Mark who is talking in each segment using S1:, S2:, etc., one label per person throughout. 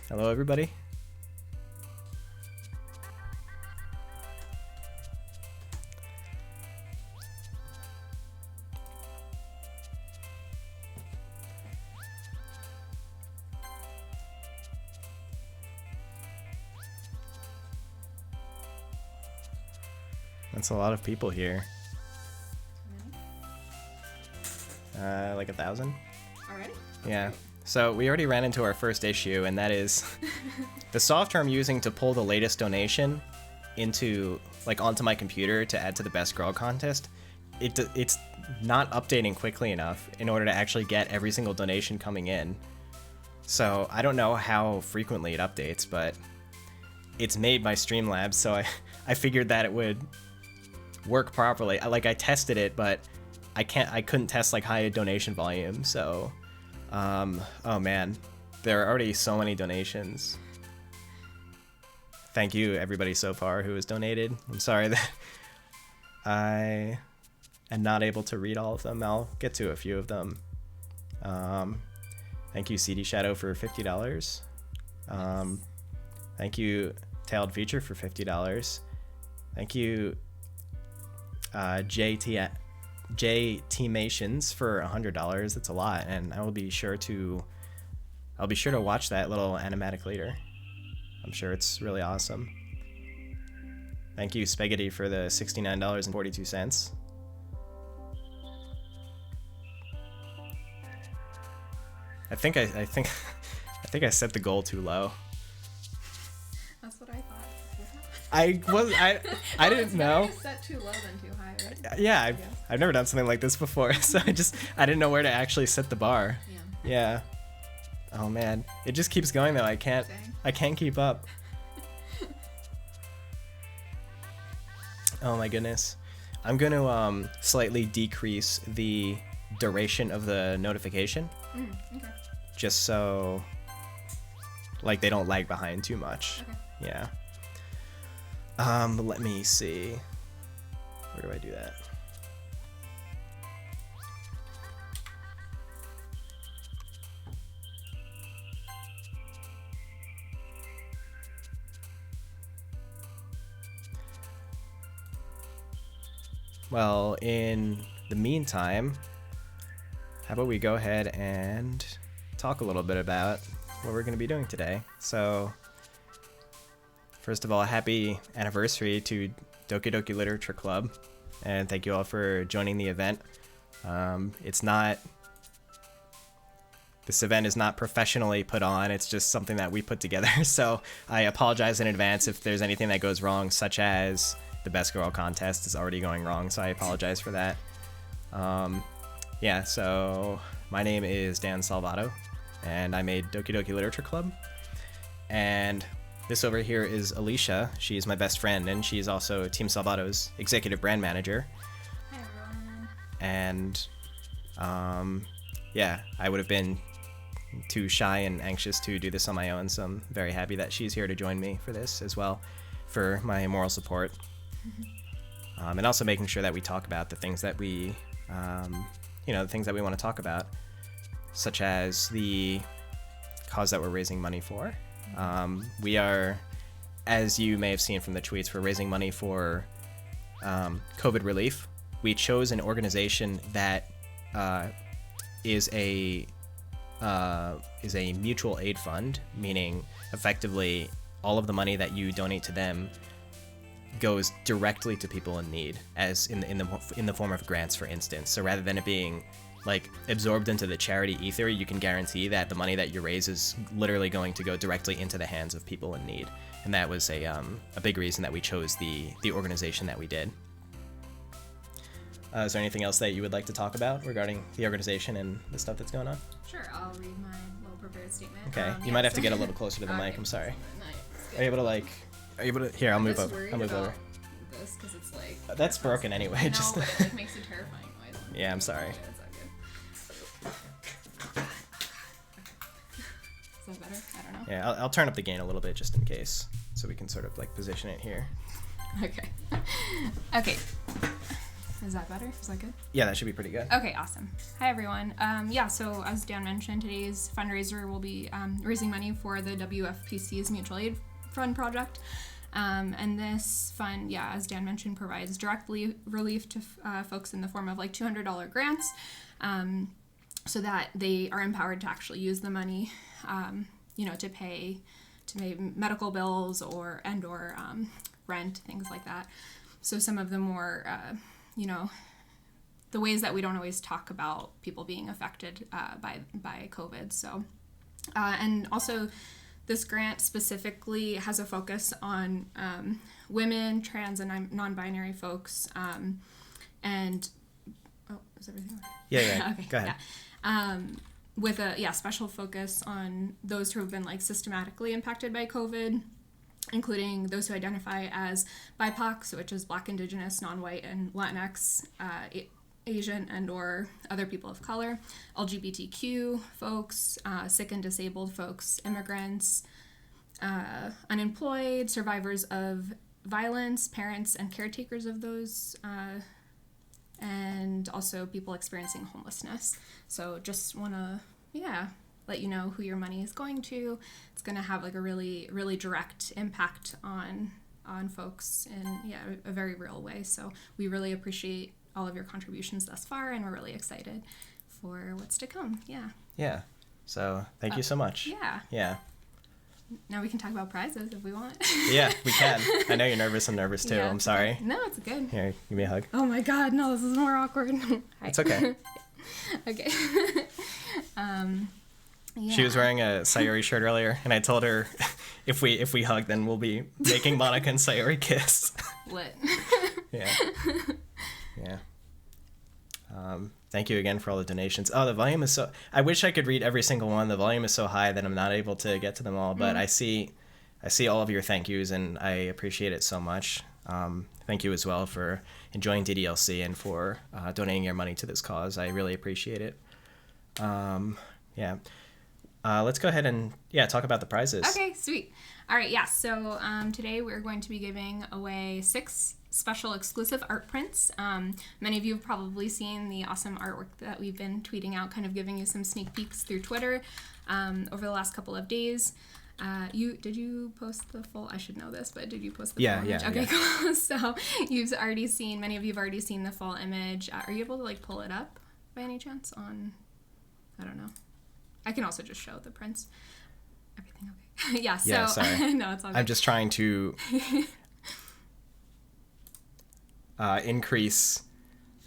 S1: Hello, everybody. That's a lot of people here. Like 1,000?
S2: Already?
S1: Yeah. So we already ran into our first issue, and that is the software I'm using to pull the latest donation onto my computer to add to the Best Girl contest. It's not updating quickly enough in order to actually get every single donation coming in. So I don't know how frequently it updates, but it's made by Streamlabs, so I figured that it would work properly. I tested it, but I couldn't test like high donation volume, so oh man, there are already so many donations. Thank you everybody so far who has donated. I'm sorry that I am not able to read all of them. I'll get to a few of them. Thank you CD Shadow for $50. Thank you Tailed Feature for $50. Thank you JTmations for $100. That's a lot, and I will be sure to watch that little animatic later. I'm sure it's really awesome. Thank you Spaghetti for the $69.42. I think I set the goal too low.
S2: That's what I thought.
S1: I didn't know.
S2: It's set too low than too high, right?
S1: Yeah, I've never done something like this before, so I didn't know where to actually set the bar. Yeah. Oh man, it just keeps going though. I can't keep up. Oh my goodness. I'm going to slightly decrease the duration of the notification.
S2: Okay.
S1: Just so like they don't lag behind too much.
S2: Okay.
S1: Yeah. Let me see. Where do I do that? Well, in the meantime, how about we go ahead and talk a little bit about what we're going to be doing today. So, first of all, happy anniversary to Doki Doki Literature Club, and thank you all for joining the event. This event is not professionally put on, it's just something that we put together, so I apologize in advance if there's anything that goes wrong, such as the Best Girl contest is already going wrong, so I apologize for that. Yeah, so my name is Dan Salvato, and I made Doki Doki Literature Club, and this over here is Alicia. She's my best friend, and she's also Team Salvato's executive brand manager.
S2: Hi, everyone.
S1: And yeah, I would have been too shy and anxious to do this on my own, so I'm very happy that she's here to join me for this as well, for my moral support. And also making sure that we talk about the things that we, the things that we want to talk about, such as the cause that we're raising money for. We are, as you may have seen from the tweets, we're raising money for COVID relief. We chose an organization that is a mutual aid fund, meaning effectively all of the money that you donate to them goes directly to people in need, as in the form of grants, for instance. So rather than it being like absorbed into the charity ether, you can guarantee that the money that you raise is literally going to go directly into the hands of people in need. And that was a big reason that we chose the organization that we did. Is there anything else that you would like to talk about regarding the organization and the stuff that's going on?
S2: Sure, I'll read my little prepared statement.
S1: Okay, you might have to get a little closer to the mic. I'm sorry. Are you able to? Here, I'll move over. I'll move over.
S2: This because it's like
S1: that's broken anyway.
S2: No,
S1: just
S2: but it like makes a terrifying noise.
S1: Yeah, I'm sorry.
S2: It's all good. Is that better? I don't know.
S1: Yeah, I'll turn up the gain a little bit just in case, so we can sort of like position it here.
S2: Okay. Okay. Is that better? Is that good?
S1: Yeah, that should be pretty good.
S2: Okay, awesome. Hi, everyone. So as Dan mentioned, today's fundraiser will be raising money for the WFPC's Mutual Aid Fund project. And this fund, as Dan mentioned, provides direct relief to folks in the form of like $200 grants, so that they are empowered to actually use the money, to pay medical bills or rent, things like that. So some of the more, the ways that we don't always talk about people being affected by COVID. So, and also this grant specifically has a focus on women, trans, and non-binary folks. Is everything okay?
S1: Yeah.
S2: Okay.
S1: Go ahead.
S2: Yeah. With a special focus on those who have been like systematically impacted by COVID, including those who identify as BIPOC, which is Black, Indigenous, non-white, and Latinx, Asian, and or other people of color, LGBTQ folks, sick and disabled folks, immigrants, unemployed, survivors of violence, parents and caretakers of those, and also people experiencing homelessness. So just want to, let you know who your money is going to. It's going to have like a really, really direct impact on folks in a very real way. So we really appreciate all of your contributions thus far, and we're really excited for what's to come. Yeah.
S1: So thank you so much. Yeah.
S2: Now we can talk about prizes if we want.
S1: Yeah, we can. I know you're nervous. I'm nervous too.
S2: Yeah.
S1: I'm sorry.
S2: No, it's good.
S1: Here, give me a hug.
S2: Oh my God, no, this is more awkward.
S1: It's okay.
S2: Okay.
S1: She was wearing a Sayuri shirt earlier, and I told her if we hug, then we'll be making Monica and Sayuri kiss.
S2: Lit.
S1: Yeah. Thank you again for all the donations. Oh, the volume is so... I wish I could read every single one. The volume is so high that I'm not able to get to them all, but I see all of your thank yous, and I appreciate it so much. Thank you as well for enjoying DDLC and for donating your money to this cause. I really appreciate it. Let's go ahead and talk about the prizes.
S2: Okay, sweet. All right, so today we're going to be giving away 6 special exclusive art prints. Many of you have probably seen the awesome artwork that we've been tweeting out, kind of giving you some sneak peeks through Twitter over the last couple of days. Did you post the full? I should know this, but did you post the full image? Okay, cool. So many of you have already seen the full image. Are you able to like pull it up by any chance on? I don't know. I can also just show the prints. Everything okay? Yeah. Sorry. No, it's all good.
S1: I'm just trying to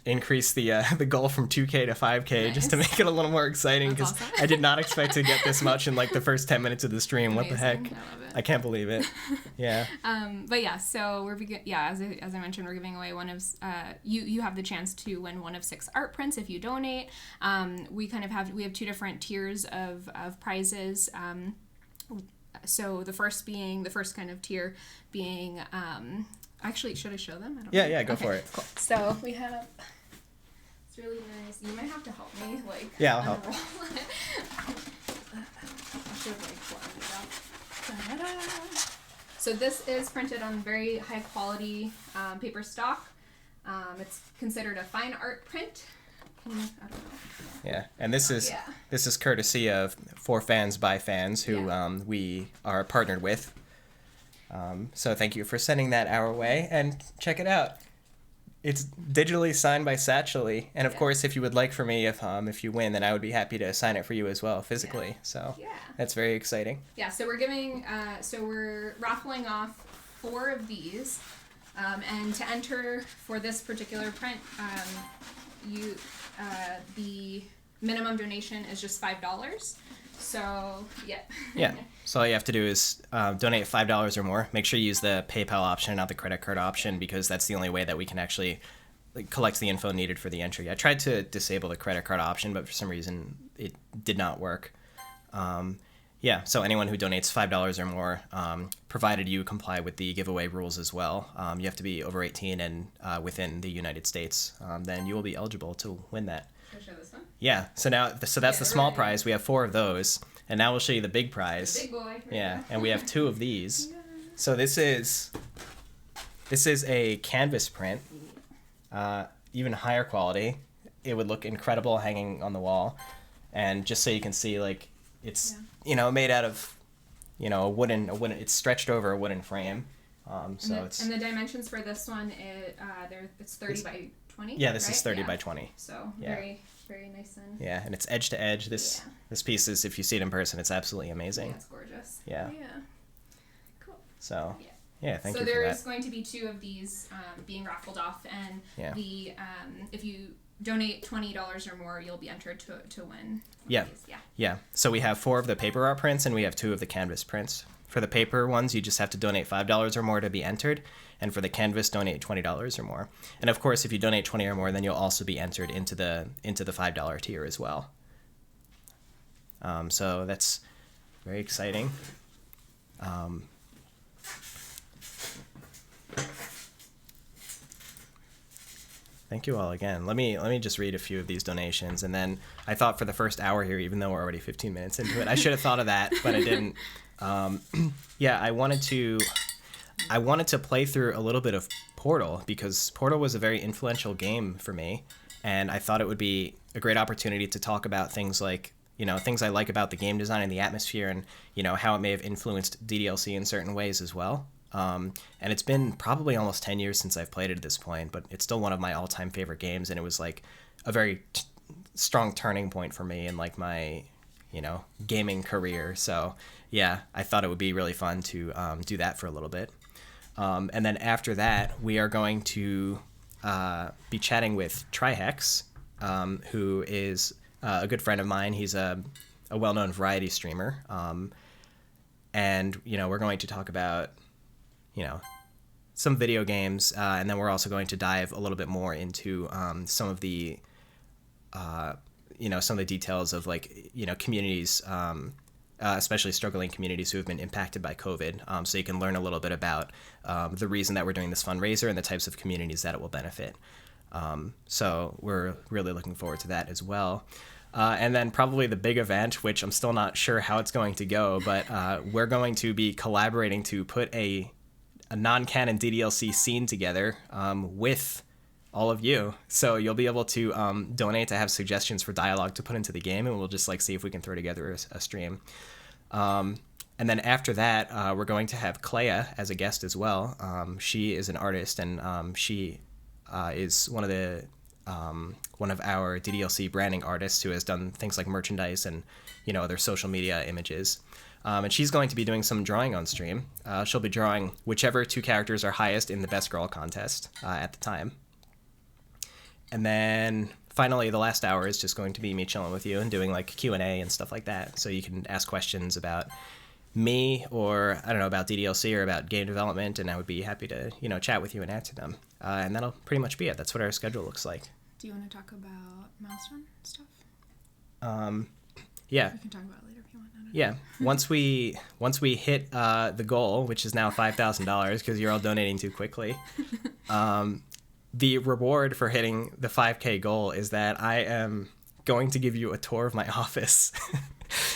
S1: increase the goal from 2K to 5K just to make it a little more exciting, because
S2: awesome.
S1: I did not expect to get this much in like the first 10 minutes of the stream. What the heck?
S2: I love it.
S1: I can't believe it. Yeah.
S2: So as I mentioned, we're giving away one of you have the chance to win one of 6 art prints if you donate. We have 2 different tiers of prizes. So the first kind of tier being actually, should I show them? I don't know.
S1: Yeah, go for it.
S2: Cool. So we have, it's really nice. You might have to help me, like.
S1: Yeah, I'll help.
S2: I should have like blended it out. Ta-da! So this is printed on very high quality paper stock. It's considered a fine art print. I don't know.
S1: Yeah, and this is courtesy of For Fans by Fans, who we are partnered with. So thank you for sending that our way, and check it out. It's digitally signed by Satchely, and of course, if you would like for me, if you win, then I would be happy to sign it for you as well physically. Yeah. So that's very exciting. Yeah. So we're raffling off 4 of these, and to enter for this particular print, the minimum donation is just $5. So, yeah. So all you have to do is donate $5 or more. Make sure you use the PayPal option, not the credit card option, because that's the only way that we can actually collect the info needed for the entry. I tried to disable the credit card option, but for some reason it did not work. So anyone who donates $5 or more, provided you comply with the giveaway rules as well, you have to be over 18 and within the United States, then you will be eligible to win that.
S2: Should I show this one?
S1: Yeah, so that's the small prize. We have 4 of those, and now we'll show you the big prize.
S2: The big boy.
S1: Yeah, and we have 2 of these. Yeah. So this is a canvas print. even higher quality, it would look incredible hanging on the wall. And just so you can see, like, it's, made out of, a wooden, it's stretched over a wooden frame.
S2: And the dimensions for this one, it's 30 by 20.
S1: Yeah, this is 30 by 20.
S2: So very, very nice and.
S1: Yeah, and it's edge to edge. This piece is, if you see it in person, it's absolutely amazing.
S2: Yeah, it's gorgeous.
S1: Yeah.
S2: Yeah. Cool.
S1: So. Yeah, thank you
S2: so
S1: for that.
S2: So there's going to be 2 of these being raffled off, and if you donate $20 or more, you'll be entered to win.
S1: Yeah. So we have 4 of the paper art prints, and we have 2 of the canvas prints. For the paper ones, you just have to donate $5 or more to be entered, and for the canvas, donate $20 or more. And of course, if you donate 20 or more, then you'll also be entered into the $5 tier as well. So that's very exciting. Thank you all again. Let me just read a few of these donations, and then I thought for the first hour here, even though we're already 15 minutes into it, I should have thought of that, but I didn't. I wanted to play through a little bit of Portal, because Portal was a very influential game for me, and I thought it would be a great opportunity to talk about things like, things I like about the game design and the atmosphere, and how it may have influenced DDLC in certain ways as well. And it's been probably almost 10 years since I've played it at this point, but it's still one of my all-time favorite games, and it was like a very strong turning point for me in like my, gaming career. So yeah, I thought it would be really fun to do that for a little bit. And then after that, we are going to be chatting with Trihex, who is a good friend of mine. He's a well-known variety streamer. And, we're going to talk about some video games, and then we're also going to dive a little bit more into some of the details of communities, especially struggling communities who have been impacted by COVID. So you can learn a little bit about the reason that we're doing this fundraiser and the types of communities that it will benefit. So we're really looking forward to that as well. And then probably the big event, which I'm still not sure how it's going to go, but we're going to be collaborating to put a non-canon DDLC scene together with all of you. So you'll be able to donate to have suggestions for dialogue to put into the game, and we'll just see if we can throw together a stream. And then after that, we're going to have Clea as a guest as well. She is an artist, and she is one of our DDLC branding artists who has done things like merchandise and other social media images. And she's going to be doing some drawing on stream. She'll be drawing whichever 2 characters are highest in the Best Girl contest at the time. And then finally, the last hour is just going to be me chilling with you and doing Q&A and stuff like that. So you can ask questions about me, or I don't know, about DDLC or about game development, and I would be happy to chat with you and answer them. And that'll pretty much be it. That's what our schedule looks like.
S2: Do you want to talk about milestone stuff?
S1: Yeah.
S2: We can talk about it later if you want.
S1: Yeah. Once we hit the goal, which is now $5,000 because you're all donating too quickly, the reward for hitting the 5K goal is that I am going to give you a tour of my office.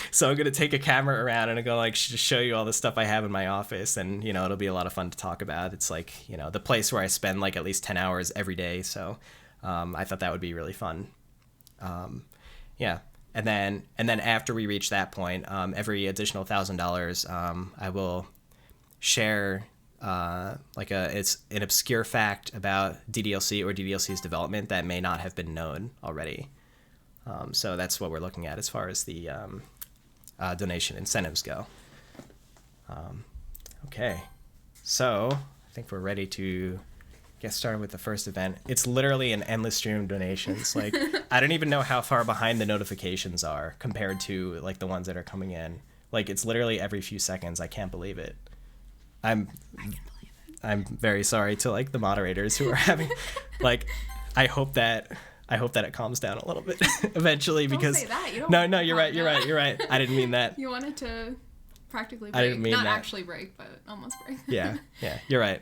S1: So I'm going to take a camera around and I'm going to just show you all the stuff I have in my office, and it'll be a lot of fun to talk about. It's the place where I spend at least 10 hours every day. So I thought that would be really fun. Yeah. And then after we reach that point, every additional $1,000, I will share it's an obscure fact about DDLC or DDLC's development that may not have been known already. So that's what we're looking at as far as the donation incentives go. Okay, so I think we're ready to get started with the first event. It's literally an endless stream of donations. I don't even know how far behind the notifications are compared to the ones that are coming in. It's literally every few seconds. I can't believe it. I can believe it. I'm very sorry to the moderators who are having I hope that it calms down a little bit eventually.
S2: Don't
S1: because
S2: say that. You don't
S1: no, you're right. I didn't mean that.
S2: You wanted to practically break.
S1: I didn't mean
S2: not
S1: that.
S2: actually break, but almost break.
S1: Yeah, you're right.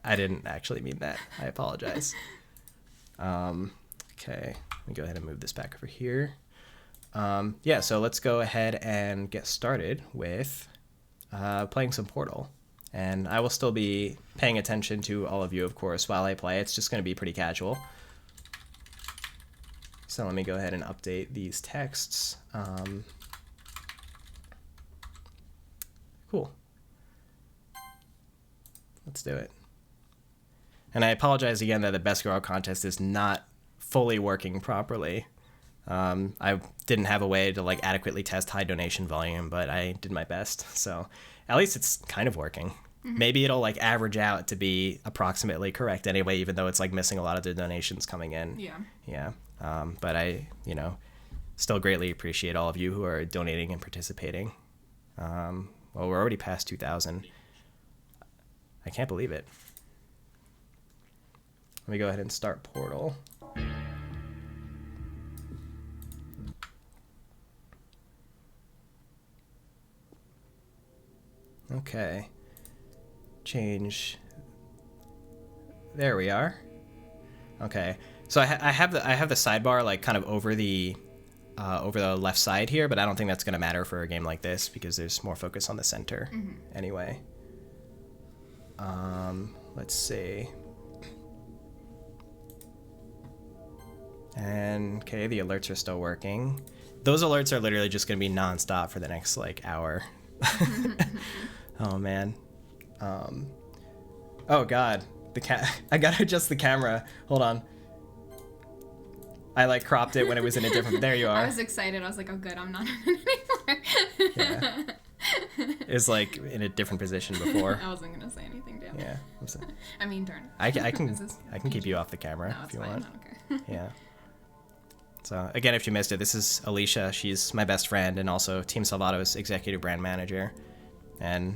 S1: I didn't actually mean that. I apologize. Okay, let me go ahead and move this back over here. So let's go ahead and get started with playing some Portal. And I will still be paying attention to all of you, of course, while I play. It's just going to be pretty casual. So let me go ahead and update these texts. Cool. Let's do it. And I apologize again that the Best Girl contest is not fully working properly. I didn't have a way to like adequately test high donation volume, but I did my best. So at least it's kind of working. Maybe it'll like average out to be approximately correct anyway, even though it's like missing a lot of the donations coming in. Yeah. But I, still greatly appreciate all of you who are donating and participating. Well, we're already past 2,000. I can't believe it. Let me go ahead and start Portal. Okay. Change. There we are. Okay. So I have the sidebar like kind of over the left side here, but I don't think that's going to matter for a game like this because there's more focus on the center anyway. Let's see. And okay, the alerts are still working. Those alerts are literally just going to be nonstop for the next like hour. Oh man. Oh god, I gotta adjust the camera. Hold on. I like cropped it when it was in a different. There you are.
S2: I was excited. I was like, oh good, I'm not in it anymore.
S1: Yeah. It was like in a different position before.
S2: I wasn't gonna say anything, damn.
S1: Yeah.
S2: I mean, darn.
S1: I can keep you off the camera if you want.
S2: Okay.
S1: Yeah. So again, if you missed it, this is Alicia. She's my best friend and also Team Salvato's executive brand manager. And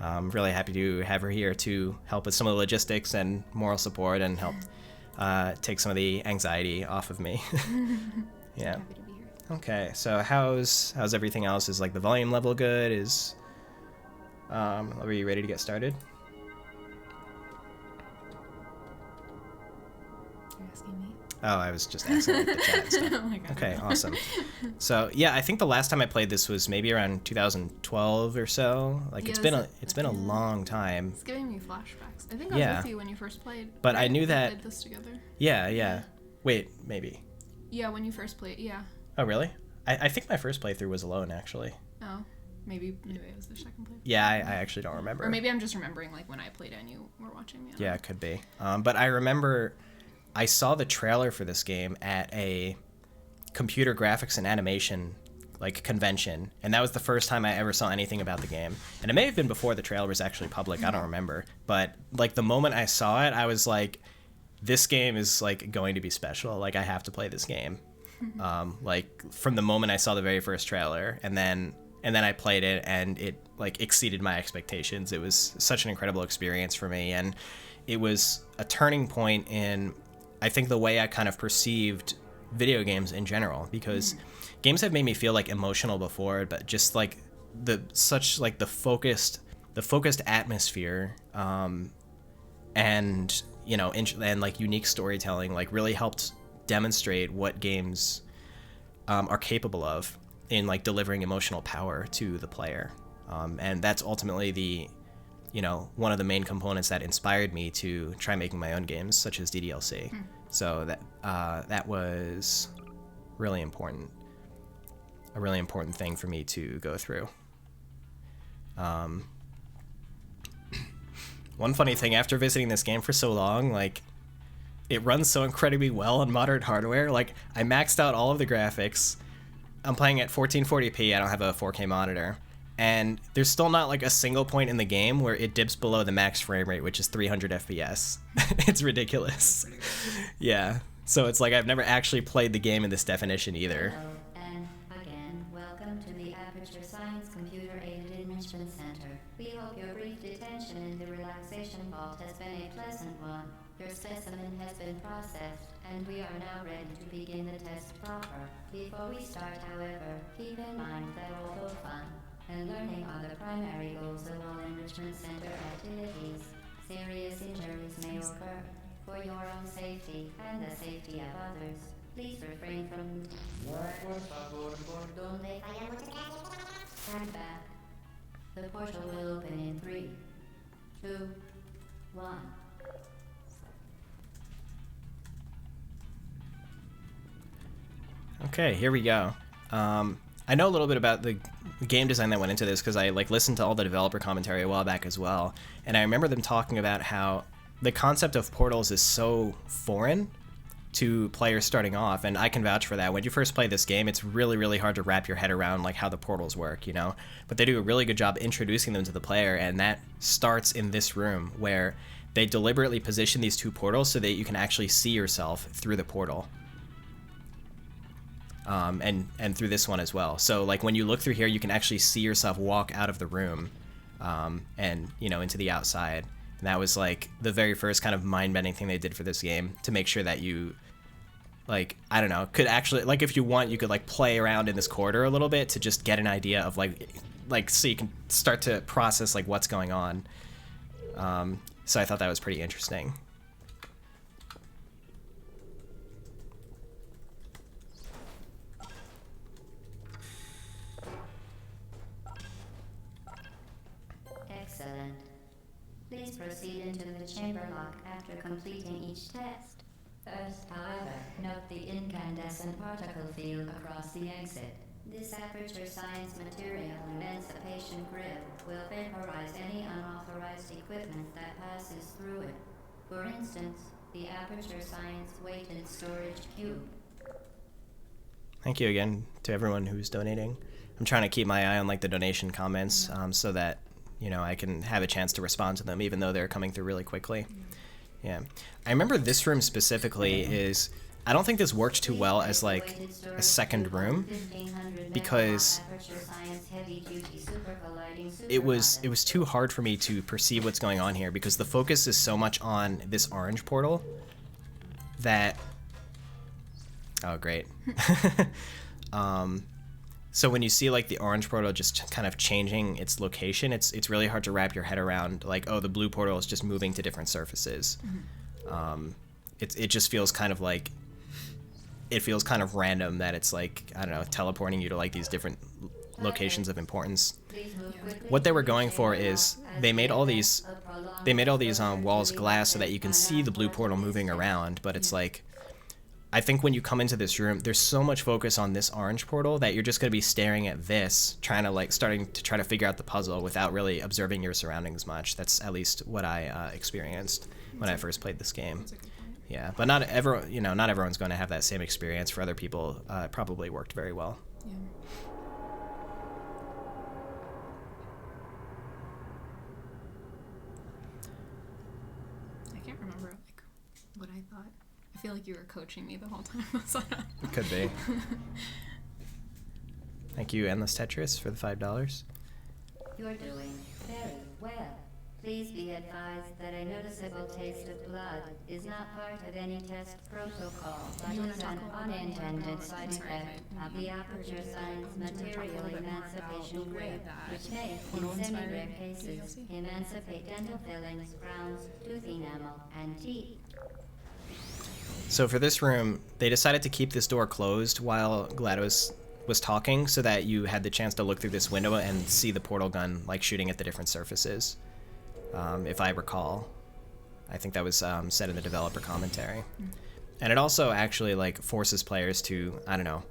S1: I'm really happy to have her here to help with some of the logistics and moral support and help take some of the anxiety off of me. Yeah.
S2: Happy to be here.
S1: Okay, so how's everything else? Is like the volume level good? Are you ready to get started?
S2: You're asking me?
S1: Oh, I was just asking like, the chat and stuff.
S2: Oh my god.
S1: Okay, awesome. So yeah, I think the last time I played this was maybe around 2012 or so. Like it's been a long time.
S2: It's giving me flashbacks. I think I was with you when you first played.
S1: But
S2: right?
S1: I knew
S2: We
S1: that.
S2: played this together.
S1: Yeah. Wait, maybe.
S2: Yeah, when you first played. Yeah.
S1: Oh really? I think my first playthrough was alone actually.
S2: Oh, maybe it was the second playthrough.
S1: Yeah, I actually don't remember.
S2: Or maybe I'm just remembering like when I played it and you were watching me.
S1: Yeah, it could be. But I remember I saw the trailer for this game at a computer graphics and animation like convention, and that was the first time I ever saw anything about the game. And it may have been before the trailer was actually public, I don't remember. But like the moment I saw it, I was like, this game is like going to be special. Like I have to play this game. Like from the moment I saw the very first trailer, and then I played it, and it like exceeded my expectations. It was such an incredible experience for me, and it was a turning point in, I think, the way I kind of perceived video games in general, because games have made me feel like emotional before, but just like the focused atmosphere, and and like unique storytelling like really helped demonstrate what games are capable of in like delivering emotional power to the player, and that's ultimately the one of the main components that inspired me to try making my own games such as DDLC. So that was really important, a really important thing for me to go through. One funny thing, after visiting this game for so long, like it runs so incredibly well on modern hardware. Like I maxed out all of the graphics. I'm playing at 1440p. I don't have a 4K monitor. And there's still not like a single point in the game where it dips below the max frame rate, which is 300 FPS. It's ridiculous. Yeah. So it's like I've never actually played the game in this definition either.
S3: Hello, and again, welcome to the Aperture Science Computer Aided Enrichment Center. We hope your brief detention in the relaxation vault has been a pleasant one. Your specimen has been processed, and we are now ready to begin the test proper. Before we start, however, keep in mind that although fun and learning are the primary goals of all enrichment center activities, serious injuries may occur. For your own safety and the safety of others, please refrain from stand back. The portal will open in 3, 2, 1.
S1: Okay, here we go. I know a little bit about the game design that went into this because I listened to all the developer commentary a while back as well, and I remember them talking about how the concept of portals is so foreign to players starting off, and I can vouch for that. When you first play this game, it's really, really hard to wrap your head around how the portals work, But they do a really good job introducing them to the player, and that starts in this room where they deliberately position these two portals so that you can actually see yourself through the portal. And through this one as well. So when you look through here, you can actually see yourself walk out of the room, and into the outside. And that was the very first kind of mind-bending thing they did for this game to make sure that you, I don't know, could actually, if you want, you could play around in this corridor a little bit to just get an idea of so you can start to process what's going on. So I thought that was pretty interesting.
S3: Excellent. Please proceed into the chamber lock after completing each test. First, however, note the incandescent particle field across the exit. This aperture science material emancipation grid will vaporize any unauthorized equipment that passes through it. For instance, the aperture science weighted storage cube.
S1: Thank you again to everyone who's donating. I'm trying to keep my eye on the donation comments, so that I can have a chance to respond to them, even though they're coming through really quickly. Yeah. I remember this room specifically is, I don't think this worked too well as a second room, because it was too hard for me to perceive what's going on here, because the focus is so much on this orange portal that, oh great. So when you see the orange portal just kind of changing its location, it's really hard to wrap your head around oh, the blue portal is just moving to different surfaces. Mm-hmm. It just feels kind of it feels kind of random that it's I don't know, teleporting you to these different locations of importance. What they were going for is they made all these walls glass so that you can see the blue portal moving around, but it's I think when you come into this room, there's so much focus on this orange portal that you're just going to be staring at this, trying to starting to try to figure out the puzzle without really observing your surroundings much. That's at least what I experienced when I first played this game. Yeah, but not everyone's going to have that same experience. For other people, it probably worked very well.
S2: Yeah. I can't remember what I thought. I feel like you were coaching me the whole time.
S1: It could be. Thank you, Endless Tetris, for the $5.
S3: You're doing very well. Please be advised that a noticeable taste of blood is not part of any test protocol, but is an unintended side effect of the aperture science material emancipation grid, which may, in semi-rare cases, emancipate dental fillings, crowns, tooth enamel, and teeth.
S1: So for this room, they decided to keep this door closed while GLaDOS was talking, so that you had the chance to look through this window and see the portal gun shooting at the different surfaces. If I recall, I think that was said in the developer commentary. And it also actually forces players to, I don't know,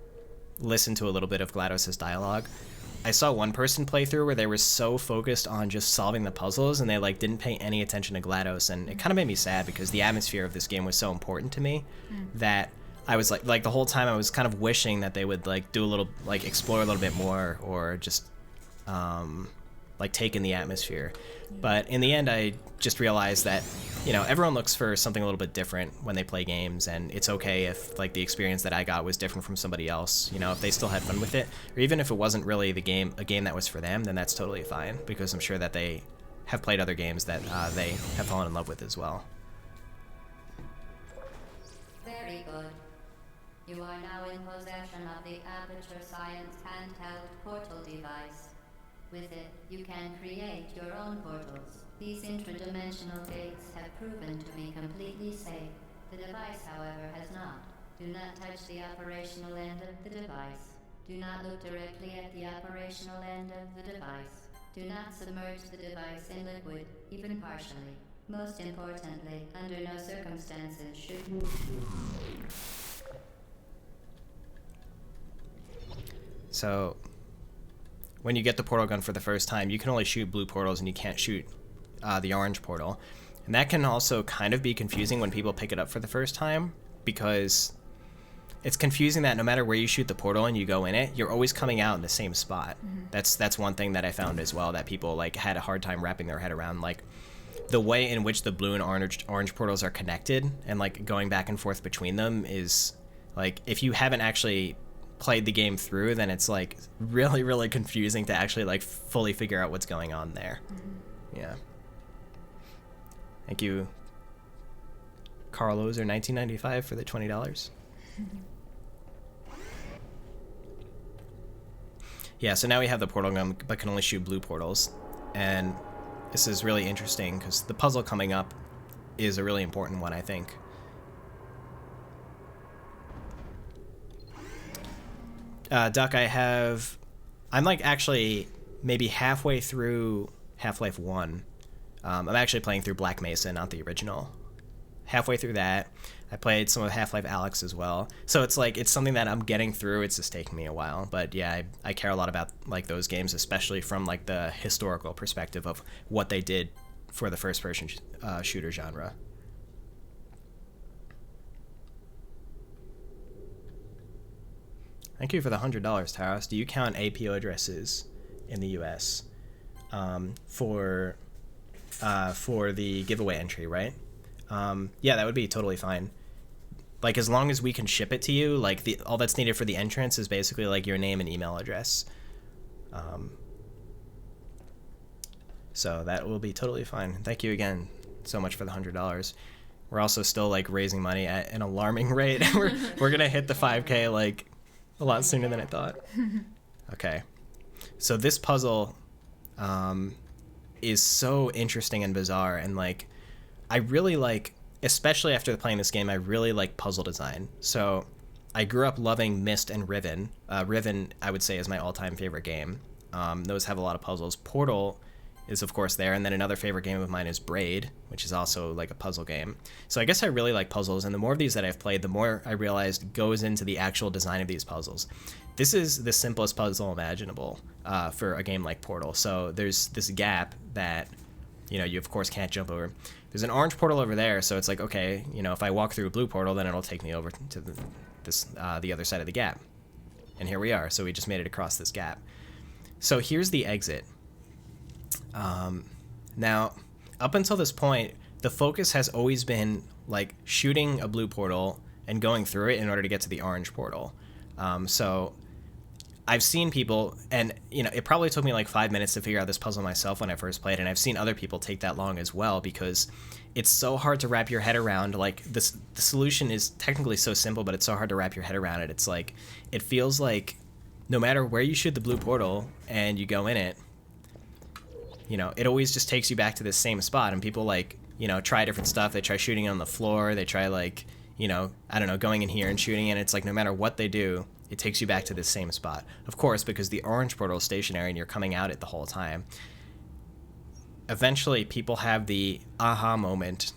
S1: listen to a little bit of GLaDOS's dialogue. I saw one person play through where they were so focused on just solving the puzzles, and they didn't pay any attention to GLaDOS, and it kind of made me sad because the atmosphere of this game was so important to me that I was the whole time I was kind of wishing that they would do a little explore a little bit more, or just take in the atmosphere. But in the end, I just realized that everyone looks for something a little bit different when they play games, and it's okay if the experience that I got was different from somebody else. If they still had fun with it, or even if it wasn't really a game that was for them, then that's totally fine, because I'm sure that they have played other games that they have fallen in love with as well.
S3: Very good. You are now in possession of the Aperture Science handheld portal device. With it, you can create your own portals. These intradimensional gates have proven to be completely safe. The device, however, has not. Do not touch the operational end of the device. Do not look directly at the operational end of the device. Do not submerge the device in liquid, even partially. Most importantly, under no circumstances should
S1: So when you get the portal gun for the first time, you can only shoot blue portals and you can't shoot the orange portal. And that can also kind of be confusing when people pick it up for the first time, because it's confusing that no matter where you shoot the portal and you go in it, you're always coming out in the same spot. That's one thing that I found as well, that people like had a hard time wrapping their head around, like the way in which the blue and orange portals are connected and like going back and forth between them is like, if you haven't actually played the game through, then it's like really, really confusing to actually like fully figure out what's going on there. Yeah. Thank you, Carlos, or 1995 for the $20. Yeah, so now we have the portal gun, but can only shoot blue portals. And this is really interesting because the puzzle coming up is a really important one, I think. Duck, I'm like actually maybe halfway through Half-Life 1. I'm actually playing through Black Mesa, not the original. Halfway through that. I played some of Half-Life Alyx as well. So it's like, it's something that I'm getting through. It's just taking me a while. But yeah, I care a lot about like those games, especially from like the historical perspective of what they did for the first-person shooter genre. Thank you for the $100, Taros. Do you count APO addresses in the U.S. For the giveaway entry, right? Yeah, that would be totally fine. Like, as long as we can ship it to you, like, all that's needed for the entrance is basically, like, your name and email address. So that will be totally fine. Thank you again so much for the $100. We're also still, like, raising money at an alarming rate. we're gonna hit the 5K, like, a lot sooner than I thought. Okay. So this puzzle is so interesting and bizarre, and, like, I really like, especially after playing this game, I really like puzzle design. So I grew up loving Myst and Riven. Riven, I would say, is my all-time favorite game. Those have a lot of puzzles. Portal is, of course, there. And then another favorite game of mine is Braid, which is also like a puzzle game. So I guess I really like puzzles. And the more of these that I've played, the more I realized goes into the actual design of these puzzles. This is the simplest puzzle imaginable for a game like Portal. So there's this gap that, you know, you of course can't jump over. There's an orange portal over there, so it's like, okay, you know, if I walk through a blue portal, then it'll take me over to the other side of the gap. And here we are, so we just made it across this gap. So here's the exit. Now, up until this point, the focus has always been, like, shooting a blue portal and going through it in order to get to the orange portal. So I've seen people, and, you know, it probably took me like 5 minutes to figure out this puzzle myself when I first played, and I've seen other people take that long as well, because it's so hard to wrap your head around. Like, the solution is technically so simple, but it's so hard to wrap your head around it. It's like, it feels like no matter where you shoot the blue portal and you go in it, you know, it always just takes you back to the same spot. And people, like, you know, try different stuff. They try shooting on the floor. They try, like, you know, I don't know, going in here and shooting, and it's like no matter what they do, it takes you back to the same spot. Of course, because the orange portal is stationary and you're coming out it the whole time. Eventually, people have the aha moment.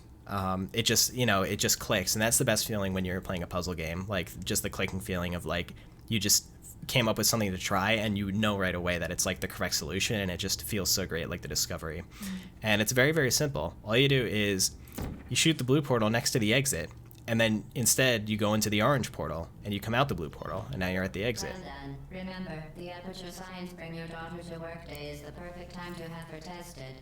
S1: It just, you know, it just clicks, and that's the best feeling when you're playing a puzzle game. Like, just the clicking feeling of, like, you just came up with something to try, and you know right away that it's, like, the correct solution, and it just feels so great, like the discovery. And it's very, very simple. All you do is you shoot the blue portal next to the exit, and then instead you go into the orange portal and you come out the blue portal, and now you're at the exit.
S3: Well done. Remember, the Aperture Science Bring Your Daughter to Work Day is the perfect time to have her tested.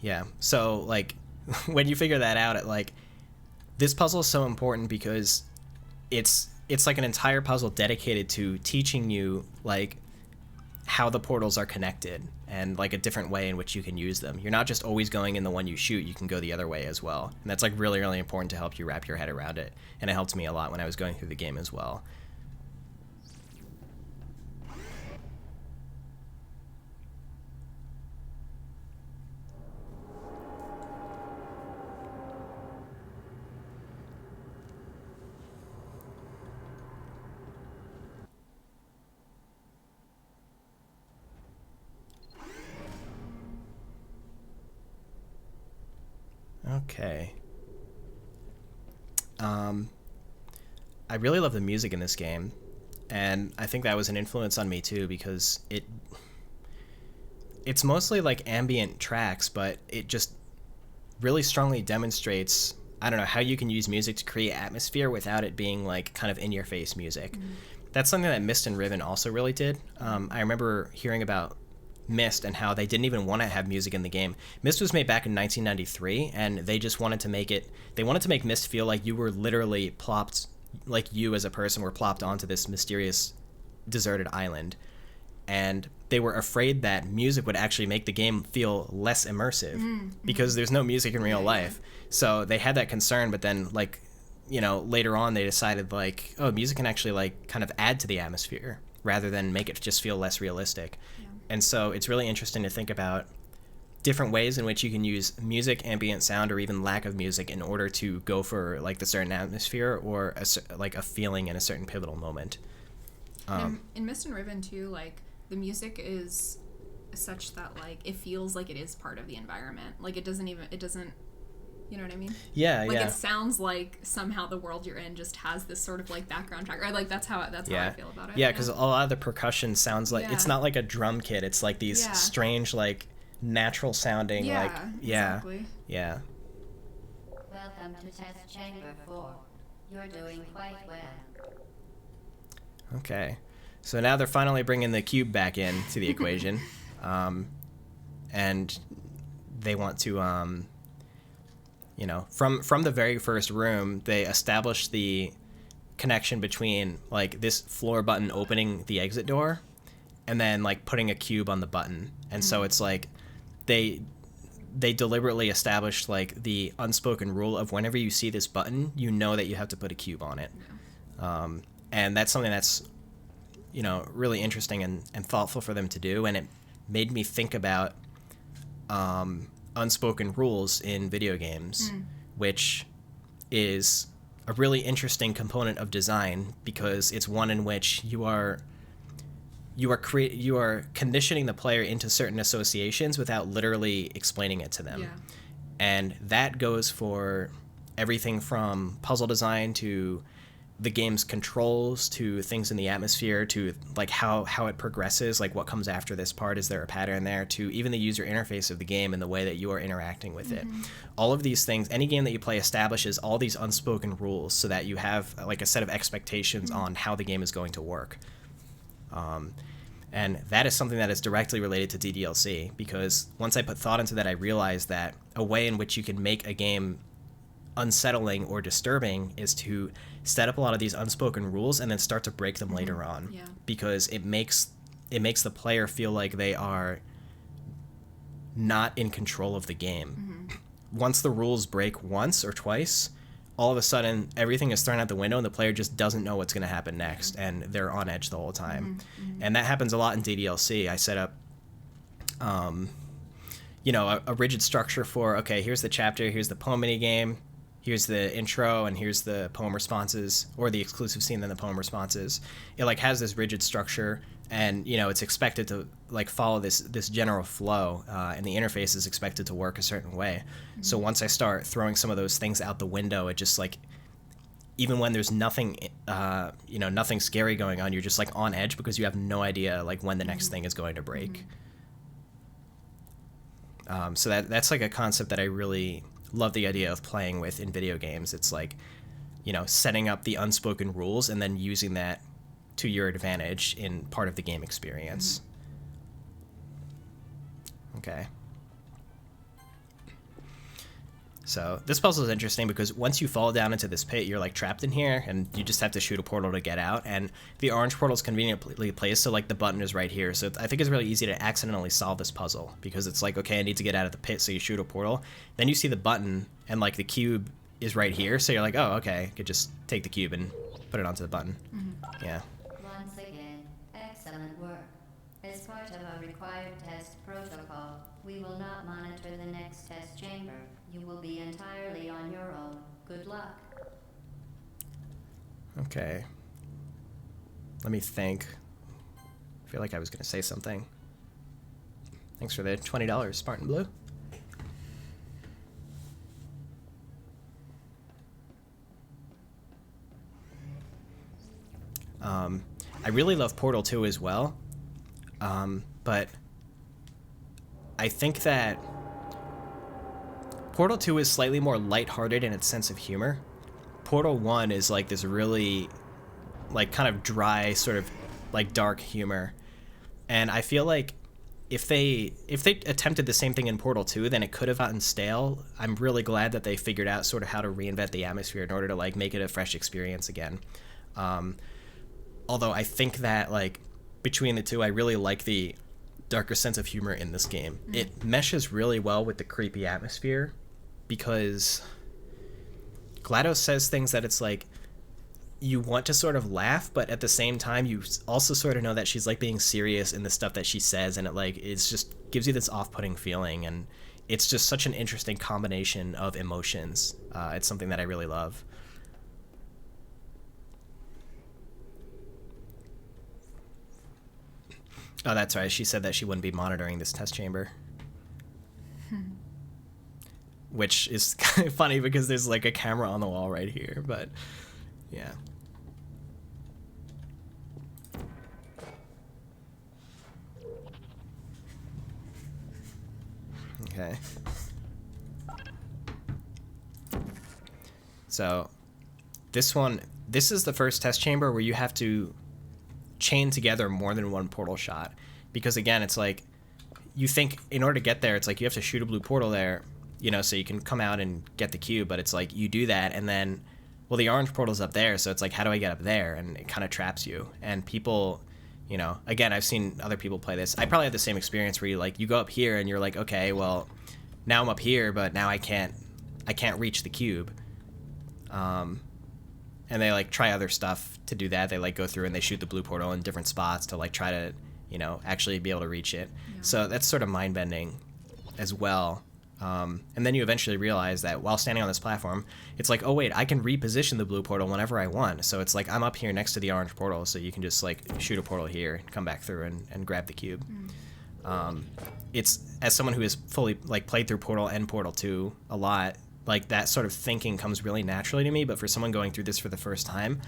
S1: Yeah. So, like, when you figure that out, like, this puzzle is so important because it's like an entire puzzle dedicated to teaching you, like, how the portals are connected and, like, a different way in which you can use them. You're not just always going in the one you shoot, you can go the other way as well. And that's, like, really, really important to help you wrap your head around it. And it helped me a lot when I was going through the game as well. Okay. I really love the music in this game, and I think that was an influence on me too, because it's mostly like ambient tracks, but it just really strongly demonstrates, I don't know, how you can use music to create atmosphere without it being like kind of in your face music. That's something that Myst and Riven also really did. I remember hearing about Myst and how they didn't even want to have music in the game. Myst was made back in 1993, and they just wanted to make Myst feel like you were literally plopped, like you as a person were plopped onto this mysterious deserted island. And they were afraid that music would actually make the game feel less immersive because there's no music in real life. So they had that concern, but then like, you know, later on they decided like, oh, music can actually like kind of add to the atmosphere rather than make it just feel less realistic. And so it's really interesting to think about different ways in which you can use music, ambient sound, or even lack of music in order to go for like the certain atmosphere or like a feeling in a certain pivotal moment.
S2: In Myst and Riven too, like the music is such that like it feels like it is part of the environment. Like it doesn't, you know what I mean?
S1: Yeah,
S2: like it sounds like somehow the world you're in just has this sort of like background track, or like that's how I feel about it.
S1: Yeah, because a lot of the percussion sounds like it's not like a drum kit. It's like these strange, like natural sounding,
S2: exactly.
S1: Yeah.
S3: Welcome to Test Chamber 4. You're doing quite well.
S1: Okay, so now they're finally bringing the cube back in to the equation, and they want to, you know, from the very first room, they established the connection between like this floor button opening the exit door, and then like putting a cube on the button, and so it's like they deliberately established like the unspoken rule of whenever you see this button, you know that you have to put a cube on it. And that's something that's, you know, really interesting and thoughtful for them to do. And it made me think about unspoken rules in video games, which is a really interesting component of design because it's one in which you are conditioning the player into certain associations without literally explaining it to them.
S2: Yeah.
S1: And that goes for everything from puzzle design to the game's controls to things in the atmosphere to like how it progresses, like what comes after this part, is there a pattern there, to even the user interface of the game and the way that you are interacting with it. All of these things, any game that you play establishes all these unspoken rules so that you have like a set of expectations on how the game is going to work. And that is something that is directly related to DDLC, because once I put thought into that, I realized that a way in which you can make a game unsettling or disturbing is to set up a lot of these unspoken rules and then start to break them later on, because it makes the player feel like they are not in control of the game. Once the rules break once or twice, all of a sudden everything is thrown out the window and the player just doesn't know what's going to happen next, and they're on edge the whole time. And that happens a lot in DDLC. I set up you know, a rigid structure for, okay, here's the chapter, here's the poem mini game, here's the intro, and here's the poem responses, or the exclusive scene, then the poem responses. It like has this rigid structure, and you know it's expected to like follow this general flow, and the interface is expected to work a certain way. So once I start throwing some of those things out the window, it just like, even when there's nothing, you know, nothing scary going on, you're just like on edge because you have no idea like when the next thing is going to break. So that's like a concept that I really love the idea of playing with in video games. It's like, you know, setting up the unspoken rules and then using that to your advantage in part of the game experience. Okay. So this puzzle is interesting because once you fall down into this pit, you're like trapped in here, and you just have to shoot a portal to get out. And the orange portal is conveniently placed, so like the button is right here. So I think it's really easy to accidentally solve this puzzle, because it's like, okay, I need to get out of the pit, so you shoot a portal. Then you see the button, and like the cube is right here, so you're like, oh, okay, I could just take the cube and put it onto the button. Yeah.
S3: Once again, excellent work. As part of our required test protocol, we will not monitor the next test chamber. You will be entirely on your own. Good luck.
S1: Okay. Let me think. I feel like I was going to say something. Thanks for the $20, Spartan Blue. I really love Portal 2 as well, but I think that Portal 2 is slightly more lighthearted in its sense of humor. Portal 1 is like this really like kind of dry sort of like dark humor, and I feel like if they attempted the same thing in Portal 2, then it could have gotten stale. I'm really glad that they figured out sort of how to reinvent the atmosphere in order to like make it a fresh experience again. Although I think that like between the two, I really like the darker sense of humor in this game. It meshes really well with the creepy atmosphere because GLaDOS says things that it's like you want to sort of laugh, but at the same time you also sort of know that she's like being serious in the stuff that she says, and it's just gives you this off-putting feeling, and it's just such an interesting combination of emotions. It's something that I really love. Oh, that's right. She said that she wouldn't be monitoring this test chamber. Which is kind of funny because there's like a camera on the wall right here, but yeah. Okay. So this is the first test chamber where you have to chain together more than one portal shot, because again, it's like you think in order to get there, it's like you have to shoot a blue portal there, you know, so you can come out and get the cube, but it's like you do that and then, well, the orange portal's up there, so it's like, how do I get up there? And it kind of traps you. And people, you know, again, I've seen other people play this. I probably had the same experience where you go up here and you're like, okay, well, now I'm up here, but now I can't reach the cube. And they like try other stuff to do that. They like go through and they shoot the blue portal in different spots to like try to, you know, actually be able to reach it. Yeah. So that's sort of mind bending as well. And then you eventually realize that while standing on this platform, it's like, oh wait, I can reposition the blue portal whenever I want. So it's like I'm up here next to the orange portal, so you can just like shoot a portal here, come back through and grab the cube. It's, as someone who has fully like played through Portal and Portal 2 a lot, like that sort of thinking comes really naturally to me, but for someone going through this for the first time,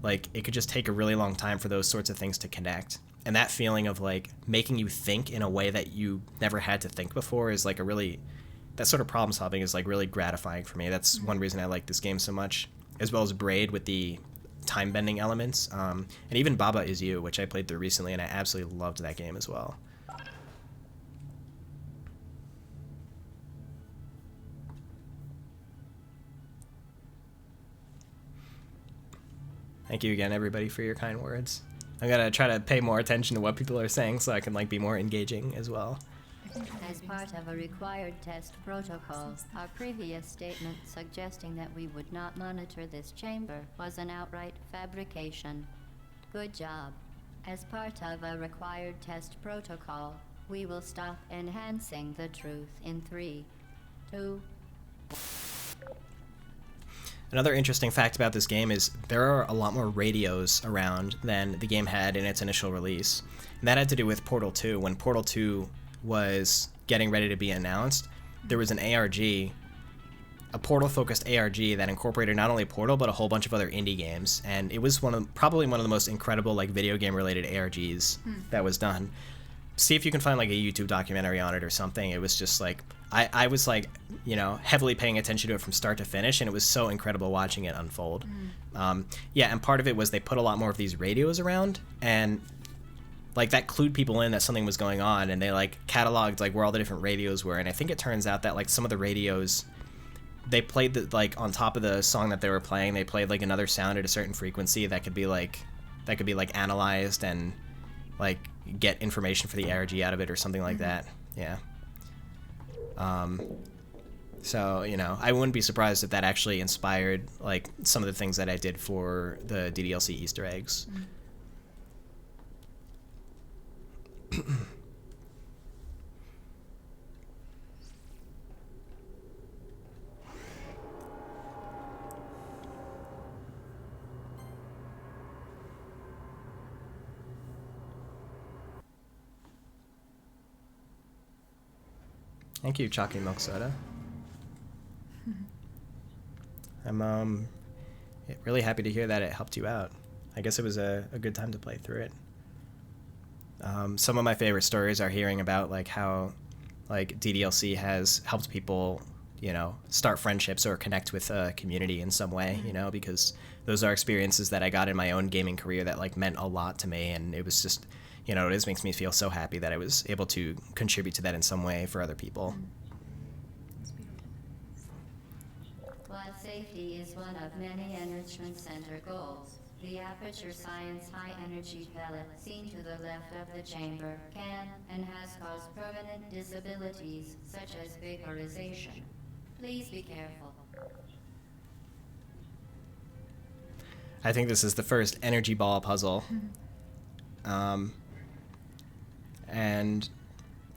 S1: like it could just take a really long time for those sorts of things to connect. And that feeling of like making you think in a way that you never had to think before is like that sort of problem solving is like really gratifying for me. That's one reason I like this game so much, as well as Braid with the time bending elements, and even Baba Is You, which I played through recently, and I absolutely loved that game as well. Thank you again, everybody, for your kind words. I'm gonna try to pay more attention to what people are saying so I can like be more engaging as well.
S3: As part of a required test protocol, our previous statement suggesting that we would not monitor this chamber was an outright fabrication. Good job. As part of a required test protocol, we will stop enhancing the truth in 3, 2.
S1: Another interesting fact about this game is there are a lot more radios around than the game had in its initial release. And that had to do with Portal 2. When Portal 2 was getting ready to be announced, there was an ARG, a Portal-focused ARG that incorporated not only Portal, but a whole bunch of other indie games. And it was probably one of the most incredible like video game-related ARGs that was done. See if you can find like a YouTube documentary on it or something. It was just like, I was like, you know, heavily paying attention to it from start to finish, and it was so incredible watching it unfold. Yeah, and part of it was they put a lot more of these radios around, and like that clued people in that something was going on, and they like cataloged like where all the different radios were. And I think it turns out that like some of the radios, they played like on top of the song that they were playing, they played like another sound at a certain frequency that could be like analyzed and like get information for the ARG out of it or something like that. Yeah. So, you know, I wouldn't be surprised if that actually inspired like some of the things that I did for the DDLC Easter eggs. Thank you, Chalky Milk Soda. I'm really happy to hear that it helped you out. I guess it was a good time to play through it. Some of my favorite stories are hearing about like how like DDLC has helped people, start friendships or connect with a community in some way, because those are experiences that I got in my own gaming career that like meant a lot to me. And it was just, it just makes me feel so happy that I was able to contribute to that in some way for other people.
S3: While safety is one of many Enrichment Center goals, the Aperture Science High Energy Pellet seen to the left of the chamber can and has caused permanent disabilities such as vaporization. Please be careful.
S1: I think this is the first energy ball puzzle. And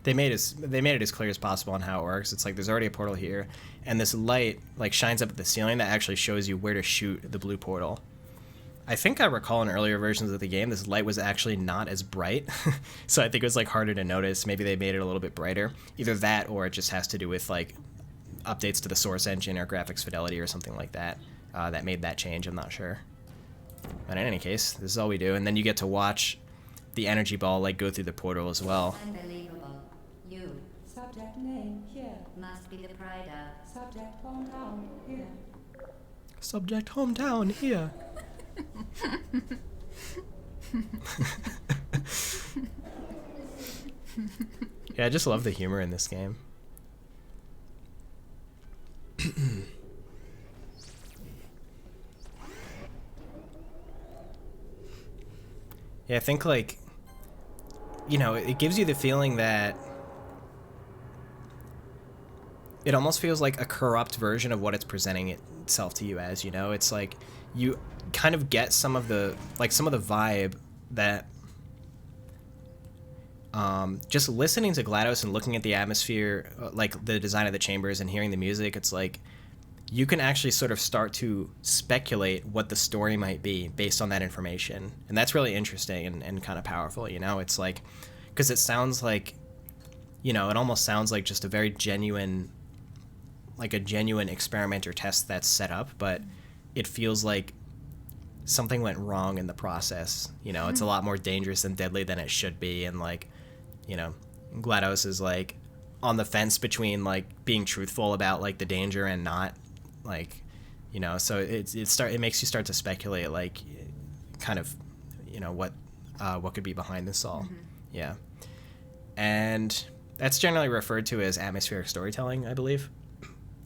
S1: they made it as clear as possible on how it works. It's like there's already a portal here, and this light like shines up at the ceiling that actually shows you where to shoot the blue portal. I think I recall in earlier versions of the game this light was actually not as bright, so I think it was like harder to notice. Maybe they made it a little bit brighter. Either that, or it just has to do with like updates to the source engine or graphics fidelity or something like that that made that change. I'm not sure. But in any case, this is all we do, and then you get to watch the energy ball like go through the portal as well.
S3: Unbelievable. You.
S4: Subject name here.
S3: Must be the pride of.
S4: Subject hometown here.
S1: Subject hometown here. Yeah, I just love the humor in this game. Yeah, I think like, it gives you the feeling that it almost feels like a corrupt version of what it's presenting itself to you as, it's like you kind of get some of the vibe that just listening to GLaDOS and looking at the atmosphere, like the design of the chambers and hearing the music, it's like you can actually sort of start to speculate what the story might be based on that information. And that's really interesting and kind of powerful, It's like, because it sounds like, it almost sounds like just a very genuine, like a genuine experiment or test that's set up, but it feels like something went wrong in the process. It's a lot more dangerous and deadly than it should be. And like, GLaDOS is like on the fence between like being truthful about like the danger and not. Like, so it makes you start to speculate, like, kind of, what could be behind this all. Yeah. And that's generally referred to as atmospheric storytelling, I believe.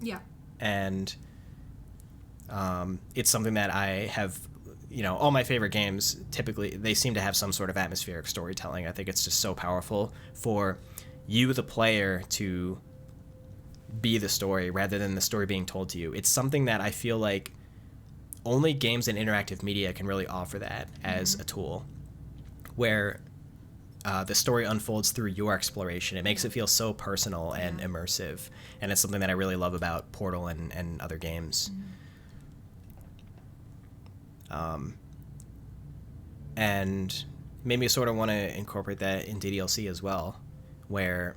S2: Yeah.
S1: And it's something that I have, all my favorite games, typically, they seem to have some sort of atmospheric storytelling. I think it's just so powerful for you, the player, to be the story rather than the story being told to you. It's something that I feel like only games and interactive media can really offer that as a tool, where the story unfolds through your exploration. It makes it feel so personal and immersive, and it's something that I really love about Portal and other games. And made me sort of want to incorporate that in DDLC as well, where,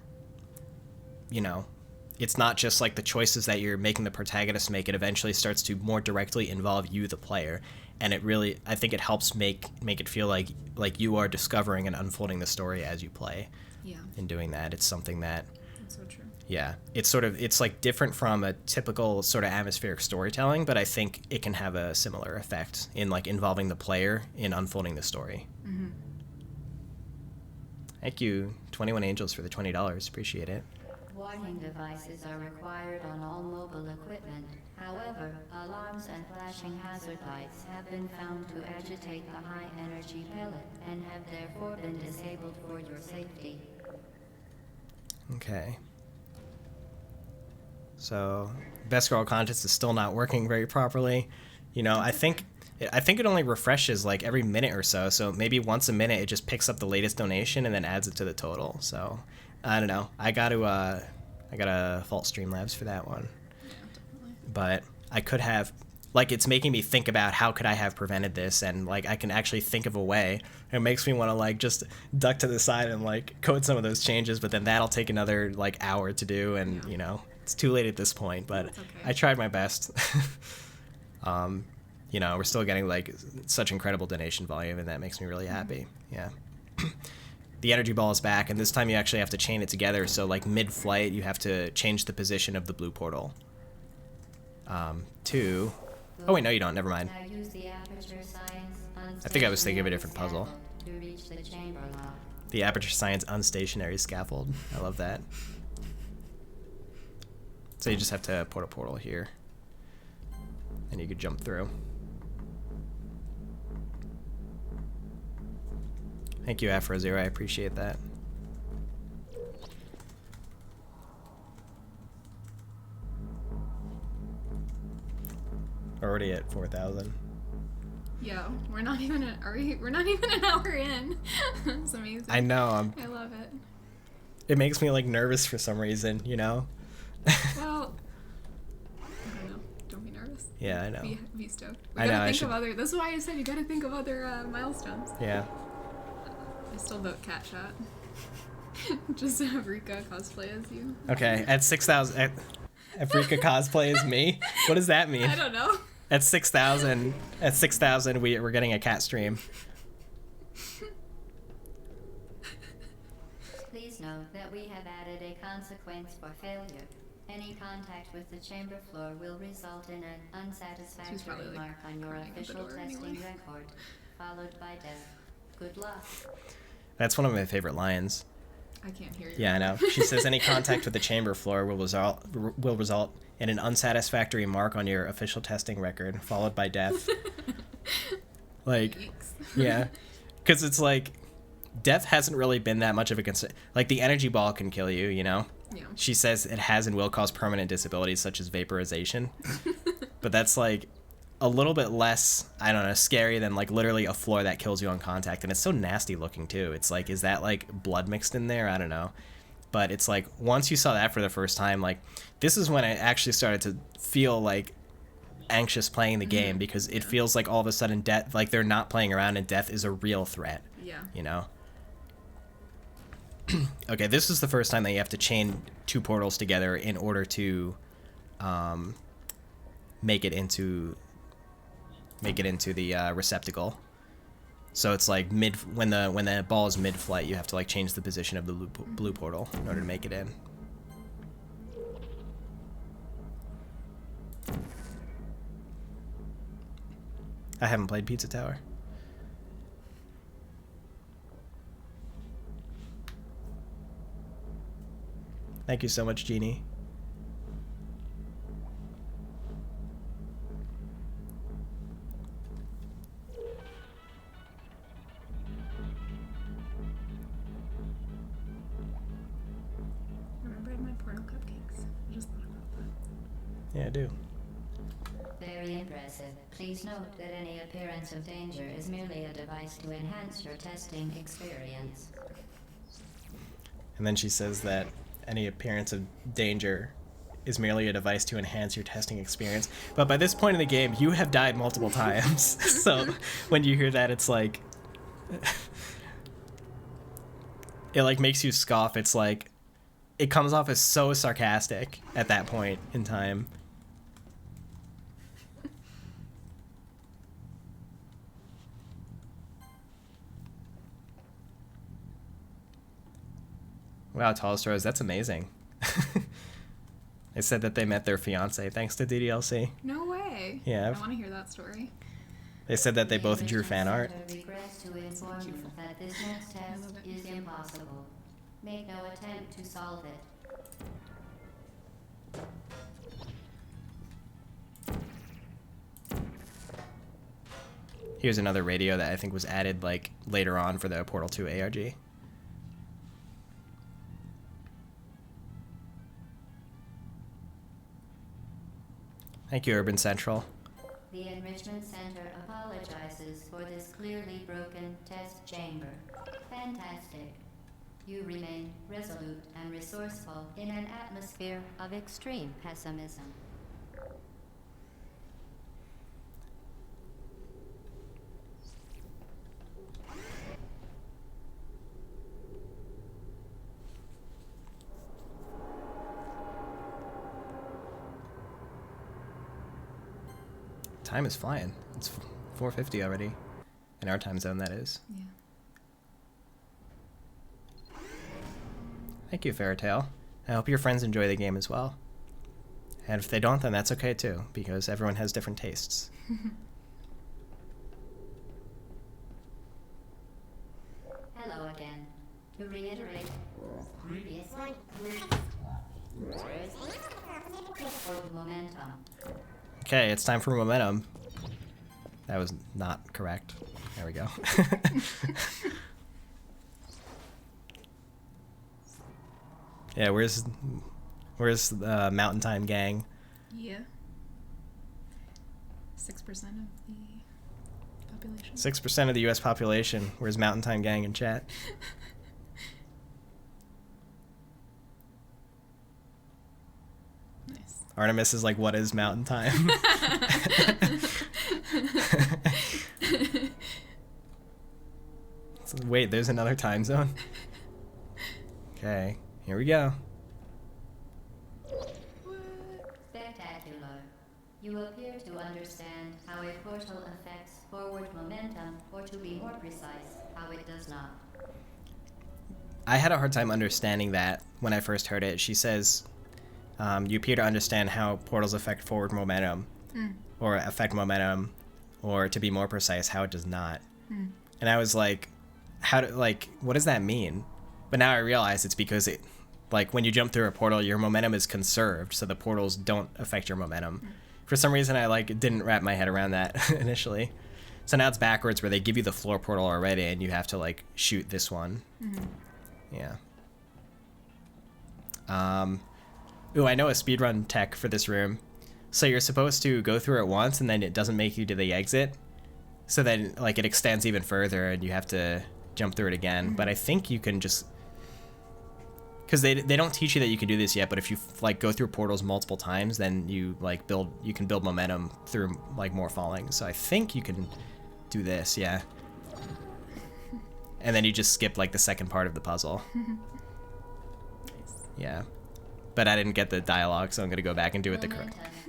S1: it's not just like the choices that you're making the protagonist make. It eventually starts to more directly involve you, the player, and it really, I think it helps make it feel like you are discovering and unfolding the story as you play.
S2: Yeah.
S1: In doing that, it's something that.
S2: That's so true.
S1: Yeah, it's like different from a typical sort of atmospheric storytelling, but I think it can have a similar effect in like involving the player in unfolding the story.
S2: Mm-hmm.
S1: Thank you, 21 Angels, for the $20. Appreciate it.
S3: Warning devices are required on all mobile equipment. However, alarms and flashing hazard lights have been found to agitate the high-energy pellet and have therefore been disabled for your safety.
S1: Okay. So, Best Girl contest is still not working very properly. I think it only refreshes like every minute or so. So maybe once a minute it just picks up the latest donation and then adds it to the total. So I don't know. I gotta fault Streamlabs for that one.
S2: Yeah, definitely.
S1: But I could have, like, it's making me think about how could I have prevented this, and like I can actually think of a way. It makes me want to like just duck to the side and like code some of those changes, but then that'll take another like hour to do, and it's too late at this point. But
S2: okay.
S1: I tried my best. you know, we're still getting like such incredible donation volume, and that makes me really happy. Yeah. The energy ball is back, and this time you actually have to chain it together. So like mid-flight, you have to change the position of the blue portal. To... Oh wait, no you don't, never mind.
S3: Now use the aperture science
S1: I think I was thinking of a different puzzle.
S3: scaffold to reach the chamber lock.
S1: The aperture science unstationary scaffold. I love that. So you just have to put a portal here, and you could jump through. Thank you, Afro Zero. I appreciate that. Already at 4,000.
S2: Yo, we're not even we're not even an hour in. That's amazing.
S1: I know.
S2: I love it.
S1: It makes me like nervous for some reason, you know?
S2: Well, I don't know. Don't be nervous.
S1: Yeah, I know.
S2: Be stoked.
S1: I know, I
S2: Think
S1: should-
S2: of other. That's why I said you gotta think of other milestones.
S1: Yeah.
S2: I still vote Cat Shot. Just to have Rika cosplay as you.
S1: Okay, at 6,000... Afrika cosplay as me? What does that mean?
S2: I don't know.
S1: At 6,000, we're getting a cat stream.
S3: Please note that we have added a consequence for failure. Any contact with the chamber floor will result in an
S2: She's probably,
S3: unsatisfactory
S2: like,
S3: mark on your
S2: crying at the
S3: official
S2: door
S3: testing
S2: anyway.
S3: record, followed by death. Good luck.
S1: That's one of my favorite lines.
S2: I can't hear you.
S1: Yeah, I know. She says any contact with the chamber floor will result in an unsatisfactory mark on your official testing record, followed by death. Like,
S2: Yikes.
S1: yeah. Because it's like, death hasn't really been that much of a concern. Like, the energy ball can kill you, you know?
S2: Yeah.
S1: She says it has and will cause permanent disabilities such as vaporization. But that's like a little bit less, I don't know, scary than like literally a floor that kills you on contact. And it's so nasty looking too. It's like, is that like blood mixed in there? I don't know. But it's like, once you saw that for the first time, like, this is when I actually started to feel like anxious playing the game, because it feels like all of a sudden death, like they're not playing around and death is a real threat.
S2: Yeah.
S1: You know? Okay, this is the first time that you have to chain two portals together in order to make it into the receptacle. So it's like when the ball is mid-flight, you have to like change the position of the blue portal in order to make it in. I haven't played Pizza Tower. Thank you so much, Jeannie.
S2: Remember my portal cupcakes? I just thought about that.
S1: Yeah, I do.
S3: Very impressive. Please note that any appearance of danger is merely a device to enhance your testing experience.
S1: And then she says that any appearance of danger is merely a device to enhance your testing experience. But by this point in the game, you have died multiple times. So when you hear that, it's like... it like makes you scoff. It's like... it comes off as so sarcastic at that point in time. Wow, Tallest Rose, that's amazing. They said that they met their fiance thanks to DDLC.
S2: No way.
S1: Yeah.
S2: I want to hear that story.
S1: They said that they both
S3: The
S1: drew fan art.
S3: Center regrets to inform you that this next test is impossible. Make no attempt to solve it.
S1: Here's another radio that I think was added like later on for the Portal 2 ARG. Thank you, Urban Central.
S3: The Enrichment Center apologizes for this clearly broken test chamber. Fantastic. You remain resolute and resourceful in an atmosphere of extreme pessimism.
S1: time is flying. It's 4:50 already. In our time zone, that is.
S2: Yeah.
S1: Thank you, Fairytale. I hope your friends enjoy the game as well. And if they don't, then that's okay too, because everyone has different tastes.
S3: Hello again. To reiterate, previously, momentum.
S1: Okay, it's time for momentum. That was not correct. There we go. Yeah, where's the Mountain Time gang?
S2: Yeah. 6% of the population.
S1: 6% of the U.S. population. Where's Mountain Time gang in chat?
S2: Nice.
S1: Artemis is like, what is Mountain Time? So, wait, there's another time zone? Okay, here we go.
S3: Spectacular. You appear to understand how a portal affects forward momentum, or to be more precise, how it does not.
S1: I had a hard time understanding that when I first heard it. She says, you appear to understand how portals affect forward momentum, or affect momentum, or to be more precise, how it does not. And I was like, what does that mean? But now I realize it's because it, like, when you jump through a portal, your momentum is conserved, so the portals don't affect your momentum. For some reason, I didn't wrap my head around that initially. So now it's backwards, where they give you the floor portal already, and you have to shoot this one. Yeah. Ooh, I know a speedrun tech for this room. So you're supposed to go through it once, and then it doesn't make you to the exit. So then it extends even further, and you have to jump through it again. But I think you can just, because they don't teach you that you can do this yet, but if you go through portals multiple times, then you you can build momentum through more falling. So I think you can do this, yeah. And then you just skip the second part of the puzzle. Yeah. But I didn't get the dialogue, so I'm gonna go back and do it the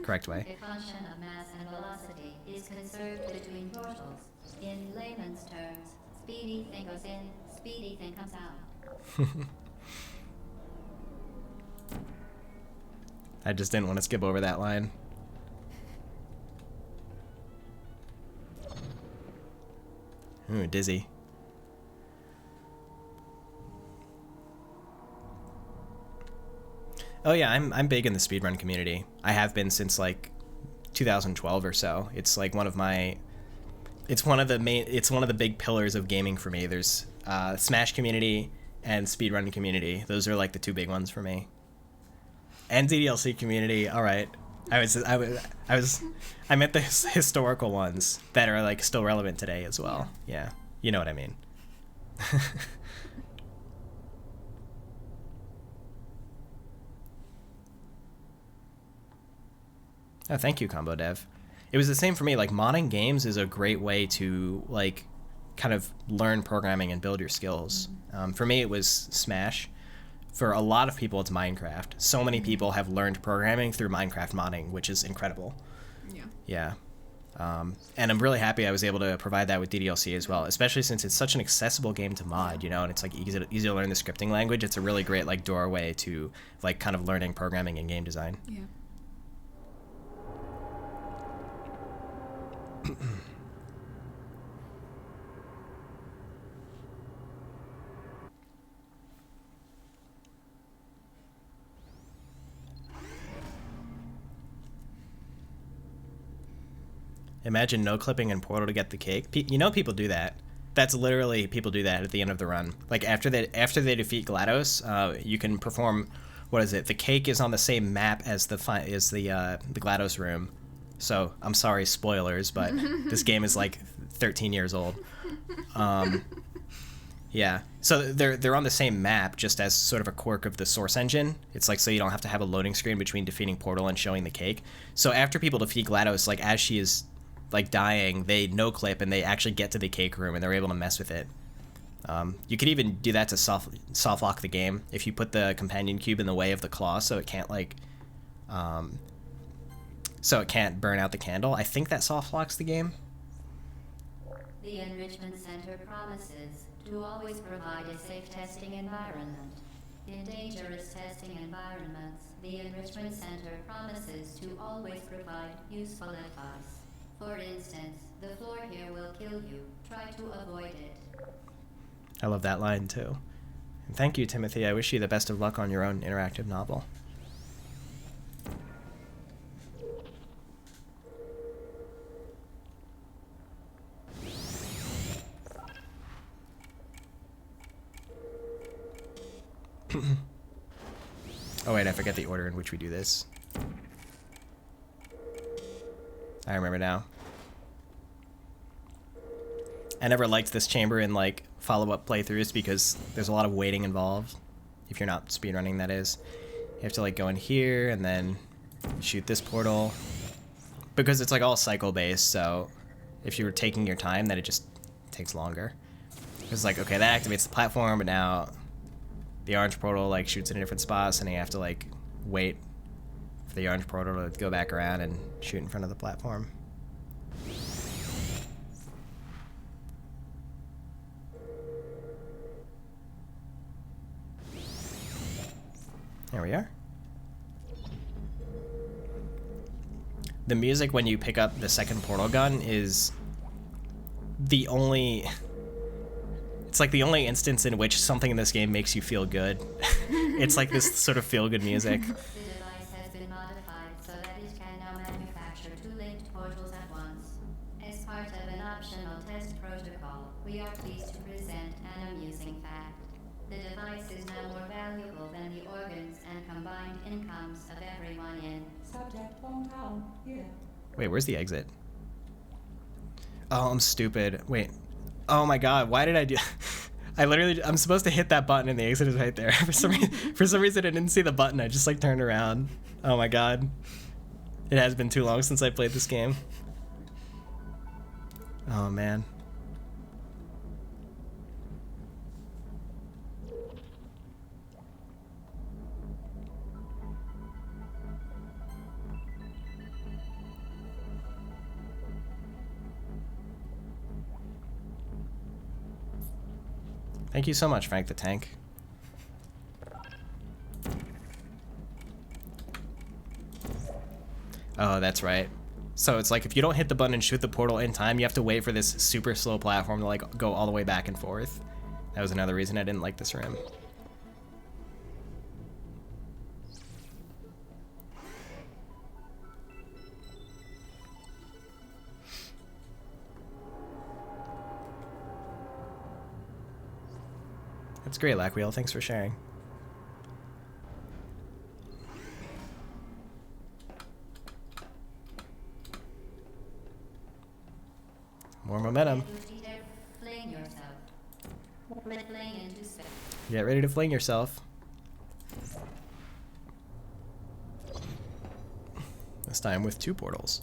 S1: correct way.
S3: A function of mass and velocity is conserved between portals. In layman's terms, speedy thing goes in, speedy thing comes out.
S1: I just didn't want to skip over that line. Ooh, dizzy. Oh yeah, I'm big in the speedrun community. I have been since 2012 or so. It's one of the big pillars of gaming for me. There's Smash community and speedrun community. Those are the two big ones for me. And DDLC community. All right. I meant the historical ones that are still relevant today as well. Yeah. You know what I mean. Oh, thank you, Combo Dev. It was the same for me. Modding games is a great way to kind of learn programming and build your skills. For me, it was Smash. For a lot of people, it's Minecraft. So many people have learned programming through Minecraft modding, which is incredible. Yeah. And I'm really happy I was able to provide that with DDLC as well, especially since it's such an accessible game to mod, and it's easy to learn the scripting language. It's a really great doorway to kind of learning programming and game design.
S2: Yeah.
S1: Imagine no clipping in Portal to get the cake. People do that. That's literally, people do that at the end of the run. After they defeat GLaDOS, you can perform, what is it? The cake is on the same map as the GLaDOS room. So I'm sorry, spoilers, but this game is 13 years old. Yeah. So they're on the same map, just as sort of a quirk of the Source engine. It's so you don't have to have a loading screen between defeating Portal and showing the cake. So after people defeat GLaDOS, as she is dying, they no clip and they actually get to the cake room and they're able to mess with it. You could even do that to soft lock the game if you put the companion cube in the way of the claw, so it can't so it can't burn out the candle. I think that soft locks the game.
S3: The Enrichment Center promises to always provide a safe testing environment. In dangerous testing environments, the Enrichment Center promises to always provide useful advice. For instance, the floor here will kill you. Try to avoid it.
S1: I love that line too. And thank you, Timothy. I wish you the best of luck on your own interactive novel. Oh wait, I forget the order in which we do this. I remember now. I never liked this chamber in like follow-up playthroughs because there's a lot of waiting involved. If you're not speedrunning, that is. You have to like go in here and then shoot this portal. Because it's like all cycle-based, so if you were taking your time, then it just takes longer. It's like, okay, that activates the platform, but now the orange portal like shoots in different spots, and you have to like wait for the orange portal to go back around and shoot in front of the platform. There we are. The music when you pick up the second portal gun is the only... It's like the only instance in which something in this game makes you feel good. It's like this sort of feel-good music.
S3: The device has been modified so that it can now manufacture two linked portals at once. As part of an optional test protocol, we are pleased to present an amusing fact. The device is now more valuable than the organs and combined incomes of everyone in.
S4: Subject hometown here.
S1: Wait, where's the exit? Oh, I'm stupid. Wait. Oh my god, why did I do... I'm supposed to hit that button and the exit is right there. For some reason I didn't see the button, I just like turned around. Oh my god. It has been too long since I played this game. Oh man. Thank you so much, Frank the Tank. Oh, that's right. So it's like if you don't hit the button and shoot the portal in time, you have to wait for this super slow platform to like go all the way back and forth. That was another reason I didn't like this room. That's great, Lackwheel. Thanks for sharing. More momentum.
S3: Fling yourself. Fling into space.
S1: Get ready to fling yourself. This time with 2 portals.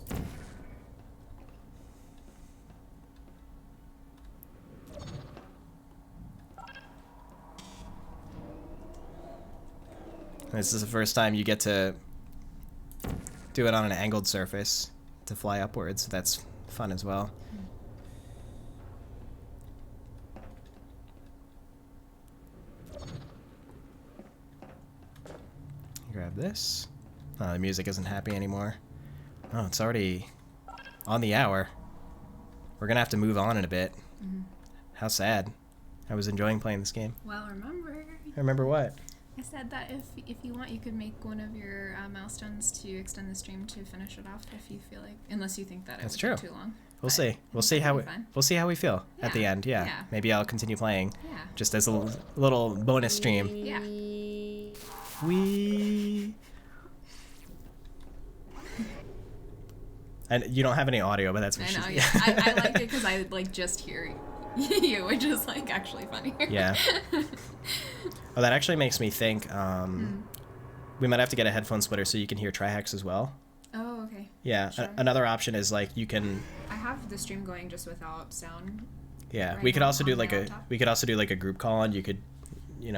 S1: This is the first time you get to do it on an angled surface to fly upwards. That's fun as well. Grab this. Oh, the music isn't happy anymore. Oh, it's already on the hour. We're gonna have to move on in a bit.
S2: Mm-hmm.
S1: How sad. I was enjoying playing this game.
S2: Well, remember...
S1: Remember what?
S2: I said that if you want, you could make one of your milestones to extend the stream to finish it off if you feel like, unless you think that it
S1: That's
S2: would
S1: true.
S2: take too long.
S1: We'll
S2: But
S1: see. We'll see how we'll see how we feel at the
S2: Yeah.
S1: end. Yeah.
S2: Yeah.
S1: Maybe I'll continue playing
S2: Yeah.
S1: just as a little bonus stream.
S2: Yeah.
S1: Wee. And you don't have any audio, but that's what
S2: I know,
S1: she's.
S2: yeah. I like it because I like just hear you, which is like actually funny.
S1: Yeah. Oh, that actually makes me think. We might have to get a headphone splitter so you can hear Trihex as well.
S2: Oh, okay.
S1: Yeah.
S2: Sure.
S1: Another option is like you can.
S2: I have the stream going just without sound.
S1: Yeah,
S2: Right
S1: we could
S2: now
S1: also do
S2: on
S1: like
S2: my
S1: a
S2: laptop.
S1: we could also do like a group call, and you could,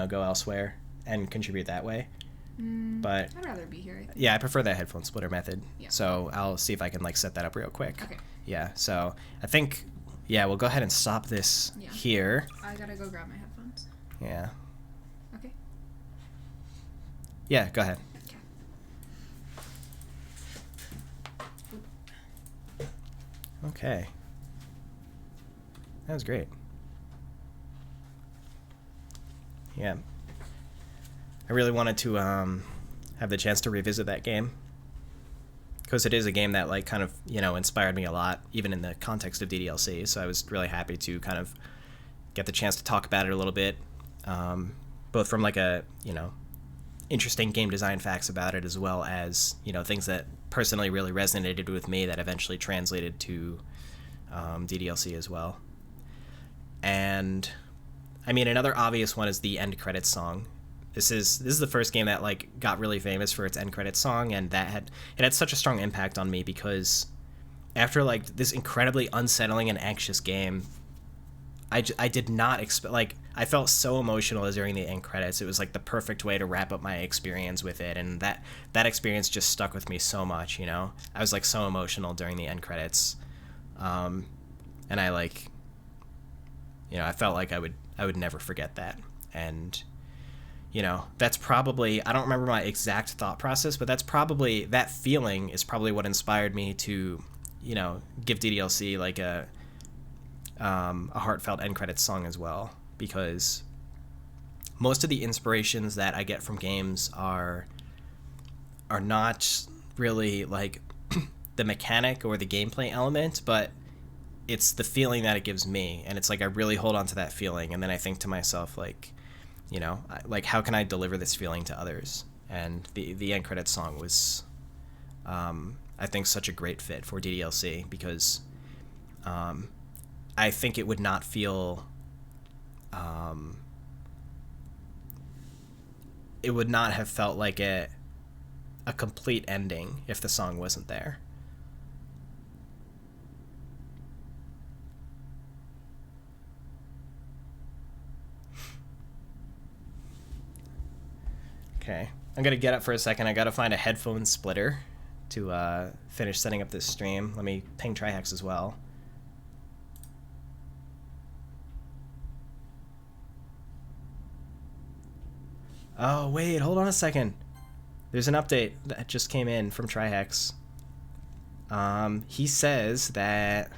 S1: go elsewhere and contribute that way. But
S2: I'd rather be here, I think.
S1: yeah, I prefer that headphone splitter method.
S2: Yeah.
S1: So I'll see if I can like set that up real quick.
S2: Okay.
S1: Yeah, so I think, yeah, we'll go ahead and stop this here.
S2: I gotta go grab my headphones.
S1: Yeah.
S2: Okay.
S1: Yeah, go ahead. Okay. That was great. Yeah. I really wanted to have the chance to revisit that game, because it is a game that like kind of, you know, inspired me a lot, even in the context of DDLC. So I was really happy to kind of get the chance to talk about it a little bit, both from like a, you know, interesting game design facts about it, as well as, you know, things that personally really resonated with me that eventually translated to DDLC as well. And I mean, another obvious one is the end credits song. This is the first game that like got really famous for its end credits song, and it had such a strong impact on me, because after like this incredibly unsettling and anxious game, I did not expect, like, I felt so emotional during the end credits. It was like the perfect way to wrap up my experience with it, and that experience just stuck with me so much, you know. I was like so emotional during the end credits, and I like, you know, I felt like I would never forget that. And you know, that's probably, I don't remember my exact thought process, but that feeling is probably what inspired me to, you know, give DDLC like a heartfelt end credits song as well, because most of the inspirations that I get from games are not really like the mechanic or the gameplay element, but it's the feeling that it gives me. And it's like I really hold on to that feeling, and then I think to myself, like, you know, like, how can I deliver this feeling to others? And the end credits song was, I think, such a great fit for DDLC, because I think it would not feel, it would not have felt like a complete ending if the song wasn't there. Okay, I'm gonna get up for a second. I gotta find a headphone splitter to finish setting up this stream. Let me ping Trihex as well. Oh wait, hold on a second. There's an update that just came in from Trihex. He says that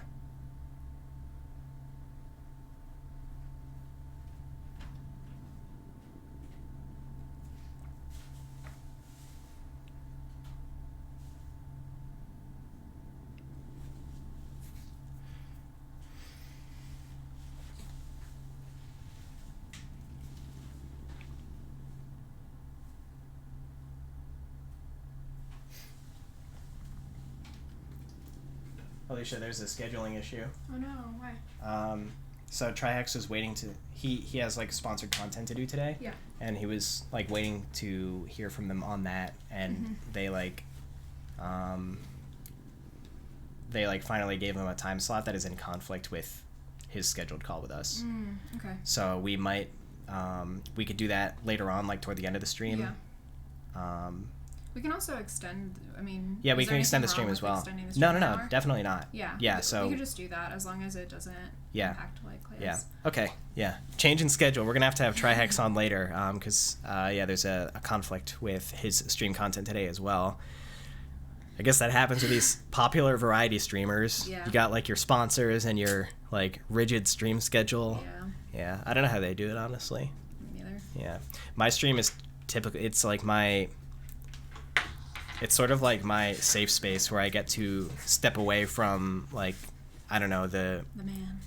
S1: Alicia, there's a scheduling issue.
S2: Oh no, why?
S1: So Trihex was waiting to, he has like sponsored content to do today.
S2: Yeah.
S1: And he was like waiting to hear from them on that, and they like finally gave him a time slot that is in conflict with his scheduled call with us.
S2: Okay.
S1: So we might, we could do that later on, like toward the end of the stream.
S2: Yeah. We can also extend, I mean...
S1: Yeah, we
S2: is
S1: can
S2: there
S1: extend the
S2: anything
S1: stream
S2: wrong
S1: as
S2: with
S1: well.
S2: extending the stream
S1: No,
S2: an hour?
S1: definitely not.
S2: Yeah.
S1: Yeah, so...
S2: We could just do that as long as it doesn't impact like class.
S1: Yeah. Okay. Yeah. Change in schedule. We're gonna have to have Trihex on later, because there's a conflict with his stream content today as well. I guess that happens with these popular variety streamers.
S2: Yeah.
S1: You got like your sponsors and your like rigid stream schedule.
S2: Yeah.
S1: Yeah. I don't know how they do it, honestly.
S2: Me neither.
S1: Yeah. My stream is typically, it's like my, it's sort of like my safe space where I get to step away from, like, I don't know, the man.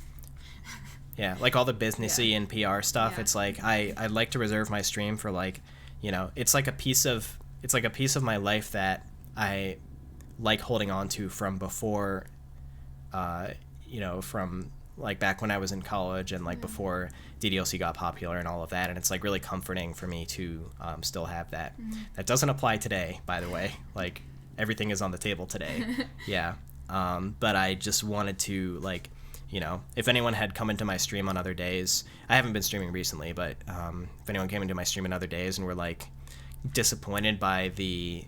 S1: Yeah, like all the businessy and PR stuff. Yeah. It's like I'd like to reserve my stream for, like, you know, it's like a piece of my life that I like holding on to from before, you know, from like back when I was in college and like before DDLC got popular and all of that. And it's like really comforting for me to still have that. That doesn't apply today, by the way. Like, everything is on the table today. Yeah. But I just wanted to, like, you know, if anyone had come into my stream on other days, I haven't been streaming recently, but if anyone came into my stream on other days and were like disappointed by the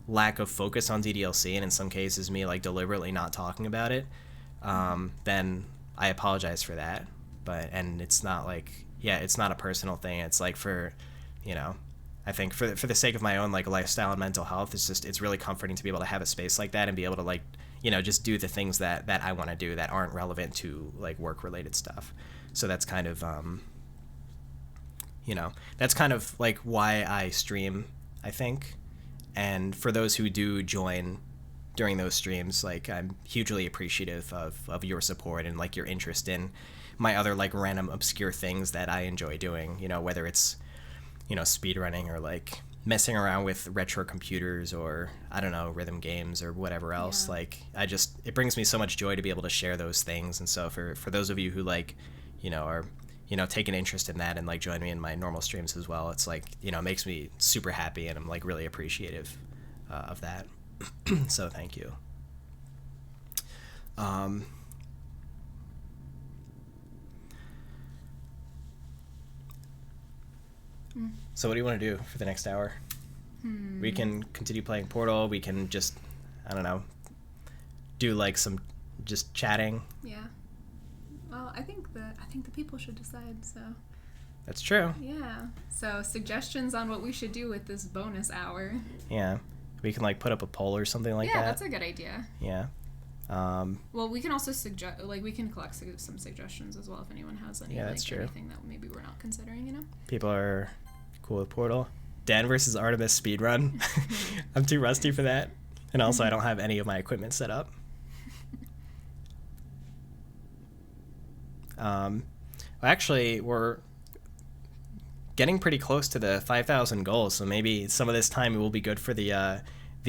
S1: lack of focus on DDLC, and in some cases me like deliberately not talking about it, then I apologize for that. And it's not like, it's not a personal thing. It's like for, I think for the sake of my own like lifestyle and mental health, it's really comforting to be able to have a space like that and be able to like, just do the things that I want to do that aren't relevant to like work related stuff. So that's kind of, that's kind of like why I stream, I think. And for those who do join during those streams, like I'm hugely appreciative of your support and like your interest in my other like random obscure things that I enjoy doing, whether it's, speedrunning or like messing around with retro computers or I don't know, rhythm games or whatever else.
S2: Yeah.
S1: Like it brings me so much joy to be able to share those things. And so for those of you who like, are, take an interest in that and like join me in my normal streams as well, it's like, it makes me super happy and I'm like really appreciative of that. So thank you. So what do you want to do for the next hour? We can continue playing Portal. We can just, I don't know, do like some just chatting.
S2: Yeah. Well, I think the people should decide. So.
S1: That's true.
S2: Yeah. So suggestions on what we should do with this bonus hour.
S1: Yeah. We can like put up a poll or something like that.
S2: Yeah, that's a good idea.
S1: Yeah.
S2: Well, we can also suggest, like, we can collect some suggestions as well if anyone has any.
S1: Yeah, that's true.
S2: Anything that maybe we're not considering.
S1: People are cool with Portal. Dan versus Artemis speedrun. I'm too rusty for that, and also I don't have any of my equipment set up. Actually, we're getting pretty close to the 5,000 goals, so maybe some of this time will be good for the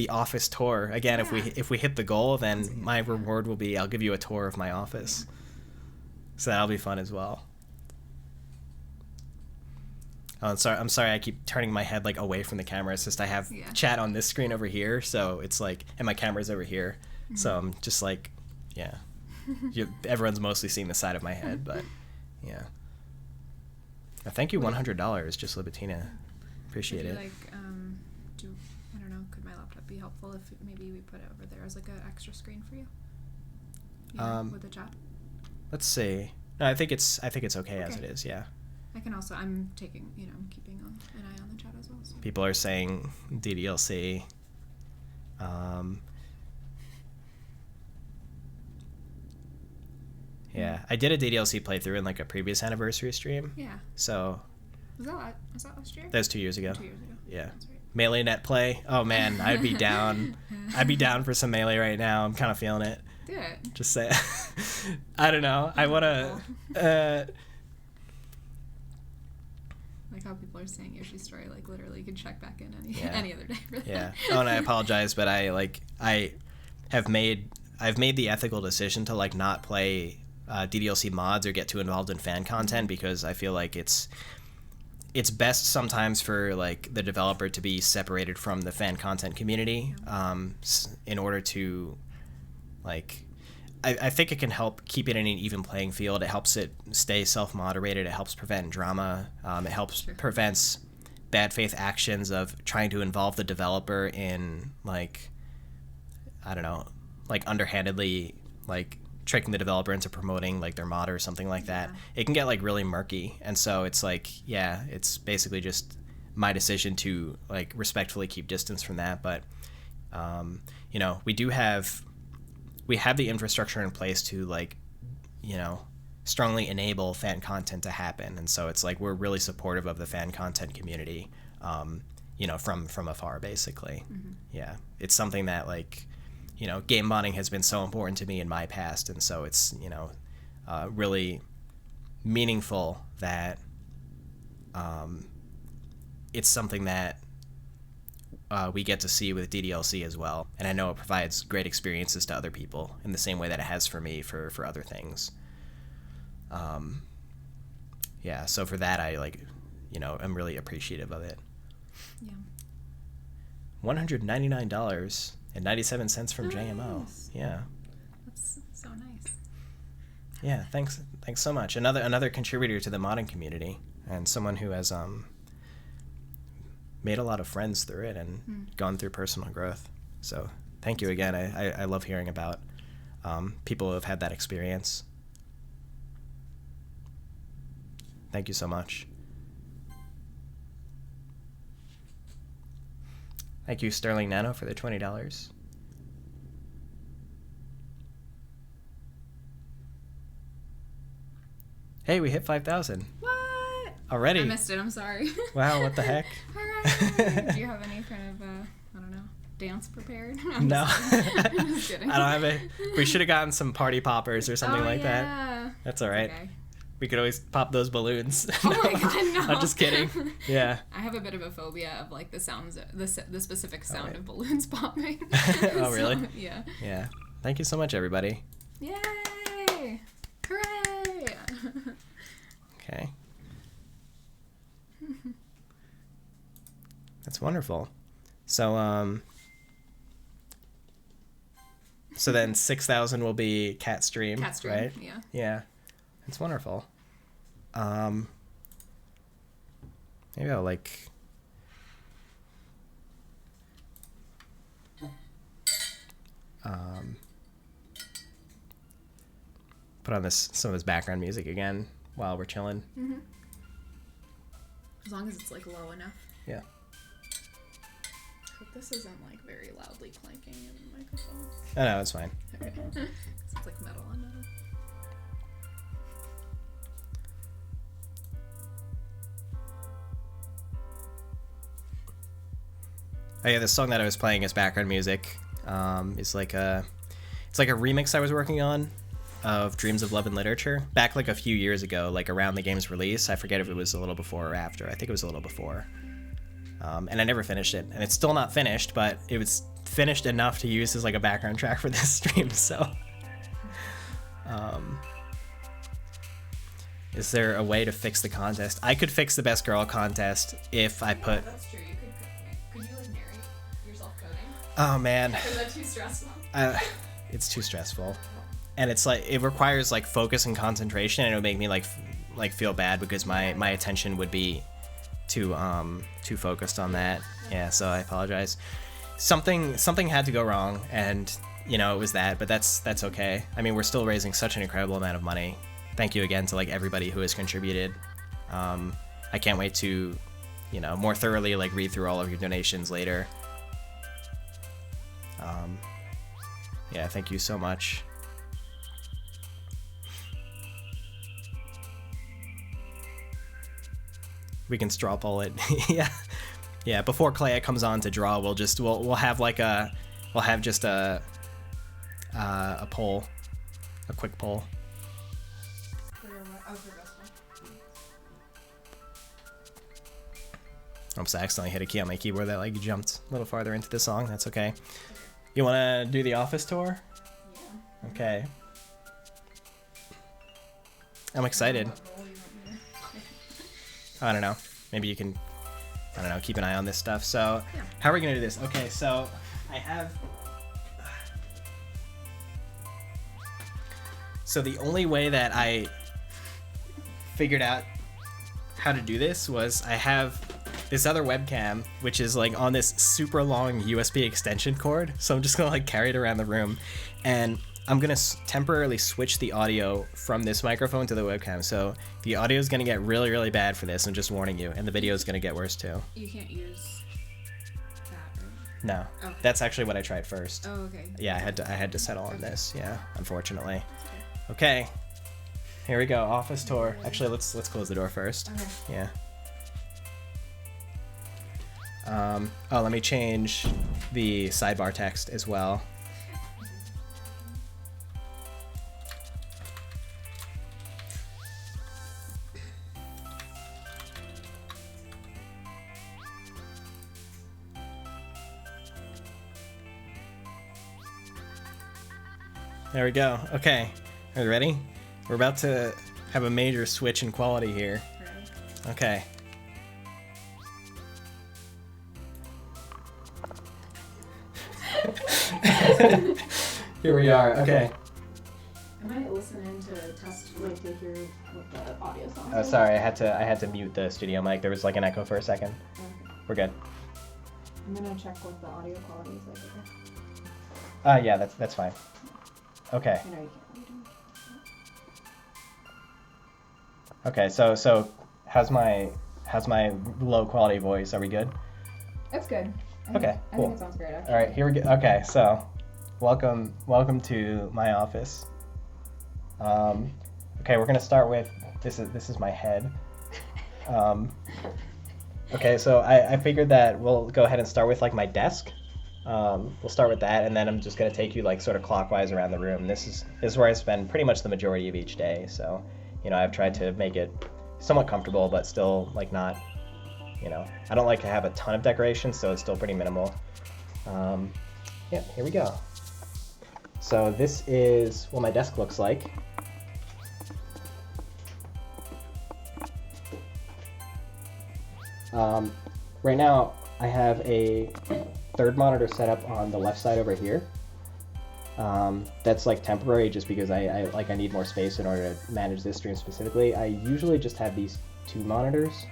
S1: office tour. Again,
S2: Yeah.
S1: if we hit the goal, then my reward will be I'll give you a tour of my office.
S2: Yeah.
S1: So that'll be fun as well. Oh, I'm sorry I keep turning my head like away from the camera. It's just I have chat on this screen over here, so it's like, and my camera's over here. Mm-hmm. So I'm just like, yeah. Everyone's mostly seeing the side of my head, but yeah. Thank you, $100, just Libitina. Appreciate it.
S2: Like, I don't know, could my laptop be helpful if maybe we put it over there as like an extra screen for you? With the chat?
S1: Let's see. No, I think it's okay as it is, yeah.
S2: I can also, I'm taking, I'm keeping an eye on the chat as well. So.
S1: People are saying DDLC. Yeah, I did a DDLC playthrough in like a previous anniversary stream.
S2: Yeah.
S1: So.
S2: Was that last year?
S1: That was 2 years ago.
S2: 2 years ago.
S1: Yeah.
S2: That's right.
S1: Melee net play. Oh man, I'd be down. I'd be down for some melee right now. I'm kind of feeling it.
S2: Do it.
S1: Just say. I don't know. I wanna.
S2: Like how people are saying Yoshi's story, like literally you could check back in any other day. Really.
S1: Yeah. Oh, and I apologize, but I've made the ethical decision to like not play DDLC mods or get too involved in fan content because I feel like it's best sometimes for like the developer to be separated from the fan content community in order to like I think it can help keep it in an even playing field. It helps it stay self-moderated. It helps prevent drama. It helps prevents bad faith actions of trying to involve the developer in like I don't know, like underhandedly like tricking the developer into promoting like their mod or something like that. It can get like really murky, and so it's like it's basically just my decision to like respectfully keep distance from that. But we have the infrastructure in place to like strongly enable fan content to happen, and so it's like we're really supportive of the fan content community from afar basically. Mm-hmm. It's something that like game modding has been so important to me in my past, and so it's really meaningful that it's something that we get to see with DDLC as well, and I know it provides great experiences to other people in the same way that it has for me for other things. So for that I I'm really appreciative of it. $199.97 from JMO. Yeah.
S2: That's so nice.
S1: Yeah, thanks so much. Another contributor to the modding community, and someone who has made a lot of friends through it and gone through personal growth. So thank you again. I love hearing about people who have had that experience. Thank you so much. Thank you, Sterling Nano, for the $20. Hey, we hit 5,000
S2: What?
S1: already.
S2: I missed it. I'm sorry.
S1: Wow, what the heck?
S2: Hooray! Do you have any kind of I don't know, dance prepared? I'm
S1: No.
S2: just kidding.
S1: I don't have it. We should have gotten some party poppers or something like that.
S2: Yeah.
S1: That's all right.
S2: Okay.
S1: We could always pop those balloons.
S2: Oh my god, no.
S1: I'm just kidding. Yeah.
S2: I have a bit of a phobia of like the sounds, the specific sound of balloons popping.
S1: Oh, really?
S2: So, yeah.
S1: Yeah. Thank you so much, everybody.
S2: Yay! Hooray!
S1: Okay. That's wonderful. So so then 6,000 will be cat stream, right?
S2: Yeah.
S1: Yeah. It's wonderful. Maybe I'll like put on some of this background music again while we're chilling.
S2: Mm-hmm. As long as it's like low enough.
S1: Yeah.
S2: Hope this isn't like very loudly clanking in the microphone.
S1: Oh no, it's fine.
S2: Okay. 'Cause it's like metal on metal.
S1: Oh yeah, the song that I was playing as background music is like a remix I was working on of Dreams of Love and Literature back like a few years ago, like around the game's release. I forget if it was a little before or after. I think it was a little before. And I never finished it, and it's still not finished, but it was finished enough to use as like a background track for this stream. So, is there a way to fix the contest? I could fix the best girl contest if I put.
S2: That's true. Could you like narrate yourself coding?
S1: Oh man.
S2: Is that too stressful?
S1: It's too stressful, and it's like it requires like focus and concentration, and it would make me like feel bad because my attention would be too focused on that. Yeah, so I apologize. Something had to go wrong, and you know it was that, but that's okay. I mean, we're still raising such an incredible amount of money. Thank you again to like everybody who has contributed. I can't wait to, you know, more thoroughly like read through all of your donations later. Yeah, thank you so much. We can straw poll it. Yeah. Before Clea comes on to draw, we'll have just a poll, a quick poll. Oops, I accidentally hit a key on my keyboard that like jumped a little farther into the song. That's okay. You want to do the office tour?
S2: Yeah.
S1: Okay. I'm excited. I don't know. Maybe you can, I don't know, keep an eye on this stuff. So,
S2: Yeah.
S1: How are we going to do this? Okay, so I have... So the only way that I figured out how to do this was I have this other webcam, which is like on this super long USB extension cord. So I'm just going to like carry it around the room. And I'm going to temporarily switch the audio from this microphone to the webcam. So the audio is going to get really, really bad for this. I'm just warning you. And the video is going to get worse too.
S2: You can't use that, right?
S1: No,
S2: Oh.
S1: That's actually what I tried first.
S2: Oh, okay.
S1: Yeah, I had to settle on this. Yeah, unfortunately. Okay. Here we go. Office tour. Actually, let's close the door first.
S2: Okay.
S1: Yeah. Oh, let me change the sidebar text as well. There we go. Okay. Are you ready? We're about to have a major switch in quality here.
S2: Ready?
S1: Okay. Here we are. Okay.
S4: I might listen in to test, like, to hear what the audio sounds
S1: Oh,
S4: like.
S1: sorry. I had to mute the studio mic. There was like an echo for a second.
S4: Okay.
S1: We're good.
S4: I'm gonna check what the audio quality is like.
S1: Yeah, that's fine. Okay.
S4: I know you can't read them.
S1: Okay, so how's my low quality voice? Are we good?
S4: That's good.
S1: Okay,
S4: I
S1: cool.
S4: think it sounds great, actually.
S1: All right, here we go. Okay, so welcome to my office. Okay, we're gonna start with this is my head. Okay, so I figured that we'll go ahead and start with like my desk. We'll start with that, and then I'm just gonna take you like sort of clockwise around the room. This is where I spend pretty much the majority of each day. So, I've tried to make it somewhat comfortable, but still like not, I don't like to have a ton of decorations, so it's still pretty minimal. Yeah, here we go. So this is what my desk looks like. Right now, I have a third monitor set up on the left side over here. That's like temporary, just because I need more space in order to manage this stream specifically. I usually just have these two monitors.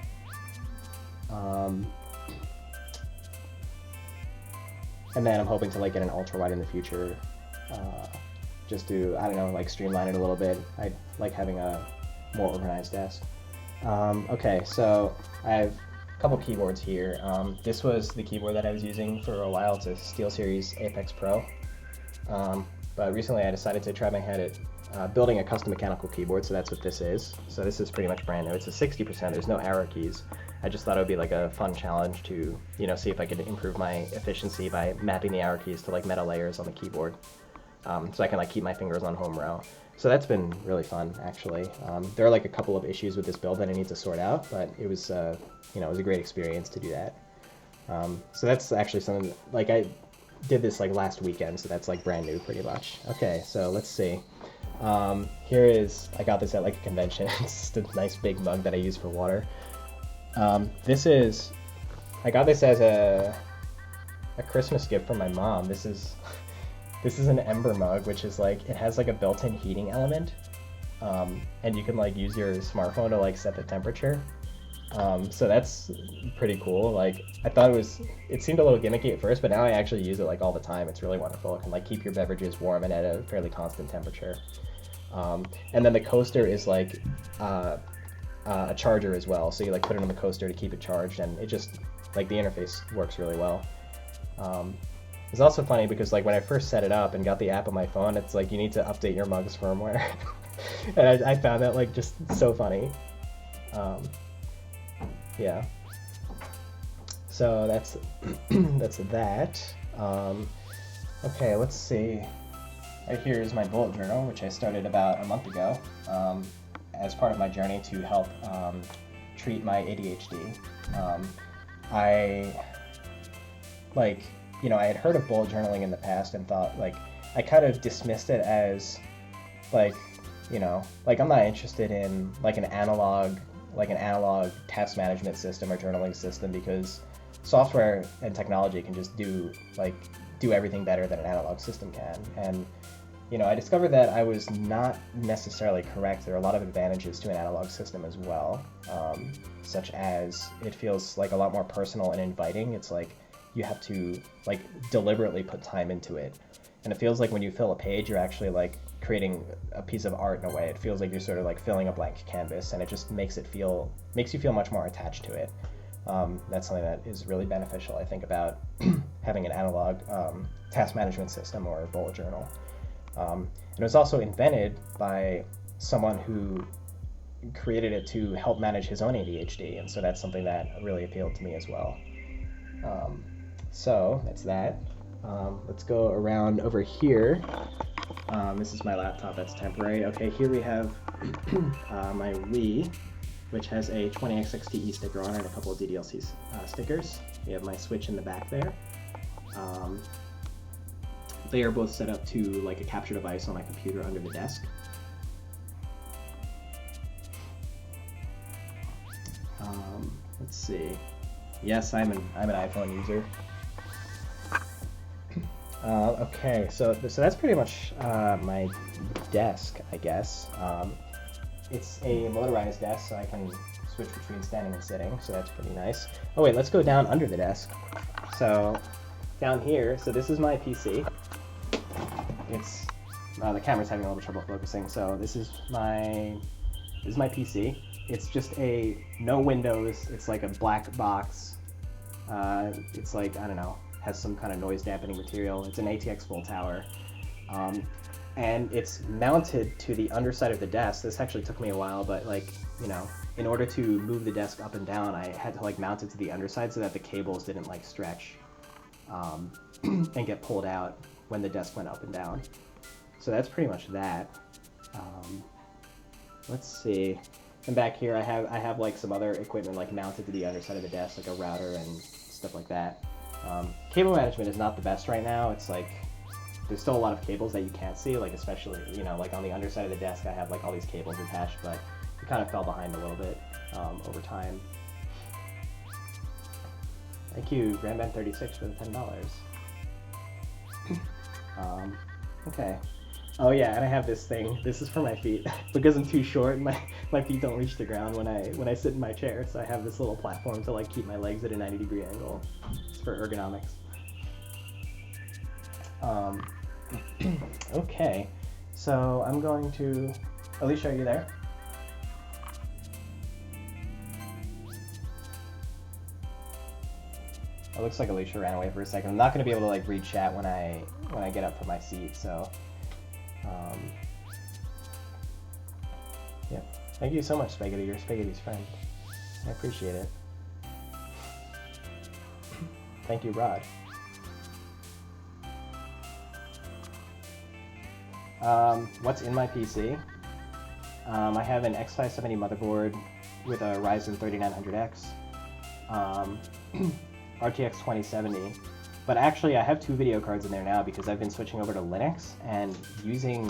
S1: And then I'm hoping to like get an ultra wide in the future, just to, I don't know, like streamline it a little bit. I like having a more organized desk. Okay, so I have a couple keyboards here. This was the keyboard that I was using for a while. It's a SteelSeries Apex Pro. But recently I decided to try my hand at building a custom mechanical keyboard, so that's what this is. So this is pretty much brand new. It's a 60%, there's no arrow keys. I just thought it would be like a fun challenge to, see if I could improve my efficiency by mapping the arrow keys to like meta layers on the keyboard. So I can like keep my fingers on home row. So that's been really fun, actually. There are like a couple of issues with this build that I need to sort out, but it was, it was a great experience to do that. So that's actually something that, like, I did this like last weekend, so that's like brand new pretty much. Okay, so let's see. Here is, I got this at like a convention. It's just a nice big mug that I use for water. I got this as a Christmas gift from my mom. This is an Ember mug, which is like, it has like a built-in heating element, and you can like use your smartphone to like set the temperature. So that's pretty cool. Like, I thought it seemed a little gimmicky at first, but now I actually use it like all the time. It's really wonderful. It can like keep your beverages warm and at a fairly constant temperature. And then the coaster is like a charger as well. So you like put it on the coaster to keep it charged, and it just, like, the interface works really well. It's also funny because like when I first set it up and got the app on my phone, it's like you need to update your mug's firmware. And I found that like just so funny. Yeah. So that's that's that. Okay, let's see. Right here is my bullet journal, which I started about a month ago, as part of my journey to help treat my ADHD. I had heard of bullet journaling in the past and thought, like, I kind of dismissed it as, like, I'm not interested in like an analog task management system or journaling system, because software and technology can just do everything better than an analog system can. And I discovered that I was not necessarily correct. There are a lot of advantages to an analog system as well, such as it feels like a lot more personal and inviting. It's like you have to like deliberately put time into it, and it feels like when you fill a page, you're actually like creating a piece of art in a way. It feels like you're sort of like filling a blank canvas, and it just makes you feel much more attached to it. That's something that is really beneficial, I think, about having an analog task management system or a bullet journal. And it was also invented by someone who created it to help manage his own ADHD, and so that's something that really appealed to me as well. So that's that. Let's go around over here. This is my laptop that's temporary. Okay, here we have my Wii, which has a 20x60E sticker on it and a couple of DDLC stickers. We have my Switch in the back there. They are both set up to like a capture device on my computer under the desk. Let's see. Yes, I'm an iPhone user. Okay, so that's pretty much my desk, I guess. It's a motorized desk, so I can switch between standing and sitting, so that's pretty nice. Oh wait, let's go down under the desk. So down here, so this is my PC. It's the camera's having a little trouble focusing. So this is my PC. It's just a no windows. It's like a black box. It's like, I don't know, has some kind of noise dampening material. It's an ATX full tower. And it's mounted to the underside of the desk. This actually took me a while, but like, you know, in order to move the desk up and down, I had to like mount it to the underside so that the cables didn't like stretch and get pulled out when the desk went up and down. So that's pretty much that. Let's see. And back here I have like some other equipment like mounted to the underside of the desk, like a router and stuff like that. Cable management is not the best right now. It's like there's still a lot of cables that you can't see, like especially, you know, like on the underside of the desk I have like all these cables attached, but it kind of fell behind a little bit over time. Thank you, GrandBand36 for the $10. Okay. Oh yeah, and I have this thing. This is for my feet because I'm too short and my feet don't reach the ground when I sit in my chair. So I have this little platform to like keep my legs at a 90-degree angle. It's for ergonomics. Okay, so I'm going to. Alicia, are you there? It looks like Alicia ran away for a second. I'm not going to be able to like read chat when I get up from my seat. So, yeah. Thank you so much, Spaghetti. You're Spaghetti's friend. I appreciate it. Thank you, Rod. What's in my PC? I have an X570 motherboard with a Ryzen 3900X, RTX 2070, but actually I have two video cards in there now because I've been switching over to Linux, and using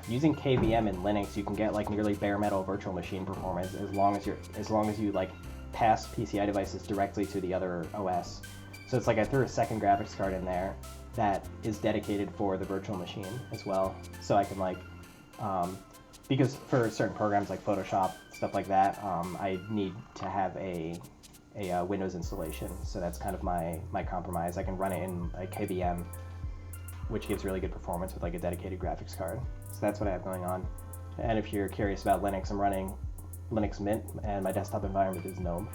S1: KVM in Linux you can get like nearly bare metal virtual machine performance as long as you like pass PCI devices directly to the other OS. So it's like I threw a second graphics card in there that is dedicated for the virtual machine as well. So I can like, because for certain programs like Photoshop, stuff like that, I need to have a Windows installation. So that's kind of my compromise. I can run it in a KVM, which gives really good performance with like a dedicated graphics card. So that's what I have going on. And if you're curious about Linux, I'm running Linux Mint, and my desktop environment is GNOME.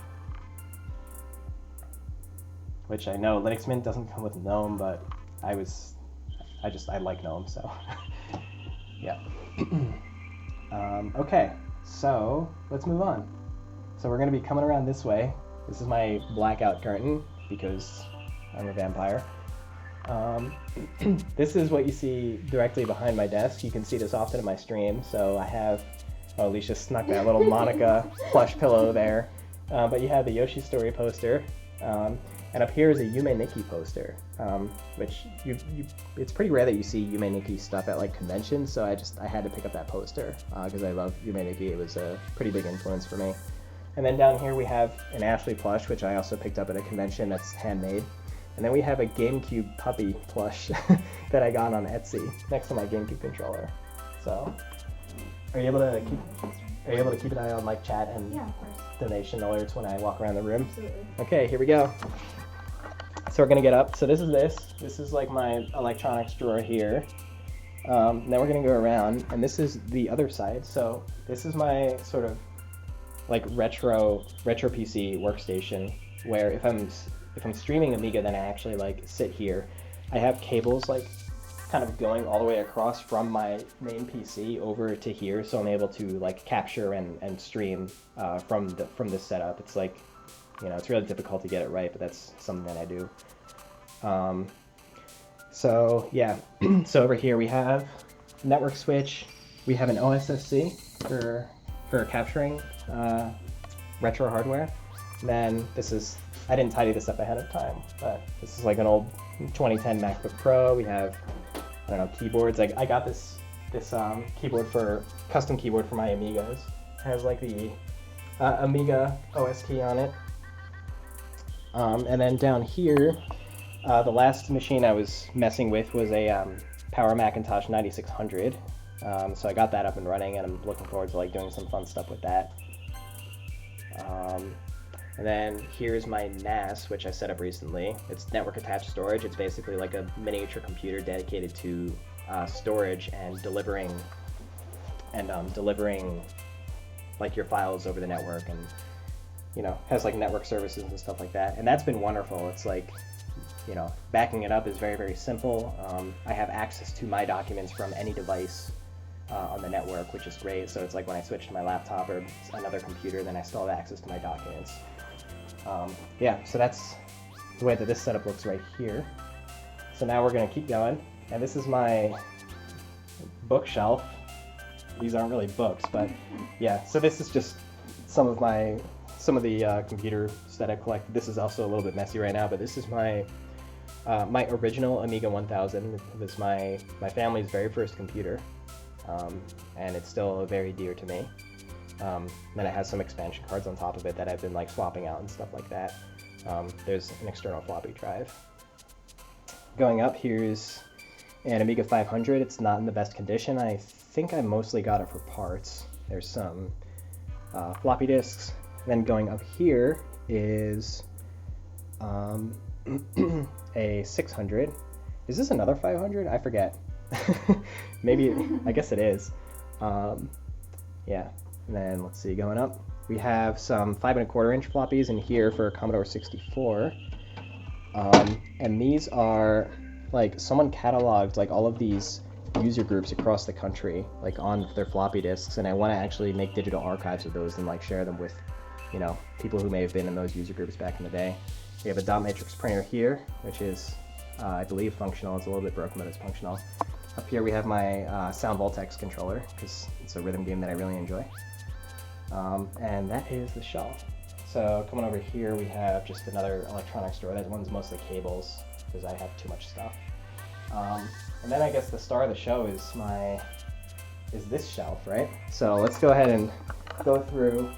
S1: Which I know Linux Mint doesn't come with GNOME, but I like GNOME, so yeah. Okay, so let's move on. So we're going to be coming around this way. This is my blackout curtain because I'm a vampire. This is what you see directly behind my desk. You can see this often in my stream. So I have, oh, Alicia snuck that little Monica plush pillow there. But you have the Yoshi Story poster. And up here is a Yume Nikki poster, which it's pretty rare that you see Yume Nikki stuff at like conventions, so I had to pick up that poster because I love Yume Nikki. It was a pretty big influence for me. And then down here we have an Ashley plush, which I also picked up at a convention that's handmade. And then we have a GameCube puppy plush that I got on Etsy next to my GameCube controller. So, are you able to keep an eye on like chat and donation alerts when I walk around the room?
S4: Absolutely.
S1: Okay, here we go. So we're gonna get up. So this is like my electronics drawer here. Then we're gonna go around, and this is the other side. So this is my sort of like retro PC workstation, where if I'm streaming Amiga, then I actually like sit here. I have cables like kind of going all the way across from my main PC over to here, so I'm able to like capture and stream from this setup. It's like, you know, it's really difficult to get it right, but that's something that I do. So yeah, so over here we have network switch. We have an OSFC for capturing retro hardware. And then this is, I didn't tidy this up ahead of time, but this is like an old 2010 MacBook Pro. We have, I don't know, keyboards. I got this custom keyboard for my Amigas. It has like the Amiga OS key on it. And then down here, the last machine I was messing with was a Power Macintosh 9600. So I got that up and running, and I'm looking forward to like doing some fun stuff with that. And then here's my NAS, which I set up recently. It's network attached storage. It's basically like a miniature computer dedicated to storage and delivering like your files over the network, and has like network services and stuff like that. And that's been wonderful. It's like, backing it up is very, very simple. I have access to my documents from any device on the network, which is great. So it's like when I switch to my laptop or another computer, then I still have access to my documents. So that's the way that this setup looks right here. So now we're going to keep going, and this is my bookshelf. These aren't really books, but yeah, so this is just some of the computers that I collected. This is also a little bit messy right now, but this is my my original Amiga 1000. It was my family's very first computer, and it's still very dear to me. Then it has some expansion cards on top of it that I've been like swapping out and stuff like that. There's an external floppy drive. Going up, here's an Amiga 500. It's not in the best condition. I think I mostly got it for parts. There's some floppy disks. Then going up here is a 600. Is this another 500? I forget. Maybe, I guess it is. Yeah. And then let's see, going up, we have some 5 1/4 inch floppies in here for Commodore 64. And these are like, someone cataloged like all of these user groups across the country, like on their floppy disks, and I want to actually make digital archives of those and like share them with, people who may have been in those user groups back in the day. We have a dot matrix printer here, which is, I believe, functional. It's a little bit broken, but it's functional. Up here we have my Sound Voltex controller, because it's a rhythm game that I really enjoy. And that is the shelf. So coming over here, we have just another electronics drawer. That one's mostly cables, because I have too much stuff. And then I guess the star of the show is this shelf, right? So let's go ahead and go through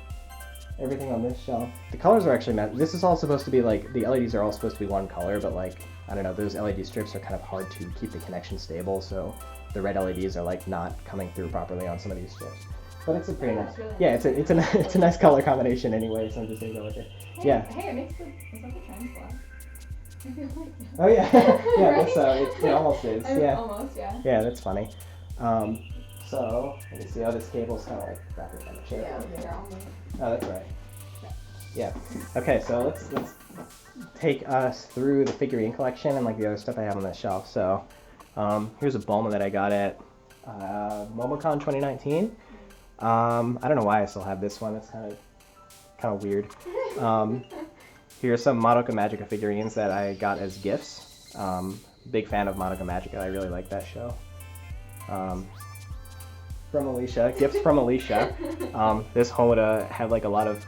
S1: everything on this shelf. The colors are actually meant, this is all supposed to be like, the LEDs are all supposed to be one color, but like, I don't know, those LED strips are kind of hard to keep the connection stable, so the red LEDs are like not coming through properly on some of these strips. But it's a pretty nice, yeah, it's a nice color combination anyway, so I'm just gonna go with it. Yeah.
S2: Hey, it makes is that the trans black?
S1: Oh yeah, yeah,
S2: Right?
S1: that's it almost is, yeah.
S2: Almost, yeah.
S1: Yeah, that's funny. So let me see. Oh, this cable's kind of like wrapped around the chair.
S2: Yeah.
S1: Oh, that's right. Yeah. Okay, so let's take us through the figurine collection and like the other stuff I have on that shelf. So here's a Bulma that I got at MomoCon 2019. I don't know why I still have this one. It's kind of weird. Here's some Madoka Magica figurines that I got as gifts. Big fan of Madoka Magica. I really like that show. From Alicia, gifts from Alicia. This Hoda had like a lot of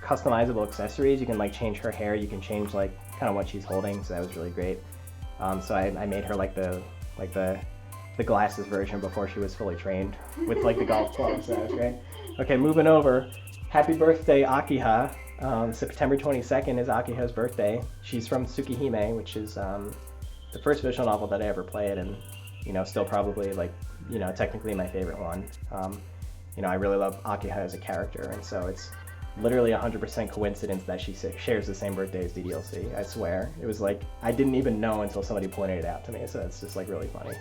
S1: customizable accessories. You can like change her hair. You can change like kind of what she's holding. So that was really great. So I made her like the glasses version before she was fully trained with like the golf clubs. So that was great. Okay, moving over. Happy birthday, Akiha. September 22nd is Akiha's birthday. She's from Tsukihime, which is the first visual novel that I ever played, and still probably like technically my favorite one. I really love Akiha as a character, and so it's literally 100% coincidence that she shares the same birthday as DDLC. I swear, it was like I didn't even know until somebody pointed it out to me. So it's just like really funny.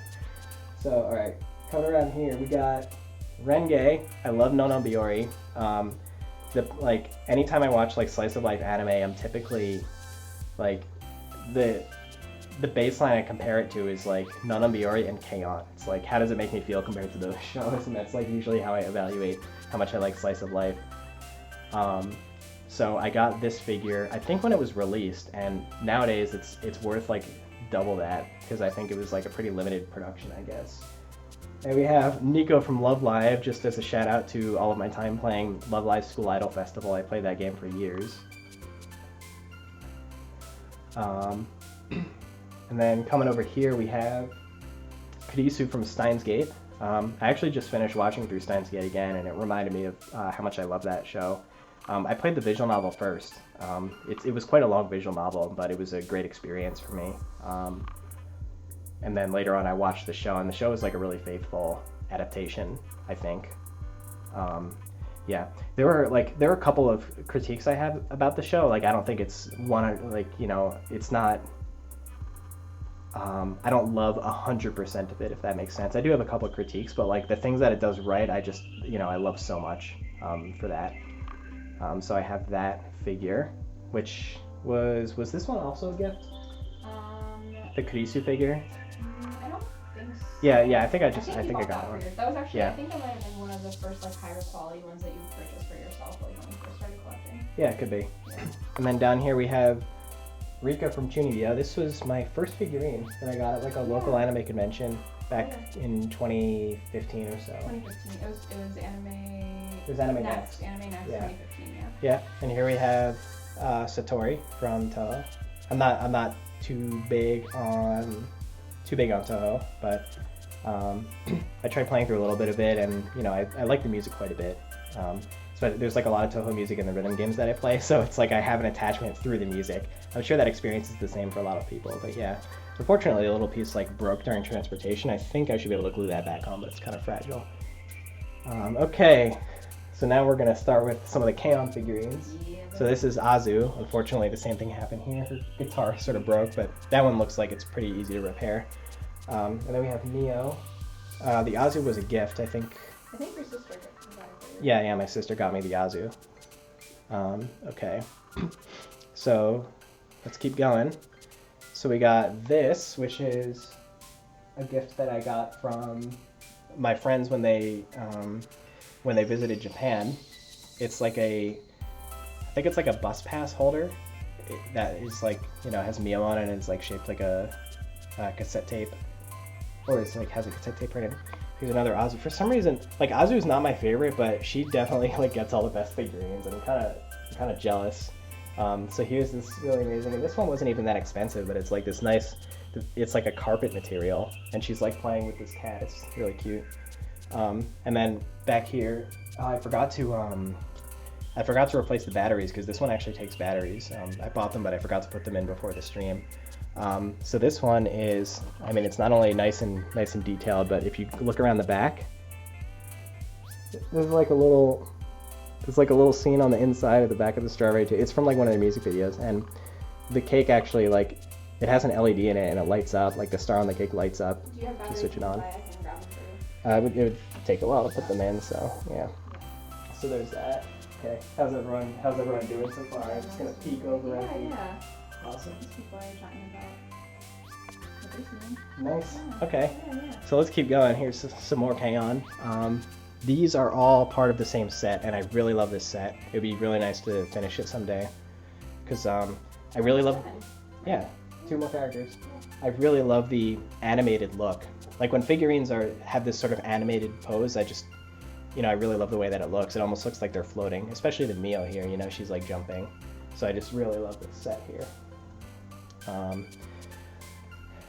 S1: So all right, coming around here, we got Renge. I love Nonon Biori. Like anytime I watch like slice of life anime, I'm typically like the baseline I compare it to is like Nonon Biori and K-On! It's like, how does it make me feel compared to those shows? And that's like usually how I evaluate how much I like slice of life. So I got this figure, I think when it was released, and nowadays it's worth like double that, because I think it was like a pretty limited production, I guess. And we have Nico from Love Live, just as a shout out to all of my time playing Love Live School Idol Festival. I played that game for years. And then coming over here we have Kurisu from Steins Gate. I actually just finished watching through Steins Gate again, and it reminded me of how much I love that show. I played the visual novel first. It was quite a long visual novel, but it was a great experience for me. And then later on I watched the show, and the show is like a really faithful adaptation, I think. Yeah, there were a couple of critiques I have about the show. Like, I don't think it's one, like, you know, it's not. I don't love 100% of it, if that makes sense. I do have a couple of critiques, but like the things that it does right, I just, you know, I love so much for that. So I have that figure, which was this one also a gift? The Kurisu figure.
S2: I don't think so.
S1: Yeah. I think I
S2: I
S1: got one.
S2: That was actually,
S1: Yeah.
S2: I think that might have been one of the first like higher quality ones that you purchased for yourself like when you first started collecting.
S1: Yeah, it could be. And then down here we have Rika from Chunibyo. This was my first figurine that I got at like a local anime convention back in 2015 or so.
S2: 2015. It was Anime.
S1: It was Anime Next.
S2: Anime Next.
S1: Yeah.
S2: 2015. Yeah.
S1: Yeah, and here we have Satori from Toho. I'm not too big on Toho, but I tried playing through a little bit of it, and you know I like the music quite a bit. So there's like a lot of Toho music in the rhythm games that I play, so it's like I have an attachment through the music. I'm sure that experience is the same for a lot of people, but yeah. Unfortunately, a little piece like broke during transportation. I think I should be able to glue that back on, but it's kind of fragile. Okay, so now we're gonna start with some of the K-On! Figurines. So this is Azu. Unfortunately, the same thing happened here. Her guitar sort of broke, but that one looks like it's pretty easy to repair. And then we have Mio. The Azu was a gift, I think.
S2: I think your sister got it for you.
S1: Yeah, my sister got me the Azu. Okay, so let's keep going. So we got this, which is a gift that I got from my friends when they visited Japan. It's like I think it's like a bus pass holder that is like, you know, has Mio on it, and it's like shaped like a cassette tape, or it's like has a cassette tape printed. Here's another Azu. For some reason, like Azu's not my favorite, but she definitely like gets all the best figurines, and I'm kind of jealous. So here's this really amazing, and this one wasn't even that expensive, but it's like this nice, it's like a carpet material, and she's like playing with this cat. It's really cute. And then back here, I forgot to replace the batteries, because this one actually takes batteries. I bought them, but I forgot to put them in before the stream. So this one is, I mean, it's not only nice and detailed, but if you look around the back, there's like a little scene on the inside of the back of the strawberry too. It's from like one of their music videos, and the cake actually, like, it has an LED in it, and it lights up, like the star on the cake lights up.
S2: Do you have
S1: if you
S2: batteries
S1: switch it on.
S2: nearby? I can grab them for you.
S1: It would take a while to put them in, so yeah. So there's that. Okay, how's everyone doing so far? I'm just gonna peek over at you.
S2: Yeah.
S1: Awesome.
S2: These people are chatting about what they're seeing.
S1: Nice.
S2: Yeah.
S1: Okay.
S2: Yeah.
S1: So let's keep going. Here's some more K-On! These are all part of the same set, and I really love this set. It would be really nice to finish it someday, because I really love. Yeah, 2 more characters. I really love the animated look. Like when figurines have this sort of animated pose, I really love the way that it looks. It almost looks like they're floating, especially the Mio here. You know, she's like jumping. So I just really love this set here.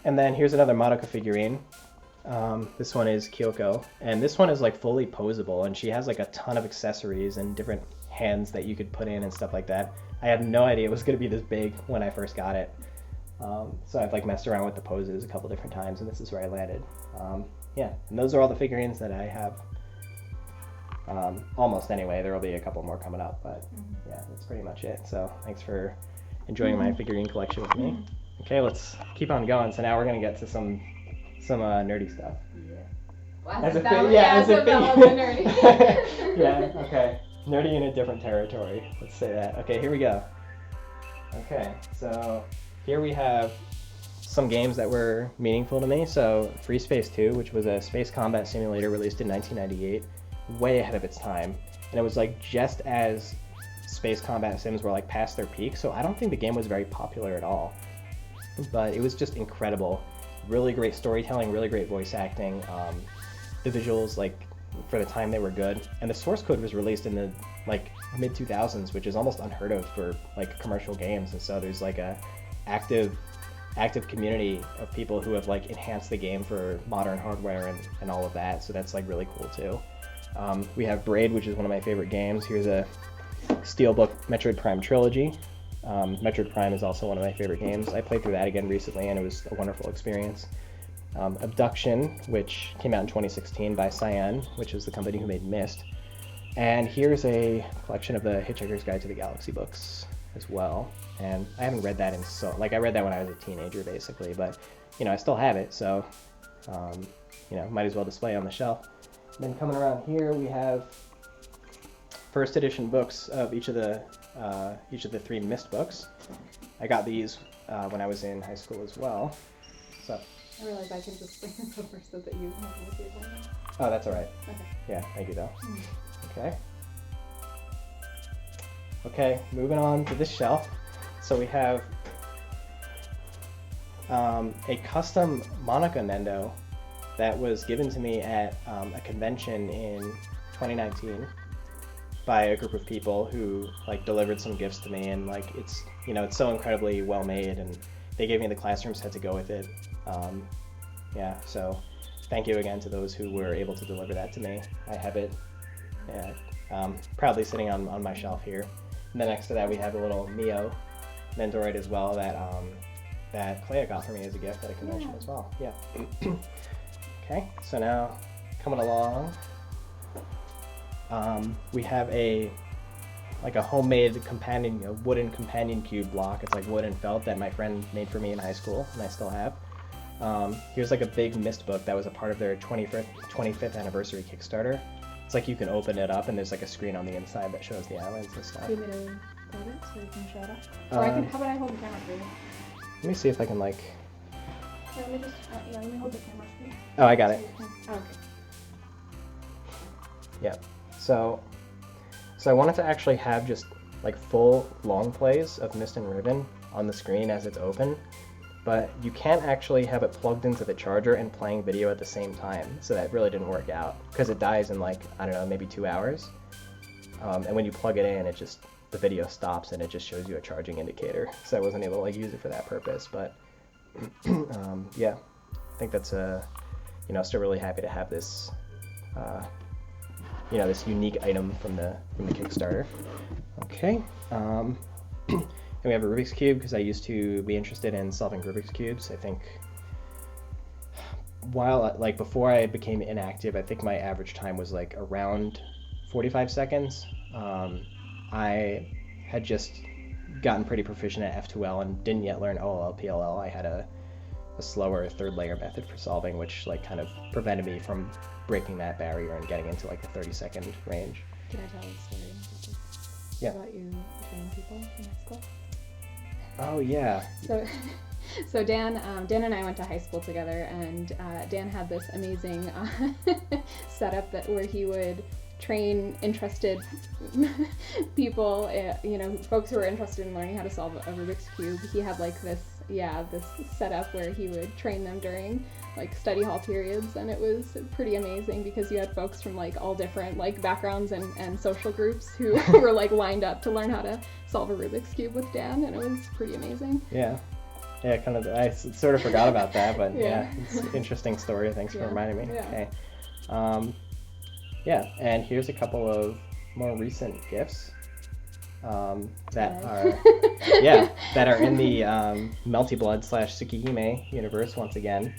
S1: And then here's another Madoka figurine. This one is Kyoko, and this one is like fully posable, and she has like a ton of accessories and different hands that you could put in and stuff like that. I had no idea it was going to be this big when I first got it. So I've like messed around with the poses a couple different times, and this is where I landed. Yeah, and those are all the figurines that I have. Almost anyway. There will be a couple more coming up, but yeah, that's pretty much it. So thanks for enjoying my figurine collection with me. Okay, let's keep on going. So now we're gonna get to some nerdy stuff.
S2: Wow,
S1: As a
S2: that
S1: thing,
S2: was-
S1: yeah, as a
S2: that
S1: thing.
S2: was a nerdy.
S1: Yeah, okay. Nerdy in a different territory. Let's say that. Okay, here we go. Okay, so here we have some games that were meaningful to me. So Free Space 2, which was a space combat simulator released in 1998, way ahead of its time. And it was like just as space combat sims were like past their peak, so I don't think the game was very popular at all. But it was just incredible. Really great storytelling, really great voice acting. The visuals, like, for the time they were good. And the source code was released in the like mid 2000s, which is almost unheard of for like commercial games. And so there's like a active community of people who have like enhanced the game for modern hardware and all of that. So that's like really cool too. We have Braid, which is one of my favorite games. Here's a Steelbook Metroid Prime trilogy. Metroid Prime is also one of my favorite games. I played through that again recently, and it was a wonderful experience. Abduction, which came out in 2016 by Cyan, which is the company who made Myst. And here's a collection of the Hitchhiker's Guide to the Galaxy books as well. And I haven't read that I read that when I was a teenager, basically, but, I still have it, so, might as well display on the shelf. And then coming around here, we have first edition books of each of the 3 Myst books. I got these when I was in high school as well. So.
S4: I realize I can just bring this over so that you have a look at it.
S1: Oh, that's all right.
S4: Okay.
S1: Yeah, thank you, though. Okay. Okay, moving on to this shelf. So we have a custom Monica Nendo that was given to me at a convention in 2019 by a group of people who delivered some gifts to me, and it's so incredibly well made, and they gave me the classroom set to go with it. So thank you again to those who were able to deliver that to me. I have it proudly sitting on my shelf here. And then next to that we have a little Mio Nendoroid as well that Clea got for me as a gift at a convention as well. Yeah. Okay, so now coming along, we have a homemade wooden companion cube block. It's wood and felt that my friend made for me in high school, and I still have. Here's a big Myst book that was a part of their 25th anniversary Kickstarter. It's you can open it up and there's a screen on the inside that shows the islands and stuff.
S4: Do you want me to hold it so you can show it off? Or how about I hold the camera for you?
S1: Let me see if I can
S4: Yeah, let me just, let me hold the camera for you.
S1: Oh, I got it.
S4: Okay.
S1: Yeah. So I wanted to actually have just full long plays of Myst and Riven on the screen as it's open, but you can't actually have it plugged into the charger and playing video at the same time, so that really didn't work out because it dies in I don't know, maybe 2 hours. And when you plug it in, the video stops and it just shows you a charging indicator. So I wasn't able to use it for that purpose, but yeah, I think that's still really happy to have this this unique item from the Kickstarter. Okay. And we have a Rubik's Cube because I used to be interested in solving Rubik's Cubes. I think before I became inactive, I think my average time was around 45 seconds. I had just gotten pretty proficient at F2L and didn't yet learn OLL, PLL. I had a slower third layer method for solving, which kind of prevented me from breaking that barrier and getting into the 30-second range.
S4: Can I tell a story?
S1: Yeah.
S4: About you training people in high school?
S1: Oh yeah.
S4: So Dan and I went to high school together, and Dan had this amazing setup where he would train interested people, folks who were interested in learning how to solve a Rubik's Cube. He had this setup where he would train them during study hall periods, and it was pretty amazing because you had folks from all different backgrounds and social groups who were lined up to learn how to solve a Rubik's Cube with Dan, and it was pretty amazing.
S1: Yeah, kind of. I sort of forgot about that, but yeah, it's an interesting story. Thanks for reminding me.
S4: Yeah.
S1: Okay. And here's a couple of more recent gifts that are in the Melty Blood / Tsukihime universe once again.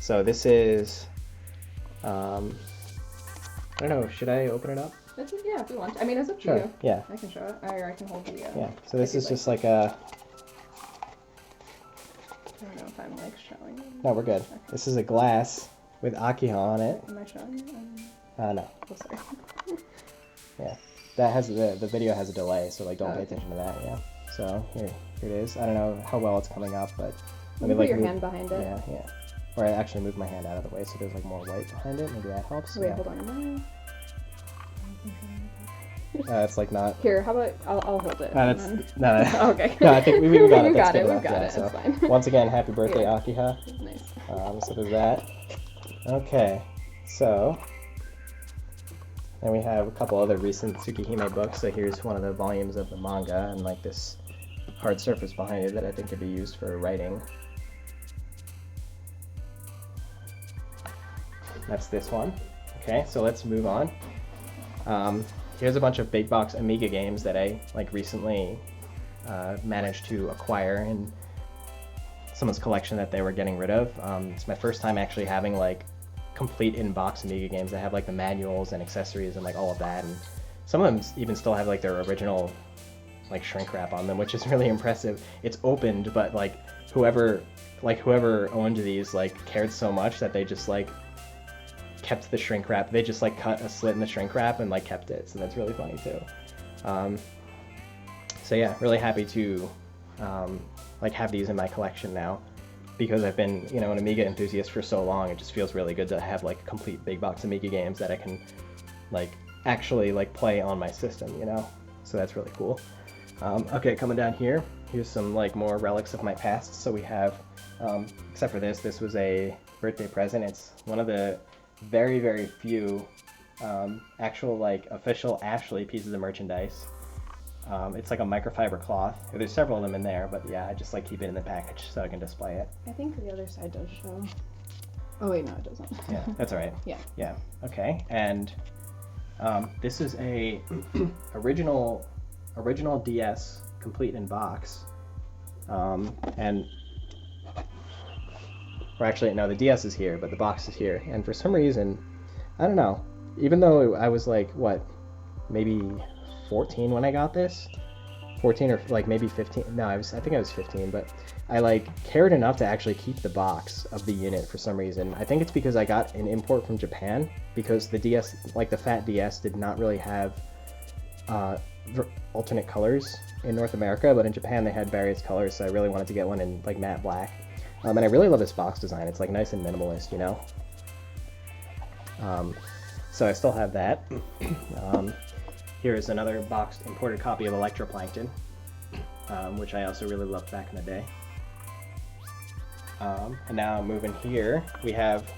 S1: So this is I don't know, should I open it up?
S4: Yeah, if you want. I mean, it's up to
S1: Sure.
S4: you.
S1: Yeah.
S4: I can show it, or I can hold the.
S1: Yeah. So this is just a.
S4: I don't know if I'm showing it.
S1: No, we're good.
S4: Okay.
S1: This is a glass with Akiha on it.
S4: Am I showing it?
S1: No.
S4: Oh, sorry.
S1: Yeah. That has the video has a delay, so don't pay
S4: Okay.
S1: attention to that. Yeah. So here it is. I don't know how well it's coming up, but let me
S4: Put your
S1: move,
S4: hand behind it.
S1: Yeah. Or I actually move my hand out of the way so there's more white behind it. Maybe that helps.
S4: Wait,
S1: Yeah.
S4: hold on.
S1: It's not.
S4: Here, how about I'll hold it.
S1: No,
S4: and
S1: that's
S4: then-
S1: no.
S4: Okay.
S1: No, I think we got it.
S4: We've
S1: That's
S4: got it.
S1: good
S4: We've got
S1: enough.
S4: it.
S1: Yeah,
S4: It's
S1: so
S4: fine.
S1: once again, happy birthday,
S4: Yeah.
S1: Akiha.
S4: Nice.
S1: So there's that. Okay, so then we have a couple other recent Tsukihime books. So here's one of the volumes of the manga, and this hard surface behind it that I think could be used for writing. That's this one. Okay, so let's move on. Here's a bunch of big box Amiga games that I recently managed to acquire in someone's collection that they were getting rid of. It's my first time actually having complete in-box Amiga games that have like the manuals and accessories and like all of that, and some of them even still have like their original like shrink wrap on them, which is really impressive. It's opened, but like whoever owned these like cared so much that they just like kept the shrink wrap. They just like cut a slit in the shrink wrap and like kept it, so that's really funny too. So yeah, really happy to like have these in my collection now, because I've been, you know, an Amiga enthusiast for so long. It just feels really good to have like complete big box Amiga games that I can like actually like play on my system, you know. So that's really cool. Okay, coming down here, here's some like more relics of my past. So we have, except for this was a birthday present. It's one of the very, very few actual like official Ashley pieces of merchandise. It's like a microfiber cloth. There's several of them in there, but yeah, I just like keep it in the package so I can display it.
S4: I think the other side does show. Oh wait, no, it doesn't.
S1: Yeah, that's all right.
S4: Yeah.
S1: Okay, and this is a original DS complete in box, and or actually no, the DS is here, but the box is here. And for some reason, I don't know. Even though I was like what, maybe 14 when I got this, 14 or like maybe 15. No, I think I was 15, but I like cared enough to actually keep the box of the unit for some reason. I think it's because I got an import from Japan, because the DS, like the fat DS, did not really have alternate colors in North America, but in Japan they had various colors, so I really wanted to get one in like matte black. And I really love this box design. It's like nice and minimalist, you know. So I still have that. Here is another boxed imported copy of Electroplankton, which I also really loved back in the day. And now moving here, we have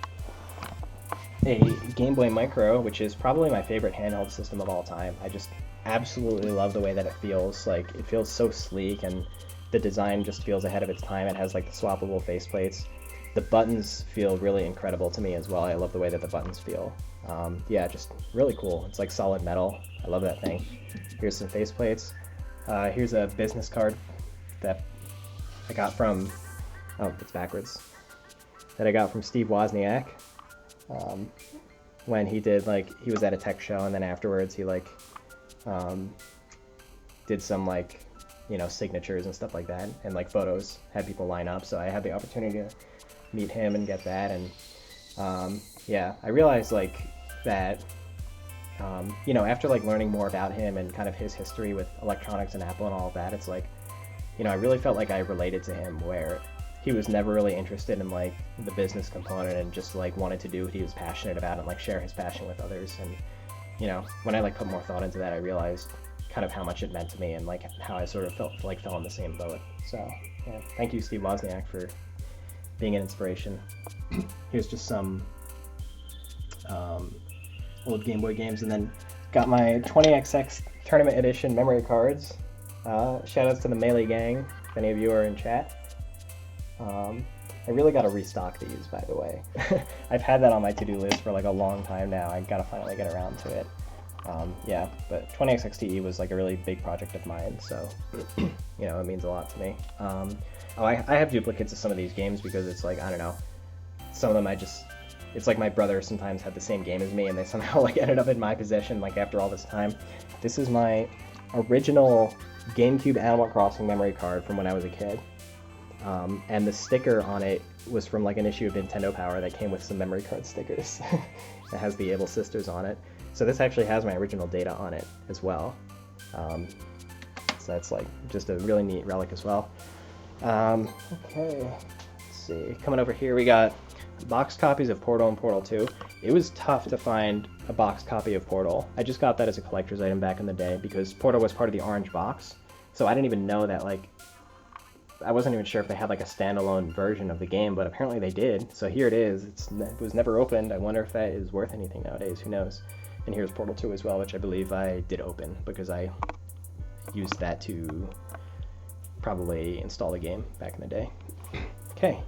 S1: a Game Boy Micro, which is probably my favorite handheld system of all time. I just absolutely love the way that it feels. Like, it feels so sleek, and the design just feels ahead of its time. It has like the swappable faceplates. The buttons feel really incredible to me as well. I love the way that the buttons feel. Yeah, just really cool. It's like solid metal. I love that thing. Here's some faceplates. Here's a business card that I got from, oh, it's backwards, that I got from Steve Wozniak when he did, like, he was at a tech show, and then afterwards he like did some like, you know, signatures and stuff like that, and like photos, had people line up, so I had the opportunity to meet him and get that. And yeah, I realized like that you know, after like learning more about him and kind of his history with electronics and Apple and all of that, it's like, you know, I really felt like I related to him, where he was never really interested in like the business component and just like wanted to do what he was passionate about and like share his passion with others. And you know, when I like put more thought into that, I realized kind of how much it meant to me, and like how I sort of fell in the same boat. So yeah, thank you, Steve Wozniak, for being an inspiration. Here's just some old Game Boy games, and then got my 20XX Tournament Edition memory cards. Shoutouts to the Melee Gang, if any of you are in chat. I really got to restock these, by the way. I've had that on my to-do list for like a long time now. I gotta finally get around to it. Yeah, but 20XX was like a really big project of mine, so you know, it means a lot to me. Oh, I have duplicates of some of these games because it's like, I don't know, some of them it's like my brother sometimes had the same game as me, and they somehow like ended up in my possession like after all this time. This is my original GameCube Animal Crossing memory card from when I was a kid. And the sticker on it was from like an issue of Nintendo Power that came with some memory card stickers. It has the Able Sisters on it. So this actually has my original data on it as well. So that's like just a really neat relic as well. Okay, let's see. Coming over here, we got boxed copies of Portal and Portal 2. It was tough to find a boxed copy of Portal. I just got that as a collector's item back in the day because Portal was part of the orange box. So I didn't even know that, like, I wasn't even sure if they had like a standalone version of the game, but apparently they did. So here it is. It was never opened. I wonder if that is worth anything nowadays. Who knows? And here's Portal 2 as well, which I believe I did open because I used that to probably install the game back in the day. Okay.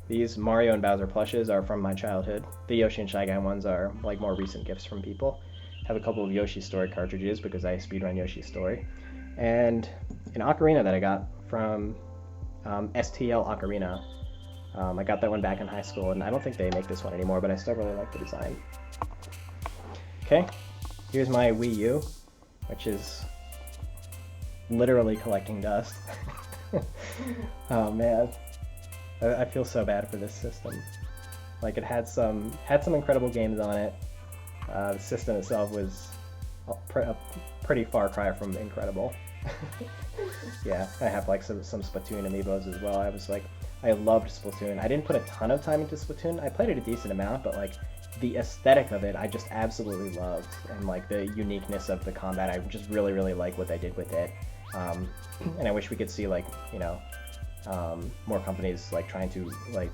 S1: These Mario and Bowser plushes are from my childhood. The Yoshi and Shy Guy ones are like more recent gifts from people. I have a couple of Yoshi Story cartridges because I speedrun Yoshi Story. And an ocarina that I got from STL Ocarina. I got that one back in high school, and I don't think they make this one anymore, but I still really like the design. Okay, here's my Wii U, which is literally collecting dust. Oh man, I feel so bad for this system. Like, it had some incredible games on it. The system itself was a pretty far cry from incredible. Yeah, I have like some Splatoon amiibos as well. I loved Splatoon. I didn't put a ton of time into Splatoon. I played it a decent amount, but like the aesthetic of it, I just absolutely loved, and like the uniqueness of the combat, I just really, really like what they did with it. And I wish we could see like, you know, more companies like trying to like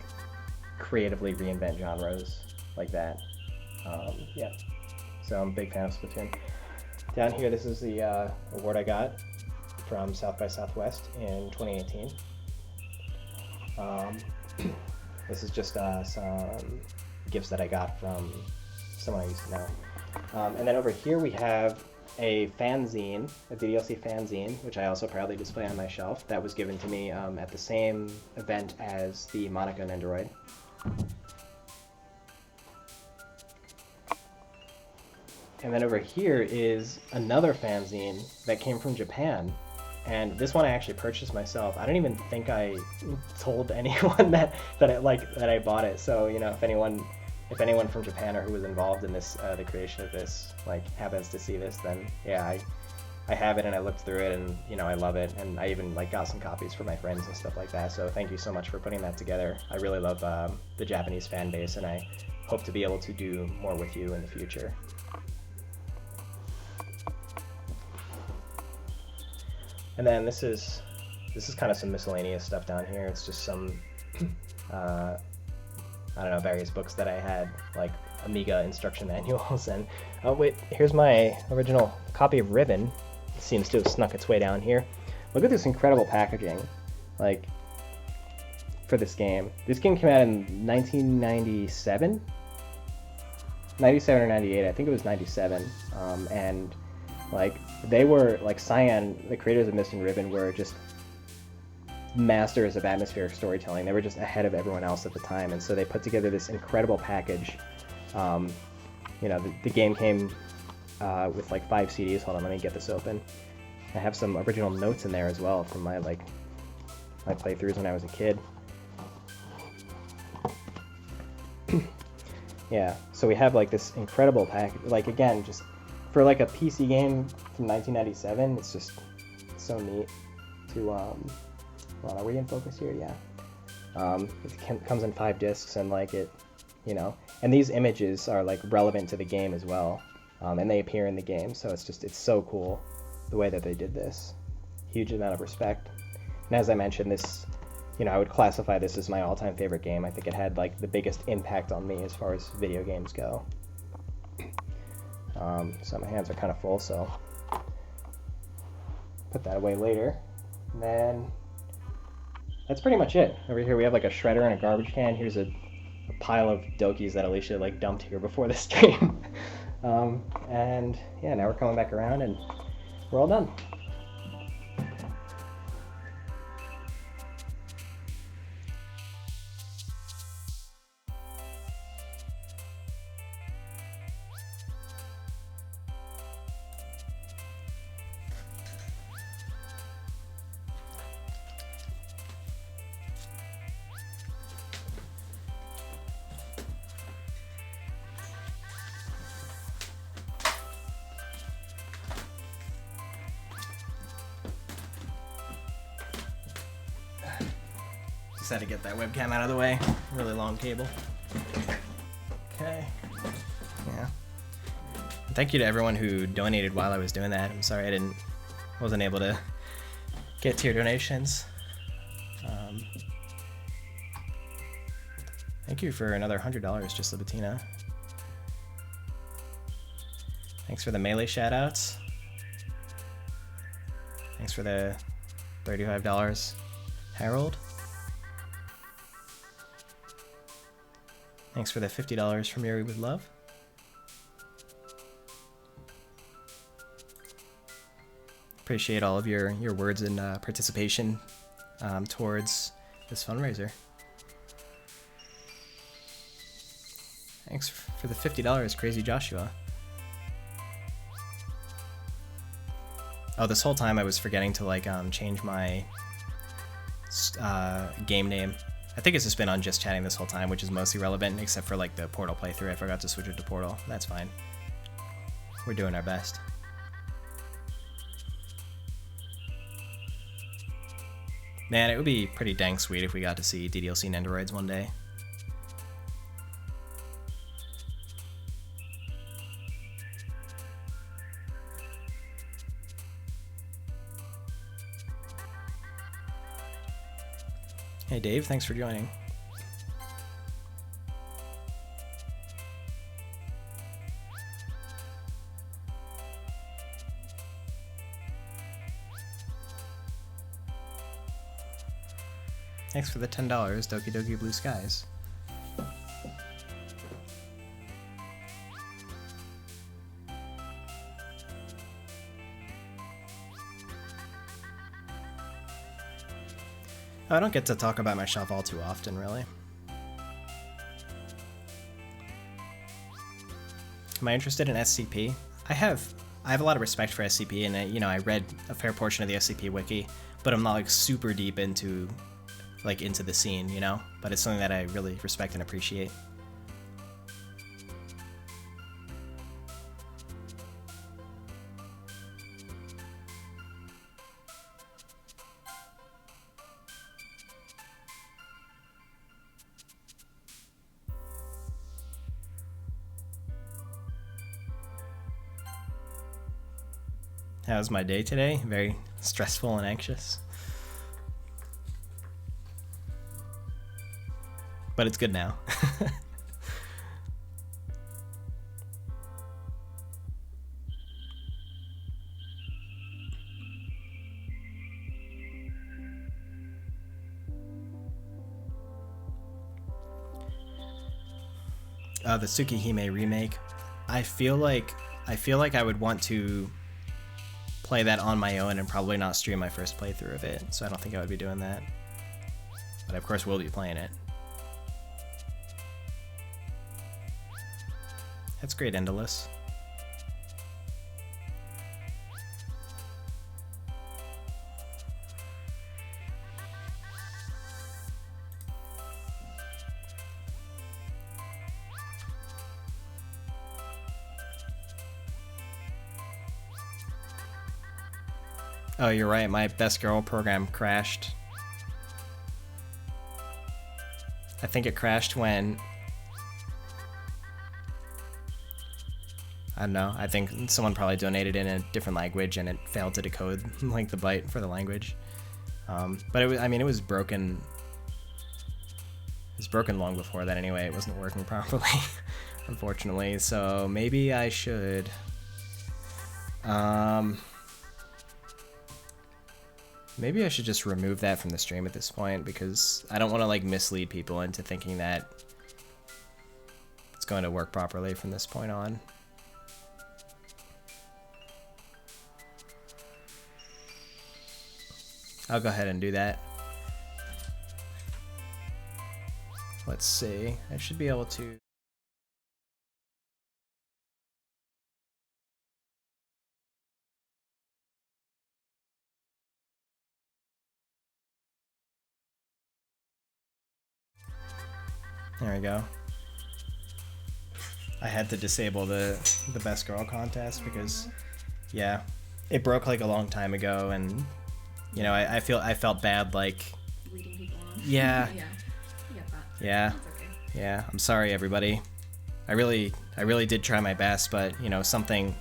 S1: creatively reinvent genres like that. Yeah, so I'm a big fan of Splatoon. Down here, this is the award I got from South by Southwest in 2018. This is just some gifts that I got from someone I used to know. And then over here we have a fanzine, a DDLC fanzine, which I also proudly display on my shelf. That was given to me at the same event as the Monica Nendoroid. And then over here is another fanzine that came from Japan. And this one I actually purchased myself. I don't even think I told anyone that I bought it. So, you know, if anyone from Japan or who was involved in this, the creation of this, like, happens to see this, then yeah, I have it, and I looked through it, and you know, I love it, and I even like got some copies for my friends and stuff like that. So thank you so much for putting that together. I really love the Japanese fan base, and I hope to be able to do more with you in the future. And then this is kind of some miscellaneous stuff down here. It's just some I don't know, various books that I had, like Amiga instruction manuals. And oh wait, here's my original copy of Ribbon. It seems to have snuck its way down here. Look at this incredible packaging, like, for this game. This game came out in 1997? 97 or 98, I think it was 97. And like, they were, like, Cyan, the creators of Mist and Ribbon, were just masters of atmospheric storytelling. They were just ahead of everyone else at the time, and so they put together this incredible package. You know, the game came with like 5 CDs. Hold on, let me get this open. I have some original notes in there as well from my playthroughs when I was a kid. Yeah, so we have like this incredible package. Like, again, just for like a PC game from 1997, it's just so neat to well, are we in focus here? Yeah. It comes in 5 discs, and like it, you know, and these images are like relevant to the game as well, and they appear in the game. So it's so cool the way that they did this. Huge amount of respect. And as I mentioned, this, you know, I would classify this as my all-time favorite game. I think it had like the biggest impact on me as far as video games go. So my hands are kind of full, so put that away later. And then that's pretty much it. Over here we have like a shredder and a garbage can. Here's a pile of Dokis that Alicia like dumped here before the stream. And yeah, now we're coming back around and we're all done. Just had to get that webcam out of the way. Really long cable. Okay. Yeah. And thank you to everyone who donated while I was doing that. I'm sorry I wasn't able to get to your donations. Thank you for another $100, just Libatina. Thanks for the Melee shoutouts. Thanks for the $35, Harold. Thanks for the $50 from Yuri with Love. Appreciate all of your words and participation towards this fundraiser. Thanks for the $50, Crazy Joshua. Oh, this whole time I was forgetting to like change my game name. I think it's just been on just chatting this whole time, which is mostly relevant, except for like the Portal playthrough. I forgot to switch it to Portal. That's fine. We're doing our best. Man, it would be pretty dang sweet if we got to see DDLC Nendoroids one day. Hey Dave, thanks for joining. Thanks for the $10, Doki Doki Blue Skies. I don't get to talk about my shop all too often, really. Am I interested in SCP? I have a lot of respect for SCP, and I read a fair portion of the SCP wiki, but I'm not like super deep into the scene, you know? But it's something that I really respect and appreciate. How was my day today? Very stressful and anxious. But it's good now. The Tsukihime remake. I feel like I would want to play that on my own and probably not stream my first playthrough of it, so I don't think I would be doing that. But of course we'll be playing it. That's great, Endless. Oh, you're right, my Best Girl program crashed. I think it crashed when... I don't know, I think someone probably donated in a different language and it failed to decode like the byte for the language. But it was broken. It was broken long before that anyway. It wasn't working properly, unfortunately. So maybe I should... maybe I should just remove that from the stream at this point, because I don't want to like mislead people into thinking that it's going to work properly from this point on. I'll go ahead and do that. Let's see. I should be able to... There we go. I had to disable the Best Girl contest because, yeah, it broke like a long time ago, and you know, I felt bad, like,
S2: Leading people on.
S1: yeah,
S2: Yeah. You get that.
S1: yeah,
S2: That's okay.
S1: yeah. I'm sorry, everybody. I really did try my best, but you know, something,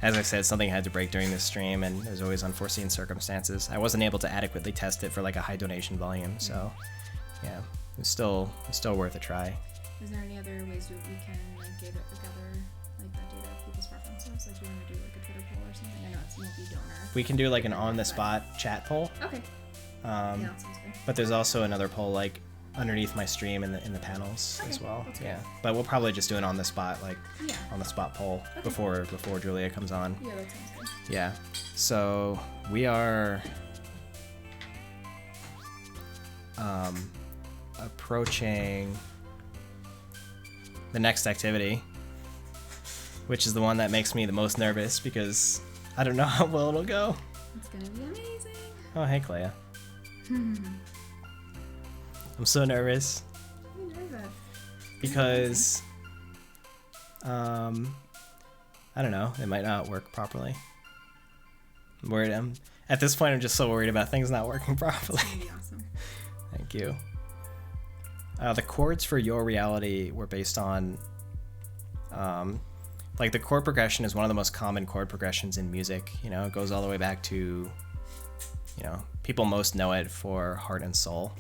S1: as I said, something had to break during this stream, and there's always unforeseen circumstances. I wasn't able to adequately test it for like a high donation volume, so yeah. It's still worth a try.
S2: Is there any other ways we can like gather like that data of people's preferences? Like, do you want to do like a Twitter poll or something? I know it's multi-donor.
S1: We can do like an on-the-spot chat poll.
S2: Okay. Yeah, that sounds good.
S1: But there's also another poll like underneath my stream in the panels as well. Yeah. But we'll probably just do an on-the-spot on-the-spot poll before Julia comes on.
S2: Yeah, that sounds good.
S1: Yeah. So we are approaching the next activity, which is the one that makes me the most nervous because I don't know how well it'll go.
S2: It's gonna be amazing.
S1: Oh, hey, Clea. I'm so nervous
S2: I'm nervous.
S1: because, I don't know, it might not work properly. I'm worried. At this point, I'm just so worried about things not working properly.
S2: It's gonna be awesome.
S1: Thank you. The chords for Your Reality were based on, like the chord progression is one of the most common chord progressions in music. You know, it goes all the way back to, you know, people most know it for Heart and Soul.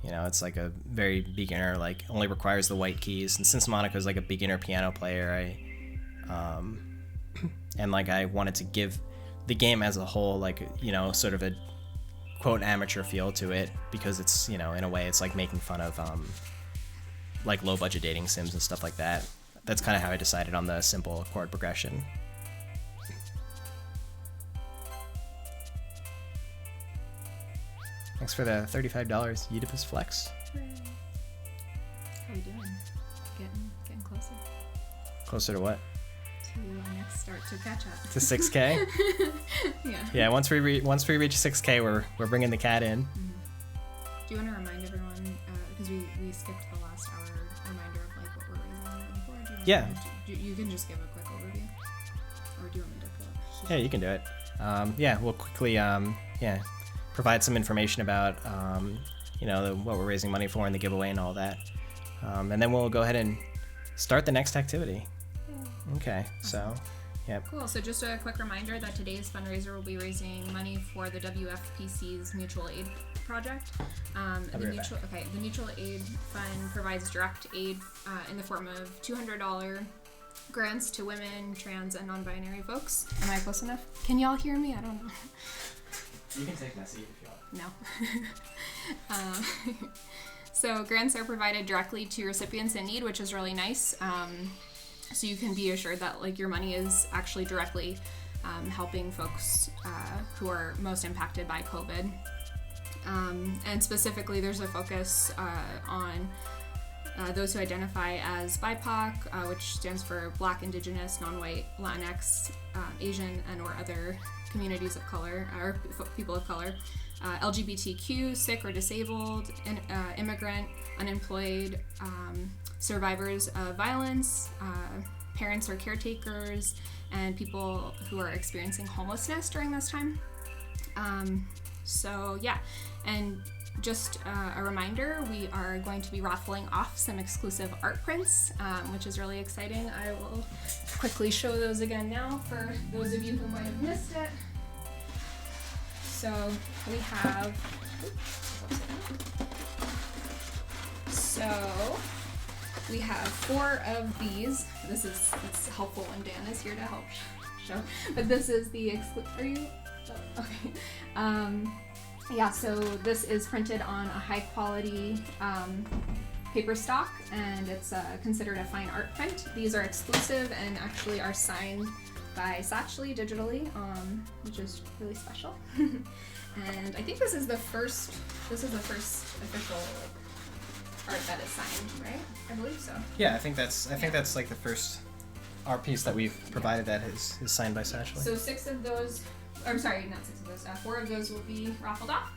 S1: You know, it's like a very beginner, like only requires the white keys. And since Monica's like a beginner piano player, and like I wanted to give the game as a whole, like, you know, sort of a quote amateur feel to it, because it's, you know, in a way it's like making fun of like low budget dating sims and stuff like that. That's kind of how I decided on the simple chord progression. Thanks for the $35 Oedipus Flex.
S2: Hooray. How are we doing? Getting closer
S1: Closer to what?
S2: to our next start to catch up.
S1: To 6K?
S2: Yeah.
S1: Yeah, once we reach 6K, we're bringing the cat in.
S2: Do you want to remind everyone, because we skipped the last hour, reminder of like what we're raising money for? Do you
S1: Yeah.
S2: You can just give a quick overview, or do you want me to pull up?
S1: Yeah, you can do it. Yeah, we'll quickly provide some information about you know, what we're raising money for and the giveaway and all that, and then we'll go ahead and start the next activity. Okay, so yep.
S2: Cool. So just a quick reminder that today's fundraiser will be raising money for the WFPC's mutual aid project. The mutual aid fund provides direct aid in the form of $200 grants to women, trans, and non-binary folks. Am I close enough? Can y'all hear me? I don't know.
S1: You can take my seat if you want.
S2: No. So grants are provided directly to recipients in need, which is really nice. So you can be assured that like your money is actually directly helping folks who are most impacted by COVID. And specifically, there's a focus on those who identify as BIPOC, which stands for Black, Indigenous, Non-White, Latinx, Asian, and or other communities of color, or people of color, LGBTQ, sick or disabled, immigrant, unemployed, survivors of violence, parents or caretakers, and people who are experiencing homelessness during this time. So yeah, and just a reminder, we are going to be raffling off some exclusive art prints, which is really exciting. I will quickly show those again now for those of you who might have missed it. So we have, we have 4 of these. It's helpful when Dan is here to help show. But this is the are you? Oh, okay. Yeah. So this is printed on a high quality paper stock, and it's considered a fine art print. These are exclusive and actually are signed by Satchley digitally, which is really special. And I think this is the first official art that is signed, right? I believe so.
S1: Yeah, I think that's like the first art piece that we've provided that is signed by Satchley.
S2: So 6 of those, I'm sorry, not 6 of those, 4 of those will be raffled off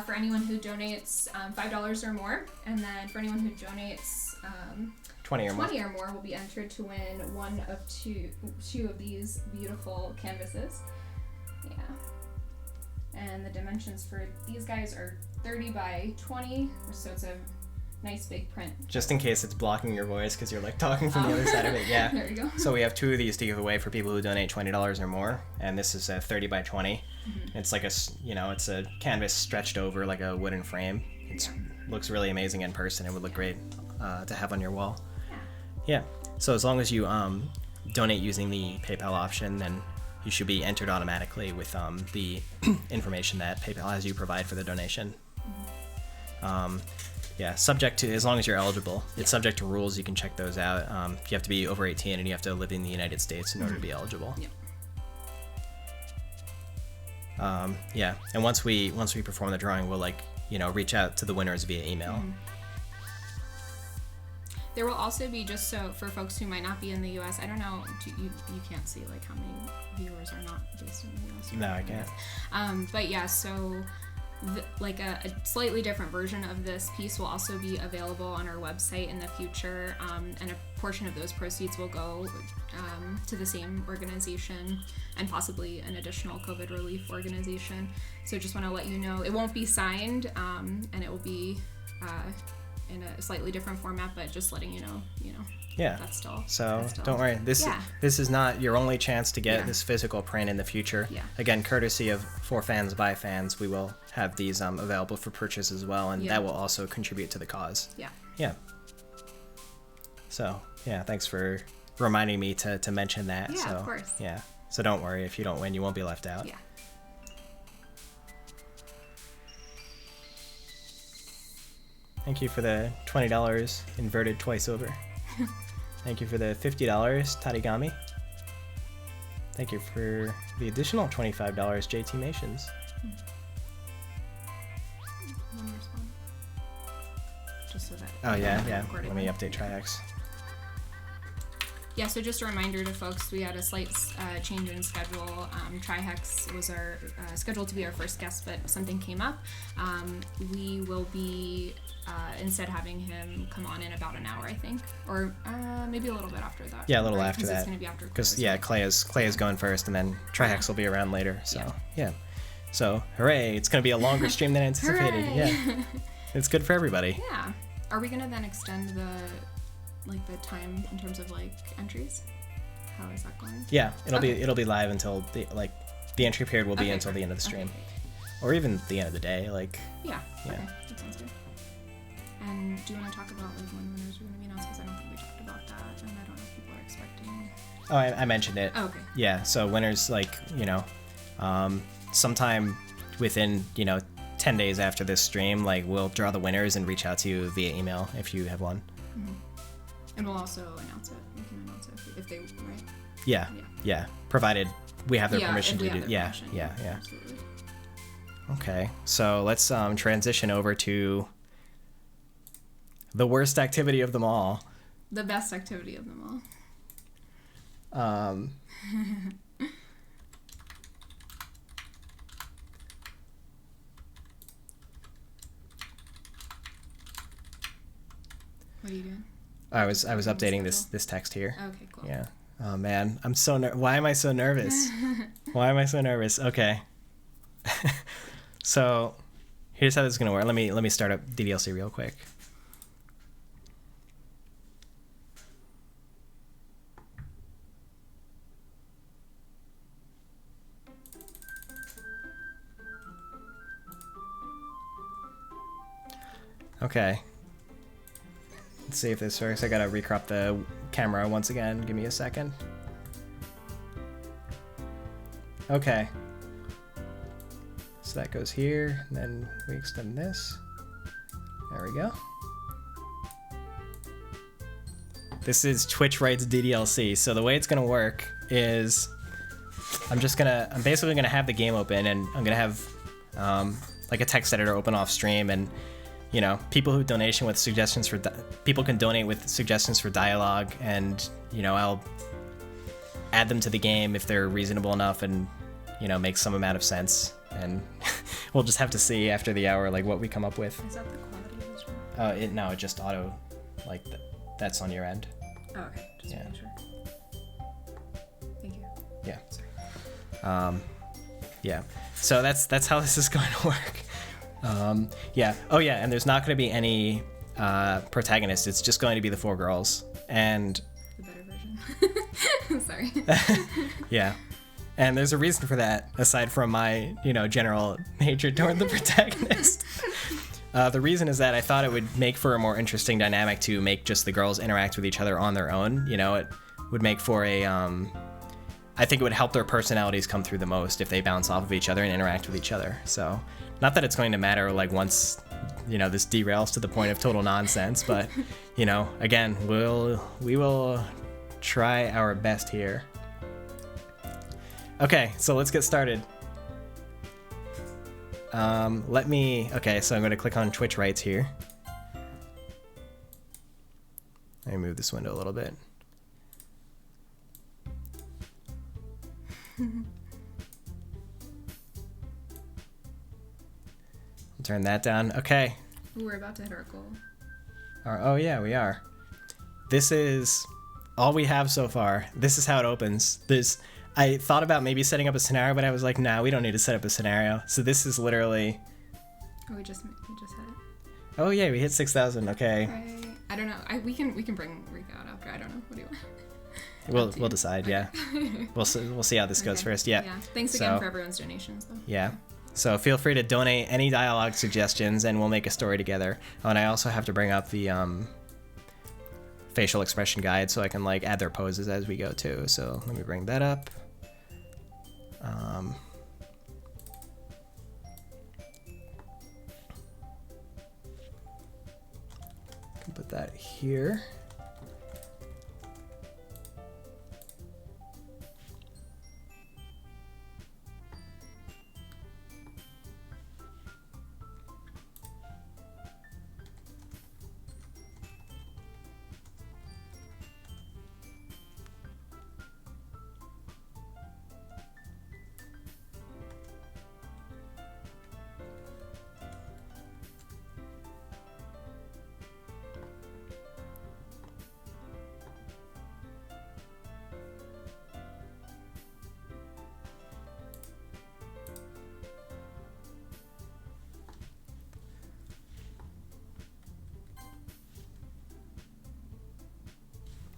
S2: for anyone who donates $5 or more, and then for anyone who donates
S1: 20 or
S2: more will be entered to win one of two of these beautiful canvases. Yeah. And the dimensions for these guys are 30 by 20, so it's a nice big print.
S1: Just in case it's blocking your voice because you're like talking from the other side of it. Yeah.
S2: There you go.
S1: So we have 2 of these to give away for people who donate $20 or more, and this is a 30 by 20. Mm-hmm. It's like it's a canvas stretched over like a wooden frame. It looks really amazing in person. It would look great to have on your wall. Yeah. So as long as you donate using the PayPal option, then you should be entered automatically with the information that PayPal has you provide for the donation. Mm-hmm. Yeah, subject to, as long as you're eligible. It's subject to rules. You can check those out. You have to be over 18 and you have to live in the United States in order to be eligible.
S2: Yeah.
S1: Yeah, and once we perform the drawing, we'll reach out to the winners via email.
S2: Mm-hmm. There will also be, just so for folks who might not be in the U.S., I don't know, you can't see like how many viewers are not based in the U.S.
S1: No, I can't.
S2: But yeah, so like a slightly different version of this piece will also be available on our website in the future, and a portion of those proceeds will go to the same organization and possibly an additional COVID relief organization. So just want to let you know, it won't be signed, and it will be in a slightly different format, but just letting you know.
S1: Yeah.
S2: That's still.
S1: Don't worry. This is not your only chance to get this physical print in the future.
S2: Yeah.
S1: Again, courtesy of For Fans by Fans, we will have these available for purchase as well, and that will also contribute to the cause.
S2: Yeah.
S1: Yeah. So thanks for reminding me to mention that.
S2: Yeah,
S1: so,
S2: of course.
S1: Yeah. So don't worry, if you don't win, you won't be left out.
S2: Yeah.
S1: Thank you for the $20 inverted twice over. Thank you for the $50 Tadigami. Thank you for the additional $25 JT Nations.
S2: One respond. Just so that.
S1: Oh yeah. Let me update Trihex.
S2: Yeah, so just a reminder to folks, we had a slight change in schedule. Trihex was our scheduled to be our first guest, but something came up. We will be instead having him come on in about an hour, I think, or maybe a little bit after that.
S1: Yeah, a little after that.
S2: It's going to be after.
S1: Because Clay is going first, and then Trihex will be around later. So yeah. So hooray! It's going to be a longer stream than anticipated.
S2: Hooray!
S1: Yeah, it's good for everybody.
S2: Yeah. Are we going to then extend the time in terms of entries? How is that going?
S1: Yeah, it'll be live until the entry period will be until the end of the stream, or even the end of the day.
S2: Yeah. Okay, that sounds good. And do you want to talk about when winners are going to be announced? Because I don't think we talked about that, and I don't know if people are expecting.
S1: Oh, I mentioned it.
S2: Oh, okay.
S1: Yeah, so winners sometime within 10 days after this stream, we'll draw the winners and reach out to you via email if you have won.
S2: Mm-hmm. And we'll also announce it. We can announce it if they, right?
S1: Yeah. Provided we have their permission to do. Yeah.
S2: Absolutely.
S1: Okay, so let's transition over to the worst activity of them all.
S2: The best activity of them
S1: all.
S2: What are you doing?
S1: I was updating this text here.
S2: Okay, cool.
S1: Yeah. Oh man, I'm so why am I so nervous? Why am I so nervous? Okay. So, here's how this is gonna work. Let me start up DDLC real quick. Okay. Let's see if this works. I gotta recrop the camera once again. Give me a second. Okay. So that goes here, and then we extend this. There we go. This is Twitch Rights DDLC. So the way it's gonna work is I'm basically gonna have the game open, and I'm gonna have a text editor open off stream, and people who people can donate with suggestions for dialogue, and I'll add them to the game if they're reasonable enough and make some amount of sense, and we'll just have to see after the hour what we come up with.
S2: Is that the quality of the stream?
S1: No, it just auto that's on your end.
S2: Oh, okay. Just making sure. Thank you.
S1: Yeah.
S2: Sorry.
S1: Yeah. So that's how this is going to work. Yeah. Oh yeah, and there's not going to be any protagonists. It's just going to be the 4 girls, and
S2: The better version. Sorry.
S1: yeah. And there's a reason for that, aside from my, general hatred toward the protagonist. The reason is that I thought it would make for a more interesting dynamic to make just the girls interact with each other on their own. It would make for a, I think it would help their personalities come through the most if they bounce off of each other and interact with each other. So, not that it's going to matter, once, this derails to the point of total nonsense, but, again, we will try our best here. Okay, so let's get started. Okay, so I'm going to click on Twitch Rights here. Let me move this window a little bit. Turn that down. Okay.
S2: We're about to hit our goal.
S1: Oh yeah, we are. This is all we have so far. This is how it opens. I thought about maybe setting up a scenario, but I was like, nah, we don't need to set up a scenario. So this is literally.
S2: Oh, we just hit it.
S1: Oh yeah, we hit 6,000. Okay.
S2: Right. I don't know. We can bring Rico out after. I don't know. What do you want?
S1: We'll decide. Yeah. We'll see how this goes first. Yeah.
S2: Yeah. Thanks again for everyone's donations, though.
S1: Yeah. So feel free to donate any dialogue suggestions, and we'll make a story together. Oh, and I also have to bring up the facial expression guide so I can like add their poses as we go too. So let me bring that up. Can put that here.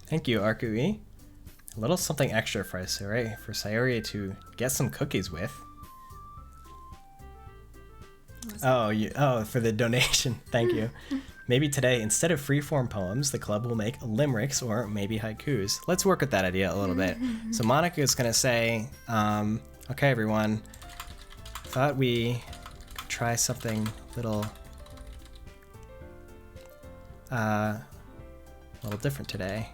S1: Thank you, Arkui. A little something extra for Sayori to get some cookies with. For the donation. Thank you. Maybe today, instead of freeform poems, the club will make limericks or maybe haikus. Let's work with that idea a little bit. So Monica is going to say, okay, everyone, thought we could try something little different today.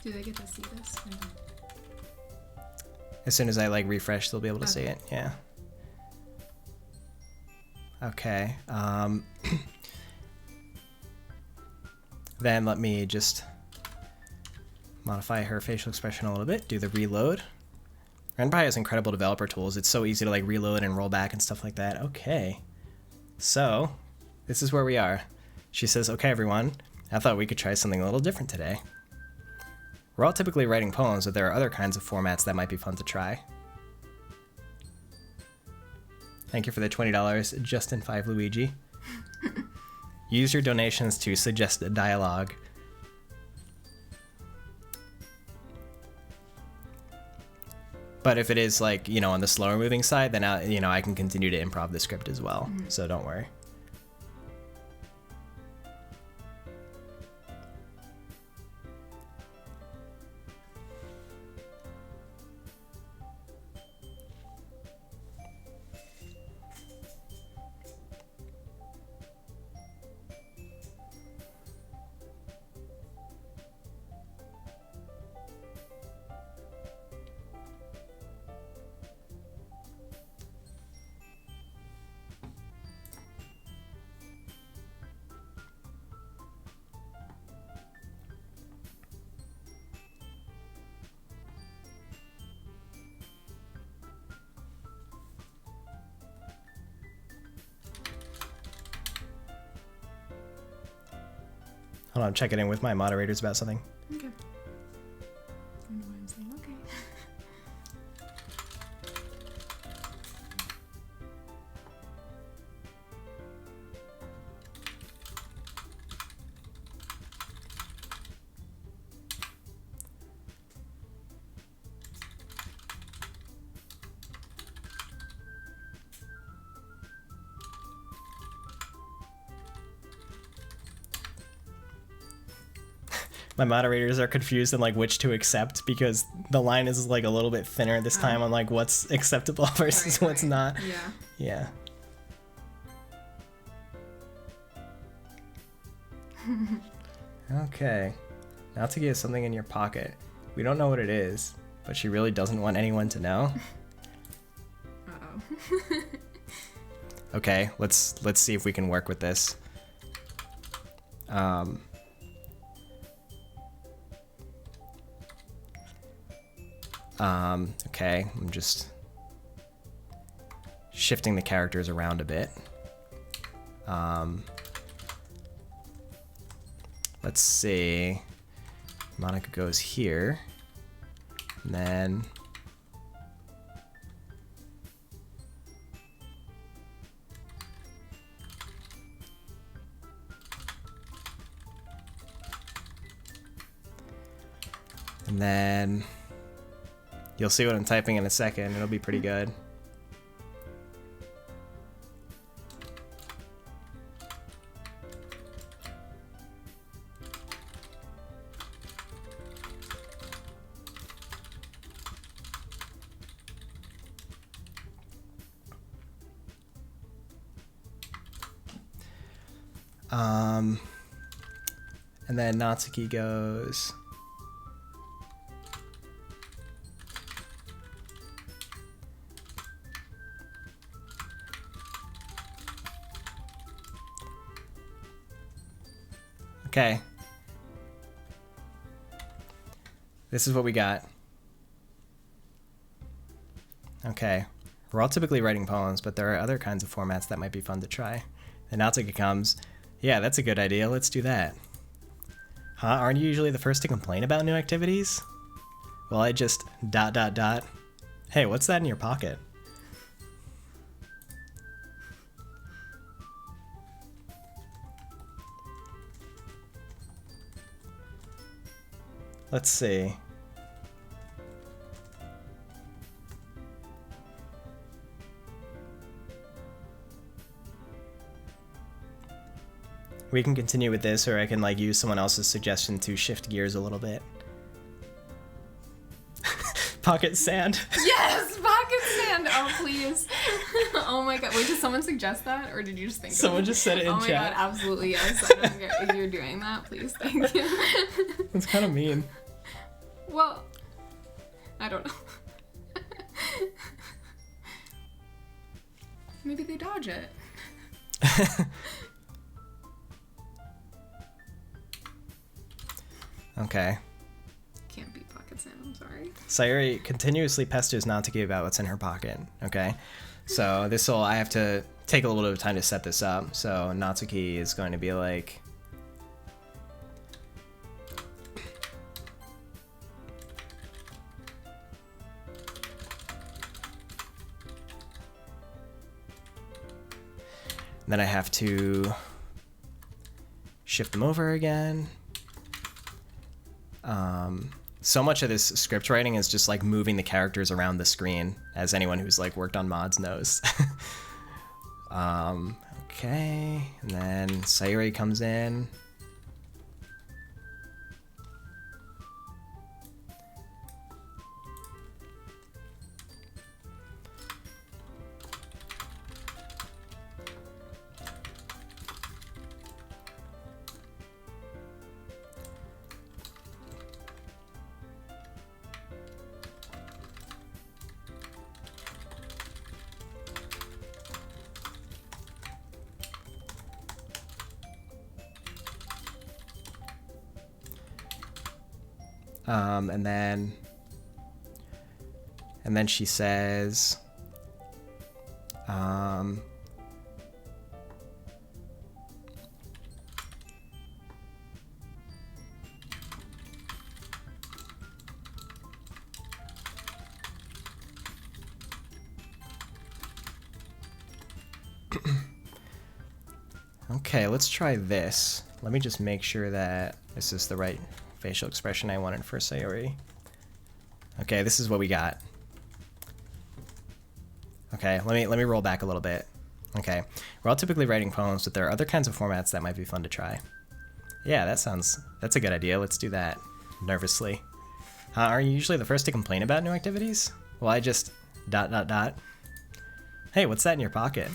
S2: Do they get to see this?
S1: As soon as I like refresh, they'll be able to see it. Yeah. Okay. Then let me just modify her facial expression a little bit. Do the reload. Renpai has incredible developer tools. It's so easy to like reload and roll back and stuff like that. Okay. So this is where we are. She says, okay, everyone, I thought we could try something a little different today. We're all typically writing poems, but there are other kinds of formats that might be fun to try. Thank you for the $20, Justin 5 Luigi. Use your donations to suggest a dialogue. But if it is like, on the slower moving side, then I can continue to improv the script as well. So don't worry. Hold on, I'm checking in with my moderators about something.
S2: Okay. I know what I'm saying. Okay.
S1: My moderators are confused on like which to accept because the line is like a little bit thinner this time on like what's acceptable versus what's not.
S2: Yeah.
S1: Okay. Natsuki has something in your pocket. We don't know what it is, but she really doesn't want anyone to know.
S2: Uh-oh.
S1: Okay, let's see if we can work with this. Okay, I'm just shifting the characters around a bit. Let's see. Monica goes here, and then you'll see what I'm typing in a second. It'll be pretty good. And then Natsuki goes. Okay. This is what we got. Okay. We're all typically writing poems, but there are other kinds of formats that might be fun to try. And Natsuki comes, yeah, that's a good idea. Let's do that. Huh? Aren't you usually the first to complain about new activities? Well, I just ... Hey, what's that in your pocket? Let's see. We can continue with this, or I can like use someone else's suggestion to shift gears a little bit. Pocket sand.
S2: Yes, pocket sand. Oh, please. Oh my god. Wait, did someone suggest that, or did you just think
S1: Someone just said it in
S2: chat? Oh my
S1: chat.
S2: god, absolutely yes. I don't care if you're doing that, please. Thank you.
S1: That's kind of mean.
S2: Well, I don't know. Maybe they dodge it.
S1: Okay.
S2: Can't be pocket sand, I'm sorry.
S1: Sayuri continuously pesters Natsuki about what's in her pocket. Okay. So I have to take a little bit of time to set this up. So Natsuki is going to be like, then I have to shift them over again. So much of this script writing is just like moving the characters around the screen, as anyone who's like worked on mods knows. Okay, and then Sayuri comes in. And then she says, okay, let's try this. Let me just make sure that this is the right facial expression I wanted for Sayuri. Okay, this is what we got. Okay, let me roll back a little bit. Okay, we're all typically writing poems, but there are other kinds of formats that might be fun to try. Yeah, that's a good idea. Let's do that. Nervously. Are you usually the first to complain about new activities? Well, I just ... Hey, what's that in your pocket?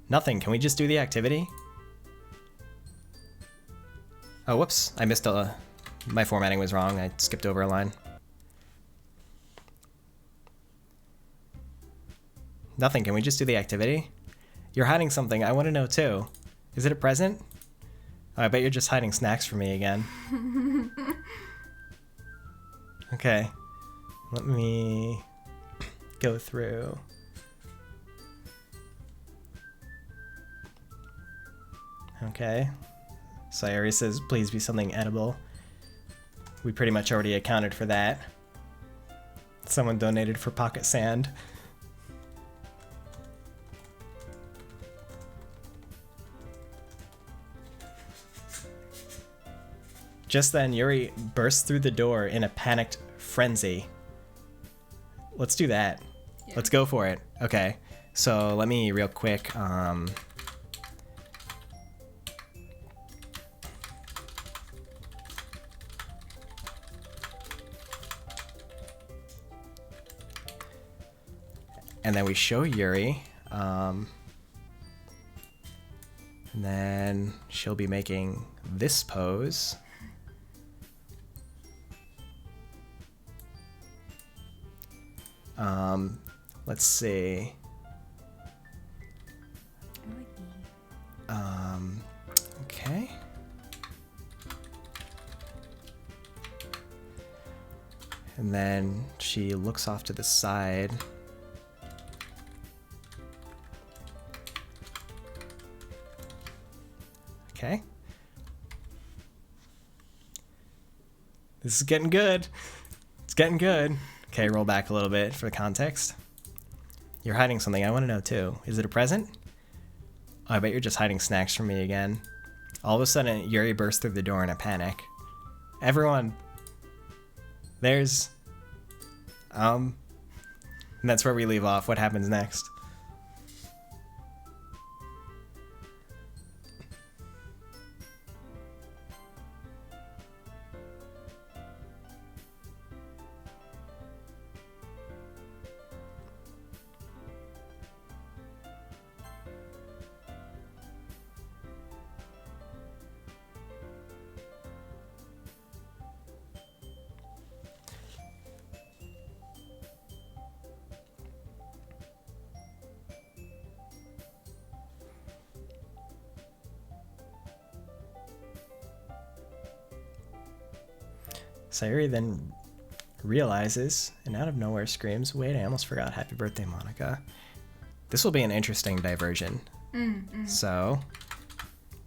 S1: Nothing. Can we just do the activity? Oh, whoops. I missed a... My formatting was wrong. I skipped over a line. Nothing. Can we just do the activity? You're hiding something. I want to know too. Is it a present? Oh, I bet you're just hiding snacks from me again. Okay. Let me go through. Okay. Sayuri says, please be something edible. We pretty much already accounted for that. Someone donated for pocket sand. Just then, Yuri burst through the door in a panicked frenzy. Let's do that.
S2: Yeah.
S1: Let's go for it. Okay. So let me real quick. And then we show Yuri. And then she'll be making this pose. Let's see. Okay. And then she looks off to the side. Okay. This is getting good. It's getting good. Okay, roll back a little bit for the context. You're hiding something. I want to know too. Is it a present? Oh, I bet you're just hiding snacks from me again. All of a sudden, Yuri bursts through the door in a panic. Everyone, there's... And that's where we leave off. What happens next? Sayuri then realizes and out of nowhere screams, wait, I almost forgot, happy birthday, Monica. This will be an interesting diversion. So,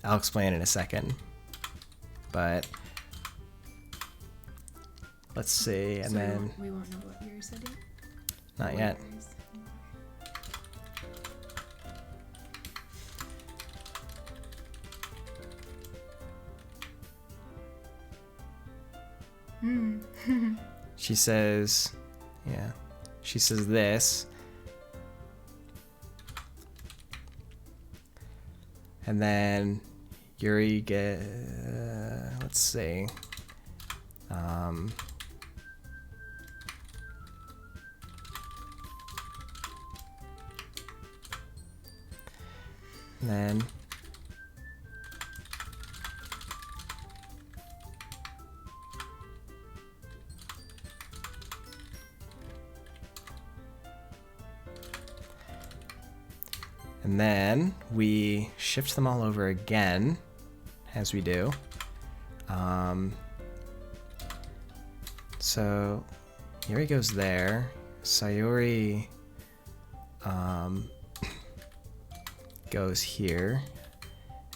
S1: I'll explain in a second. But, let's see, and
S2: so
S1: then...
S2: We won't know what Yuri said yet?
S1: Not yet. She says, yeah, she says this. And then Yuri let's see. And then we shift them all over again, as we do. So Yuri goes there. Sayuri goes here,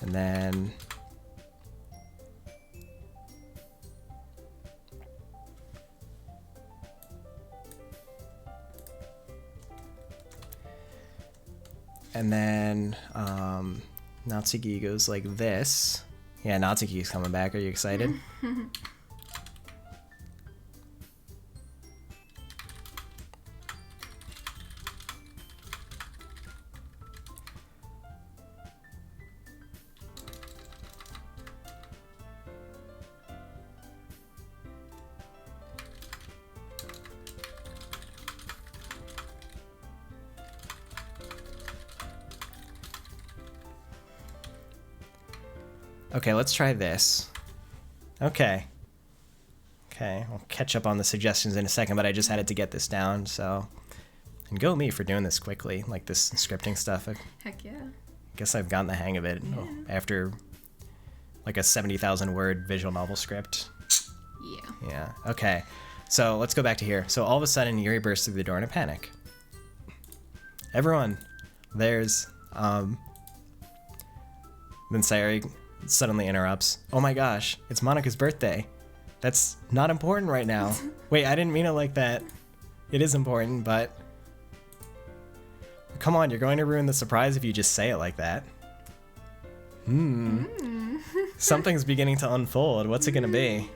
S1: and then Natsuki goes like this. Yeah, Natsuki's coming back. Are you excited? Okay, let's try this. Okay. Okay, I'll catch up on the suggestions in a second, but I just had it to get this down, so... And go me for doing this quickly, like this scripting stuff. I
S2: Heck yeah.
S1: guess I've gotten the hang of it after like a 70,000 word visual novel script.
S2: Yeah.
S1: Yeah, okay. So let's go back to here. So all of a sudden, Yuri bursts through the door in a panic. Everyone, there's... Then Sayori suddenly interrupts. Oh my gosh, it's Monica's birthday. That's not important right now. Wait, I didn't mean it like that. It is important, but... Come on, you're going to ruin the surprise if you just say it like that. Something's beginning to unfold. What's it gonna be?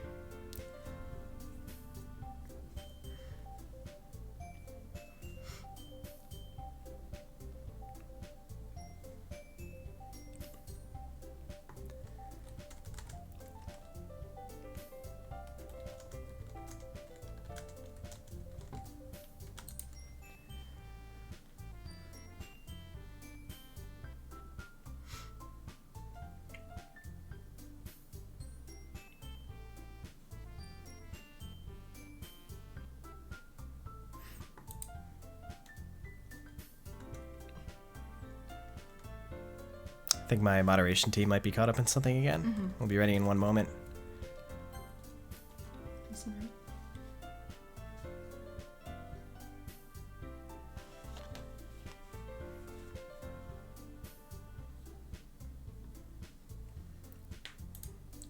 S1: I think my moderation team might be caught up in something again. We'll be ready in one moment.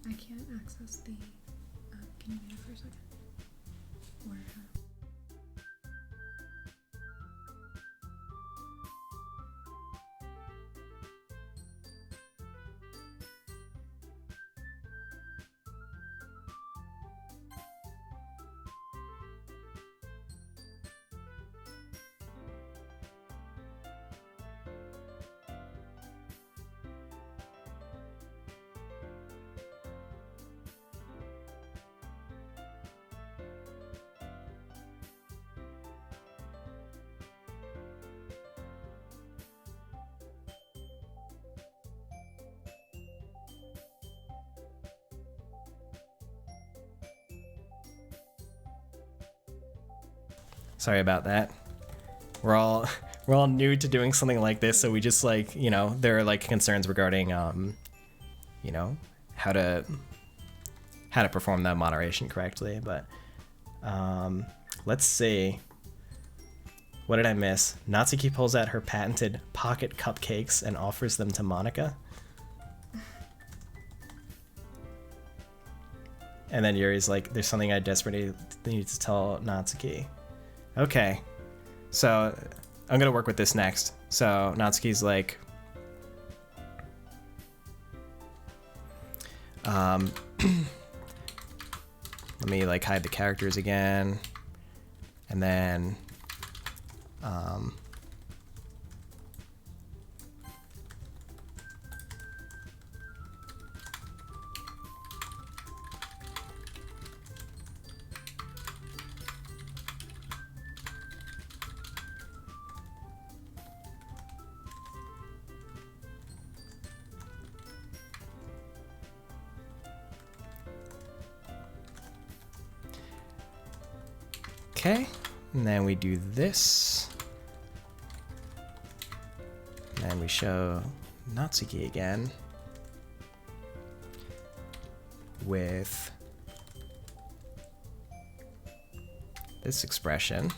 S2: I can't access the... can you mute it for a second? Or...
S1: Sorry about that. We're all new to doing something like this, so we just like, you know, there are like concerns regarding you know, how to perform that moderation correctly, but let's see. What did I miss? Natsuki pulls out her patented pocket cupcakes and offers them to Monica. And then Yuri's like, there's something I desperately need to tell Natsuki. Okay, so I'm gonna work with this next. So Natsuki's like, let me like hide the characters again, and then okay, and then we do this, and we show Natsuki again with this expression.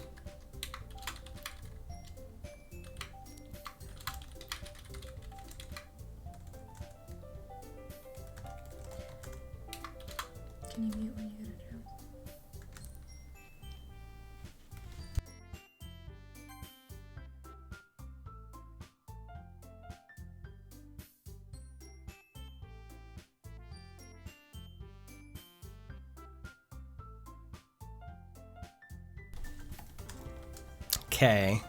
S2: Can you mute when you get a chance?
S1: Okay.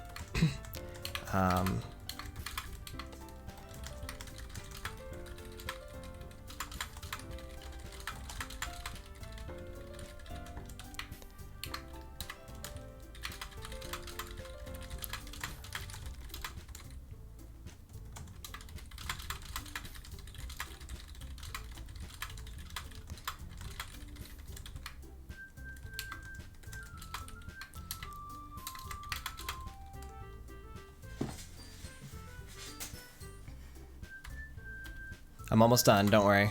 S1: I'm almost done, don't worry.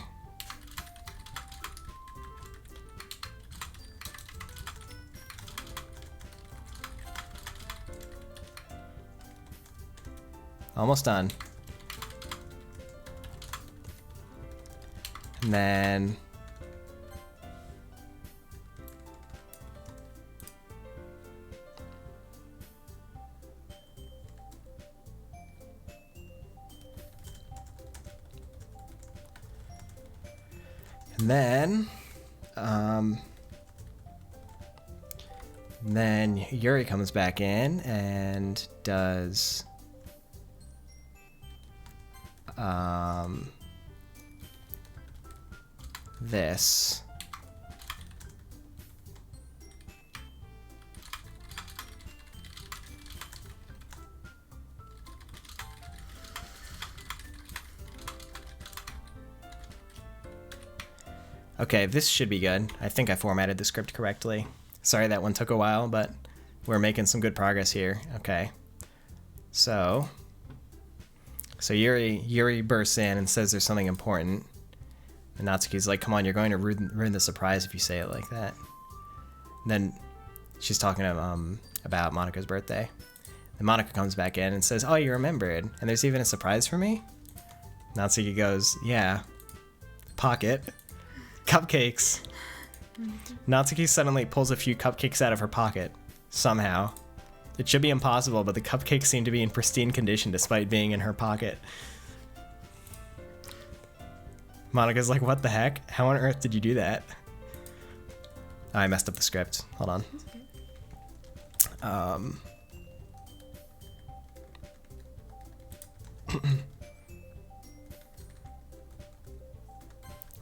S1: Almost done. And then... then Yuri comes back in and does this. Okay, this should be good. I think I formatted the script correctly. Sorry that one took a while, but we're making some good progress here. Okay. So Yuri bursts in and says there's something important. And Natsuki's like, come on, you're going to ruin the surprise if you say it like that. And then she's talking about Monika's birthday. And Monika comes back in and says, oh, you remembered. And there's even a surprise for me? Natsuki goes, yeah. Pocket. Cupcakes. Natsuki suddenly pulls a few cupcakes out of her pocket. Somehow. It should be impossible, but the cupcakes seem to be in pristine condition despite being in her pocket. Monika's like, what the heck? How on earth did you do that? Oh, I messed up the script. Hold on.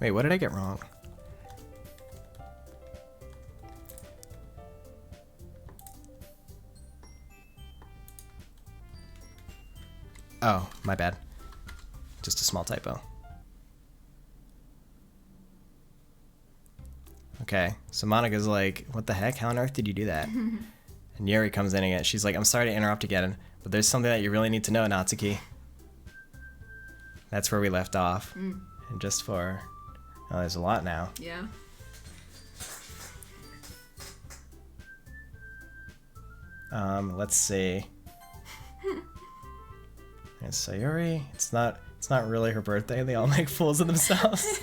S1: Wait, what did I get wrong? Oh, my bad. Just a small typo. Okay, so Monika's like, what the heck? How on earth did you do that? And Yuri comes in again. She's like, I'm sorry to interrupt again, but there's something that you really need to know, Natsuki. That's where we left off. And just for... Oh, there's a lot now.
S2: Yeah.
S1: Let's see. And Sayuri, it's not really her birthday. They all make fools of themselves.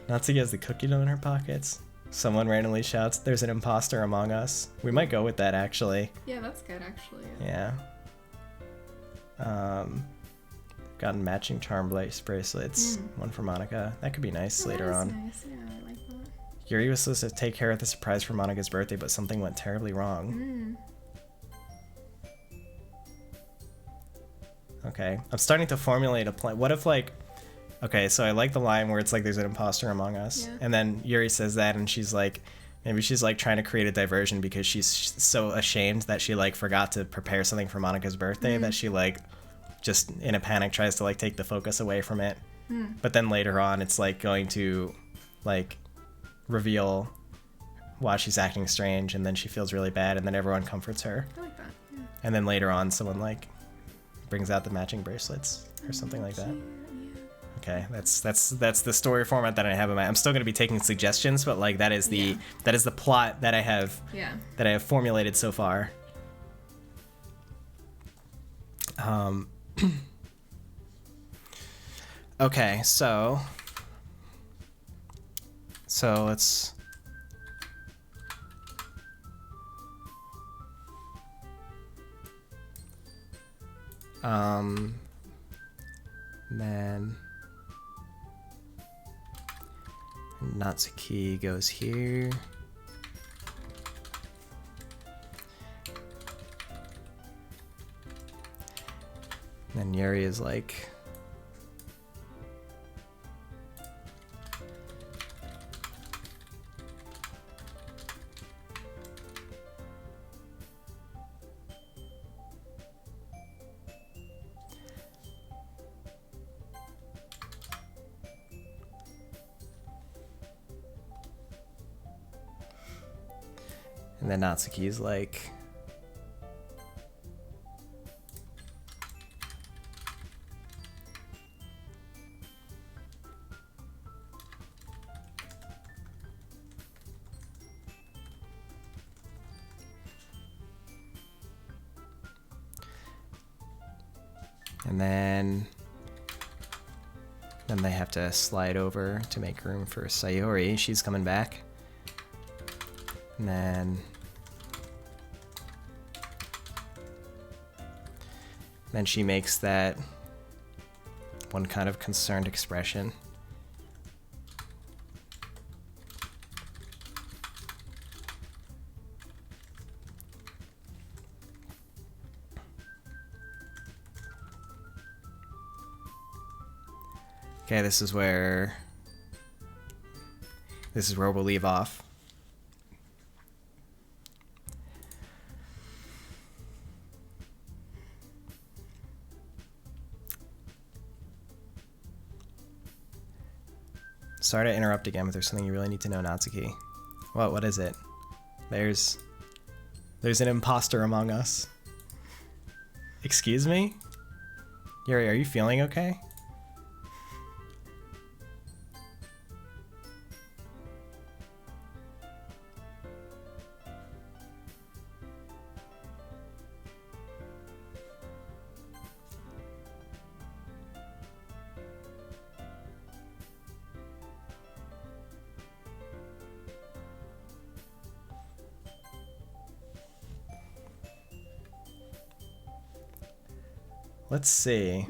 S1: Natsuki has the cookie dough in her pockets. Someone randomly shouts, there's an imposter among us. We might go with that, actually.
S2: Yeah, that's good, actually.
S1: Yeah. Gotten matching charm bracelets. One for Monika. That could be nice later on.
S2: Nice. Yeah, I like that.
S1: Yuri was supposed to take care of the surprise for Monika's birthday, but something went terribly wrong. Okay, I'm starting to formulate a plan. What if, like, okay, so I like the line where it's like there's an imposter among us, and then Yuri says that, and she's like, maybe she's like trying to create a diversion because she's so ashamed that she like forgot to prepare something for Monika's birthday that she like just in a panic tries to like take the focus away from it. But then later on, it's like going to like reveal why she's acting strange, and then she feels really bad, and then everyone comforts her.
S2: I like that. Yeah.
S1: And then later on, someone like brings out the matching bracelets or something like that. Okay, that's the story format that I have in mind. I'm still going to be taking suggestions, but like that is the plot that I have formulated so far. Okay, so let's then Natsuki goes here. And then Yuri is like, and then Natsuki's like, And then they have to slide over to make room for Sayori. She's coming back. And then she makes that one kind of concerned expression. Okay, this is where we'll leave off. Sorry to interrupt again, but there's something you really need to know, Natsuki. What is it? There's an imposter among us. Excuse me? Yuri, are you feeling okay? Let's see.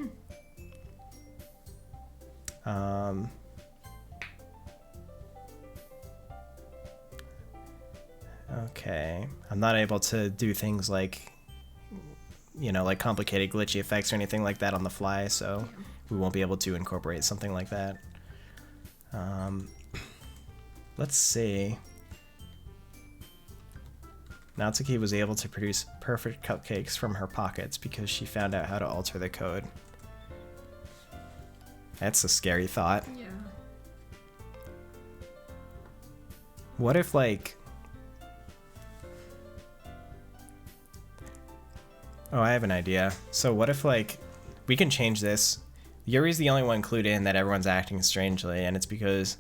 S1: Okay. I'm not able to do things like, like complicated glitchy effects or anything like that on the fly, so we won't be able to incorporate something like that. Let's see. Natsuki was able to produce perfect cupcakes from her pockets because she found out how to alter the code. That's a scary thought.
S2: Yeah.
S1: What if, like... Oh, I have an idea. So what if, like, we can change this. Yuri's the only one clued in that everyone's acting strangely, and it's because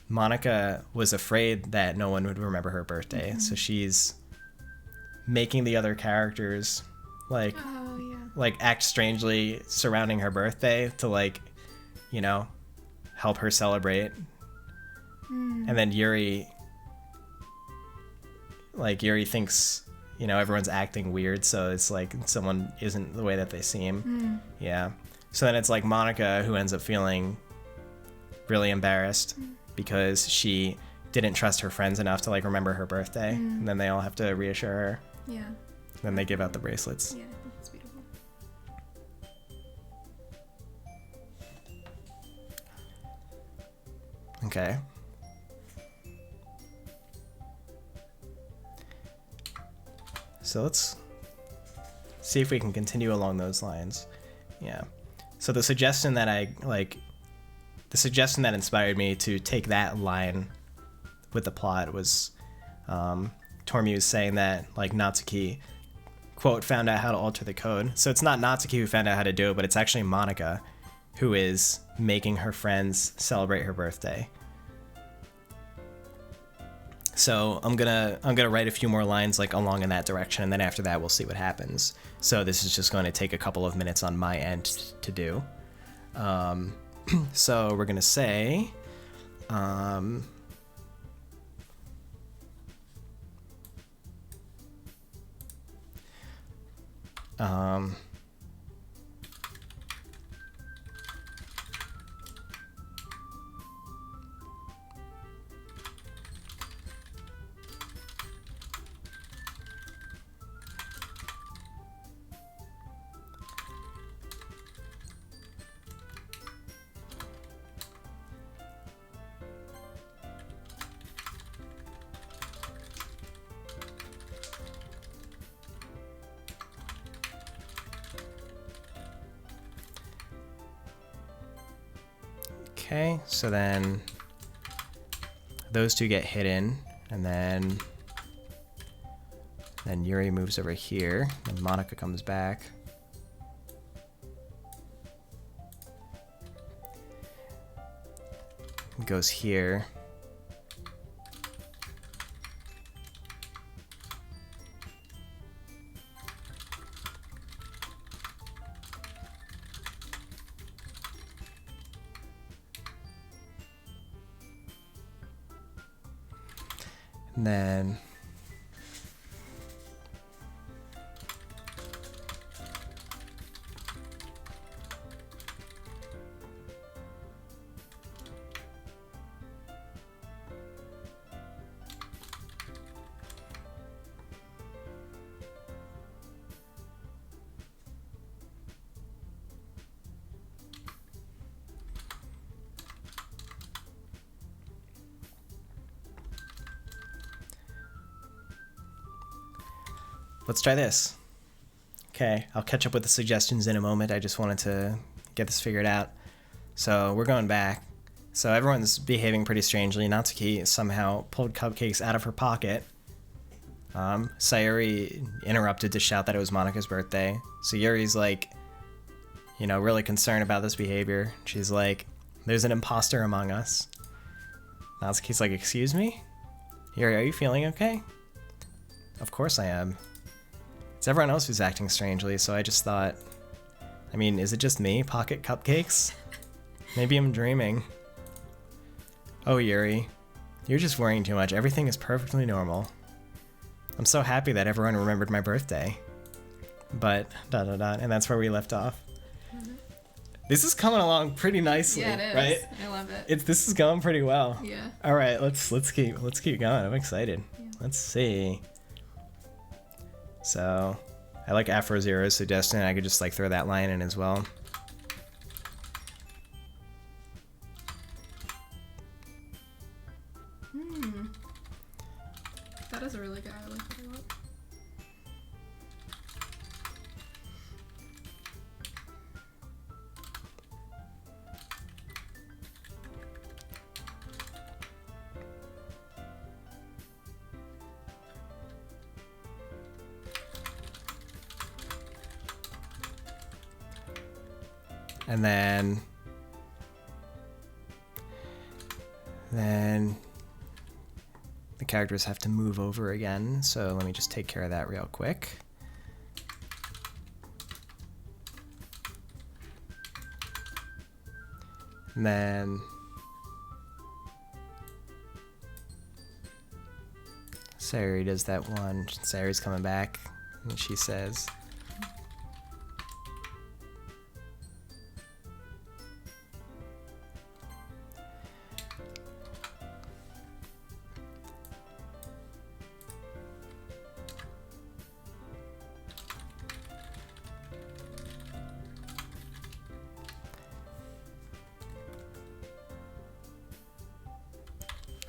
S1: Monica was afraid that no one would remember her birthday, so she's making the other characters like act strangely surrounding her birthday to help her celebrate. And then Yuri thinks everyone's acting weird, so it's like someone isn't the way that they seem. Yeah. So then it's like Monica who ends up feeling really embarrassed because she didn't trust her friends enough to remember her birthday, and then they all have to reassure her.
S2: Yeah.
S1: Then they give out the bracelets.
S2: Yeah, I think it's beautiful.
S1: Okay. So let's see if we can continue along those lines. Yeah. So the suggestion that inspired me to take that line with the plot was Tormuse saying that Natsuki, quote, found out how to alter the code. So it's not Natsuki who found out how to do it, but it's actually Monica who is making her friends celebrate her birthday. So I'm gonna write a few more lines along in that direction, and then after that we'll see what happens. So this is just going to take a couple of minutes on my end to do. So we're gonna say, okay, so then those two get hidden, and then Yuri moves over here, and Monica comes back. Goes here. And then let's try this. Okay, I'll catch up with the suggestions in a moment. I just wanted to get this figured out. So we're going back. So everyone's behaving pretty strangely. Natsuki somehow pulled cupcakes out of her pocket. Sayuri interrupted to shout that it was Monika's birthday. So Yuri's like, you know, really concerned about this behavior. She's like, there's an imposter among us. Natsuki's like, excuse me? Yuri, are you feeling okay? Of course I am. It's everyone else who's acting strangely, so I just thought, I mean, is it just me? Pocket cupcakes? Maybe I'm dreaming. Oh, Yuri, you're just worrying too much. Everything is perfectly normal. I'm so happy that everyone remembered my birthday. But, and that's where we left off. Mm-hmm. This is coming along pretty nicely,
S2: yeah, it is.
S1: Right?
S2: I love it.
S1: This is going pretty well.
S2: Yeah.
S1: All right, let's keep going. I'm excited.
S2: Yeah.
S1: Let's see. So, I like Afro Zero's suggestion. I could just like throw that line in as well.
S2: That is a really good. I like that a lot.
S1: And then the characters have to move over again, so let me just take care of that real quick. And then Sayuri does that one. Sayuri's coming back, and she says,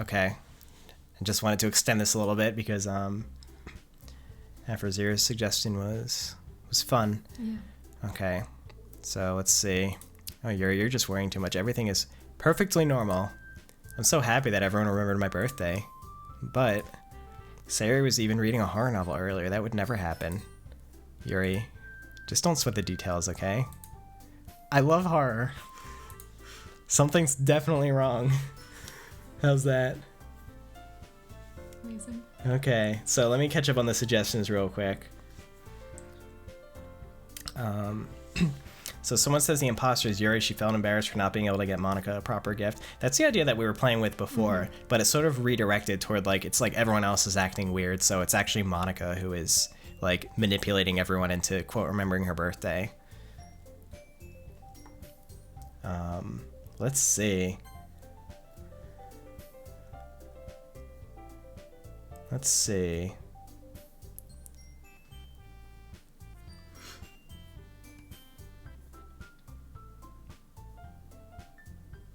S1: okay. I just wanted to extend this a little bit because Afro Zero's suggestion was fun.
S2: Yeah.
S1: Okay. So let's see. Oh, you're just worrying too much. Everything is perfectly normal. I'm so happy that everyone remembered my birthday. But Sayuri was even reading a horror novel earlier. That would never happen. Yuri, just don't sweat the details, okay? I love horror. Something's definitely wrong. How's that?
S2: Amazing.
S1: Okay, so let me catch up on the suggestions real quick. So someone says the imposter is Yuri. She felt embarrassed for not being able to get Monika a proper gift. That's the idea that we were playing with before, but it's sort of redirected toward like, it's like everyone else is acting weird, so it's actually Monika who is like manipulating everyone into, quote, remembering her birthday. Let's see. Let's see.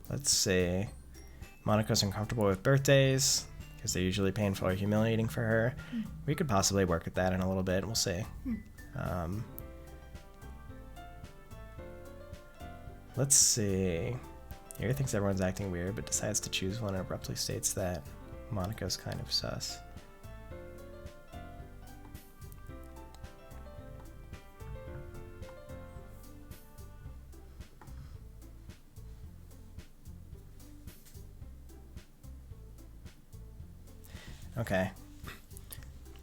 S1: Let's see. Monika's uncomfortable with birthdays because they're usually painful or humiliating for her. We could possibly work at that in a little bit. We'll see. Let's see. Yuri thinks everyone's acting weird, but decides to choose one and abruptly states that Monika's kind of sus. Okay.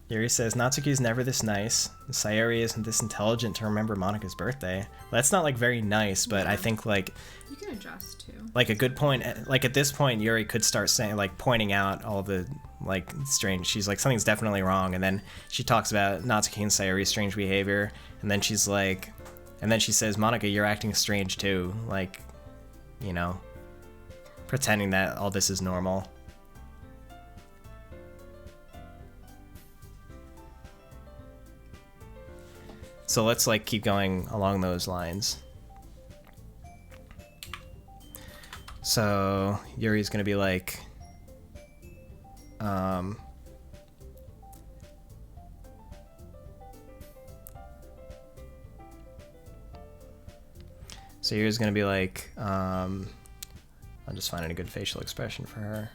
S1: Yuri says, Natsuki's never this nice. Sayori isn't this intelligent to remember Monika's birthday. Well, that's not, like, very nice, but I think, like...
S2: You can adjust, too.
S1: Like, a good point... Like, at this point, Yuri could start saying, like, pointing out all the, like, strange... She's like, something's definitely wrong, and then she talks about Natsuki and Sayori's strange behavior, and then she's like... And then she says, Monika, you're acting strange, too. Like, you know, pretending that all this is normal. So let's, like, keep going along those lines. So Yuri's gonna be like, so Yuri's gonna be like, I'm just finding a good facial expression for her.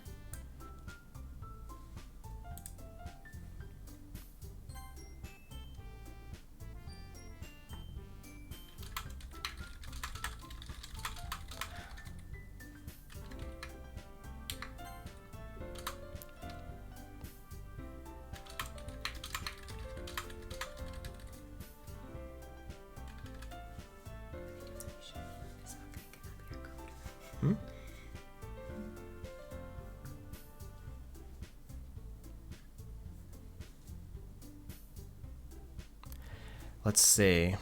S1: Let's see.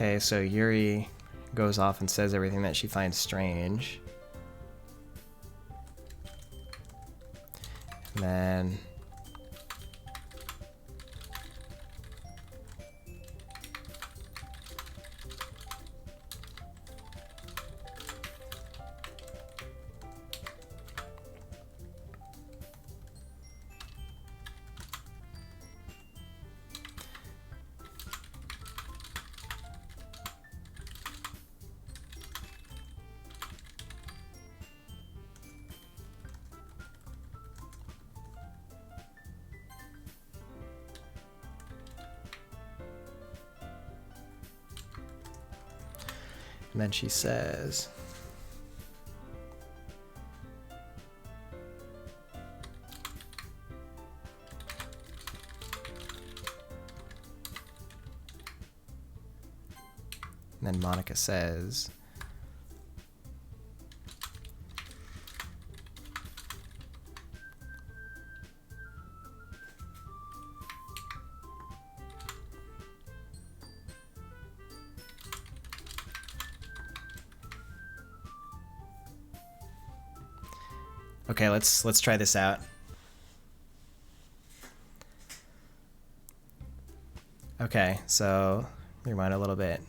S1: Okay, so Yuri goes off and says everything that she finds strange. And then... And then she says, and then Monika says, okay, let's try this out. Okay, so rewind a little bit.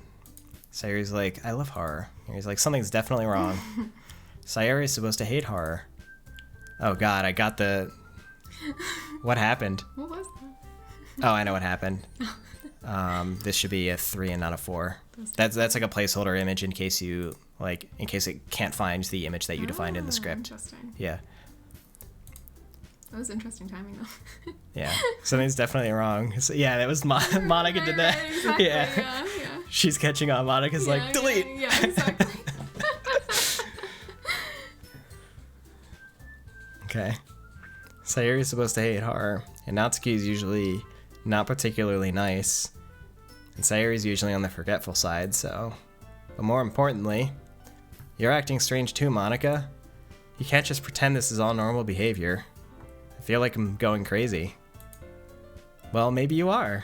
S1: Sayori's like, I love horror. And he's like, something's definitely wrong. Sayori's supposed to hate horror. Oh god, I got the... What happened?
S2: What was that?
S1: Oh, I know what happened. This should be a 3 and not a 4. That's like a placeholder image in case you... Like, in case it can't find the image that you defined in the script.
S2: Interesting.
S1: Yeah.
S2: That was interesting timing, though.
S1: Yeah. Something's definitely wrong. So, yeah, that was Monika did that.
S2: Right, exactly.
S1: Yeah.
S2: Yeah.
S1: She's catching on. Monika's like, delete!
S2: Yeah, exactly.
S1: Okay. Sayori's supposed to hate horror, and Natsuki's usually not particularly nice. And Sayori's usually on the forgetful side, so... But more importantly... You're acting strange too, Monika. You can't just pretend this is all normal behavior. I feel like I'm going crazy. Well, maybe you are.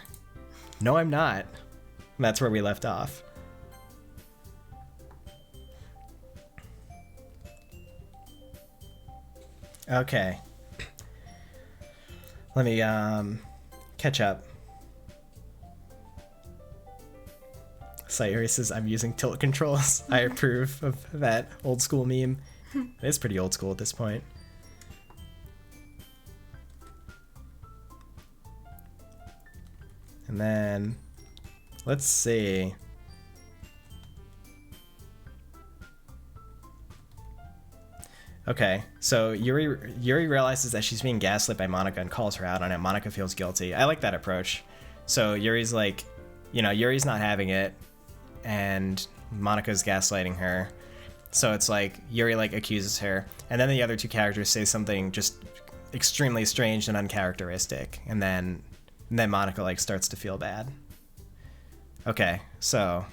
S1: No, I'm not. And that's where we left off. Okay. Let me catch up. Sayori says, I'm using tilt controls. I approve of that old school meme. It is pretty old school at this point. And then, let's see. Okay, so Yuri realizes that she's being gaslit by Monica and calls her out on it. Monica feels guilty. I like that approach. So Yuri's like, you know, Yuri's not having it, and Monica's gaslighting her. So it's like Yuri like accuses her, and then the other two characters say something just extremely strange and uncharacteristic, and then Monica like starts to feel bad. Okay, so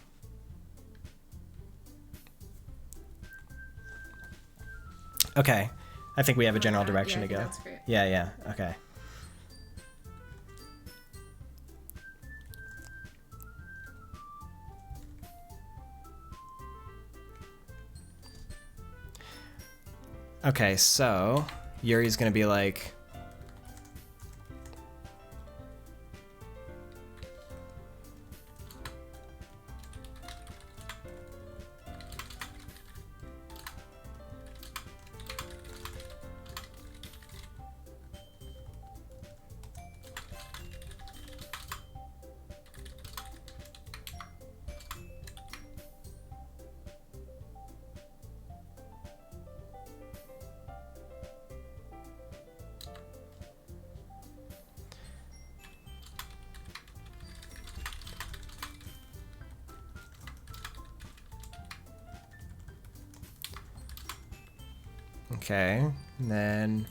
S1: okay, I think we have a general direction to go.
S2: That's great.
S1: Yeah, okay. Okay, so Yuri's gonna be like, okay, and then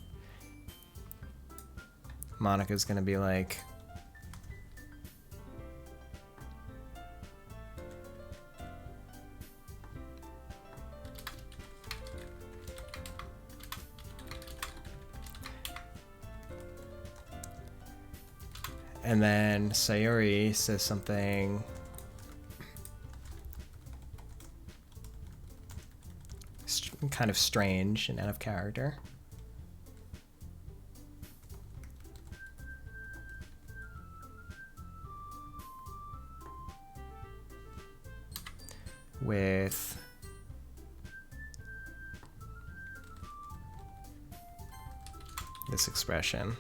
S1: Monica's gonna be like, and then Sayuri says something kind of strange and out of character. With this expression.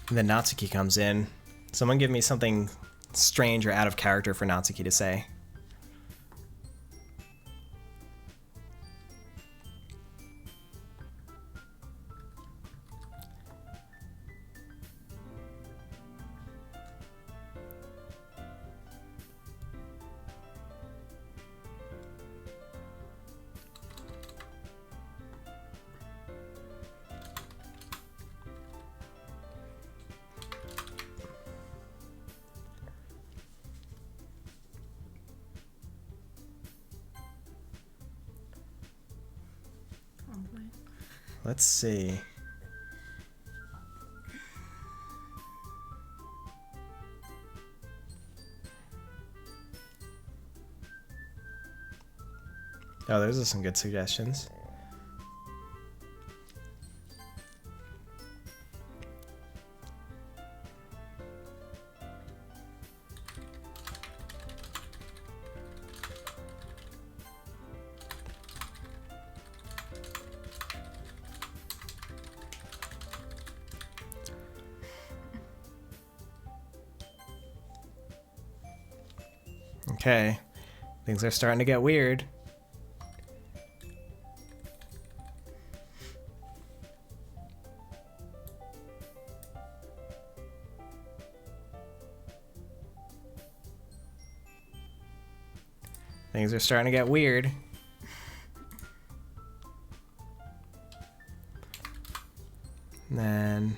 S1: And then Natsuki comes in. Someone give me something strange or out of character for Natsuki to say. Let's see. Oh, those are some good suggestions. Okay, things are starting to get weird. Things are starting to get weird. And then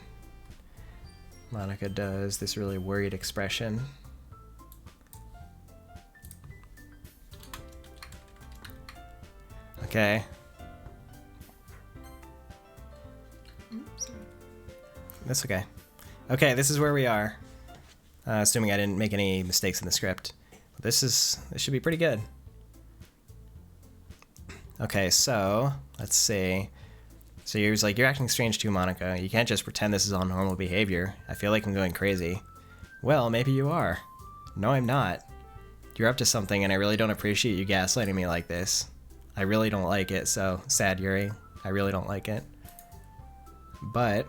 S1: Monica does this really worried expression. Okay.
S2: Sorry.
S1: That's okay. Okay, this is where we are. Assuming I didn't make any mistakes in the script. This should be pretty good. Okay, so let's see. So you're acting strange too, Monica. You can't just pretend this is all normal behavior. I feel like I'm going crazy. Well, maybe you are. No, I'm not. You're up to something, and I really don't appreciate you gaslighting me like this. I really don't like it, so sad, Yuri. I really don't like it. But, ...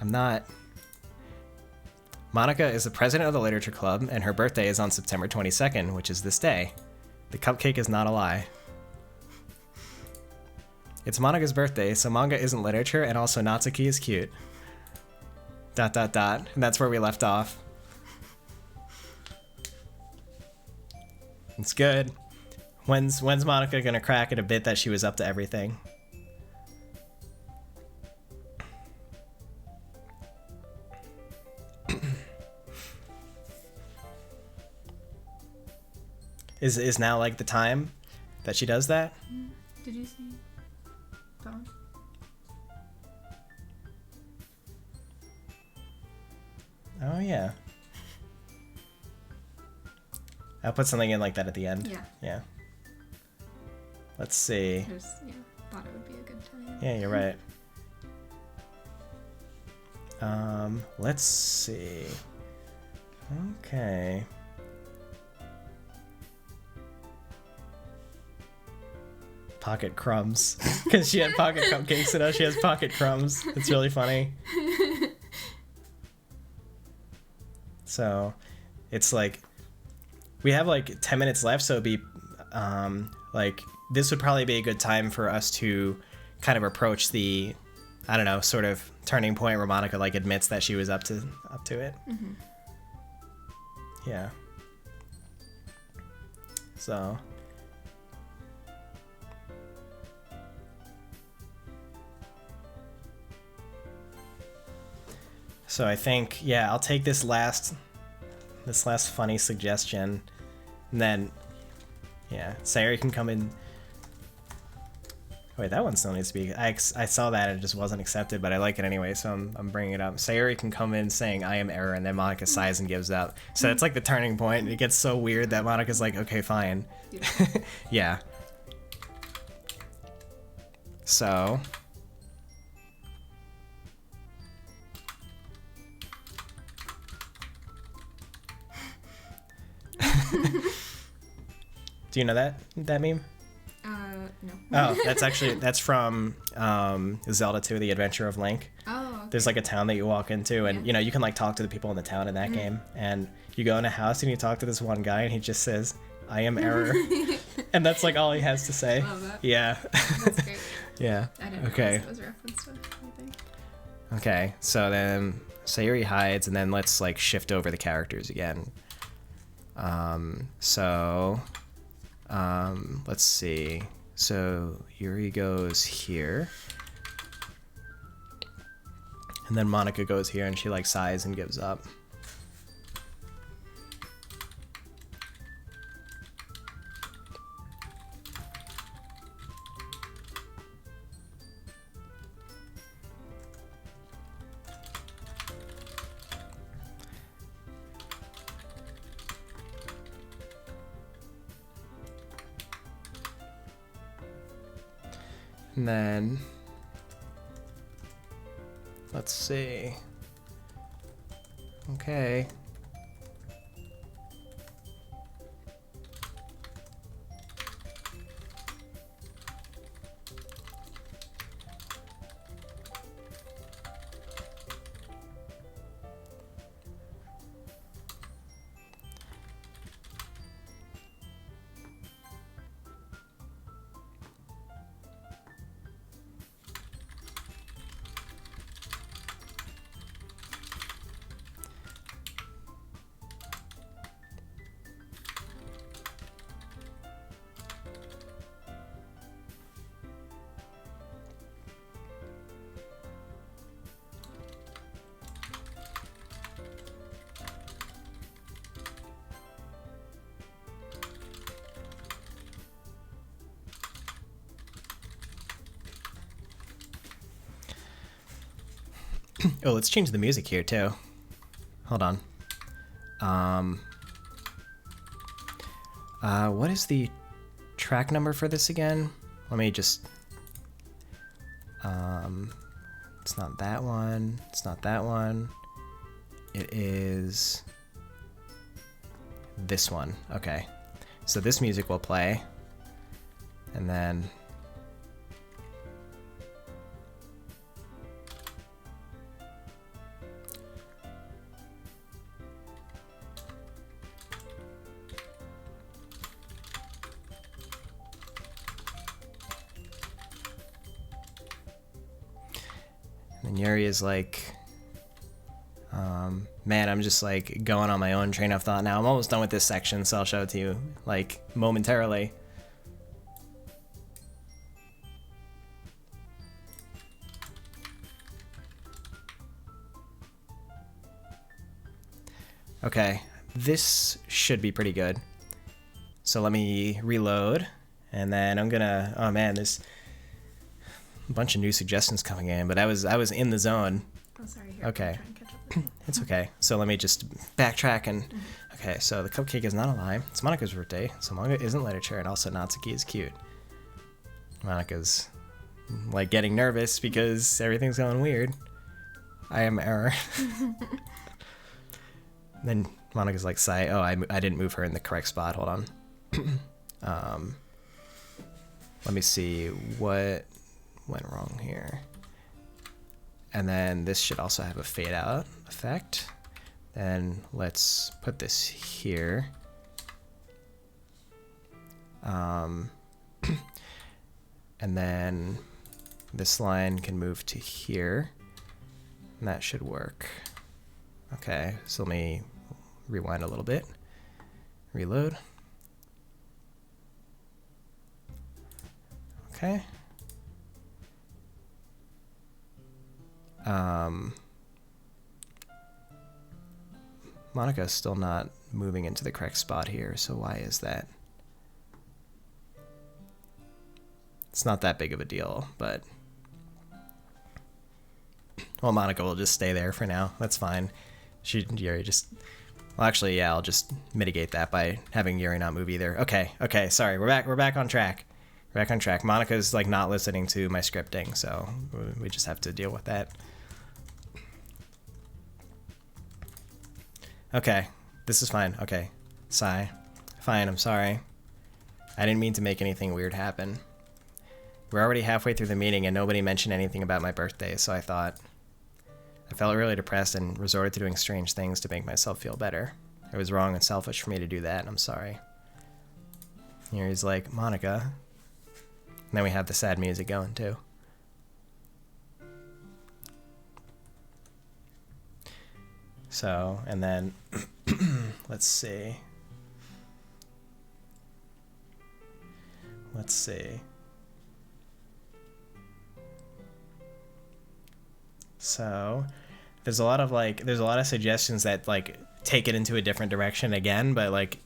S1: I'm not. Monica is the president of the Literature Club, and her birthday is on September 22nd, which is this day. The cupcake is not a lie. It's Monica's birthday, so manga isn't literature, and also Natsuki is cute. ... And that's where we left off. It's good. When's Monica gonna crack at a bit that she was up to everything? Is now like the time that she does that?
S2: Did you see that one?
S1: Oh yeah. I'll put something in like that at the end.
S2: Yeah.
S1: Yeah. Let's see.
S2: I just, thought it would be a good time.
S1: Yeah, you're right. Let's see. Okay. Pocket crumbs. Because she had pocket cupcakes, so now she has pocket crumbs. It's really funny. So, it's like, we have like 10 minutes left, so it'd be, like, this would probably be a good time for us to kind of approach the, I don't know, sort of turning point where Monica like admits that she was up to it.
S2: Mm-hmm.
S1: Yeah. So. So I think, yeah, I'll take this last funny suggestion, and then, yeah, Sayori can come in. Wait, that one still needs to be. I saw that and it just wasn't accepted, but I like it anyway, so I'm bringing it up. Sayori can come in saying I am error, and then Monica sighs and gives up. So it's like the turning point. It gets so weird that Monica's like, okay, fine. Yeah. So. Do you know that meme?
S2: No.
S1: Oh, that's from Zelda 2: The Adventure of Link.
S2: Oh, okay.
S1: There's like a town that you walk into, and you can like talk to the people in the town in that game, and you go in a house and you talk to this one guy, and he just says, "I am error," and that's like all he has to say.
S2: Love that.
S1: Yeah.
S2: That's great.
S1: Yeah.
S2: I didn't
S1: Okay.
S2: realize it was a reference to anything.
S1: Okay, so then Sayori hides, and then let's like shift over the characters again. Let's see. So Yuri goes here, and then Monica goes here, and she like sighs and gives up. And then, let's see. Okay. Oh, let's change the music here too. Hold on. What is the track number for this again? Let me just... it's not that one. It's not that one. It is this one. Okay. So this music will play. And then... And Yuri is like, man, I'm just like going on my own train of thought now. I'm almost done with this section, so I'll show it to you like momentarily. Okay, this should be pretty good. So let me reload, and then I'm gonna, oh man, there's a bunch of new suggestions coming in, but I was in the zone.
S2: Oh, sorry. Here,
S1: Okay.
S2: I'm trying to catch up with you.
S1: It's okay. So let me just backtrack and... Okay, so the cupcake is not a lie. It's Monika's birthday, so manga isn't literature, and also Natsuki is cute. Monika's, like, getting nervous because everything's going weird. I am error. Then Monika's like, sigh, oh, I didn't move her in the correct spot. Hold on. Let me see what went wrong here. And then this should also have a fade out effect. Then let's put this here. And then this line can move to here. And that should work. Okay, so let me rewind a little bit. Reload. Okay. Monika's still not moving into the correct spot here, so why is that? It's not that big of a deal, but... Well, Monika will just stay there for now. That's fine. Yuri just... Well, actually, yeah, I'll just mitigate that by having Yuri not move either. Okay, sorry. We're back on track. We're back on track. Monika's, like, not listening to my scripting, so we just have to deal with that. Okay, this is fine. Okay, sigh. Fine, I'm sorry. I didn't mean to make anything weird happen. We're already halfway through the meeting and nobody mentioned anything about my birthday, so I thought... I felt really depressed and resorted to doing strange things to make myself feel better. It was wrong and selfish for me to do that, and I'm sorry. Here he's like, Monika. And then we have the sad music going, too. So, and then, let's see. So, there's a lot of suggestions that, like, take it into a different direction again, but, like,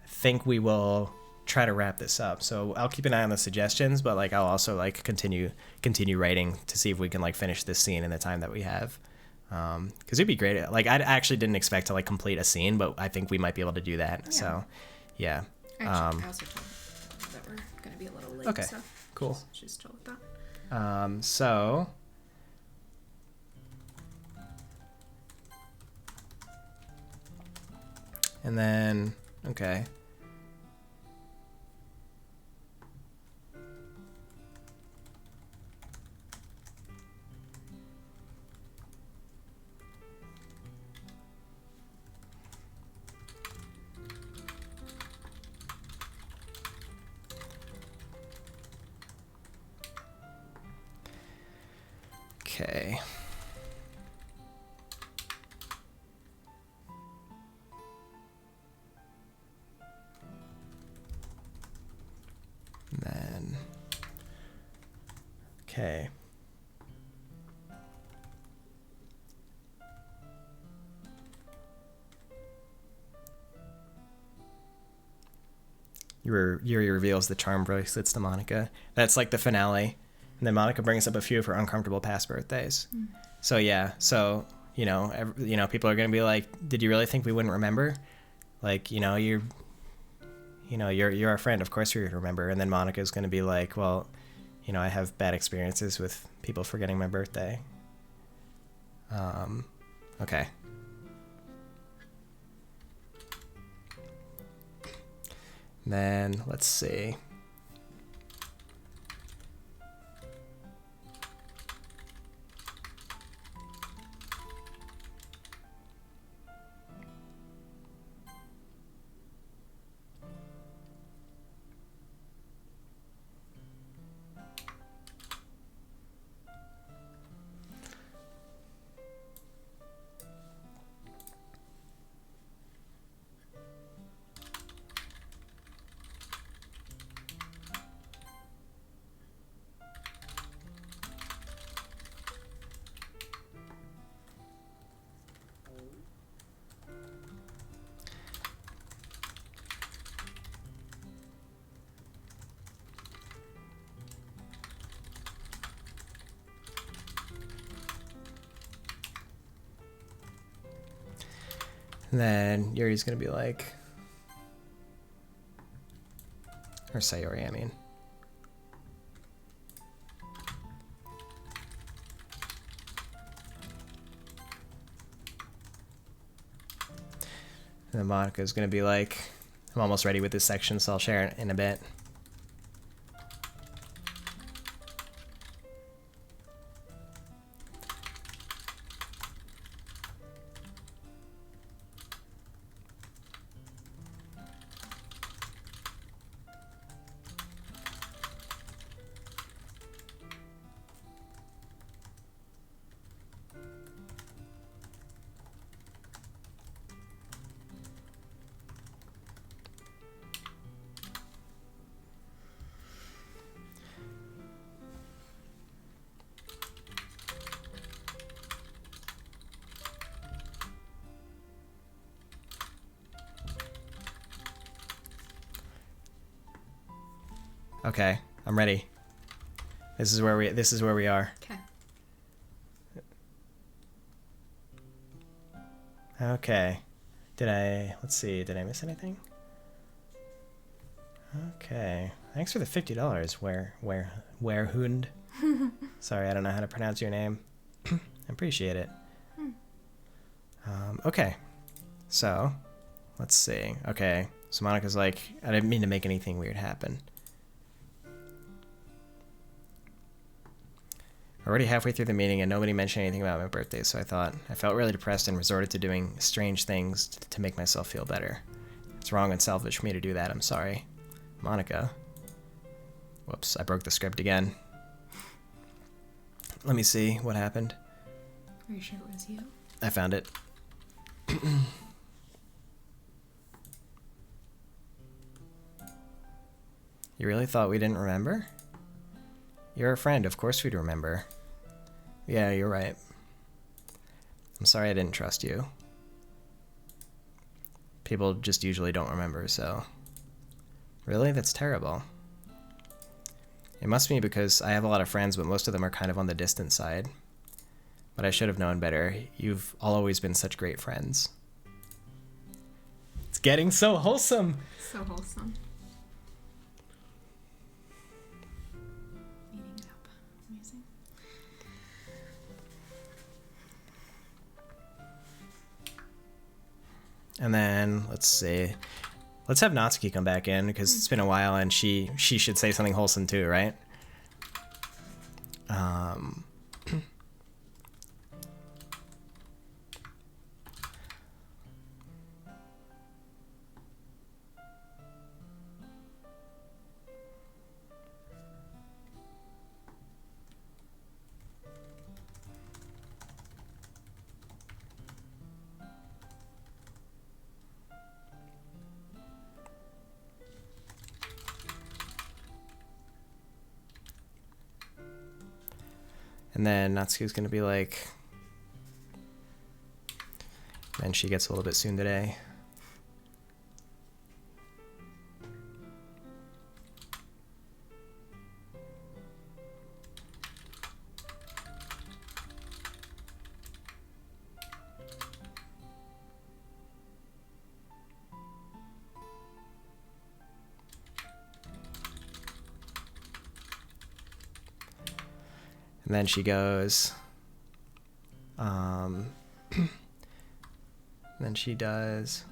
S1: I think we will try to wrap this up. So, I'll keep an eye on the suggestions, but, like, I'll also, like, continue writing to see if we can, like, finish this scene in the time that we have. Because it'd be great. Like, I actually didn't expect to, like, complete a scene, but I think we might be able to do that. Yeah. So, yeah.
S2: Actually, I also told that we're going to be a little late.
S1: Okay,
S2: so
S1: cool.
S2: She's still with that.
S1: So... And then, okay. Okay. Then, okay. Yuri reveals the charm bracelets to Monika. That's like the finale. And then Monika brings up a few of her uncomfortable past birthdays. So yeah, so people are gonna be like, did you really think we wouldn't remember? Like, you're our friend. Of course you're gonna remember. And then Monica's gonna be like, well, I have bad experiences with people forgetting my birthday. Okay. Then let's see. And then Yuri's gonna be like, or Sayori, I mean. And then Monica's gonna be like, I'm almost ready with this section, so I'll share it in a bit. Okay, I'm ready. This is where we are.
S2: Okay.
S1: Okay. Let's see, did I miss anything? Okay. Thanks for the $50. Where Hund? Sorry, I don't know how to pronounce your name. I appreciate it. Okay. So, let's see. Okay. So Monica's like, I didn't mean to make anything weird happen. We're already halfway through the meeting and nobody mentioned anything about my birthday, so I felt really depressed and resorted to doing strange things to make myself feel better. It's wrong and selfish for me to do that, I'm sorry. Monica. Whoops, I broke the script again. Let me see what happened.
S2: Are you sure it was you?
S1: I found it. You really thought we didn't remember? You're a friend, of course we'd remember. Yeah, you're right. I'm sorry I didn't trust you. People just usually don't remember, so... Really? That's terrible. It must be because I have a lot of friends, but most of them are kind of on the distant side. But I should have known better. You've all always been such great friends. It's getting so wholesome!
S2: So wholesome. Eating it up. Amazing.
S1: And then, let's see. Let's have Natsuki come back in, because it's been a while, and she should say something wholesome too, right? And then Natsuki's gonna be like... And she gets a little bit soon today. And then she goes, then she does,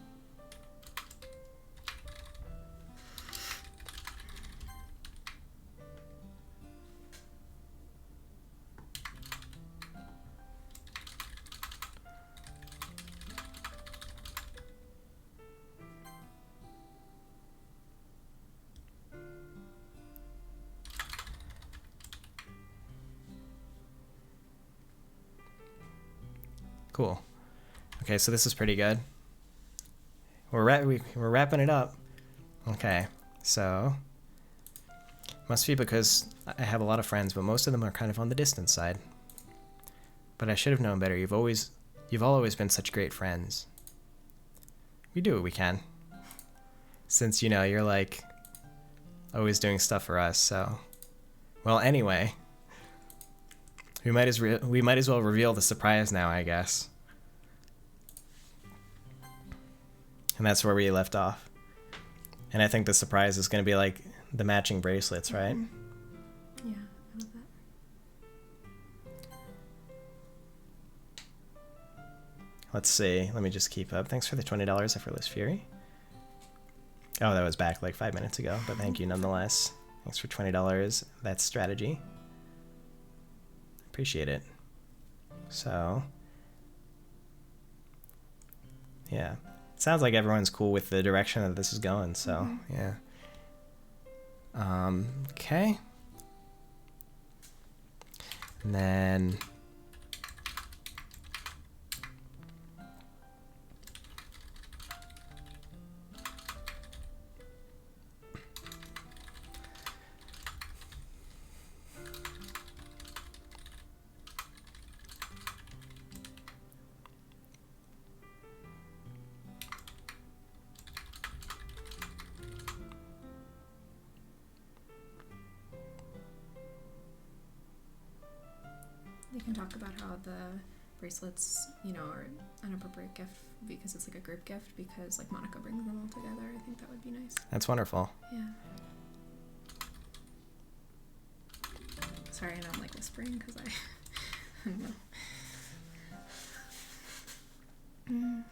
S1: cool. Okay, so this is pretty good. We're wrapping it up. Okay, so must be because I have a lot of friends, but most of them are kind of on the distant side. But I should have known better. You've all always been such great friends. We do what we can. Since, you know, you're like always doing stuff for us, so well, anyway. We might as well reveal the surprise now, I guess. And that's where we left off. And I think the surprise is going to be like the matching bracelets, right?
S2: Yeah, I love that.
S1: Let's see. Let me just keep up. Thanks for the $20, Effortless Fury. Oh, that was back like 5 minutes ago, but thank you nonetheless. Thanks for $20. That's strategy. Appreciate it. So, yeah. Sounds like everyone's cool with the direction that this is going, so yeah. Okay. And then
S2: They can talk about how the bracelets, you know, are an appropriate gift because it's like a group gift because like Monica brings them all together. I think that would be nice.
S1: that's wonderful.
S2: Yeah. Sorry, I know I'm like whispering because I don't know.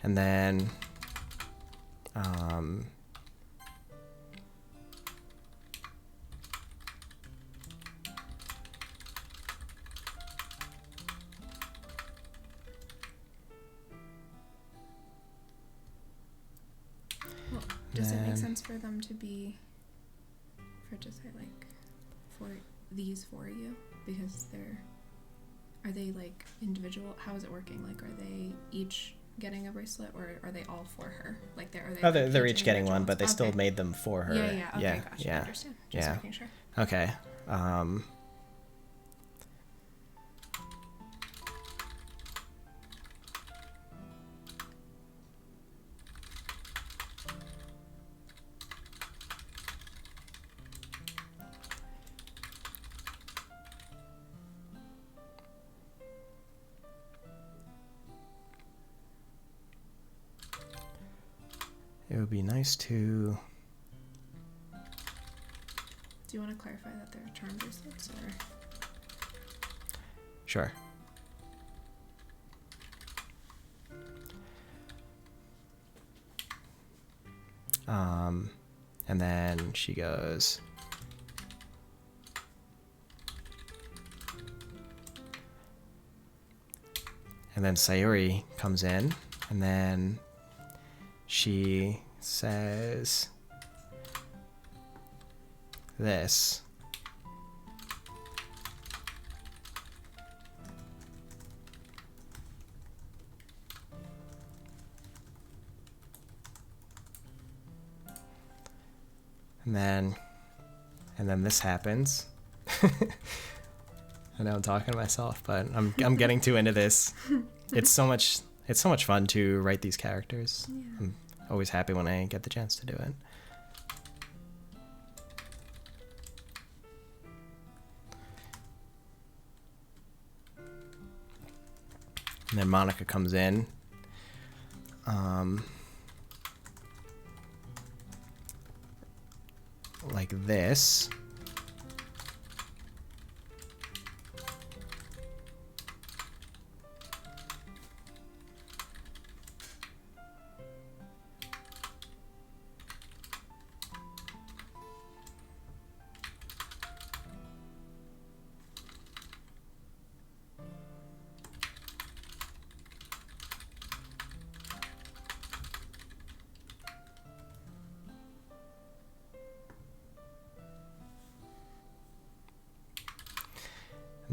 S1: And then
S2: Well, does it make sense for them to be, for to say like, for these for you? Because are they like individual? How is it working? Like, are they each getting a bracelet or are they all for her? Like,
S1: they're each getting one, but they still
S2: Okay.
S1: made them for her.
S2: Yeah, okay,
S1: yeah,
S2: gotcha,
S1: yeah,
S2: I understand. Just
S1: yeah.
S2: making sure.
S1: Okay. It would be nice to...
S2: Do you want to clarify that they're charm bracelets or?
S1: Sure. And then she goes... And then Sayuri comes in, and then she says this. And then this happens. I know I'm talking to myself, but I'm getting too into this. It's so much fun to write these characters.
S2: Yeah.
S1: I'm always happy when I get the chance to do it. And then Monica comes in. Like this.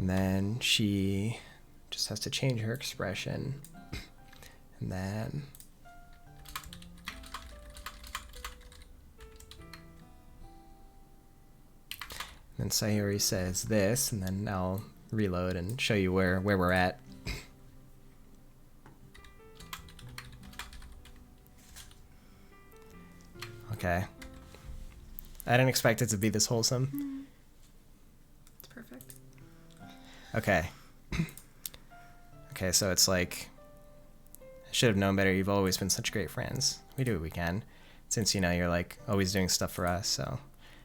S1: And then she just has to change her expression. And then Sayori says this, and then I'll reload and show you where we're at. Okay. I didn't expect it to be this wholesome.
S2: It's perfect.
S1: Okay. Okay, so it's like, I should have known better. You've always been such great friends. We do what we can. Since, you know, you're like always doing stuff for us, so.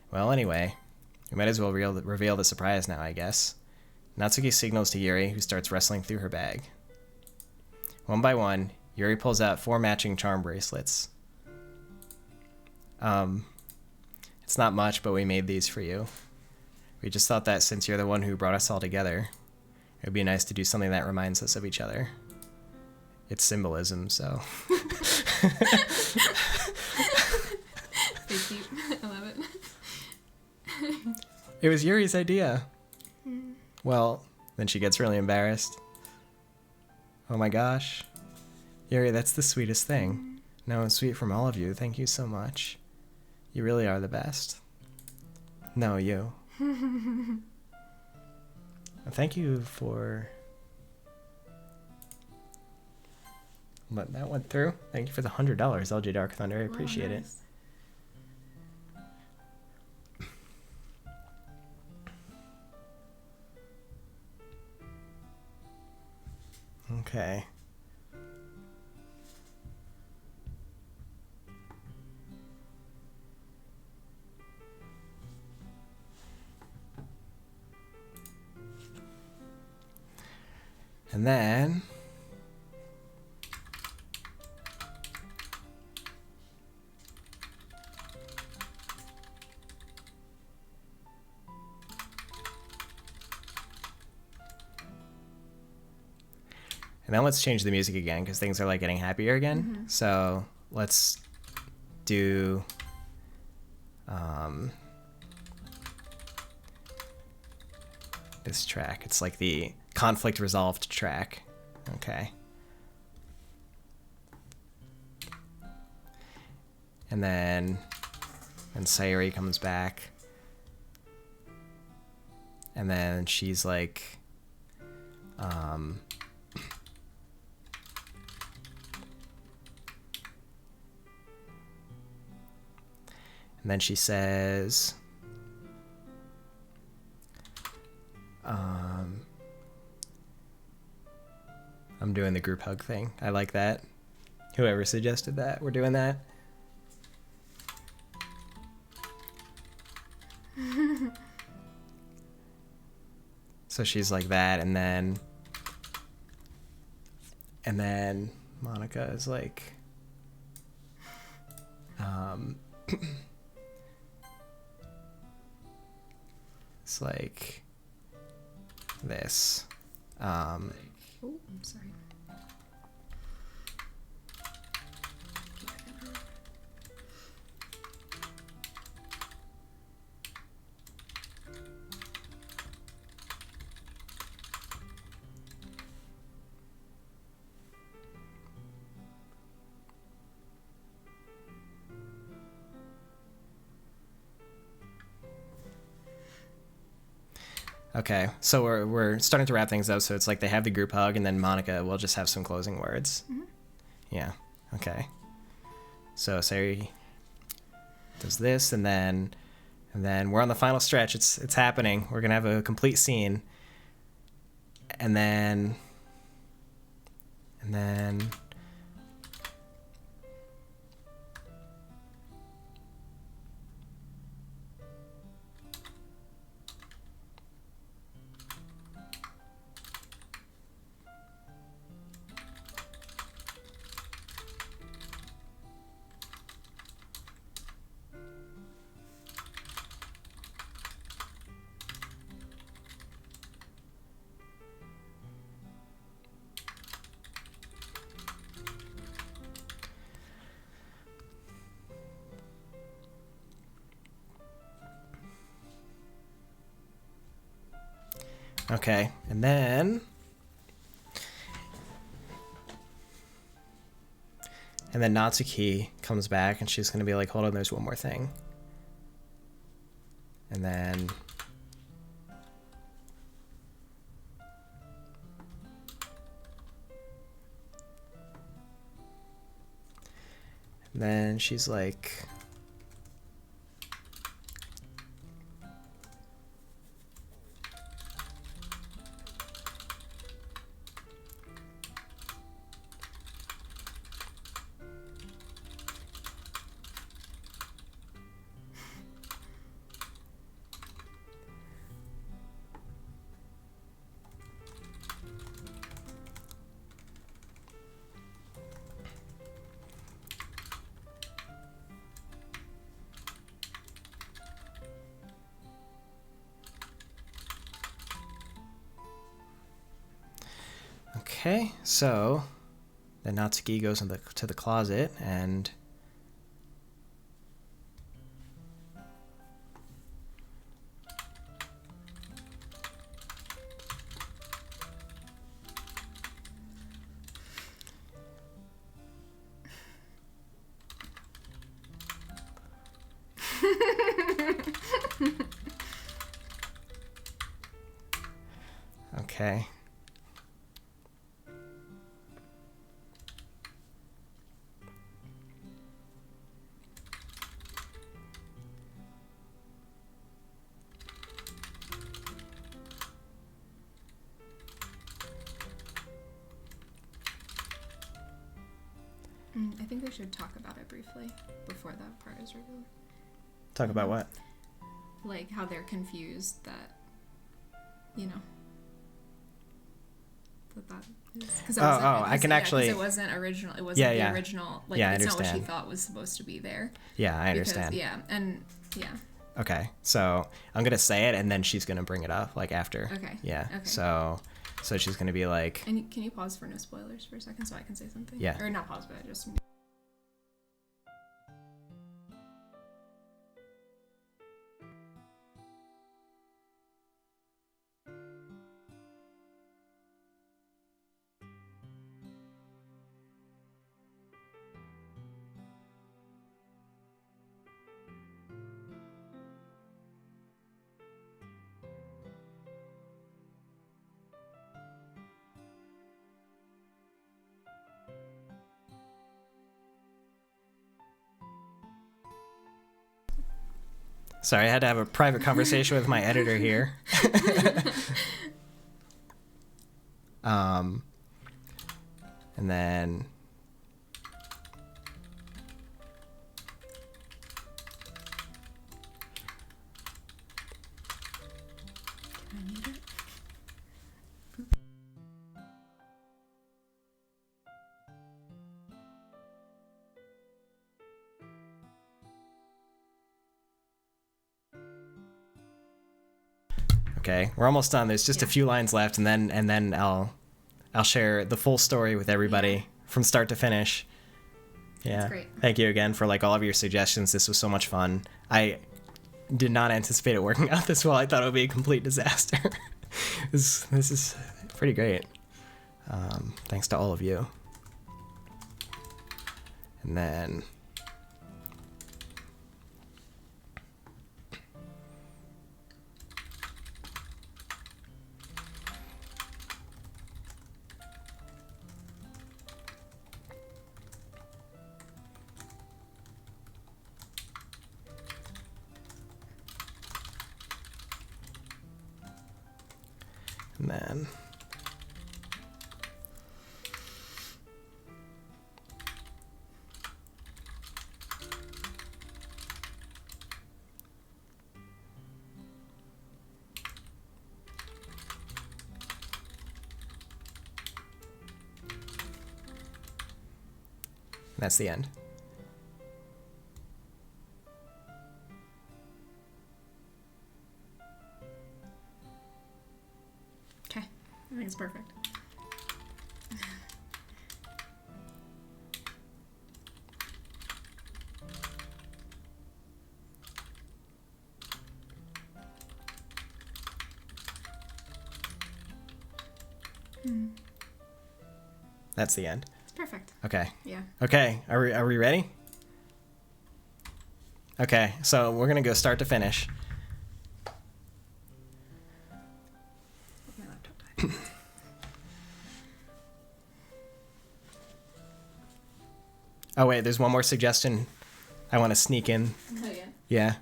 S1: Well, anyway, we might as well reveal the surprise now, I guess. Natsuki signals to Yuri, who starts wrestling through her bag. One by one, Yuri pulls out 4 matching charm bracelets. It's not much, but we made these for you. We just thought that since you're the one who brought us all together, it would be nice to do something that reminds us of each other. It's symbolism, so.
S2: They keep. I love it.
S1: It was Yuri's idea. Well, then she gets really embarrassed. Oh my gosh. Yuri, that's the sweetest thing. No, it's sweet from all of you. Thank you so much. You really are the best. No, you. Thank you for letting that went through. Thank you for the $100, LJ Dark Thunder. I appreciate it. Okay. And then let's change the music again because things are like getting happier again. Mm-hmm. So let's do this track. It's like the conflict resolved track. Okay. And then Sayori comes back. And then she's like and then she says I'm doing the group hug thing. I like that. Whoever suggested that, we're doing that. So she's like that, and then Monica is like it's like this.
S2: Oh, I'm sorry.
S1: Okay, so we're starting to wrap things up. So it's like they have the group hug, and then Monica will just have some closing words. Mm-hmm. Yeah. Okay. So Sayori does this, and then we're on the final stretch. It's happening. We're gonna have a complete scene, and then. Okay, and then Natsuki comes back and she's gonna be like, hold on, there's one more thing. And then she's like, okay, so then Natsuki goes to the closet and okay.
S2: I think we should talk about it briefly before that part is revealed.
S1: Talk about what?
S2: Like how they're confused that, you know, that is. Cause
S1: I can actually.
S2: It wasn't original. It wasn't the original. Like,
S1: yeah, I
S2: it's
S1: understand.
S2: not what she thought was supposed to be there.
S1: Yeah, I understand.
S2: Yeah.
S1: Okay, so I'm gonna say it and then she's gonna bring it up like after.
S2: Okay.
S1: Yeah.
S2: Okay.
S1: So she's gonna be like.
S2: And can you pause for no spoilers for a second so I can say something?
S1: Yeah.
S2: Or not pause, but just.
S1: Sorry, I had to have a private conversation with my editor here. And then okay, we're almost done. There's just a few lines left, and then I'll share the full story with everybody from start to finish. Yeah.
S2: That's great.
S1: Thank you again for like all of your suggestions. This was so much fun. I did not anticipate it working out this well. I thought it would be a complete disaster. This is pretty great. Thanks to all of you. And then that's the end.
S2: Okay, I think it's perfect.
S1: That's the end.
S2: It's perfect.
S1: Okay.
S2: Yeah.
S1: Okay. Are we ready? Okay. So we're gonna go start to finish.
S2: My laptop died.
S1: Oh wait, there's one more suggestion. I want to sneak in.
S4: Oh yeah.
S1: Yeah.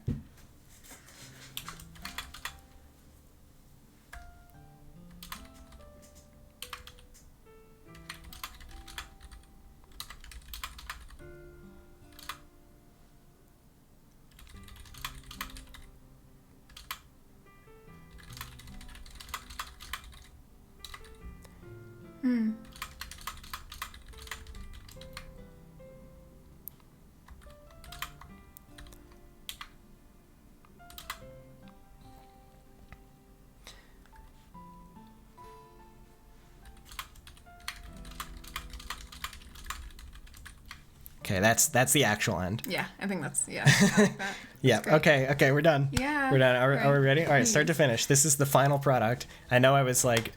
S1: Okay, that's the actual end.
S2: Yeah, I think that's, yeah. I like that.
S1: Yeah. Okay, we're done.
S2: Yeah.
S1: We're done. Are we ready? All right, start to finish. This is the final product. I know I was like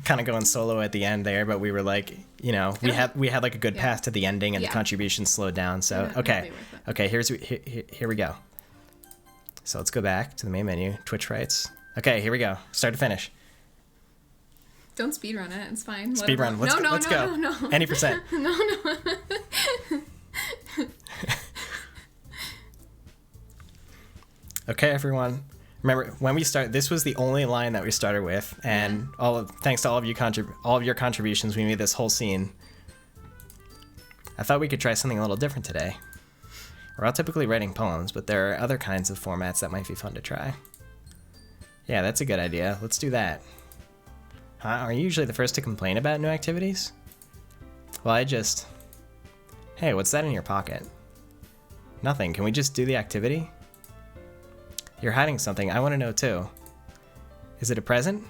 S1: kind of going solo at the end there, but we were like, we had like a good path to the ending, and the contribution slowed down. So okay, here we go. So let's go back to the main menu, Twitch rights. Okay, here we go. Start to finish.
S2: Don't speedrun it. It's fine.
S1: Speedrun. Let's go.
S2: No.
S1: Any percent.
S2: No.
S1: Okay, everyone. Remember, when we start, this was the only line that we started with, and thanks to all of your contributions, we made this whole scene. I thought we could try something a little different today. We're all typically writing poems, but there are other kinds of formats that might be fun to try. Yeah, that's a good idea. Let's do that. Huh? Are you usually the first to complain about new activities? Well, Hey, what's that in your pocket? Nothing. Can we just do the activity? You're hiding something. I want to know too. Is it a present?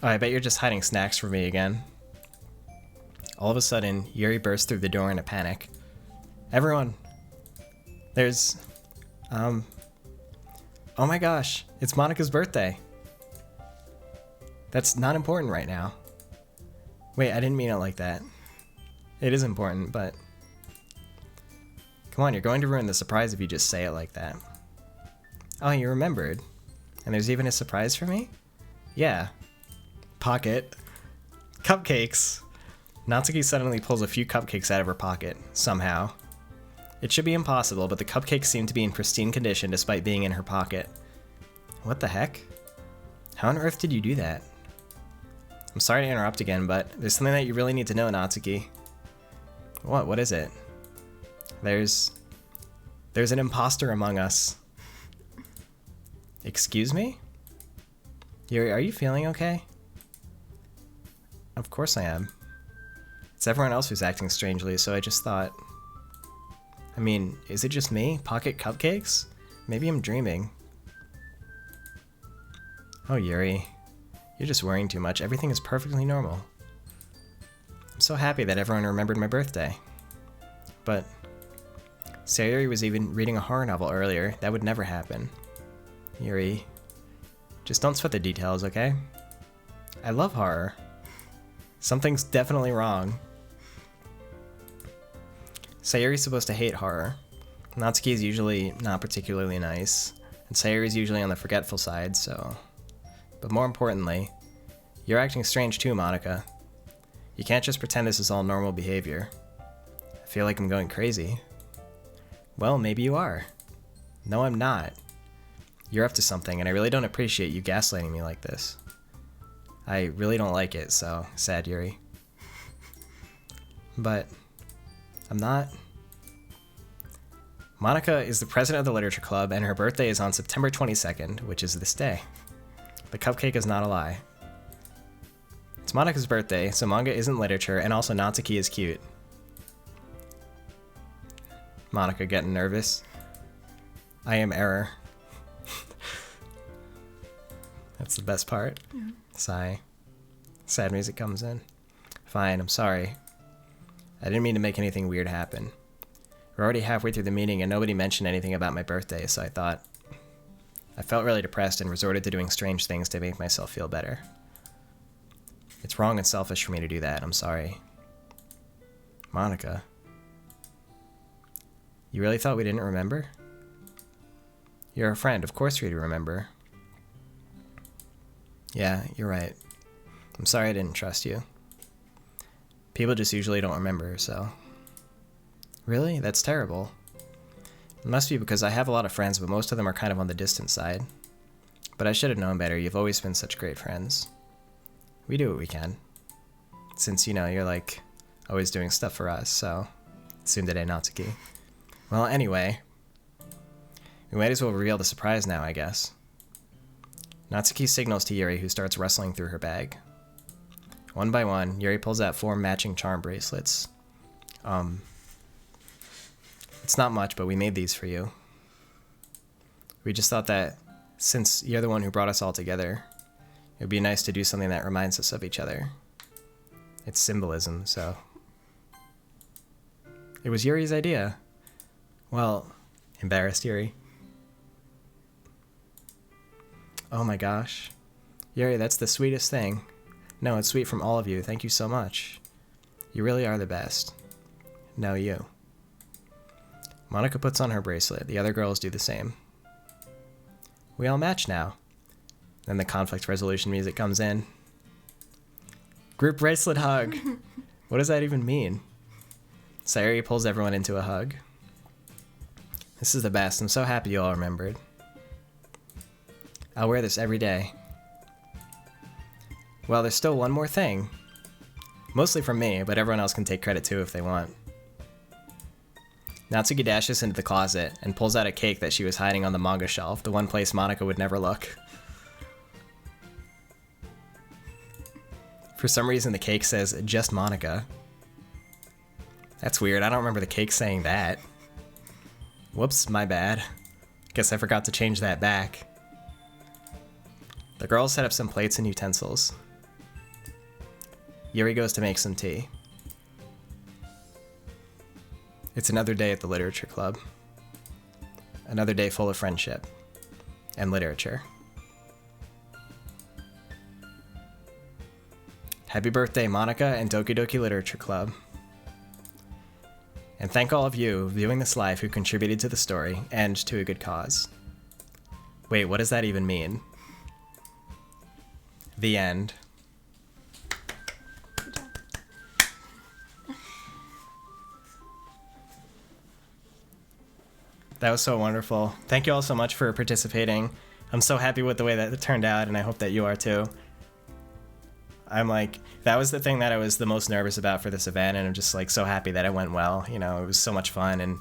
S1: Oh, I bet you're just hiding snacks from me again. All of a sudden, Yuri burst through the door in a panic. Everyone! There's... Oh my gosh, it's Monica's birthday. That's not important right now. Wait, I didn't mean it like that. It is important, but... Come on, you're going to ruin the surprise if you just say it like that. Oh, you remembered. And there's even a surprise for me? Yeah. Pocket. Cupcakes. Natsuki suddenly pulls a few cupcakes out of her pocket, somehow. It should be impossible, but the cupcakes seem to be in pristine condition despite being in her pocket. What the heck? How on earth did you do that? I'm sorry to interrupt again, but there's something that you really need to know, Natsuki. What? What is it? There's an imposter among us. Excuse me? Yuri, are you feeling okay? Of course I am. It's everyone else who's acting strangely, so I just thought... I mean, is it just me? Pocket cupcakes? Maybe I'm dreaming. Oh, Yuri. You're just worrying too much. Everything is perfectly normal. I'm so happy that everyone remembered my birthday. But... Sayuri was even reading a horror novel earlier. That would never happen. Yuri, just don't sweat the details, okay? I love horror. Something's definitely wrong. Sayuri's supposed to hate horror. Natsuki is usually not particularly nice, and Sayuri's usually on the forgetful side, so... But more importantly, you're acting strange too, Monica. You can't just pretend this is all normal behavior. I feel like I'm going crazy. Well, maybe you are. No, I'm not. You're up to something, and I really don't appreciate you gaslighting me like this. I really don't like it, so sad, Yuri. But I'm not. Monica is the president of the Literature Club, and her birthday is on September 22nd, which is this day. The cupcake is not a lie. It's Monica's birthday, so manga isn't literature, and also Natsuki is cute. Monica getting nervous. I am error. That's the best part. Yeah. Sigh. Sad music comes in. Fine, I'm sorry. I didn't mean to make anything weird happen. We're already halfway through the meeting and nobody mentioned anything about my birthday, so I felt really depressed and resorted to doing strange things to make myself feel better. It's wrong and selfish for me to do that. I'm sorry. Monica. You really thought we didn't remember? You're a friend. Of course we'd remember. Yeah, you're right. I'm sorry I didn't trust you. People just usually don't remember, so... Really? That's terrible. It must be because I have a lot of friends, but most of them are kind of on the distant side. But I should have known better. You've always been such great friends. We do what we can. Since, you know, you're like always doing stuff for us, so... Tsundere Natsuki. Well, anyway... We might as well reveal the surprise now, I guess. Natsuki signals to Yuri, who starts rustling through her bag. One by one, Yuri pulls out 4 matching charm bracelets. It's not much, but we made these for you. We just thought that, since you're the one who brought us all together, it would be nice to do something that reminds us of each other. It's symbolism, so... It was Yuri's idea. Well, embarrassed Yuri. Oh my gosh. Yuri, that's the sweetest thing. No, it's sweet from all of you. Thank you so much. You really are the best. No, you. Monica puts on her bracelet. The other girls do the same. We all match now. Then the conflict resolution music comes in. Group bracelet hug. What does that even mean? Sayuri pulls everyone into a hug. This is the best. I'm so happy you all remembered. I'll wear this every day. Well, there's still one more thing. Mostly from me, but everyone else can take credit too if they want. Natsuki dashes into the closet and pulls out a cake that she was hiding on the manga shelf, the one place Monica would never look. For some reason, the cake says, "Just Monica." That's weird. I don't remember the cake saying that. Whoops, my bad. Guess I forgot to change that back. The girls set up some plates and utensils. Yuri goes to make some tea. It's another day at the literature club. Another day full of friendship and literature. Happy birthday, Monica and Doki Doki Literature Club. And thank all of you viewing this live who contributed to the story and to a good cause. Wait, what does that even mean? The end. That was so wonderful. Thank you all so much for participating. I'm so happy with the way that it turned out, and I hope that you are too. I'm like, that was the thing that I was the most nervous about for this event, and I'm just like so happy that it went well. You know, it was so much fun, and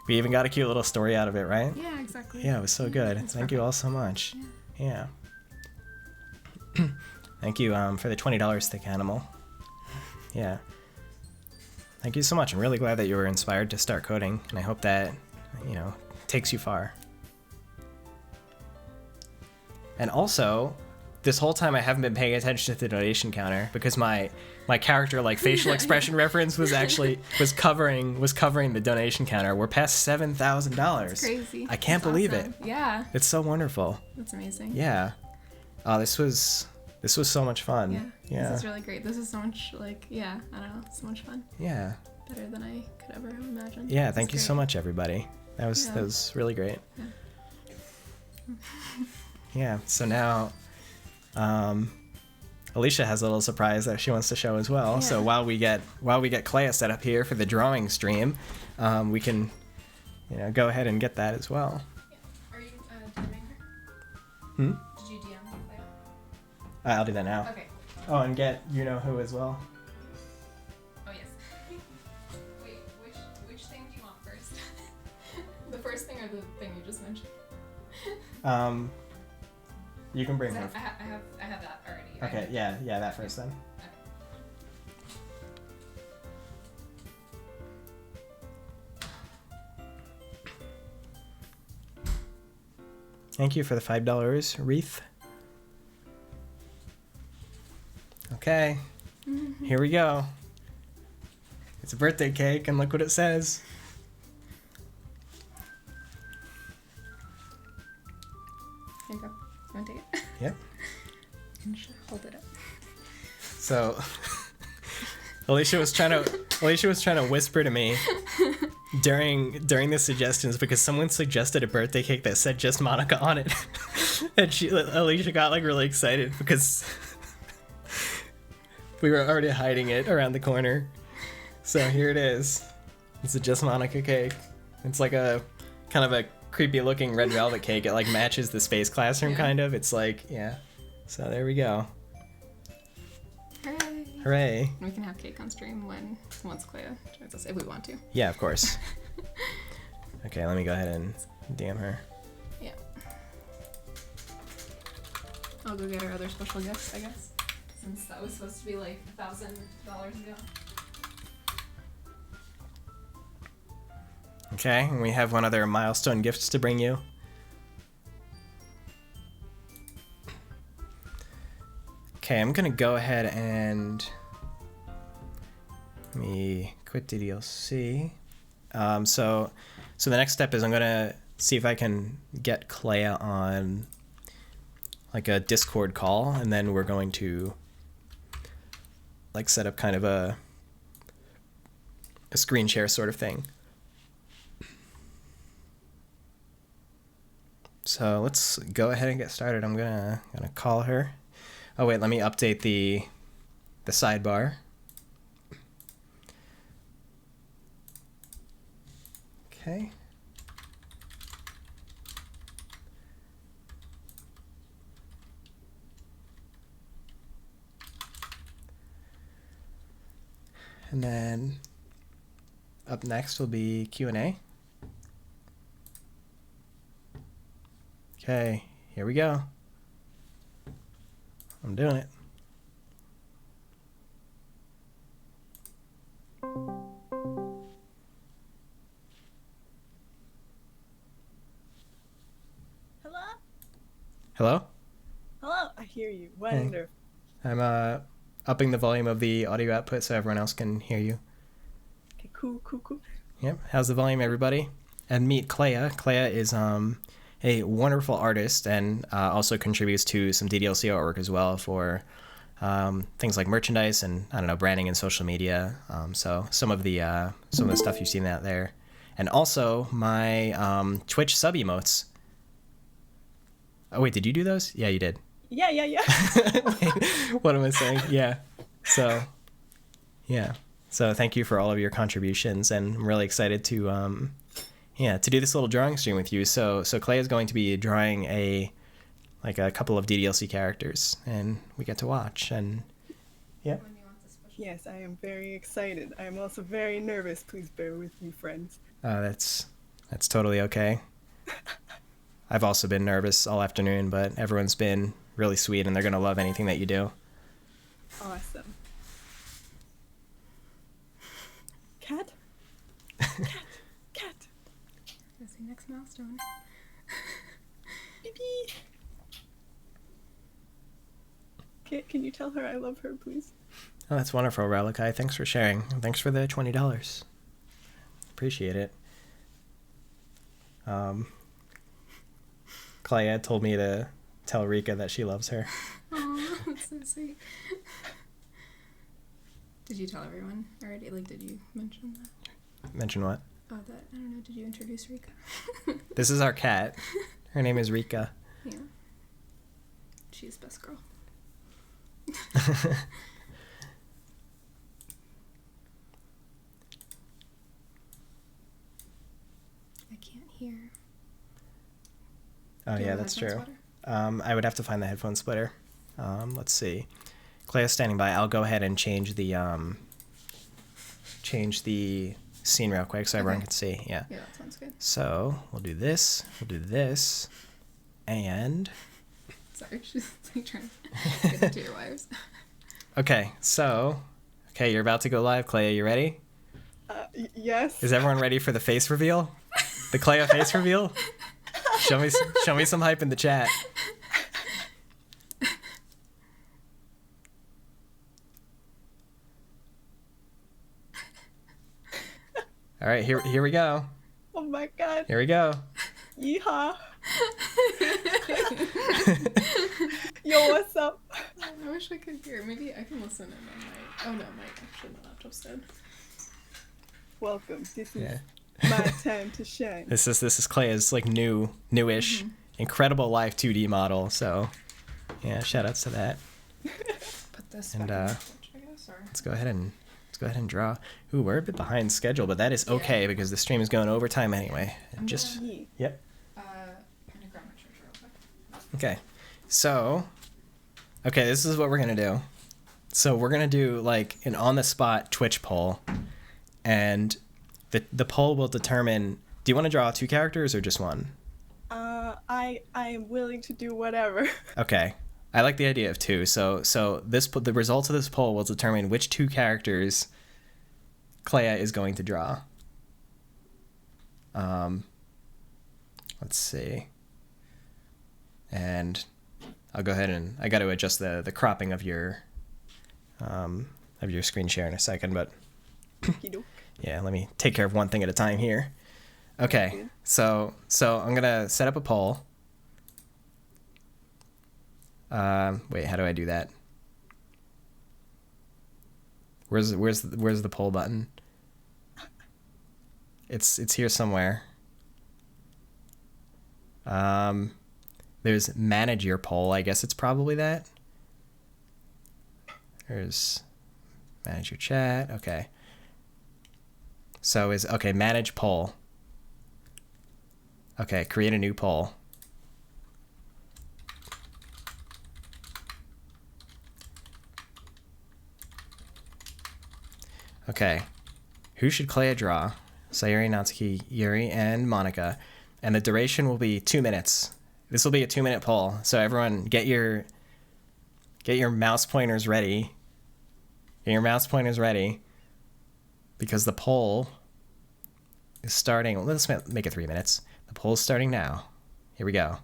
S1: we even got a cute little story out of it, right?
S2: Yeah, exactly.
S1: Yeah, it was so good. Thank you all so much. Yeah. Thank you for the $20 thick animal. Yeah. Thank you so much. I'm really glad that you were inspired to start coding, and I hope that, you know, takes you far. And also, this whole time I haven't been paying attention to the donation counter because my character like facial expression reference was actually was covering the donation counter. We're past $7,000.
S2: That's crazy.
S1: I can't believe it.
S2: Yeah.
S1: It's so wonderful.
S2: That's amazing.
S1: Yeah. This was so much fun. Yeah.
S2: This is really great. This is so much like, yeah, I don't know, so much fun.
S1: Yeah.
S2: Better than I could ever have imagined.
S1: Yeah, thank you so much, everybody. That was really great.
S2: Yeah.
S1: Yeah, so now Alicia has a little surprise that she wants to show as well. Yeah. So while we get Clea set up here for the drawing stream, we can, you know, go ahead and get that as well.
S2: Yeah. Are you DMing her? Did you DM Clea?
S1: I'll do that now.
S2: Okay.
S1: Oh, and get you know who as well.
S2: Oh yes. Wait, which thing do you want first? The first thing or the thing you just mentioned?
S1: You can bring her.
S2: I have that already. Right?
S1: Okay, yeah, that first then.
S2: Okay.
S1: Thank you for the $5 wreath. Okay, here we go. It's a birthday cake, and look what it says.
S2: Here you go. You want to take it?
S1: Yep.
S2: And hold it up.
S1: So Alicia was trying to whisper to me during the suggestions because someone suggested a birthday cake that said just Monica on it. And Alicia got like really excited because we were already hiding it around the corner. So here it is. It's a just Monica cake. It's like a kind of a creepy looking red velvet cake. It like matches the space classroom kind of. It's like, yeah. So there we go.
S2: Hooray.
S1: Hooray.
S2: We can have cake on stream once Clea joins us, if we want to.
S1: Yeah, of course. Okay, let me go ahead and DM her.
S2: Yeah. I'll go get our other special gifts, I guess. Since that was supposed to be like $1,000 ago.
S1: Okay, and we have one other milestone gifts to bring you. Okay, I'm gonna go ahead and let me quit DDLC. So the next step is I'm gonna see if I can get Clea on like a Discord call, and then we're going to like set up kind of a screen share sort of thing. So let's go ahead and get started. I'm gonna call her. Oh wait, let me update the sidebar. Okay. And then up next will be Q&A. Okay, here we go. I'm doing it.
S5: Hello?
S1: Hello?
S5: Hello, I hear you. Wonderful.
S1: I'm upping the volume of the audio output so everyone else can hear you.
S5: Okay, cool.
S1: Yep. How's the volume, everybody? And meet Clea. Clea is a wonderful artist and also contributes to some DDLC artwork as well for things like merchandise and I don't know, branding and social media. So some of the stuff you've seen out there, and also my Twitch sub emotes. Oh wait, did you do those? Yeah, you did.
S5: Yeah.
S1: Wait, what am I saying? Yeah. So thank you for all of your contributions, and I'm really excited to do this little drawing stream with you. So Clay is going to be drawing a couple of DDLC characters, and we get to watch. And yeah.
S5: Yes, I am very excited. I am also very nervous. Please bear with me, friends.
S1: That's totally okay. I've also been nervous all afternoon, but everyone's been really sweet, and they're gonna love anything that you do.
S5: Awesome. Cat? Cat.
S2: That's the next milestone.
S5: Baby. Can you tell her I love her, please?
S1: Oh, that's wonderful, Relikai. Thanks for sharing. Thanks for the $20. Appreciate it. Clea told me to tell Rika that she loves her.
S2: Oh, that's so sweet. Did you tell everyone already? Like, did you mention that?
S1: Mention what?
S2: Oh, that, I don't know, did you introduce Rika?
S1: This is our cat. Her name is Rika.
S2: Yeah. She's best girl. I can't hear.
S1: Oh, yeah, that's true. I would have to find the headphone splitter. Let's see. Clea's standing by. I'll go ahead and change the scene real quick so everyone can see. Yeah.
S2: Yeah, that sounds good.
S1: So we'll do this, and...
S2: Sorry, she's like trying to get into your wires.
S1: Okay, you're about to go live, Clea. You ready?
S5: Yes.
S1: Is everyone ready for the face reveal? The Clea face reveal? Show me some hype in the chat. All right, here we go.
S5: Oh my god.
S1: Here we go.
S5: Yeehaw. Yo, what's up?
S2: I wish I could hear. Maybe I can listen in on my. Oh no, my actually my laptop's dead.
S5: Welcome. This is
S1: Yeah.
S5: my time to shine.
S1: This is Clea's like newish, incredible live 2D model. So, yeah, shout outs to that.
S2: Put this
S1: And,
S2: back in the Twitch, I guess, or...
S1: Let's go ahead and draw. Ooh, we're a bit behind schedule, but that is okay because the stream is going overtime anyway. Just yep.
S2: I'm gonna grab my charger real quick.
S1: Okay. So, okay, this is what we're gonna do. So we're gonna do like an on-the-spot Twitch poll, and the poll will determine. Do you want to draw 2 characters or just one?
S5: I am willing to do whatever.
S1: Okay. I like the idea of 2. So the results of this poll will determine which 2 characters Clea is going to draw. Let's see. And I'll go ahead and I got to adjust the cropping of your screen share in a second, but yeah, let me take care of one thing at a time here. Okay. So I'm going to set up a poll. Wait, how do I do that? Where's the poll button? It's here somewhere. There's manage your poll. I guess it's probably that. There's manage your chat. Okay. So okay, manage poll. Okay, create a new poll. Okay. Who should Clea draw? Sayuri, Natsuki, Yuri, and Monica. And the duration will be 2 minutes. This will be a 2-minute poll. So everyone get your mouse pointers ready. Get your mouse pointers ready. Because the poll is starting. Let's make it 3 minutes. The poll is starting now. Here we go.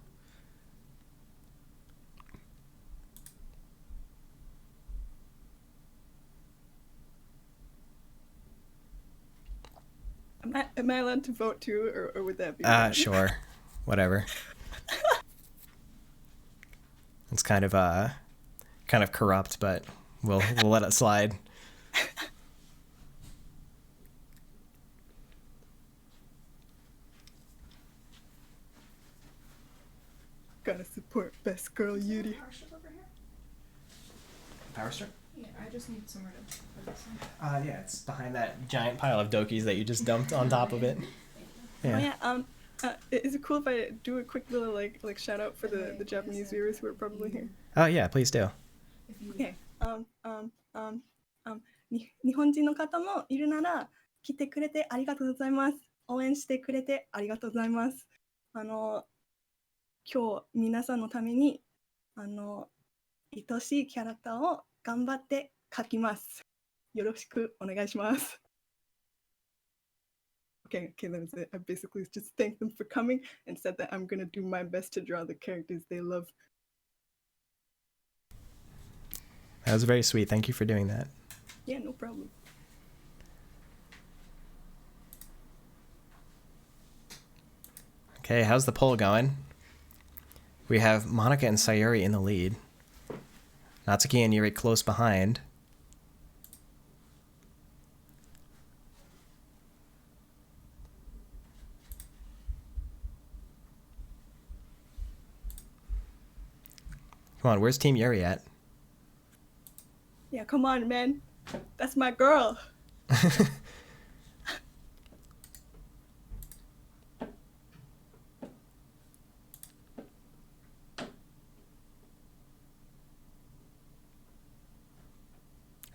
S5: Am I allowed to vote too, or would that be?
S1: Sure. Whatever. It's kind of corrupt, but we'll let it slide.
S5: Gotta support best girl Yuri.
S2: Power strip over here?
S1: Power strip?
S2: Yeah, I just need somewhere to put this in.
S1: Yeah, it's behind that giant pile of dokis that you just dumped on top of it. Yeah.
S5: Oh yeah. Is it cool if I do a quick little like shout out for the Japanese viewers who are probably here?
S1: Oh yeah, please do.
S5: Okay. 日本人の方もいるなら来てくれてありがとうございます。応援してくれてありがとうございます。今日皆さんのために愛しいキャラクターを頑張って描きます。よろしくお願いします。Okay, that was it. I basically just thanked them for coming and said that I'm gonna do my best to draw the characters they love.
S1: That was very sweet. Thank you for doing that.
S5: Yeah, no problem.
S1: Okay, how's the poll going? We have Monica and Sayuri in the lead. Natsuki and Yuri close behind. Come on, where's Team Yuri at?
S5: Yeah, come on, man. That's my girl.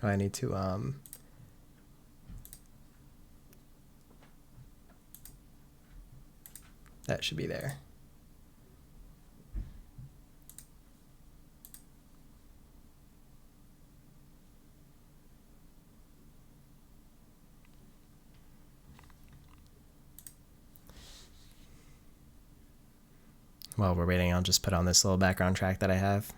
S1: Oh, I need to that should be there. While we're waiting, I'll just put on this little background track that I have.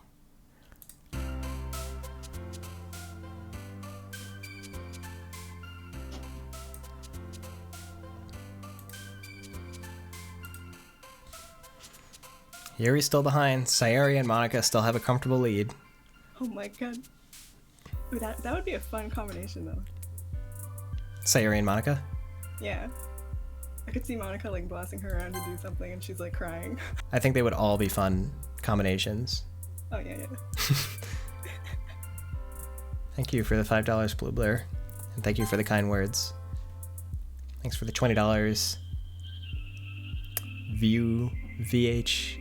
S1: Yuri's still behind. Sayuri and Monica still have a comfortable lead.
S5: Oh my god. Ooh, that would be a fun combination though.
S1: Sayuri and Monica?
S5: Yeah. I could see Monica like bossing her around to do something and she's like crying.
S1: I think they would all be fun combinations.
S5: Oh yeah, yeah.
S1: Thank you for the $5, Blue Blur. And thank you for the kind words. Thanks for the $20. View VHO.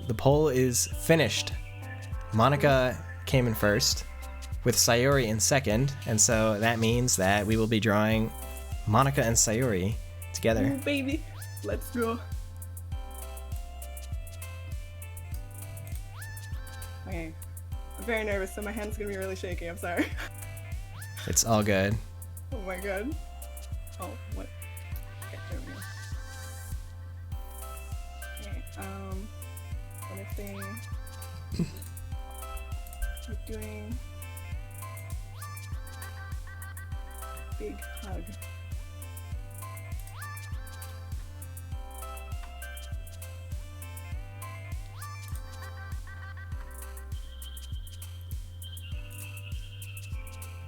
S1: The poll is finished. Monica came in first, with Sayuri in second, and so that means that we will be drawing Monica and Sayuri together.
S5: Ooh, baby. Let's go. Okay. I'm very nervous, so my hand's gonna be really shaky. I'm sorry.
S1: It's all good.
S5: Oh my god. Oh, what? Okay, there we go. Okay, what if they keep doing big hug?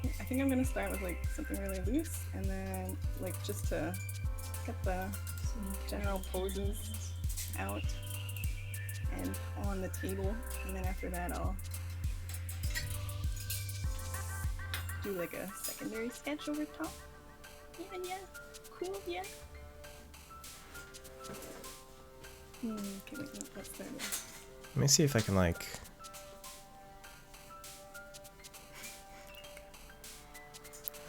S5: I think I'm gonna start with like something really loose and then like just to get the general poses out and on the table, and then after that I'll do like a secondary sketch over top. Yeah, cool, yeah. Okay, wait, no, that's there.
S1: Let me see if I can like...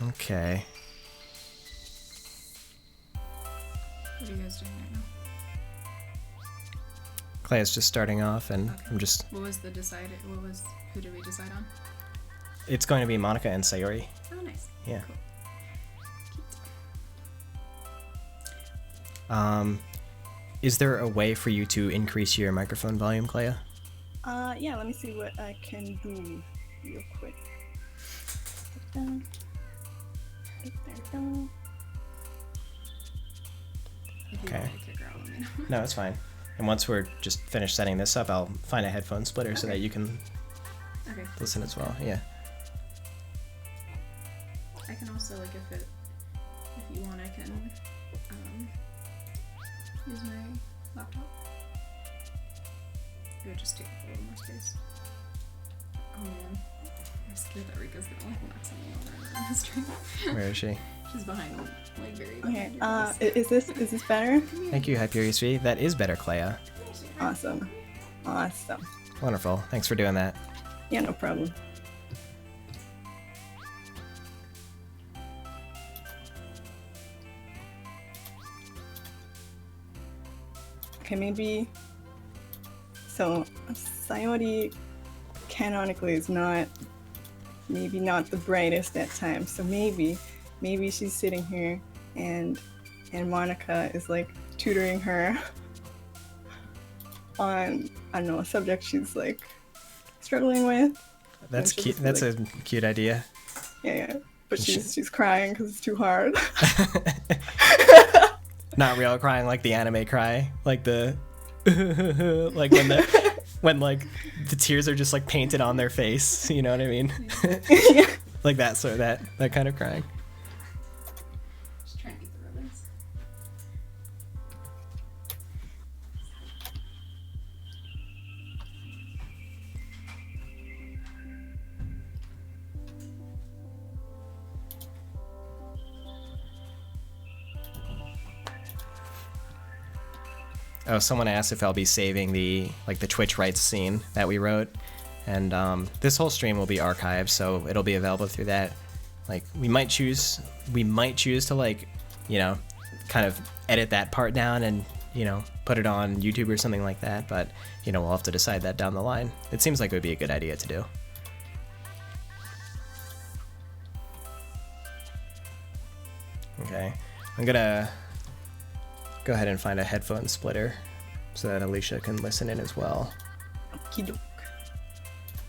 S1: Okay.
S2: What are you guys doing right now?
S1: Clay is just starting off, and
S2: Okay.
S1: I'm just...
S2: Who did we decide on?
S1: It's going to be Monica and Sayuri.
S2: Oh, nice.
S1: Yeah.
S2: Cool.
S1: Is there a way for you to increase your microphone volume, Clea?
S5: Yeah, let me see what I can do real quick. Down. Down.
S2: If you
S1: Okay.
S2: want to kick her out, let me know.
S1: No, it's fine. And once we're just finished setting this up, I'll find a headphone splitter so
S2: Okay.
S1: that you can
S2: Okay.
S1: listen as well. Yeah.
S2: I can also, like, if you want, I can use my laptop. It would just take up a little more space. Oh man, I'm scared that Rika's gonna like knock something over on the stream.
S1: Where is she?
S2: She's behind, like very
S5: Okay,
S2: behind your
S5: is this better?
S1: Thank you, Hyperius V. That is better, Clea.
S5: Awesome. Awesome.
S1: Wonderful. Thanks for doing that.
S5: Yeah, no problem. Okay, maybe. So, Sayori canonically is maybe not the brightest at times. So maybe she's sitting here and Monica is like tutoring her on, I don't know, a subject she's like struggling with.
S1: That's
S5: she'll
S1: cute.
S5: just,
S1: That's
S5: like-
S1: a cute idea.
S5: Yeah. But she's crying because it's too hard.
S1: Not real crying, like the anime cry, like the like when like the tears are just like painted on their face. You know what I mean?
S5: Yeah.
S1: Like that sort of that kind of crying.
S2: Just trying to get the ribbons.
S1: Oh, someone asked if I'll be saving the Twitch rights scene that we wrote, and this whole stream will be archived, so it'll be available through that. Like we might choose to like, you know, kind of edit that part down and, you know, put it on YouTube or something like that, but you know, we'll have to decide that down the line. It seems like it would be a good idea to do. Okay, I'm gonna go ahead and find a headphone splitter so that Alicia can listen in as well.
S5: Okey-doke.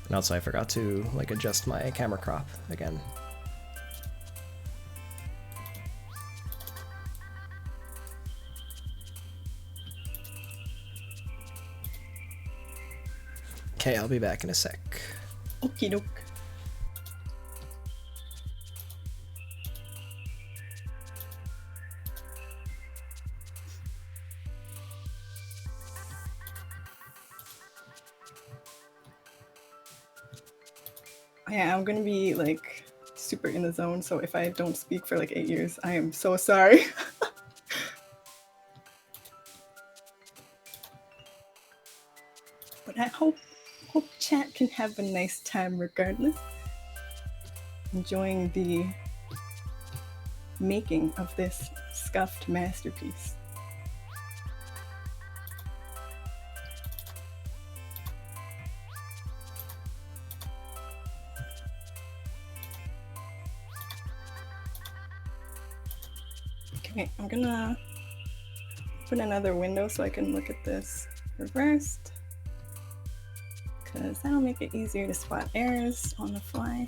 S1: And also I forgot to like adjust my camera crop again. Okay, I'll be back in a sec.
S5: Okie doke. Yeah, I'm gonna be like super in the zone, so if I don't speak for like 8 years, I am so sorry. But I hope chat can have a nice time regardless. Enjoying the making of this scuffed masterpiece. Okay, I'm gonna put another window so I can look at this reversed, because that'll make it easier to spot errors on the fly.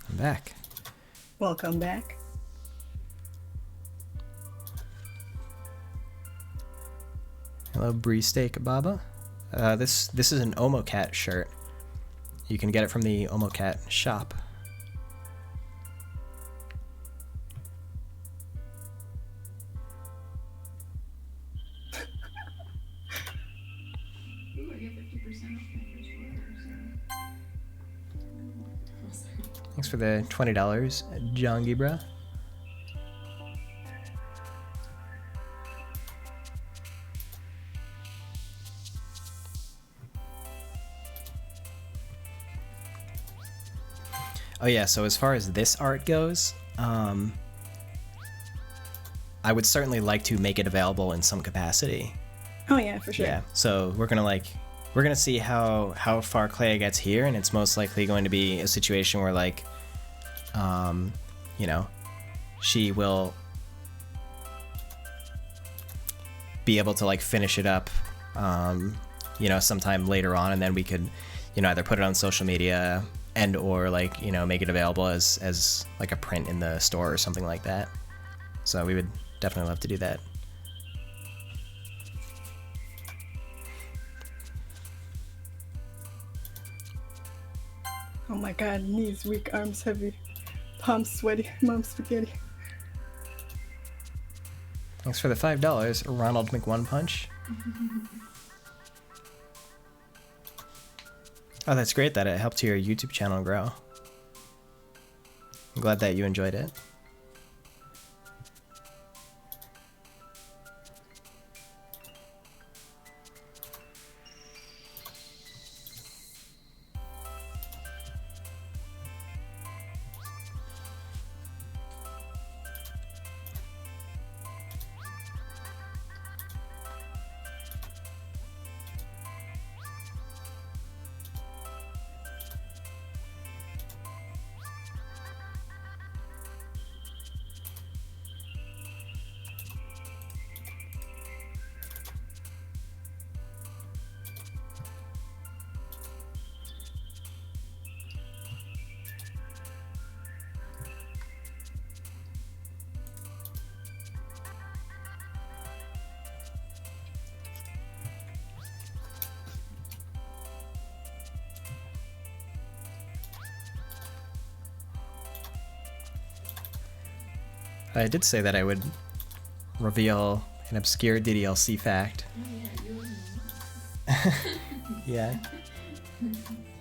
S1: I'm back.
S5: Welcome back.
S1: Hello, Bree Steak Baba. This is an Omocat shirt. You can get it from the Omocat shop.
S2: Ooh, I get 50% off my first order.
S1: Thanks for the $20, John Gibra. Oh yeah, so as far as this art goes, I would certainly like to make it available in some capacity.
S5: Oh yeah, for sure.
S1: Yeah, so we're gonna see how far Clea gets here, and it's most likely going to be a situation where like, you know, she will be able to like finish it up, you know, sometime later on, and then we could, you know, either put it on social media and or like, you know, make it available as like a print in the store or something like that. So we would definitely love to do that.
S5: Oh my god, knees weak, arms heavy, palms sweaty, mom spaghetti.
S1: Thanks for the $5, Ronald McOnepunch. Oh, that's great that it helped your YouTube channel grow. I'm glad that you enjoyed it. I did say that I would reveal an obscure DDLC fact.
S2: Oh yeah, you owe me
S1: Yeah.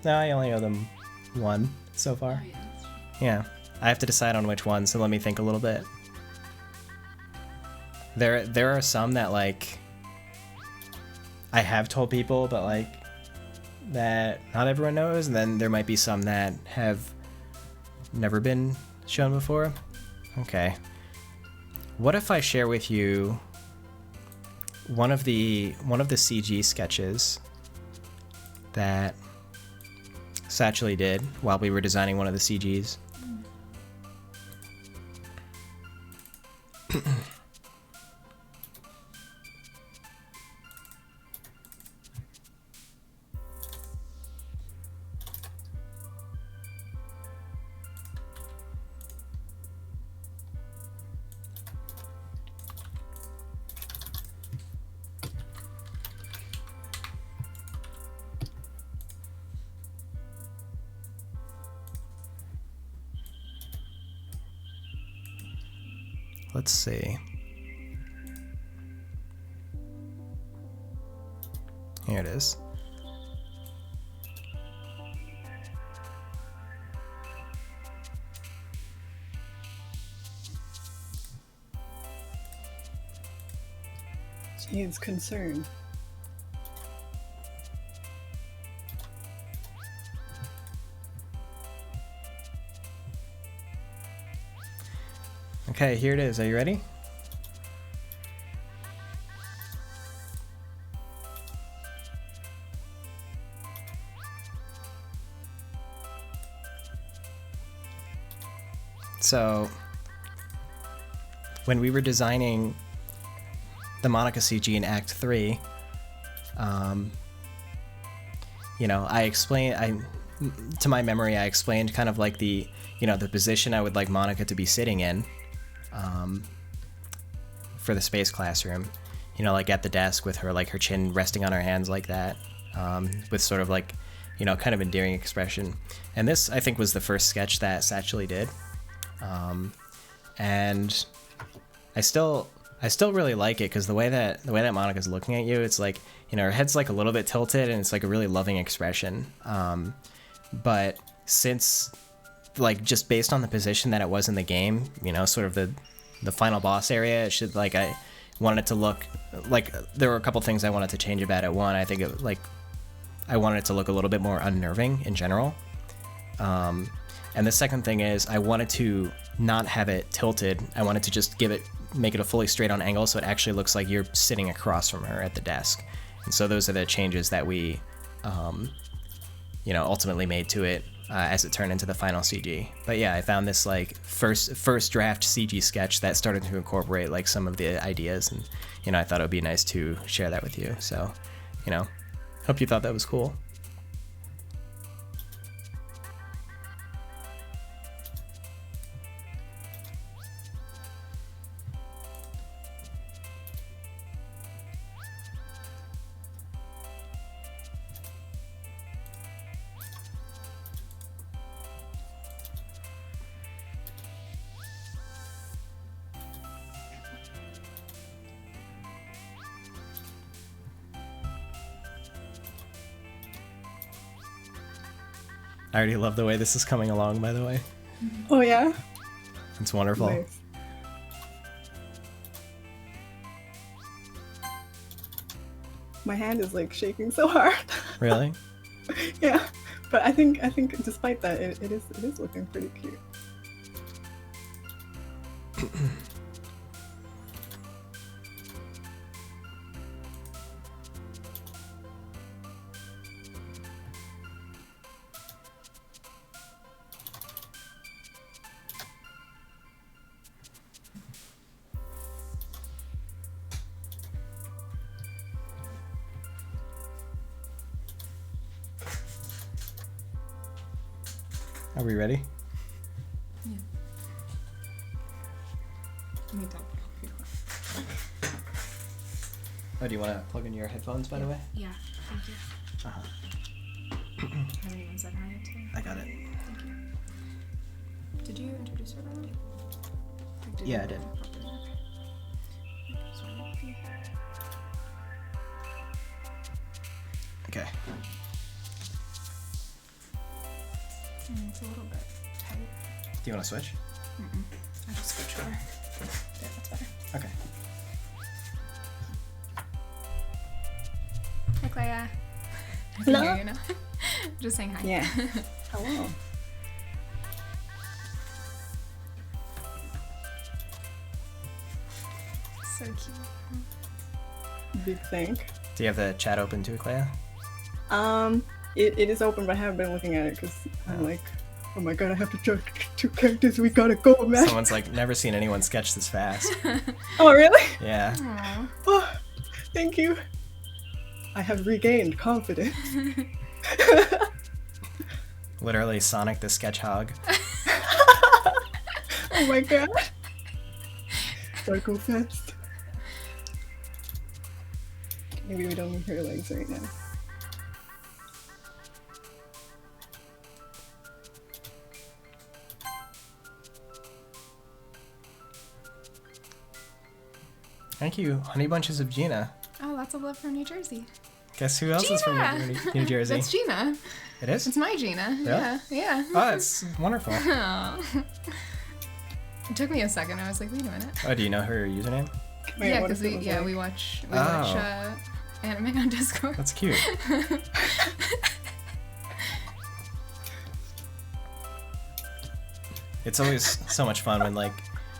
S1: No, I only owe them one so far.
S2: one. Oh yeah, that's true.
S1: Yeah. I have to decide on which one, so let me think a little bit. There are some that, like, I have told people, but, like, that not everyone knows, and then there might be some that have never been shown before. Okay. What if I share with you one of the CG sketches that Satchely did while we were designing one of the CGs? Let's see. Here it is.
S5: She is concerned.
S1: Okay, here it is. Are you ready? So, when we were designing the Monica CG in Act 3, you know, to my memory, I explained kind of like the position I would like Monica to be sitting in, for the space classroom, you know, like at the desk with her, like her chin resting on her hands like that, with sort of like, you know, kind of endearing expression. And this, I think, was the first sketch that Satchely did. And I still really like it because the way that Monica's looking at you, it's like, you know, her head's like a little bit tilted and it's like a really loving expression. But since, like, just based on the position that it was in the game, you know, sort of the final boss area, it should, like, I wanted it to look like there were a couple things I wanted to change about it. One, I think it, like, I wanted it to look a little bit more unnerving in general. And the second thing is I wanted to not have it tilted. I wanted to just make it a fully straight on angle so it actually looks like you're sitting across from her at the desk. And so those are the changes that we, you know, ultimately made to it as it turned into the final CG. But yeah, I found this like first draft CG sketch that started to incorporate like some of the ideas, and you know, I thought it would be nice to share that with you. So, you know, hope you thought that was cool. I already love the way this is coming along, by the way.
S5: Oh yeah?
S1: It's wonderful.
S5: Nice. My hand is like shaking so hard.
S1: Really?
S5: Yeah, but I think despite that, it is looking pretty cute.
S1: Are we ready?
S2: Yeah. Let me talk real quick.
S1: Oh, do you want to plug in your headphones, by the way?
S2: Yeah, thank you.
S1: Uh-huh.
S2: Have anyone said hi today?
S1: I got it.
S2: Thank you. Did you introduce her already? Like,
S1: Yeah, I did. Okay.
S2: It's a little bit tight.
S1: Do you want to switch?
S2: I just switch over. Yeah, that's better.
S1: Okay.
S2: Hi, Clea. I can
S5: Hello?
S2: hear you now. Just saying hi.
S5: Yeah. Hello.
S2: So cute.
S5: Big thing.
S1: Do you have the chat open too, Clea?
S5: It is open, but I haven't been looking at it because I'm like, oh my god, I have to draw 2 characters. We gotta go, man.
S1: Someone's like, never seen anyone sketch this fast.
S5: Oh, really?
S1: Yeah.
S2: Aw.
S5: Oh, thank you. I have regained confidence.
S1: Literally Sonic the Sketch Hog.
S5: Oh my god. Circle fest. Maybe we don't need her legs right now.
S1: Thank you, Honey Bunches of Gina.
S2: Oh, lots of love from New Jersey.
S1: Guess who else is from
S2: Gina!
S1: New Jersey?
S2: That's Gina.
S1: It is?
S2: It's my Gina.
S1: Really?
S2: Yeah, yeah.
S1: Oh, that's wonderful.
S2: Aw. It took me a second. I was like, wait a minute.
S1: Oh, do you know her username?
S5: Wait,
S2: Yeah,
S5: what
S2: because
S5: if it was like-
S2: we watch
S1: Oh.
S2: anime on Discord.
S1: That's cute. It's always so much fun when
S2: I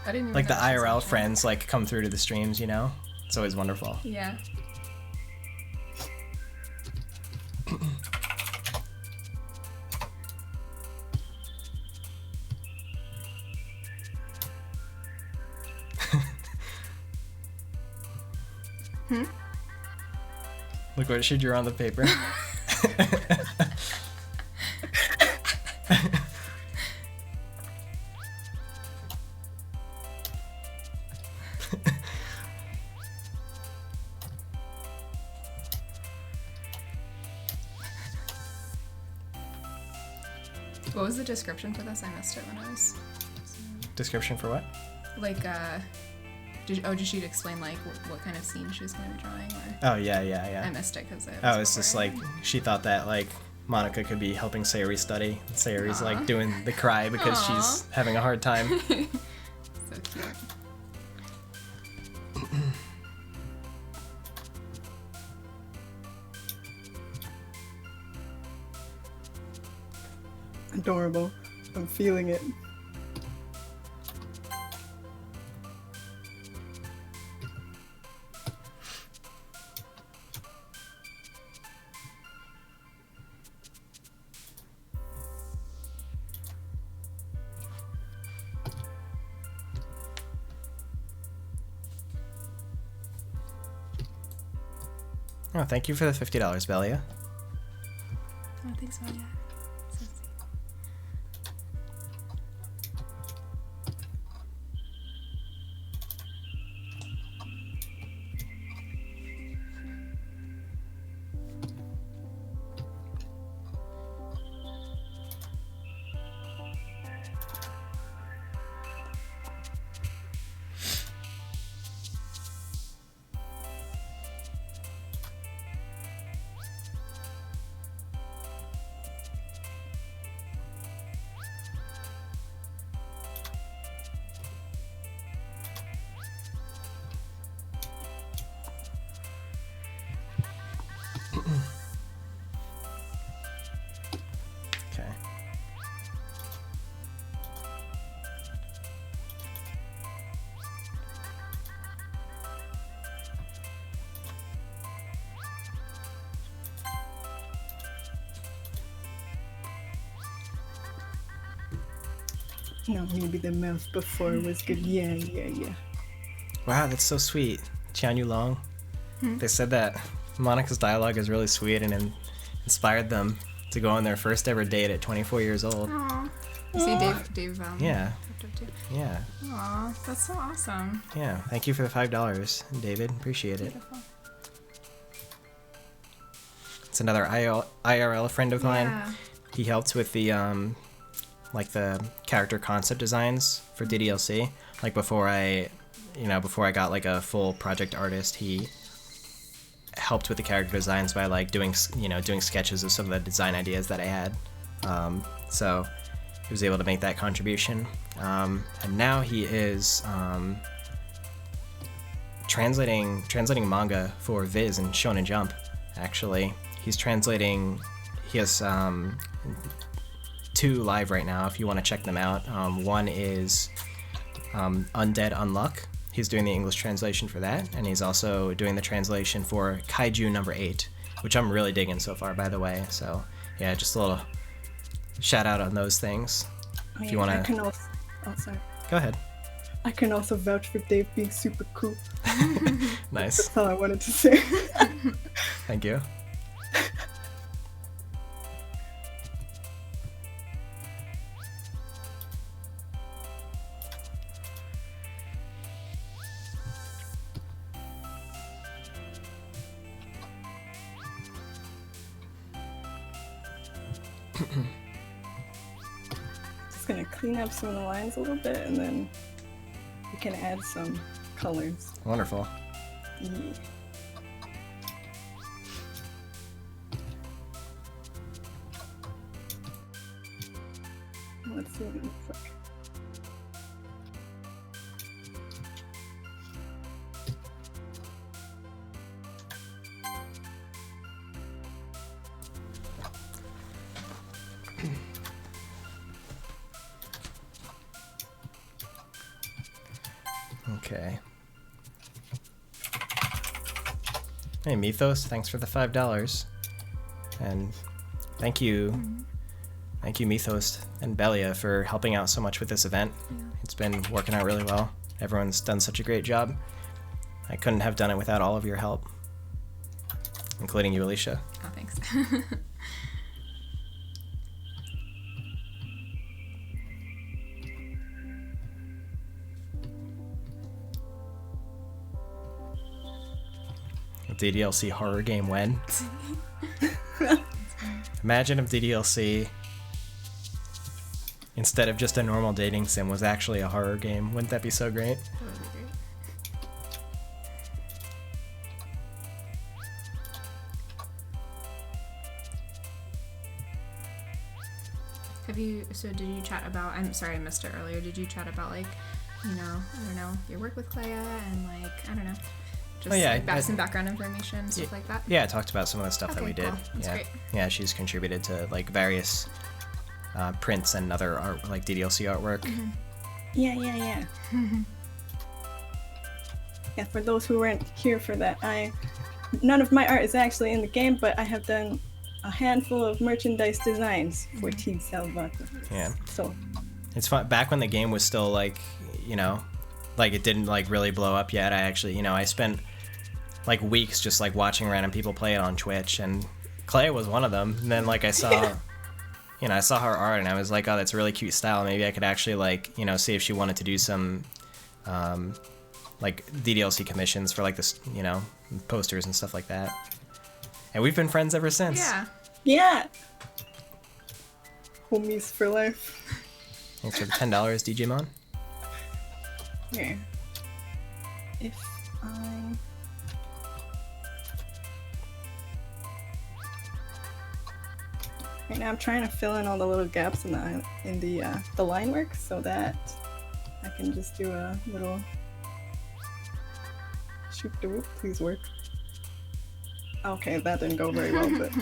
S2: didn't even
S1: like the
S2: know she was
S1: IRL
S2: watching.
S1: friends come through to the streams, you know? It's always wonderful.
S2: Yeah.
S1: Look what she drew on the paper.
S2: What was the description for this? I missed it when I was
S1: Description for what?
S2: like. Did she explain like what kind of scene she was going to be drawing? Or
S1: Oh, yeah.
S2: I missed it because
S1: Oh, it's just like she thought that Monica could be helping Sayori study. Sayori's
S2: Aw.
S1: doing the cry because
S2: Aw.
S1: she's having a hard time.
S2: so cute.
S5: Adorable. I'm feeling it.
S1: Oh, thank you for the $50, Belia.
S2: Oh, thanks, Maria. So sweet.
S1: Okay.
S5: No, maybe the mouth before was good. Yeah.
S1: Wow, that's so sweet. Qianyu Long. They said that Monica's dialogue is really sweet and inspired them to go on their first ever date at 24 years old.
S2: Aw. You see Dave
S1: Yeah.
S2: typed up too.
S1: Yeah.
S2: Aw, that's so awesome.
S1: Yeah. Thank you for the $5, David. Appreciate it.
S2: Beautiful.
S1: It's another IRL friend of mine.
S2: Yeah.
S1: He helped with the like the character concept designs for DDLC. Like before I got like a full project artist, he helped with the character designs by like doing sketches of some of the design ideas that I had. So he was able to make that contribution. And now he is translating manga for Viz and Shonen Jump. Actually, he has 2 live right now if you want to check them out. One is Undead Unluck. He's doing the English translation for that, and he's also doing the translation for Kaiju number 8, which I'm really digging so far, by the way. So yeah, just a little shout out on those things. If you want to...
S5: sorry.
S1: Go ahead.
S5: I can also vouch for Dave being super cool.
S1: Nice.
S5: That's all I wanted to say.
S1: Thank you.
S5: Just gonna clean up some of the lines a little bit, and then we can add some colors.
S1: Wonderful.
S5: Yeah. Let's see what it looks like.
S1: Okay. Hey, Mythos, thanks for the $5. And thank you, Mythos and Belia, for helping out so much with this event. Yeah. It's been working out really well. Everyone's done such a great job. I couldn't have done it without all of your help, including you, Alicia.
S2: Oh, thanks.
S1: DDLC horror game when? Imagine if DDLC, instead of just a normal dating sim, was actually a horror game. Wouldn't that be so great?
S2: That would be great. Did you chat about, I'm sorry I missed it earlier, did you chat about like, I don't know, your work with Clea and like, I don't know, just some background information, stuff like that?
S1: Yeah, I talked about some of the stuff that we did.
S2: Cool. That's great.
S1: Yeah, she's contributed to like various prints and other art, like DDLC artwork.
S2: Mm-hmm.
S5: Yeah. Yeah, for those who weren't here for that, none of my art is actually in the game, but I have done a handful of merchandise designs for Team Salvato.
S1: Yeah.
S5: So
S1: it's fun. Back when the game was still like, like it didn't like really blow up yet. I actually, I spent like weeks just like watching random people play it on Twitch, and Clay was one of them. And then like I saw, I saw her art, and I was like, oh, that's a really cute style. Maybe I could actually like, see if she wanted to do some, like DDLC commissions for like this, posters and stuff like that. And we've been friends ever since.
S5: Yeah. Homies for life.
S1: Thanks for the $10, DJ Mon.
S5: Here. If I... Right now I'm trying to fill in all the little gaps in the line work so that I can just do a little shoot the whoop, please work. Okay, that didn't go very well, but...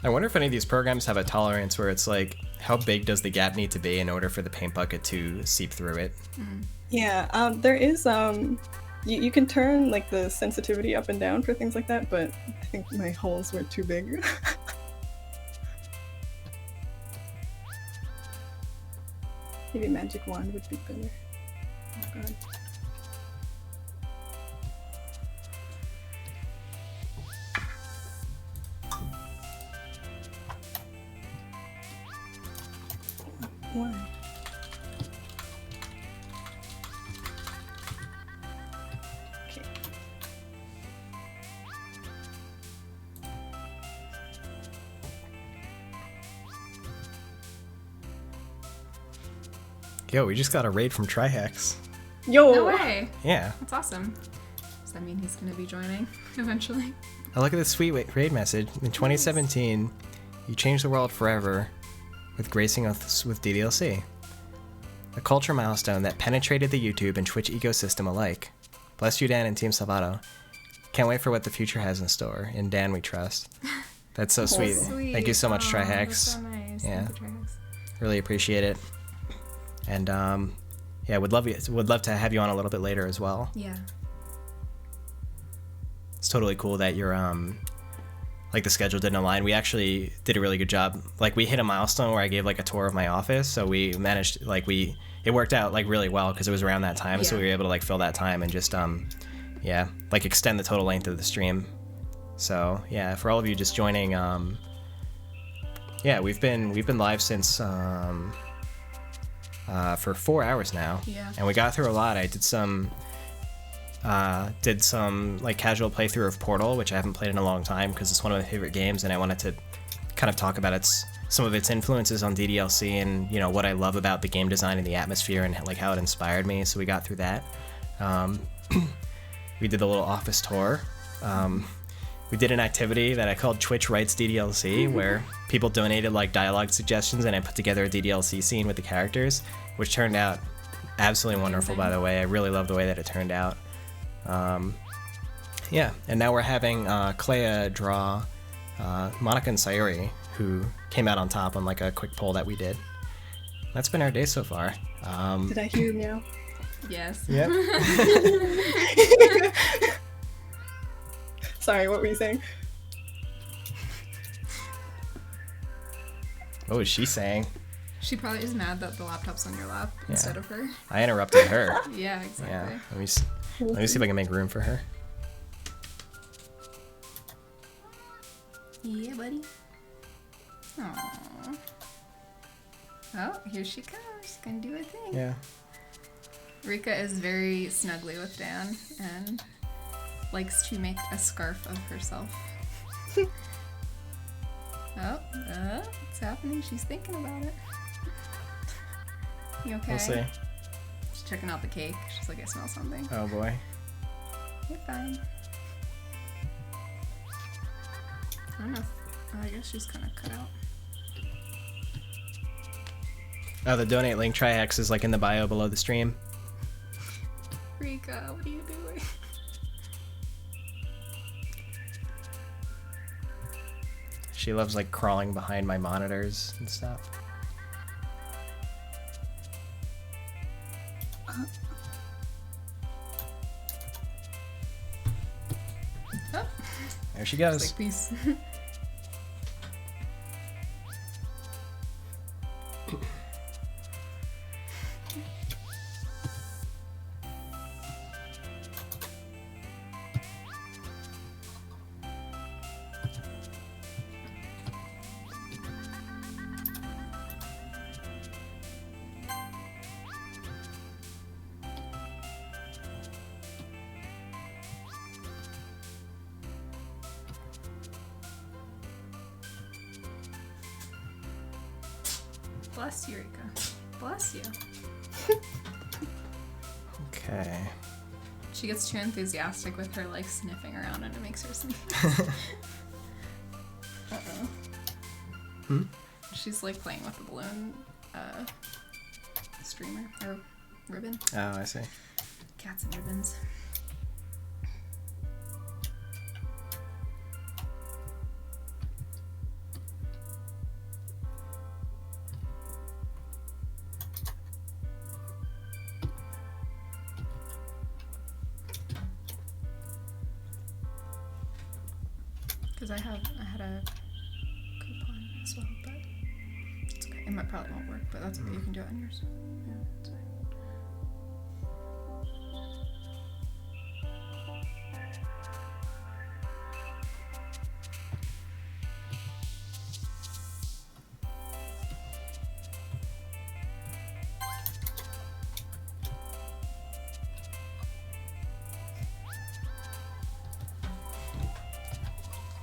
S1: I wonder if any of these programs have a tolerance where it's like, how big does the gap need to be in order for the paint bucket to seep through it?
S5: Yeah, there is, you can turn like the sensitivity up and down for things like that, but I think my holes were too big. Maybe magic wand would be better. Oh god. Why? Okay.
S1: Yo, we just got a raid from Trihex.
S5: Yo!
S2: No way.
S1: Yeah.
S2: That's awesome. Does that mean he's going to be joining eventually?
S1: Oh, look at this sweet raid message. In 2017, you changed the world forever with gracing us with DDLC. A culture milestone that penetrated the YouTube and Twitch ecosystem alike. Bless you, Dan and Team Salvato. Can't wait for what the future has in store. In Dan we trust. That's so sweet. Thank you so much,
S2: Aw,
S1: Trihex.
S2: That's so nice.
S1: Yeah.
S2: Thank you, Trihex.
S1: Really appreciate it. And yeah, would love to have you on a little bit later as well.
S2: Yeah.
S1: It's totally cool that you're like the schedule didn't align. We actually did a really good job. Like we hit a milestone where I gave like a tour of my office, so we managed it worked out like really well because it was around that time, so we were able to like fill that time and just yeah, like extend the total length of the stream. So yeah, for all of you just joining, yeah, we've been live since for 4 hours now.
S2: Yeah.
S1: And we got through a lot. I did some like casual playthrough of Portal, which I haven't played in a long time because it's one of my favorite games, and I wanted to kind of talk about some of its influences on DDLC and what I love about the game design and the atmosphere and like how it inspired me. So we got through that. We did the little office tour. We did an activity that I called Twitch Writes DDLC, where people donated like dialogue suggestions, and I put together a DDLC scene with the characters, which turned out absolutely wonderful, by the way. I really love the way that it turned out. Yeah, and now we're having Clea draw Monica and Sayuri, who came out on top on like a quick poll that we did. That's been our day so far.
S5: Did I hear meow?
S2: Yes.
S1: Yep.
S5: Sorry, what were you saying?
S1: What was she saying?
S2: She probably is mad that the laptop's on your lap instead of her.
S1: I interrupted her.
S2: Yeah, exactly.
S1: Yeah. Let me see if I can make room for her.
S2: Yeah, buddy. Aww. Oh, here she comes. She's gonna do her thing.
S1: Yeah.
S2: Rika is very snuggly with Dan and likes to make a scarf of herself. What's happening? She's thinking about it. You okay?
S1: We'll see.
S2: She's checking out the cake. She's like, I smell something.
S1: Oh boy.
S2: You're fine. I don't know. I guess she's kind of cut out.
S1: Oh, the donate link Trihex is like in the bio below the stream.
S2: Rika, what are you doing?
S1: She loves like crawling behind my monitors and stuff.
S2: Oh.
S1: There she goes.
S2: Like, peace. Bless you, Rika. Bless you.
S1: Okay.
S2: She gets too enthusiastic with her like sniffing around and it makes her sneeze. Uh-oh.
S1: Hmm?
S2: She's like playing with the balloon streamer or ribbon.
S1: Oh, I see.
S2: Cats and ribbons. Because I had a coupon as well, but it's okay. It probably won't work, but that's okay. You can do it on yours. Yeah, it's fine.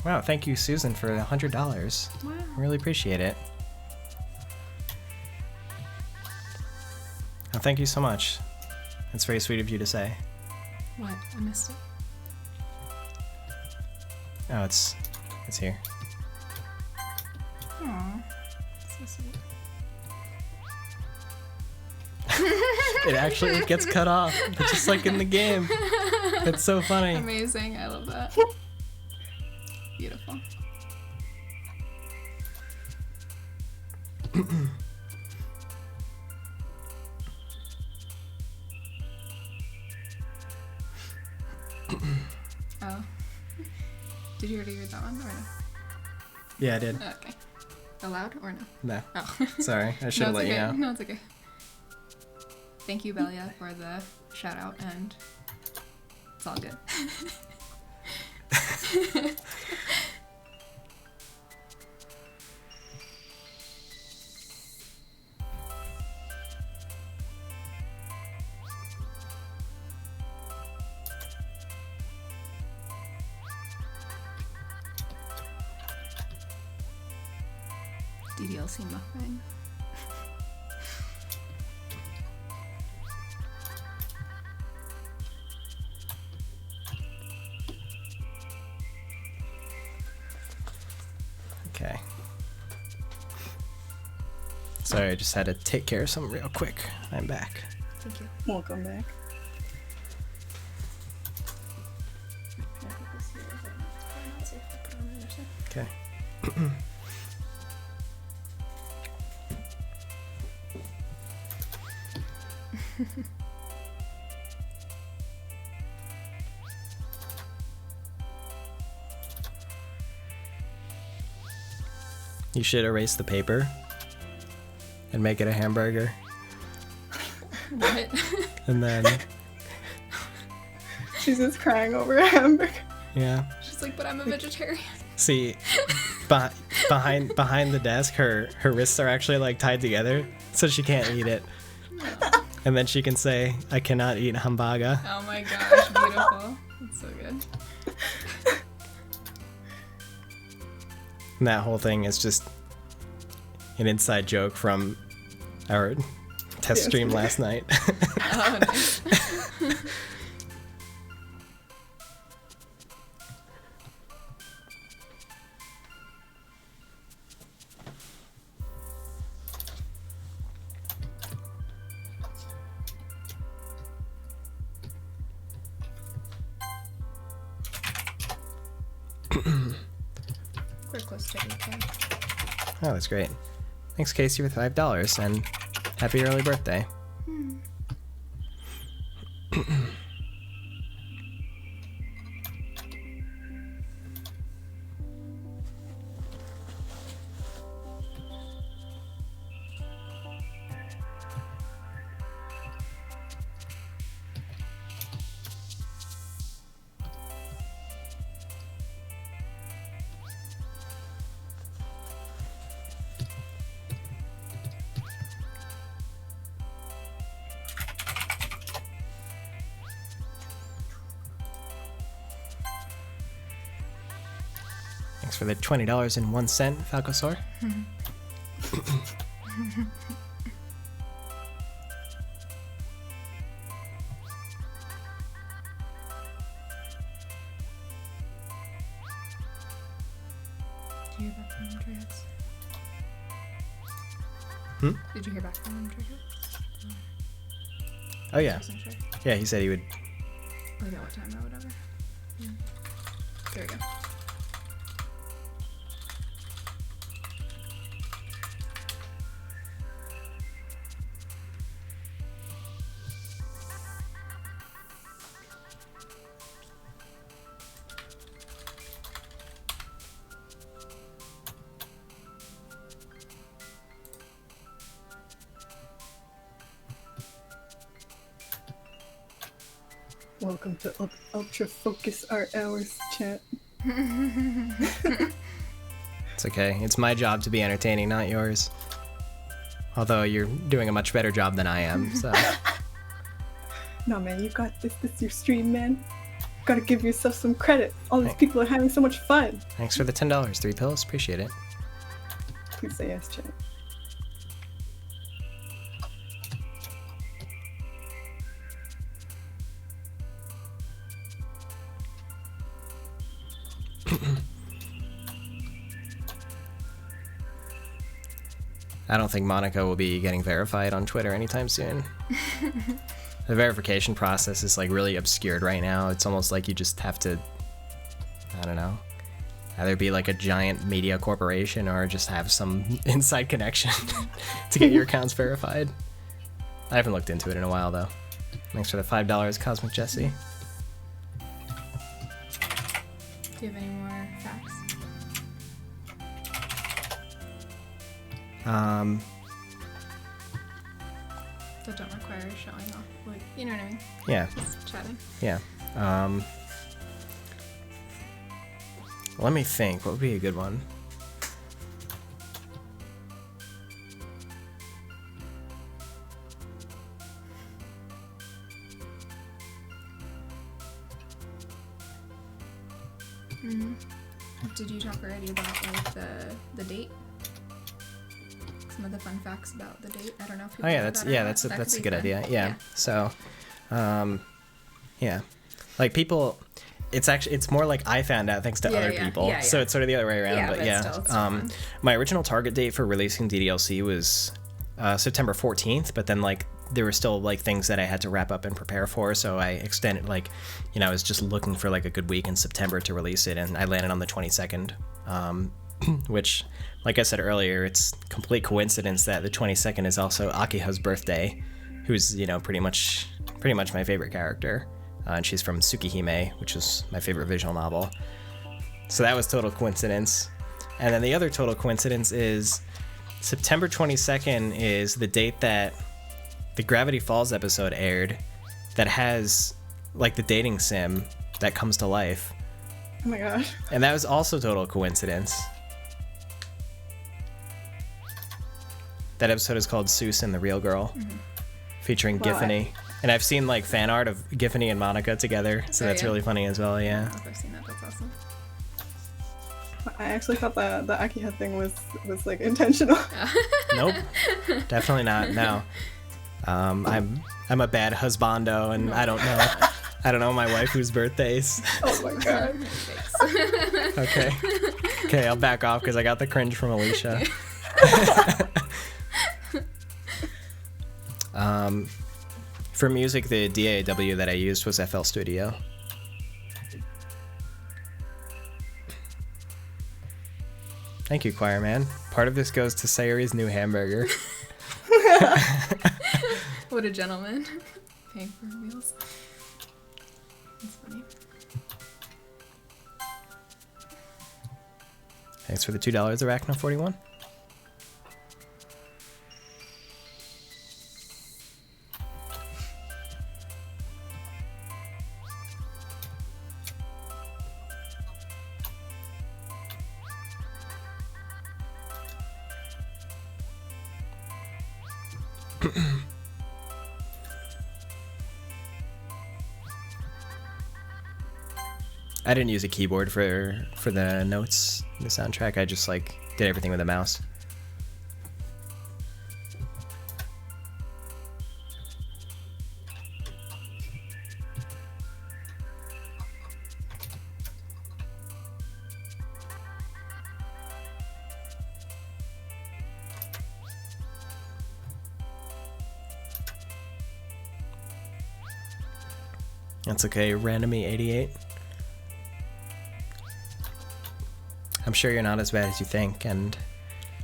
S1: Wow, thank you, Susan, for $100.
S2: Wow.
S1: I really appreciate it. Well, thank you so much. That's very sweet of you to say.
S2: What? I missed it.
S1: Oh, it's here.
S2: Aw. So sweet.
S1: It actually gets cut off, just like in the game. It's so funny.
S2: Amazing. I love that. Beautiful. Oh. Did you already read that one or no?
S1: Yeah, I did.
S2: Okay. Aloud or no?
S1: No.
S2: Oh.
S1: Sorry, I should have
S2: No,
S1: let
S2: it's
S1: you
S2: okay.
S1: know.
S2: No, it's okay. Thank you, Belia, for the shout out, and it's all good. DDLC mukbang.
S1: Okay. Sorry, I just had to take care of something real quick. I'm back.
S2: Thank you.
S5: Welcome back.
S1: Okay. You should erase the paper and make it a hamburger.
S2: What?
S1: And then,
S5: She's just crying over a hamburger.
S1: yeah.
S2: She's like, but I'm a vegetarian.
S1: See, behind the desk, her wrists are actually like tied together, so she can't eat it. And then she can say, "I cannot eat hamburger."
S2: Oh my gosh, beautiful. That's so good.
S1: And that whole thing is just an inside joke from our test stream last night.
S2: Oh, nice. We're close to 8K.
S1: Oh, that's great. Thanks, Casey, for $5, and happy early birthday. Thanks for the $20.01, Falcosaur.
S2: Did you hear back from him, Trihex?
S1: Hmm?
S2: Did you hear back from him, Trihex?
S1: Oh, yeah.
S2: I wasn't sure.
S1: Yeah, he said he would.
S2: Like at what time or whatever. Yeah. There we go.
S5: Welcome to Ultra Focus Art Hours chat.
S1: It's okay. It's my job to be entertaining, not yours. Although you're doing a much better job than I am, so.
S5: No, man, you got this. This is your stream, man. Gotta give yourself some credit. All these people are having so much fun.
S1: Thanks for the $10. 3 pills. Appreciate it.
S5: Please say yes, chat.
S1: I don't think Monica will be getting verified on Twitter anytime soon. The verification process is like really obscured right now. It's almost like you just have to, I don't know, either be like a giant media corporation or just have some inside connection to get your accounts verified. I haven't looked into it in a while though. Thanks for the $5, Cosmic Jesse.
S2: Do you have any more facts? That don't require showing off, like, you know what I mean?
S1: Yeah.
S2: Just chatting.
S1: Yeah. Let me think. What would be a good one?
S2: Did you talk already about like the date? Some of the fun facts about the date. I don't know if people
S1: Oh yeah,
S2: know
S1: that's
S2: that or
S1: yeah,
S2: not.
S1: that's
S2: That
S1: a
S2: could
S1: good
S2: be
S1: idea.
S2: fun.
S1: Yeah. So, yeah, like people, it's more like I found out thanks to other people.
S2: Yeah.
S1: So it's sort of the other way around.
S2: Yeah,
S1: but
S2: but
S1: yeah,
S2: still, it's still fun.
S1: my original target date for releasing DDLC was September 14th, but then like there were still like things that I had to wrap up and prepare for, so I extended, like, you know, I was just looking for like a good week in September to release it, and I landed on the 22nd, which, like I said earlier, it's complete coincidence that the 22nd is also Akiha's birthday, who's, you know, pretty much my favorite character, and she's from Tsukihime, which is my favorite visual novel. So that was total coincidence. And then the other total coincidence is September 22nd is the date that the Gravity Falls episode aired that has like the dating sim that comes to life.
S5: Oh my gosh.
S1: And that was also total coincidence. That episode is called Seuss and the Real Girl, featuring
S5: Wow.
S1: Giffany. And I've seen like fan art of Giffany and Monica together, so
S2: Oh,
S1: that's
S2: yeah?
S1: really funny as well, yeah.
S2: I've seen that. That's awesome.
S5: I actually thought the Akiha thing was like intentional.
S1: Nope, definitely not. No, I'm a bad husbando, and I don't know my waifu's birthdays.
S5: Oh my god.
S1: Okay, I'll back off because I got the cringe from Alicia. For music, the DAW that I used was FL Studio. Thank you, Choir Man. Part of this goes to Sayori's new hamburger.
S2: What a gentleman. Paying for her meals. That's funny.
S1: Thanks for the $2, Arachno41. I didn't use a keyboard for the notes in the soundtrack. I just like did everything with a mouse. That's okay, Randomy88. I'm sure you're not as bad as you think, and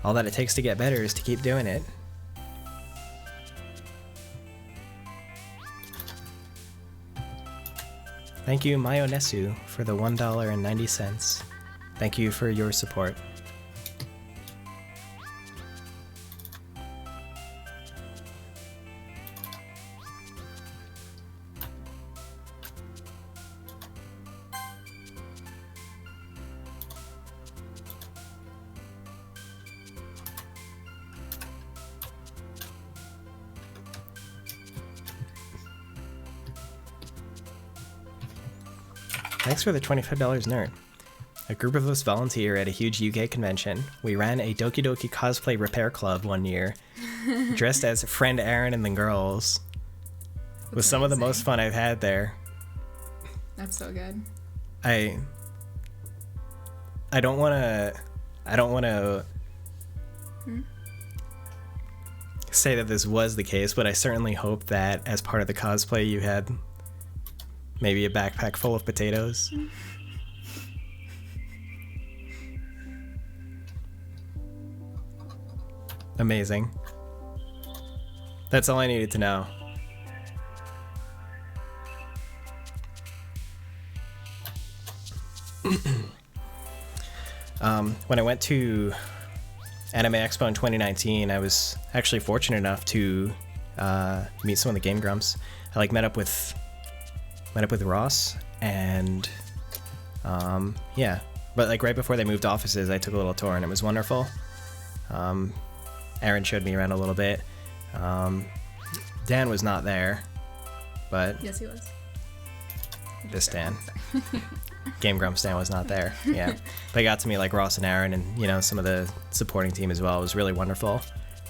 S1: all that it takes to get better is to keep doing it. Thank you, Mayonesu, for the $1.90. Thank you for your support. Thanks for the $25, nerd. A group of us volunteer at a huge UK convention. We ran a Doki Doki cosplay repair club one year, dressed as Friend Aaron and the girls. It was some of the most fun I've had there.
S2: That's so good.
S1: I I don't want to say that this was the case, but I certainly hope that as part of the cosplay you had maybe a backpack full of potatoes. Amazing. That's all I needed to know. When I went to Anime Expo in 2019, I was actually fortunate enough to meet some of the Game Grumps. I like met up with Ross, and yeah, but like right before they moved offices, I took a little tour and it was wonderful. Aaron showed me around a little bit. Dan was not there, but
S2: Yes, he was.
S1: this Dan. Game Grumps Dan was not there. Yeah, they got to meet like Ross and Aaron, and you know, some of the supporting team as well. It was really wonderful.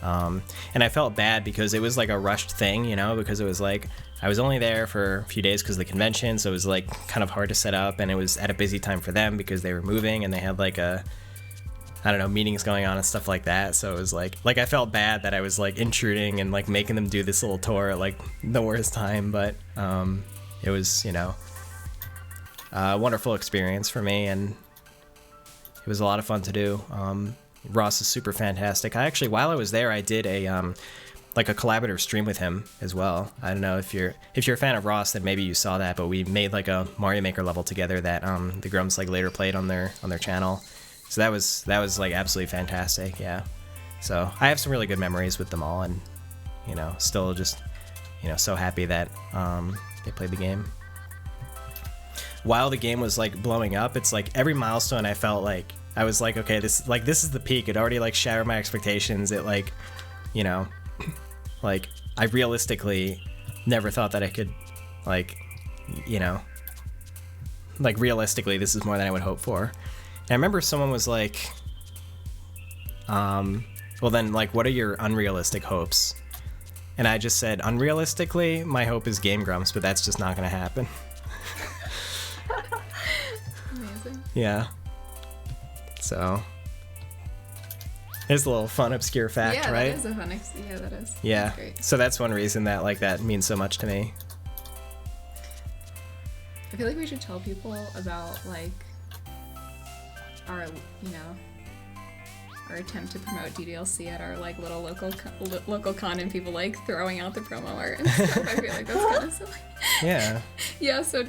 S1: And I felt bad because it was like a rushed thing, you know, because it was like I was only there for a few days because of the convention, so it was like kind of hard to set up, and it was at a busy time for them because they were moving and they had like I don't know, meetings going on and stuff like that. So it was like I felt bad that I was like intruding and like making them do this little tour at like the worst time, but it was, you know, a wonderful experience for me, and it was a lot of fun to do. Ross is super fantastic. I actually, while I was there, I did a like a collaborative stream with him as well. I don't know if you're a fan of Ross, then maybe you saw that, but we made like a Mario Maker level together that the Grumps like later played on their channel. So that was like absolutely fantastic. Yeah. So I have some really good memories with them all, and you know, still just, you know, so happy that they played the game. While the game was like blowing up, it's like every milestone I felt like I was like, okay, this is the peak. It already like shattered my expectations. It like, you know, like I realistically never thought that I could, like, you know, like realistically this is more than I would hope for. And I remember someone was like, well then, like, what are your unrealistic hopes? And I just said, unrealistically, my hope is Game Grumps, but that's just not gonna happen.
S2: Amazing.
S1: Yeah. So, here's a little fun, obscure fact,
S2: Yeah,
S1: right?
S2: that is a fun. Yeah, that is.
S1: Yeah.
S2: That's great.
S1: So that's one reason that like that means so much to me.
S2: I feel like we should tell people about like our, you know, our attempt to promote DDLC at our like little local con, and people like throwing out the promo art and stuff. I feel like that's kind of silly.
S1: Yeah.
S2: Yeah. So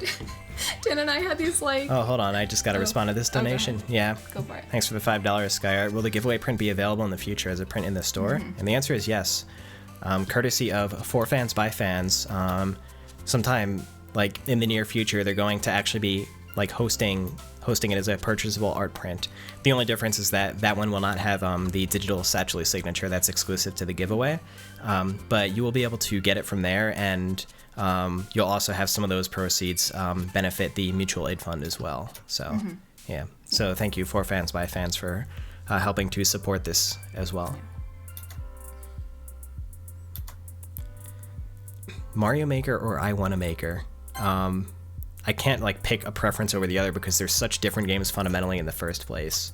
S2: Dan and I had these like.
S1: Oh, hold on. I just got to respond to this
S2: go
S1: donation.
S2: ahead.
S1: Yeah.
S2: Go for it.
S1: Thanks for the $5, Skyart. Will the giveaway print be available in the future as a print in the store?
S2: Mm-hmm.
S1: And the answer is yes. Courtesy of For Fans by Fans. Sometime like in the near future, they're going to actually be like hosting it as a purchasable art print. The only difference is that that one will not have the digital satchel signature that's exclusive to the giveaway, but you will be able to get it from there, and you'll also have some of those proceeds benefit the mutual aid fund as well. So yeah, so thank you For Fans by Fans for helping to support this as well. Mario Maker or I Wanna Maker? I can't like pick a preference over the other because they're such different games fundamentally in the first place.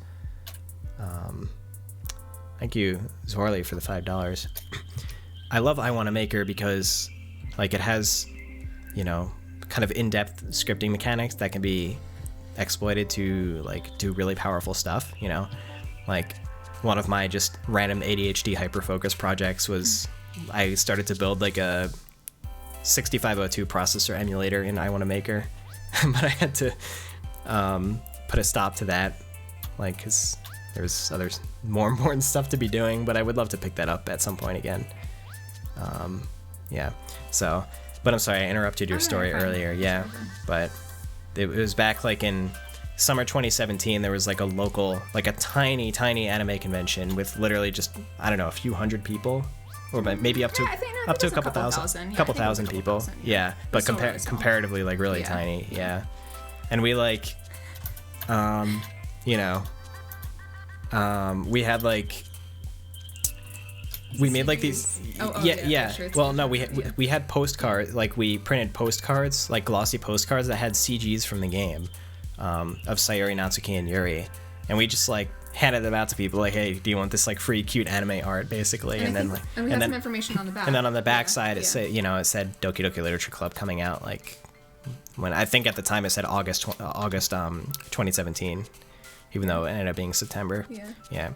S1: Thank you, Zorley, for the $5. I love I Wanna Maker because like it has, you know, kind of in-depth scripting mechanics that can be exploited to like do really powerful stuff, you know. Like one of my just random ADHD hyperfocus projects was I started to build like a 6502 processor emulator in I Wanna Maker. But I had to put a stop to that, like, because there's more important stuff to be doing, but I would love to pick that up at some point again. Yeah, so, but I'm sorry, I interrupted your story earlier, yeah, but it was back, like, in summer 2017, there was, like, a local, like, a tiny anime convention with literally just, I don't know, a few hundred people, or maybe up to a couple thousand people. Yeah, but
S2: really
S1: comparatively like really tiny. Yeah, and we like, you know, we had like, we made like these. Sure, well, no, we had postcards. Like we printed postcards, like glossy postcards that had CGs from the game, of Sayori, Natsuki, and Yuri. and we just like handed them out to people like, hey, do you want this like free cute anime art, basically?
S2: And
S1: then
S2: we
S1: like
S2: have some information on the back.
S1: and then on the back side it
S2: yeah.
S1: said, it said Doki Doki Literature Club coming out like when I think at the time it said August 2017, even though it ended up being September. Yeah.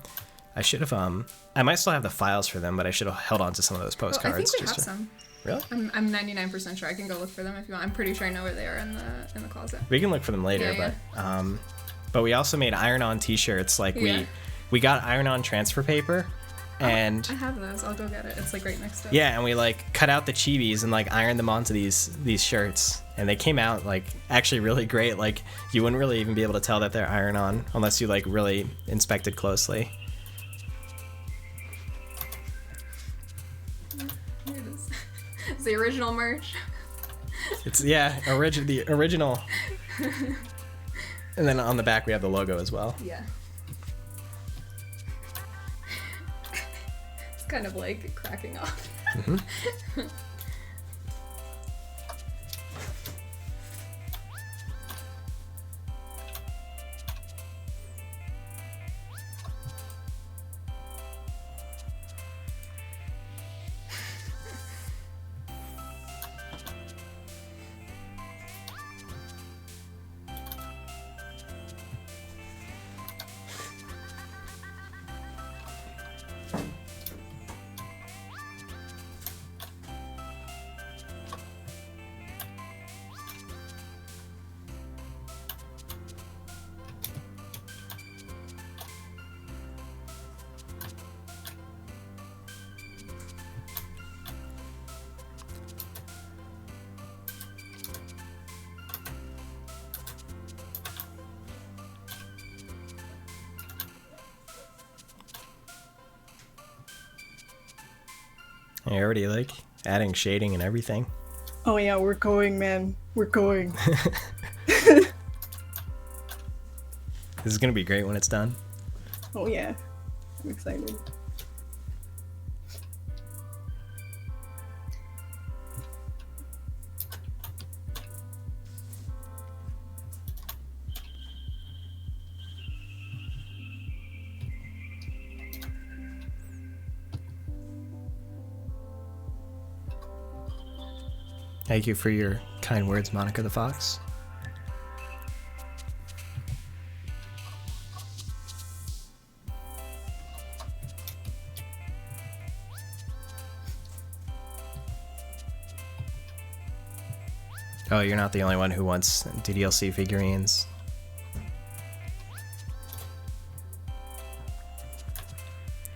S1: I should have I might still have the files for them, but I should have held on to some of those postcards.
S2: I think we have some.
S1: Really?
S2: I'm 99% sure. I can go look for them if you want. I'm pretty sure I know where they are in the closet.
S1: We can look for them later,
S2: Yeah,
S1: but we also made iron-on t-shirts. Like we got iron-on transfer paper, and
S2: I have those. I'll go get it. It's like right next to it.
S1: yeah, and we like cut out the chibis and like ironed them onto these shirts, and they came out like actually really great. Like you wouldn't really even be able to tell that they're iron-on unless you like really inspected closely.
S2: Here it is. It's the original merch.
S1: It's the original. And then on the back we have the logo as well.
S2: Yeah. It's kind of like cracking off.
S1: Mm-hmm. You're already like adding shading and everything.
S5: Oh yeah, we're going, man. We're going.
S1: This is gonna be great when it's done.
S5: Oh yeah, I'm excited.
S1: Thank you for your kind words, Monica the Fox. Oh, you're not the only one who wants DDLC figurines.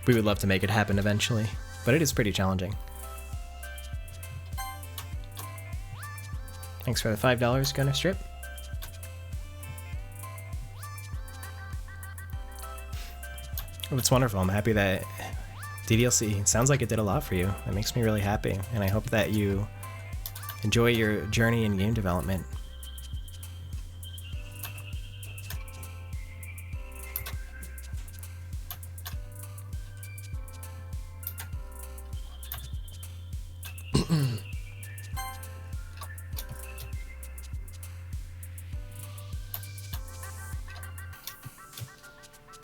S1: We would love to make it happen eventually, but it is pretty challenging. Thanks for the $5, Gunner Strip. Well, it's wonderful. I'm happy that DDLC sounds like it did a lot for you. That makes me really happy, and I hope that you enjoy your journey in game development.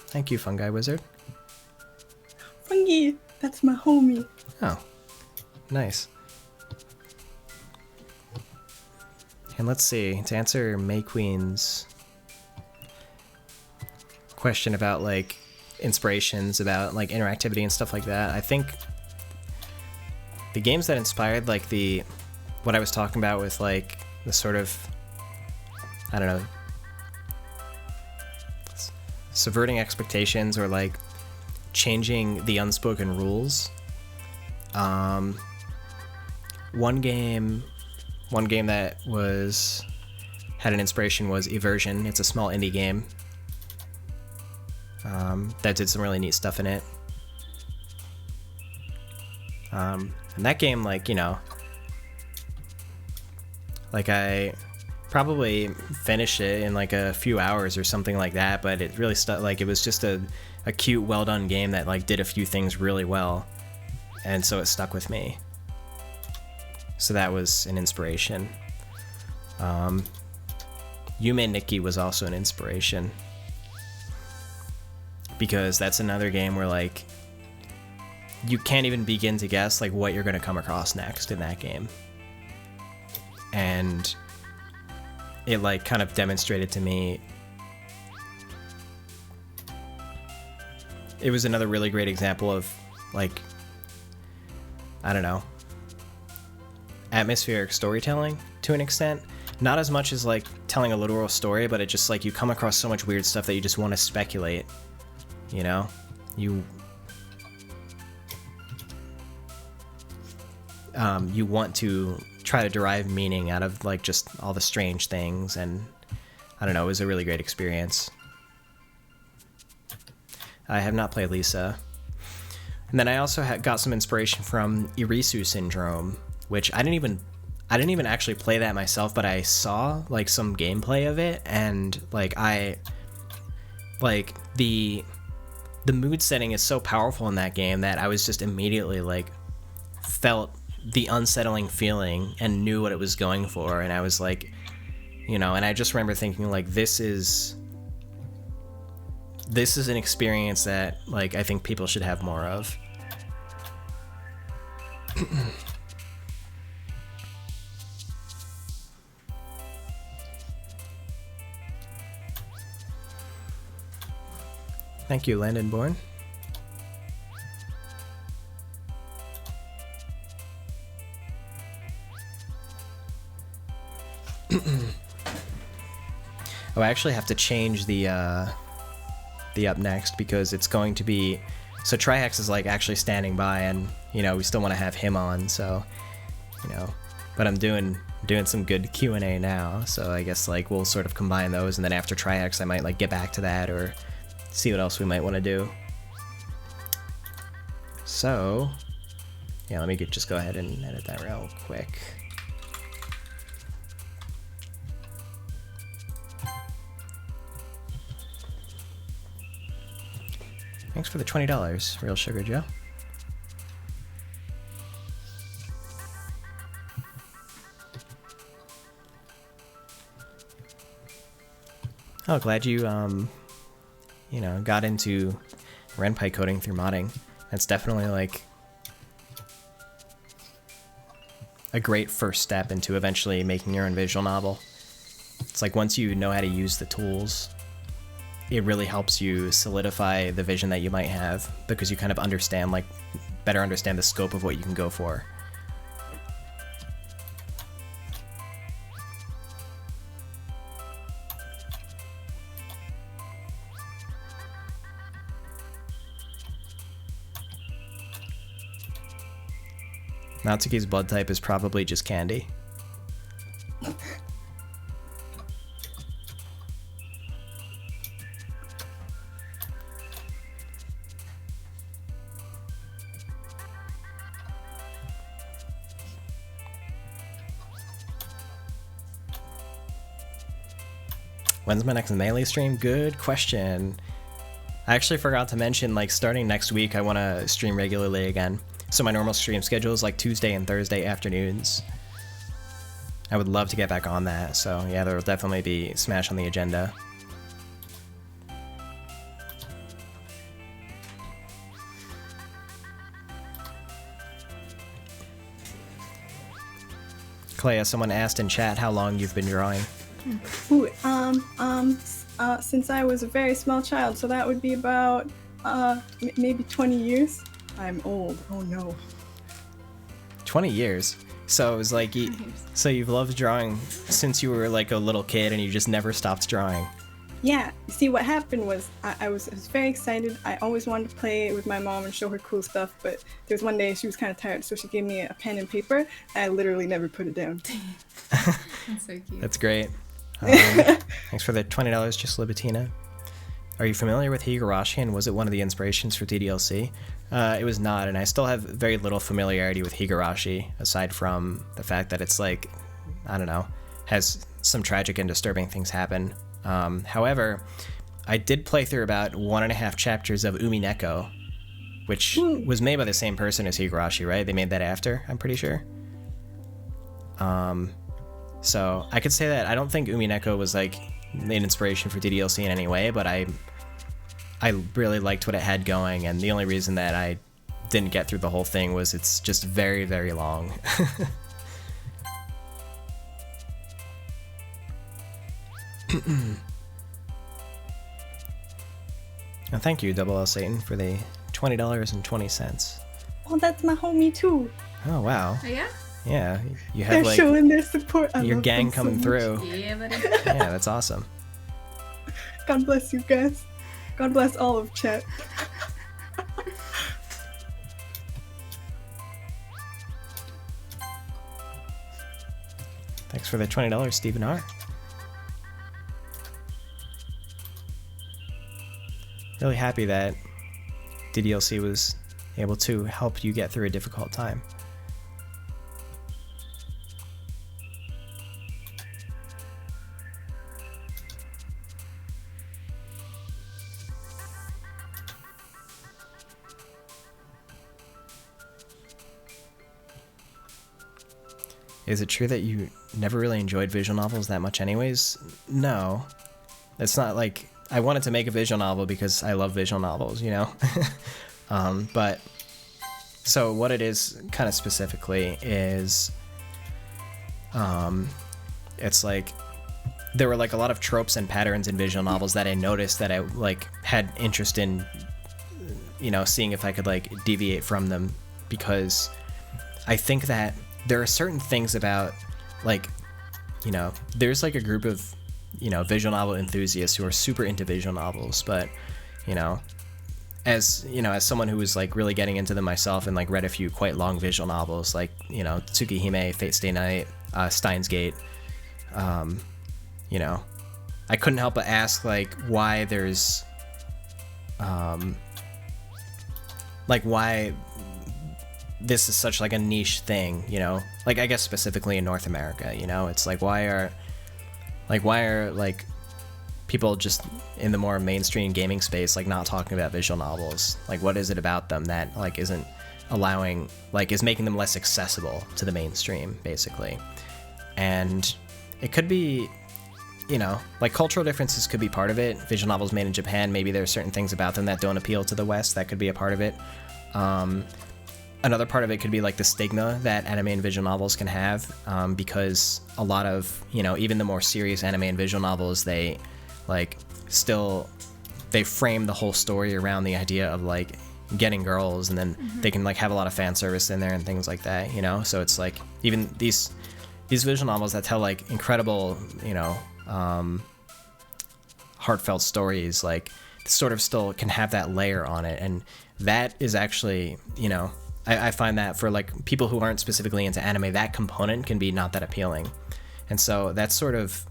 S1: Thank you, Fungi Wizard.
S5: Fungi, that's my homie.
S1: Oh, nice. And let's see, to answer May Queen's question about like inspirations, about like interactivity and stuff like that, I think the games that inspired like what I was talking about with like the sort of, I don't know, subverting expectations or like changing the unspoken rules. One game that had an inspiration was Eversion. It's a small indie game that did some really neat stuff in it. And that game, like, you know, like I probably finished it in like a few hours or something like that, but it really like it was just a cute, well done game that like did a few things really well, and so it stuck with me. So that was an inspiration. Yume Nikki was also an inspiration. because that's another game where like you can't even begin to guess like what you're going to come across next in that game. And it like kind of demonstrated to me, it was another really great example of like, I don't know, atmospheric storytelling to an extent. Not as much as like telling a literal story, but it just like you come across so much weird stuff that you just want to speculate, you know? You want to try to derive meaning out of like just all the strange things, and I don't know, it was a really great experience. I have not played Lisa. And then I also got some inspiration from Irisu Syndrome, which I didn't even actually play that myself, but I saw like some gameplay of it, and like the mood setting is so powerful in that game that I was just immediately like felt the unsettling feeling and knew what it was going for. And I was like, you know, and I just remember thinking like, this is an experience that like I think people should have more of. Thank you, Landon Bourne. Oh, I actually have to change the up next because it's going to be, so Trihex is like actually standing by, and you know we still want to have him on, so you know, but I'm doing some good Q&A now, so I guess like we'll sort of combine those, and then after Trihex I might like get back to that or see what else we might want to do. So yeah, let me just go ahead and edit that real quick. Thanks for the $20, Real Sugar Joe. Oh, glad you, you know, got into Ren'Py coding through modding. That's definitely, like, a great first step into eventually making your own visual novel. It's like once you know how to use the tools, it really helps you solidify the vision that you might have, because you kind of understand, like, better understand the scope of what you can go for. Natsuki's blood type is probably just candy. When's my next Melee stream? Good question. I actually forgot to mention, like, starting next week, I want to stream regularly again. So my normal stream schedule is like Tuesday and Thursday afternoons. I would love to get back on that, so yeah, there will definitely be Smash on the agenda. Clea, someone asked in chat how long you've been drawing.
S5: Ooh, since I was a very small child, so that would be about maybe 20 years. I'm old. Oh no.
S1: 20 years. So it was like, so you've loved drawing since you were like a little kid, and you just never stopped drawing.
S5: Yeah. See, what happened was I was very excited. I always wanted to play with my mom and show her cool stuff, but there was one day she was kind of tired, so she gave me a pen and paper, and I literally never put it down.
S2: That's so cute.
S1: That's great. Thanks for the $20, just Libatina. Are you familiar with Higurashi, and was it one of the inspirations for DDLC? It was not, and I still have very little familiarity with Higurashi, aside from the fact that it's like, I don't know, has some tragic and disturbing things happen. However, I did play through about 1.5 chapters of Umineko, which was made by the same person as Higurashi, right? They made that after, I'm pretty sure. So I could say that I don't think Umineko was like an inspiration for DDLC in any way, but I I really liked what it had going, and the only reason that I didn't get through the whole thing was it's just very, very long. And thank you, Double L Satan, for the $20.20.
S5: Oh, that's my homie too.
S1: Oh wow.
S2: Oh, yeah?
S1: Yeah, you
S5: They're
S1: have like
S5: showing their support. I
S1: your
S5: love
S1: gang
S5: them so
S1: coming
S5: much.
S1: through.
S2: Yeah, buddy.
S1: Yeah, that's awesome.
S5: God bless you guys. God bless all of chat.
S1: Thanks for the $20, Stephen R. Really happy that DDLC was able to help you get through a difficult time. Is it true that you never really enjoyed visual novels that much anyways? No. It's not like I wanted to make a visual novel because I love visual novels, you know? But so what it is kind of specifically is it's like there were like a lot of tropes and patterns in visual novels that I noticed that I like had interest in, you know, seeing if I could like deviate from them, because I think that there are certain things about, like, you know, there's like a group of, you know, visual novel enthusiasts who are super into visual novels, but, you know, as someone who was like really getting into them myself and like read a few quite long visual novels, like, you know, Tsukihime, Fate Stay Night, Steins Gate, you know, I couldn't help but ask like why there's like why this is such like a niche thing, you know, like I guess specifically in North America, you know, it's like why are like people just in the more mainstream gaming space like not talking about visual novels? Like what is it about them that like isn't allowing, like is making them less accessible to the mainstream basically? And it could be, you know, like cultural differences could be part of it. Visual novels made in Japan, maybe there are certain things about them that don't appeal to the West, that could be a part of it. Another part of it could be like the stigma that anime and visual novels can have, because a lot of, you know, even the more serious anime and visual novels, they like still, they frame the whole story around the idea of like getting girls, and then they can like have a lot of fan service in there and things like that, you know? So it's like even these visual novels that tell like incredible, you know, heartfelt stories, like sort of still can have that layer on it. And that is actually, you know, I find that for like people who aren't specifically into anime, that component can be not that appealing. And so that's sort of,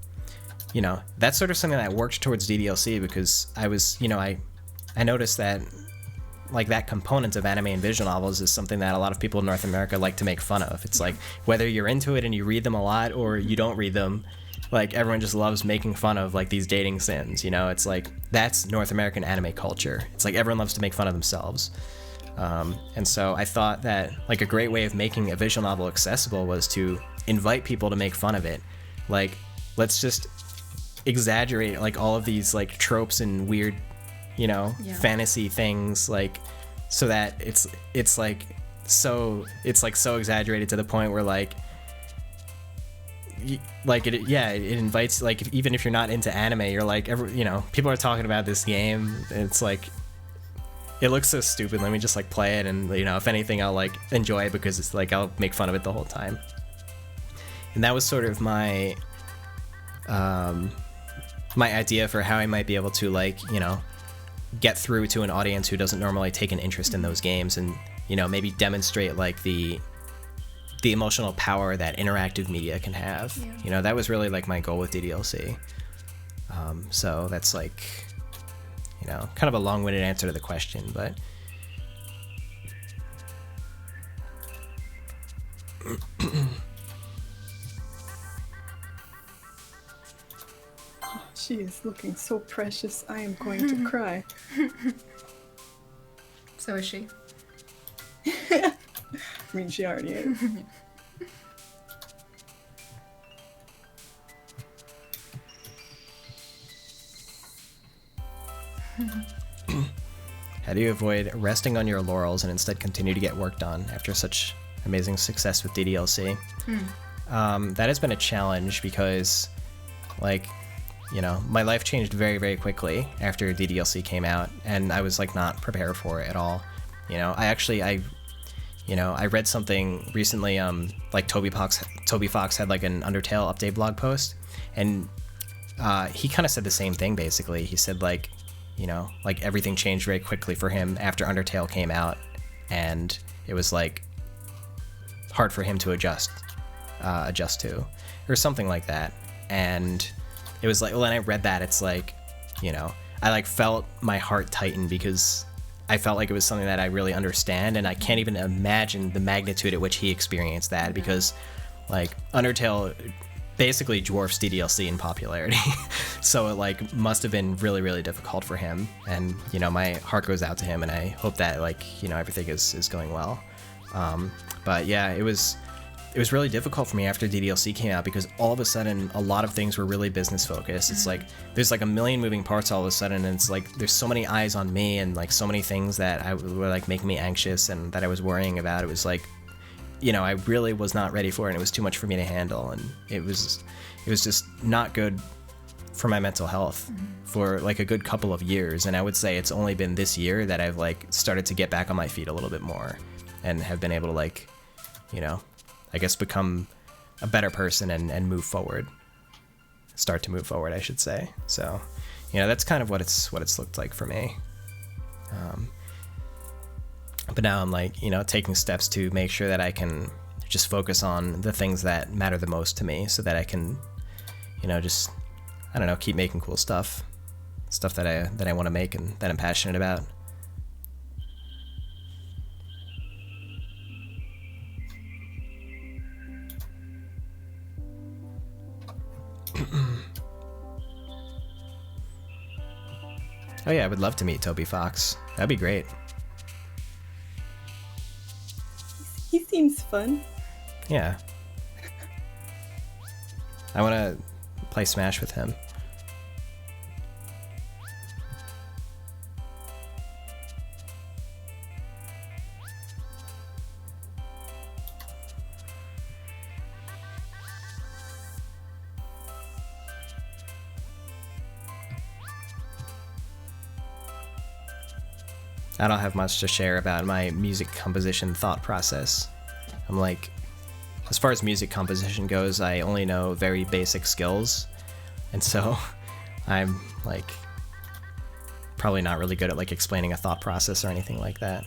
S1: you know, that's sort of something that worked towards DDLC, because I was, you know, I noticed that like that component of anime and visual novels is something that a lot of people in North America like to make fun of. It's like whether you're into it and you read them a lot or you don't read them, like everyone just loves making fun of like these dating sims, you know? It's like that's North American anime culture. It's like everyone loves to make fun of themselves. And so I thought that like a great way of making a visual novel accessible was to invite people to make fun of it. Like, let's just exaggerate like all of these like tropes and weird, you know, fantasy things, like so that it's so exaggerated to the point where like it invites, like even if you're not into anime, you're like, you know, people are talking about this game, and it's like it looks so stupid, let me just like play it, and you know, if anything I'll like enjoy it because it's like I'll make fun of it the whole time. And that was sort of my my idea for how I might be able to, like, you know, get through to an audience who doesn't normally take an interest in those games, and you know, maybe demonstrate like the emotional power that interactive media can have. You know, that was really like my goal with DDLC. So that's like, you know, kind of a long-winded answer to the question, but
S5: She is looking so precious. I am going to cry.
S2: So is she.
S5: I mean, she already is.
S1: How do you avoid resting on your laurels and instead continue to get work done after such amazing success with DDLC? That has been a challenge because, like, you know, my life changed very, very quickly after DDLC came out, and I was, like, not prepared for it at all. You know, I read something recently, like Toby Fox had, like, an Undertale update blog post, and he kind of said the same thing, basically. He said, like, you know, like, everything changed very quickly for him after Undertale came out, and it was, like, hard for him to adjust to, or something like that. And it was like, well, when I read that, it's like, you know, I, like, felt my heart tighten because I felt like it was something that I really understand, and I can't even imagine the magnitude at which he experienced that, because, like, Undertale basically dwarfs DDLC in popularity. So it, like, must have been really, really difficult for him, and, you know, my heart goes out to him, and I hope that, like, you know, everything is going well. But yeah, it was really difficult for me after DDLC came out, because all of a sudden a lot of things were really business focused. It's like there's like a million moving parts all of a sudden, and it's like there's so many eyes on me, and like so many things that were like making me anxious and that I was worrying about. It was like, you know, I really was not ready for it, and it was too much for me to handle, and it was just not good for my mental health for like a good couple of years. And I would say it's only been this year that I've like started to get back on my feet a little bit more and have been able to, like, you know, I guess become a better person and move forward. Start to move forward, I should say. So, you know, that's kind of what it's looked like for me. But now I'm like, you know, taking steps to make sure that I can just focus on the things that matter the most to me, so that I can, you know, just, I don't know, keep making cool stuff that I want to make and that I'm passionate about. Oh yeah, I would love to meet Toby Fox. That'd be great.
S5: He seems fun.
S1: Yeah. I want to play Smash with him. I don't have much to share about my music composition thought process. I'm like, as far as music composition goes, I only know very basic skills, and so I'm like probably not really good at like explaining a thought process or anything like that.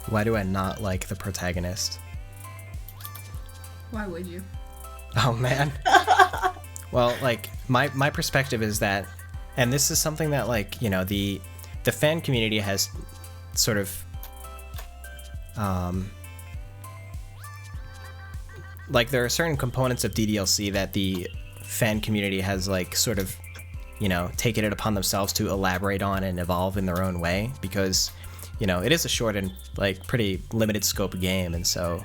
S1: Why do I not like the protagonist?
S2: Why would you?
S1: Oh man. Well, like my perspective is that, and this is something that, like, you know, the fan community has sort of like, there are certain components of DDLC that the fan community has like sort of, you know, taken it upon themselves to elaborate on and evolve in their own way, because, you know, it is a short and like pretty limited scope game, and so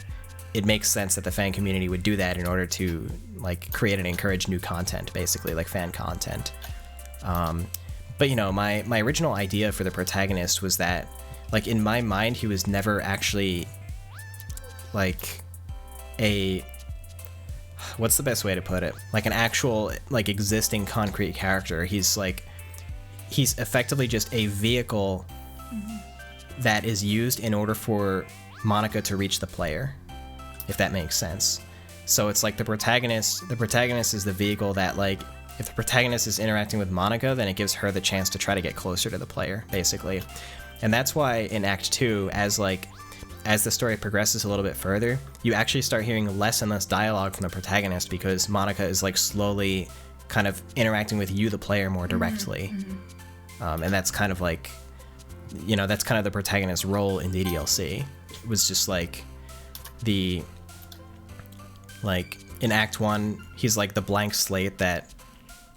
S1: it makes sense that the fan community would do that in order to like create and encourage new content, basically like fan content. But, you know, my original idea for the protagonist was that, like, in my mind, he was never actually like a, what's the best way to put it, like an actual like existing concrete character. He's effectively just a vehicle that is used in order for Monica to reach the player, if that makes sense. So it's like the protagonist is the vehicle that, like, if the protagonist is interacting with Monica, then it gives her the chance to try to get closer to the player, basically. And that's why in Act 2, as the story progresses a little bit further, you actually start hearing less and less dialogue from the protagonist, because Monica is like slowly kind of interacting with you, the player, more directly. And that's kind of like, that's kind of the protagonist's role in DDLC. It was just like in Act 1, he's like the blank slate that,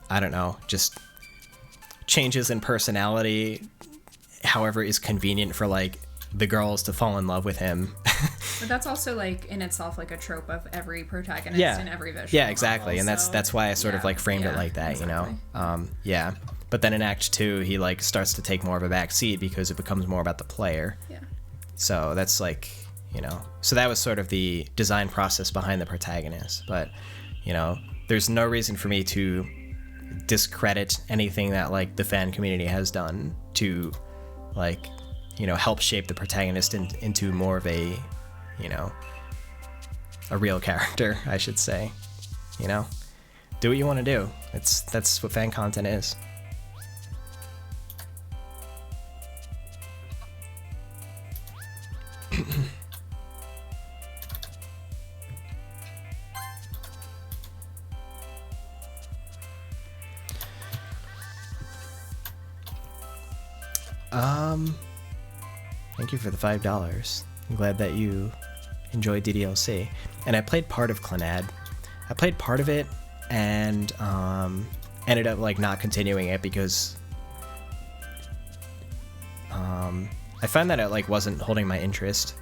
S1: I don't know, just changes in personality however is convenient for like the girls to fall in love with him.
S2: But that's also like in itself like a trope of every protagonist in every visual
S1: Yeah, exactly.
S2: novel,
S1: And that's why I sort of like framed it like that,
S2: exactly.
S1: Yeah. But then in Act 2, he like starts to take more of a back seat because it becomes more about the player.
S2: Yeah.
S1: So that's like, so that was sort of the design process behind the protagonist. But, there's no reason for me to discredit anything that like the fan community has done to like, help shape the protagonist into more of a, a real character, I should say. Do what you want to do. That's what fan content is. Thank you for the $5. I'm glad that you enjoyed DDLC. And I played part of Clannad. I played part of it and ended up like not continuing it because I found that it like wasn't holding my interest.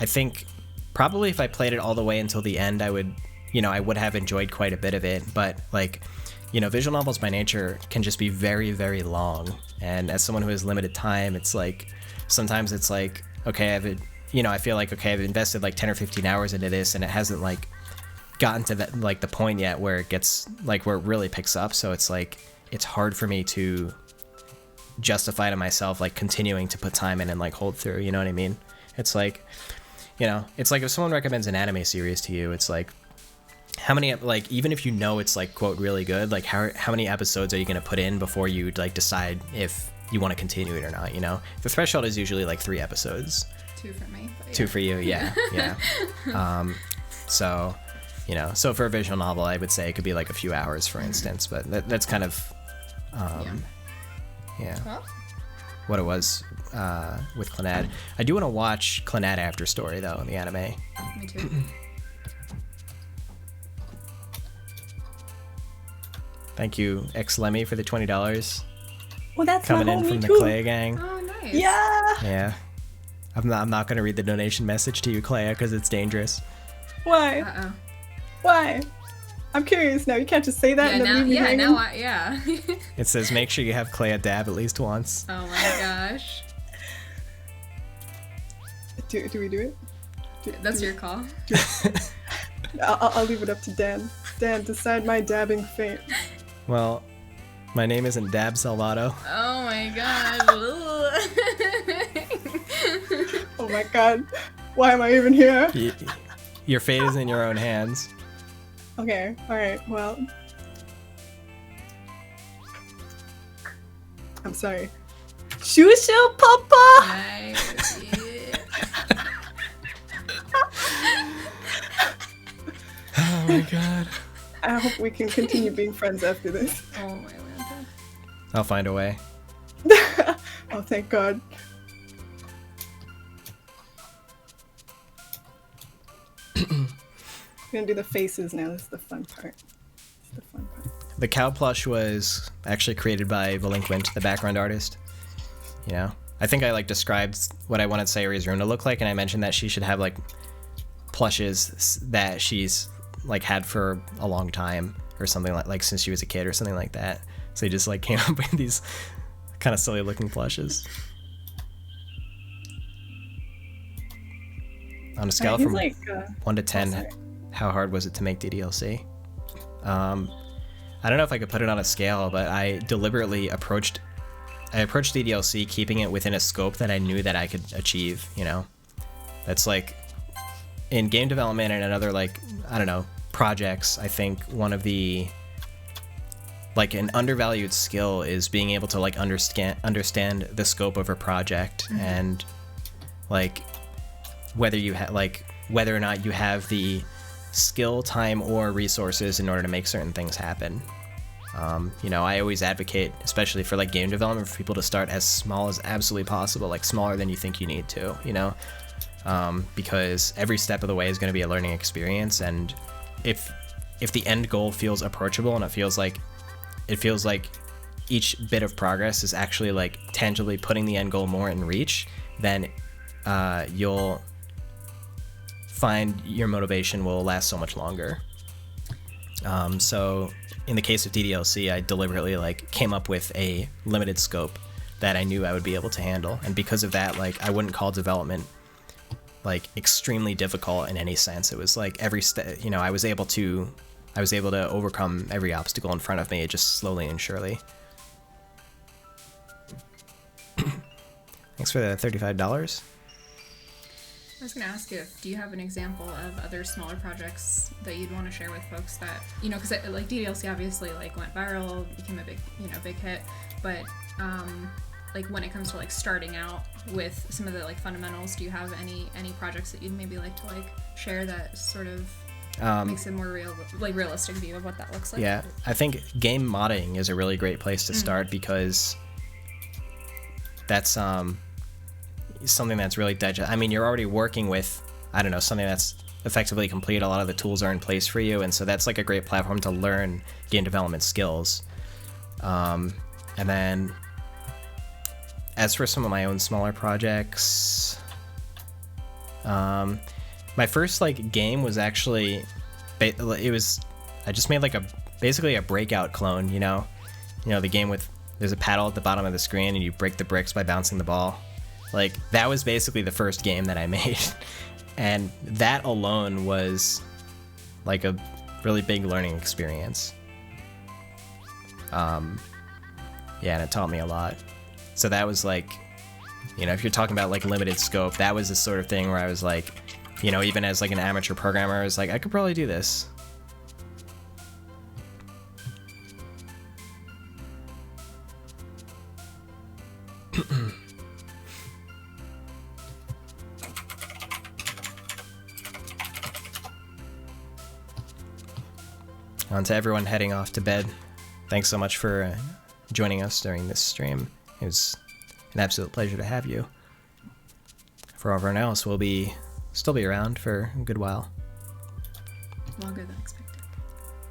S1: I think probably if I played it all the way until the end, I would have enjoyed quite a bit of it. But like, visual novels by nature can just be very, very long. And as someone who has limited time, it's like, sometimes it's like, okay, I feel like, okay, I've invested like 10 or 15 hours into this and it hasn't like gotten to that, like the point yet where it gets like, where it really picks up. So it's like, it's hard for me to justify to myself, like continuing to put time in and like hold through, you know what I mean? It's like, it's like if someone recommends an anime series to you, it's like, how many, like, even if it's like, quote, really good, like how many episodes are you going to put in before you like decide if you want to continue it or not, The threshold is usually like 3 episodes.
S2: 2 for me. But
S1: 2 for you, yeah. So, so for a visual novel, I would say it could be like a few hours, for instance, but that's kind of,
S2: Well,
S1: what it was with Clannad. I do want to watch Clannad After Story, though, in the anime.
S2: me too.
S1: Thank you, X Lemmy, for the $20
S5: Well, that's
S1: coming
S5: my
S1: in
S5: homie
S1: from the
S5: too.
S1: Clea gang.
S2: Oh, nice.
S5: Yeah.
S1: Yeah. I'm not going to read the donation message to you, Clea, because it's dangerous.
S5: Why?
S2: Uh-oh.
S5: Why? I'm curious now. You can't just say that and then leave me hanging.
S2: Yeah.
S1: It says, make sure you have Clea dab at least once.
S2: Oh my gosh.
S5: Do we do it?
S2: That's your call.
S5: I'll leave it up to Dan. Dan, decide my dabbing fate.
S1: Well, my name isn't Dab Salvato.
S2: Oh my gosh.
S5: Oh my god. Why am I even here?
S1: Your fate is in your own hands.
S5: Okay, alright, well. I'm sorry. Shushu Papa!
S2: Nice. Yeah.
S1: Oh my god.
S5: I hope we can continue being friends after this.
S2: Oh my Lanta.
S1: I'll find a way.
S5: Oh, thank God. We're gonna do the faces now. This is the fun part.
S1: The cow plush was actually created by Valinquent, the background artist. I think I like described what I wanted Sayori's room to look like, and I mentioned that she should have like plushes that she's like had for a long time or something like since she was a kid or something like that. So he just like came up with these kind of silly looking plushes. On a scale from
S5: like,
S1: 1 to 10,
S5: sorry.
S1: how hard was it to make DDLC? I don't know if I could put it on a scale, but I deliberately approached DDLC keeping it within a scope that I knew that I could achieve, That's like, in game development and other, like, I don't know, projects, I think one of the, like, an undervalued skill is being able to, like, understand the scope of a project and, like, whether or not you have the skill, time, or resources in order to make certain things happen. I always advocate, especially for like game development, for people to start as small as absolutely possible, like smaller than you think you need to, because every step of the way is going to be a learning experience. And if the end goal feels approachable and it feels like each bit of progress is actually like tangibly putting the end goal more in reach, then you'll find your motivation will last so much longer. So in the case of DDLC, I deliberately like came up with a limited scope that I knew I would be able to handle, and because of that, like I wouldn't call development like extremely difficult in any sense. It was like every step, I was able to overcome every obstacle in front of me, just slowly and surely. Thanks for the $35.
S2: I was going to ask you, do you have an example of other smaller projects that you'd want to share with folks that, because like DDLC obviously like went viral, became a big, big hit, but like when it comes to like starting out with some of the like fundamentals, do you have any projects that you'd maybe like to like share that sort of makes a more realistic view of what that looks like?
S1: Yeah, I think game modding is a really great place to start, because that's something that's really you're already working with, something that's effectively complete. A lot of the tools are in place for you, and so that's like a great platform to learn game development skills. And then as for some of my own smaller projects, my first like game was actually I just made like basically a breakout clone, the game with there's a paddle at the bottom of the screen and you break the bricks by bouncing the ball. Like that was basically the first game that I made. And that alone was like a really big learning experience. And it taught me a lot. So that was like, if you're talking about like limited scope, that was the sort of thing where I was like, even as like an amateur programmer, I was like, I could probably do this. On to everyone heading off to bed. Thanks so much for joining us during this stream. It was an absolute pleasure to have you. For everyone else, we'll still be around for a good while.
S2: Longer than expected.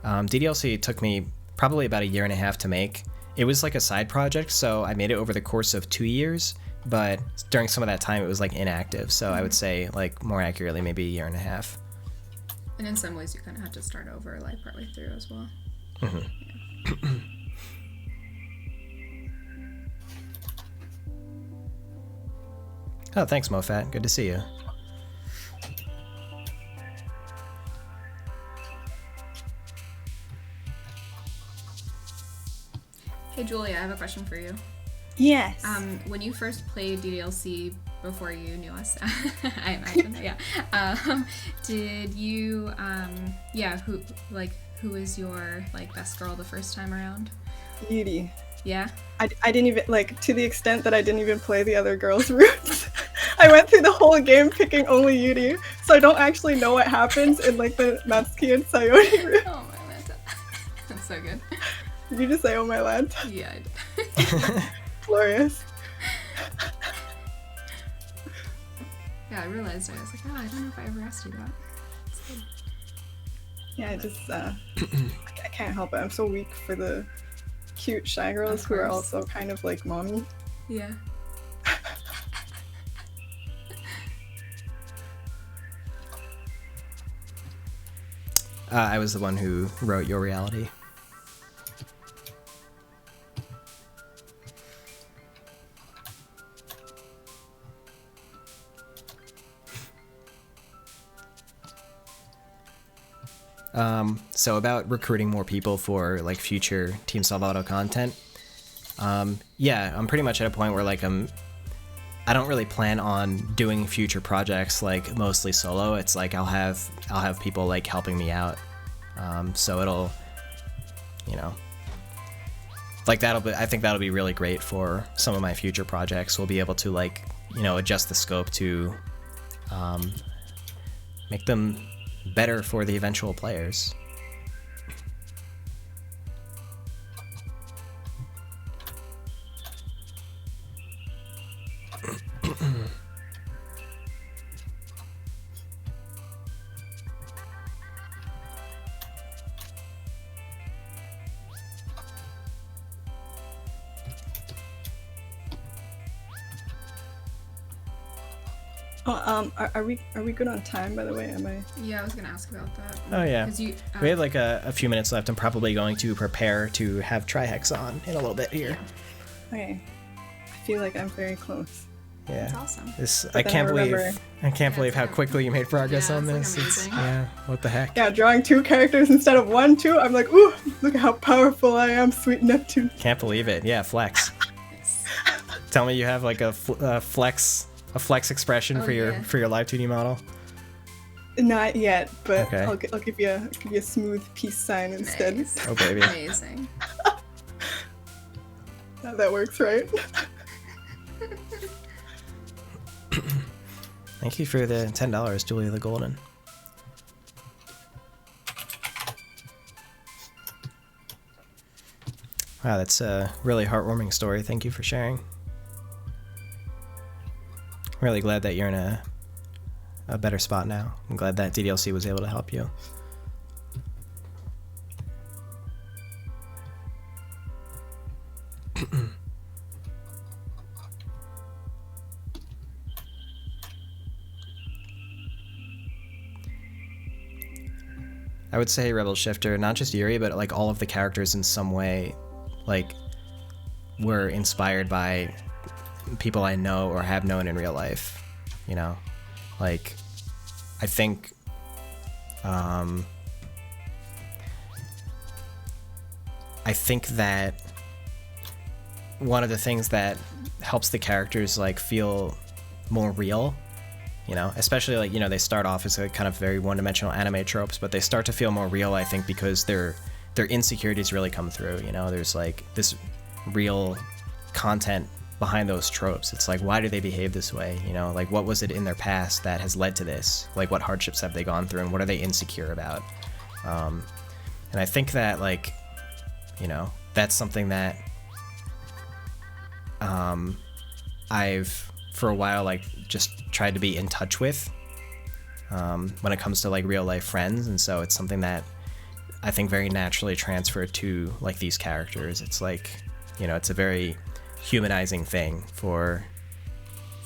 S1: DDLC took me probably about a year and a half to make. It was like a side project, so I made it over the course of 2 years, but during some of that time it was like inactive, so I would say like more accurately maybe a year and a half.
S2: And in some ways you kind of had to start over like partway through as well.
S1: Mm-hmm.
S2: Yeah.
S1: Oh, thanks, MoFat. Good to see you.
S2: Hey, Julia, I have a question for you.
S5: Yes.
S2: When you first played DDLC before you knew us, I imagine that, yeah. Did you, who was your like best girl the first time around?
S5: Yuri.
S2: Yeah.
S5: I didn't even to the extent that I didn't even play the other girls' routes. I went through the whole game picking only Yuri, so I don't actually know what happens in like the Natsuki and Sayori route.
S2: Oh my lanta. That's so good.
S5: Did you just say oh my lanta?
S2: Yeah, I did.
S5: Glorious.
S2: Yeah, I realized I was like, I don't know if I ever asked you that.
S5: Yeah, I just I can't help it. I'm so weak for the cute shy girls who are also kind of like mommy.
S2: Yeah.
S1: I was the one who wrote Your Reality. So about recruiting more people for like future Team Salvato content. Yeah, I'm pretty much at a point where like I don't really plan on doing future projects like mostly solo. It's like I'll have people like helping me out. So it'll, like I think that'll be really great for some of my future projects. We'll be able to like, adjust the scope to make them better for the eventual players.
S5: Oh, are we good on time, by the way? Am I?
S2: Yeah, I was gonna ask about that.
S1: Oh yeah.
S2: 'Cause you,
S1: We have like a few minutes left. I'm probably going to prepare to have Trihex on in a little bit here.
S5: Okay. I feel like I'm very close.
S1: Yeah.
S2: That's awesome.
S1: This
S5: But
S1: I
S5: then
S1: can't
S5: I
S1: believe
S5: remember-
S1: believe how quickly you made progress
S2: Yeah,
S1: on
S2: it's,
S1: this.
S2: like, amazing.
S1: Yeah. What the heck?
S5: Yeah, drawing 2 characters instead of 1, too. I'm like, ooh, look at how powerful I am, sweet Neptune.
S1: Can't believe it. Yeah, flex. Tell me you have like a flex expression
S2: Oh,
S1: for your
S2: yeah.
S1: live 2D model.
S5: Not yet, but
S1: Okay.
S5: I'll give you a smooth peace sign instead.
S2: Nice.
S1: Oh baby.
S2: Amazing.
S5: That works, right?
S1: Thank you for the $10, Julia the Golden. Wow, that's a really heartwarming story. Thank you for sharing. Really glad that you're in a better spot now. I'm glad that DDLC was able to help you. I would say Rebel Shifter, not just Yuri, but like all of the characters in some way, like, were inspired by people I know or have known in real life. You know, like, I think, I think that one of the things that helps the characters like feel more real, you know, especially like, you know, they start off as a kind of very one-dimensional anime tropes, but they start to feel more real, I think, because their insecurities really come through. You know, there's like this real content behind those tropes. It's like, why do they behave this way? You know, like, what was it in their past that has led to this? Like, what hardships have they gone through, and what are they insecure about? And I think that, like, you know, that's something that I've for a while like just tried to be in touch with when it comes to like real life friends, and so it's something that I think very naturally transferred to like these characters. It's like, you know, it's a very humanizing thing for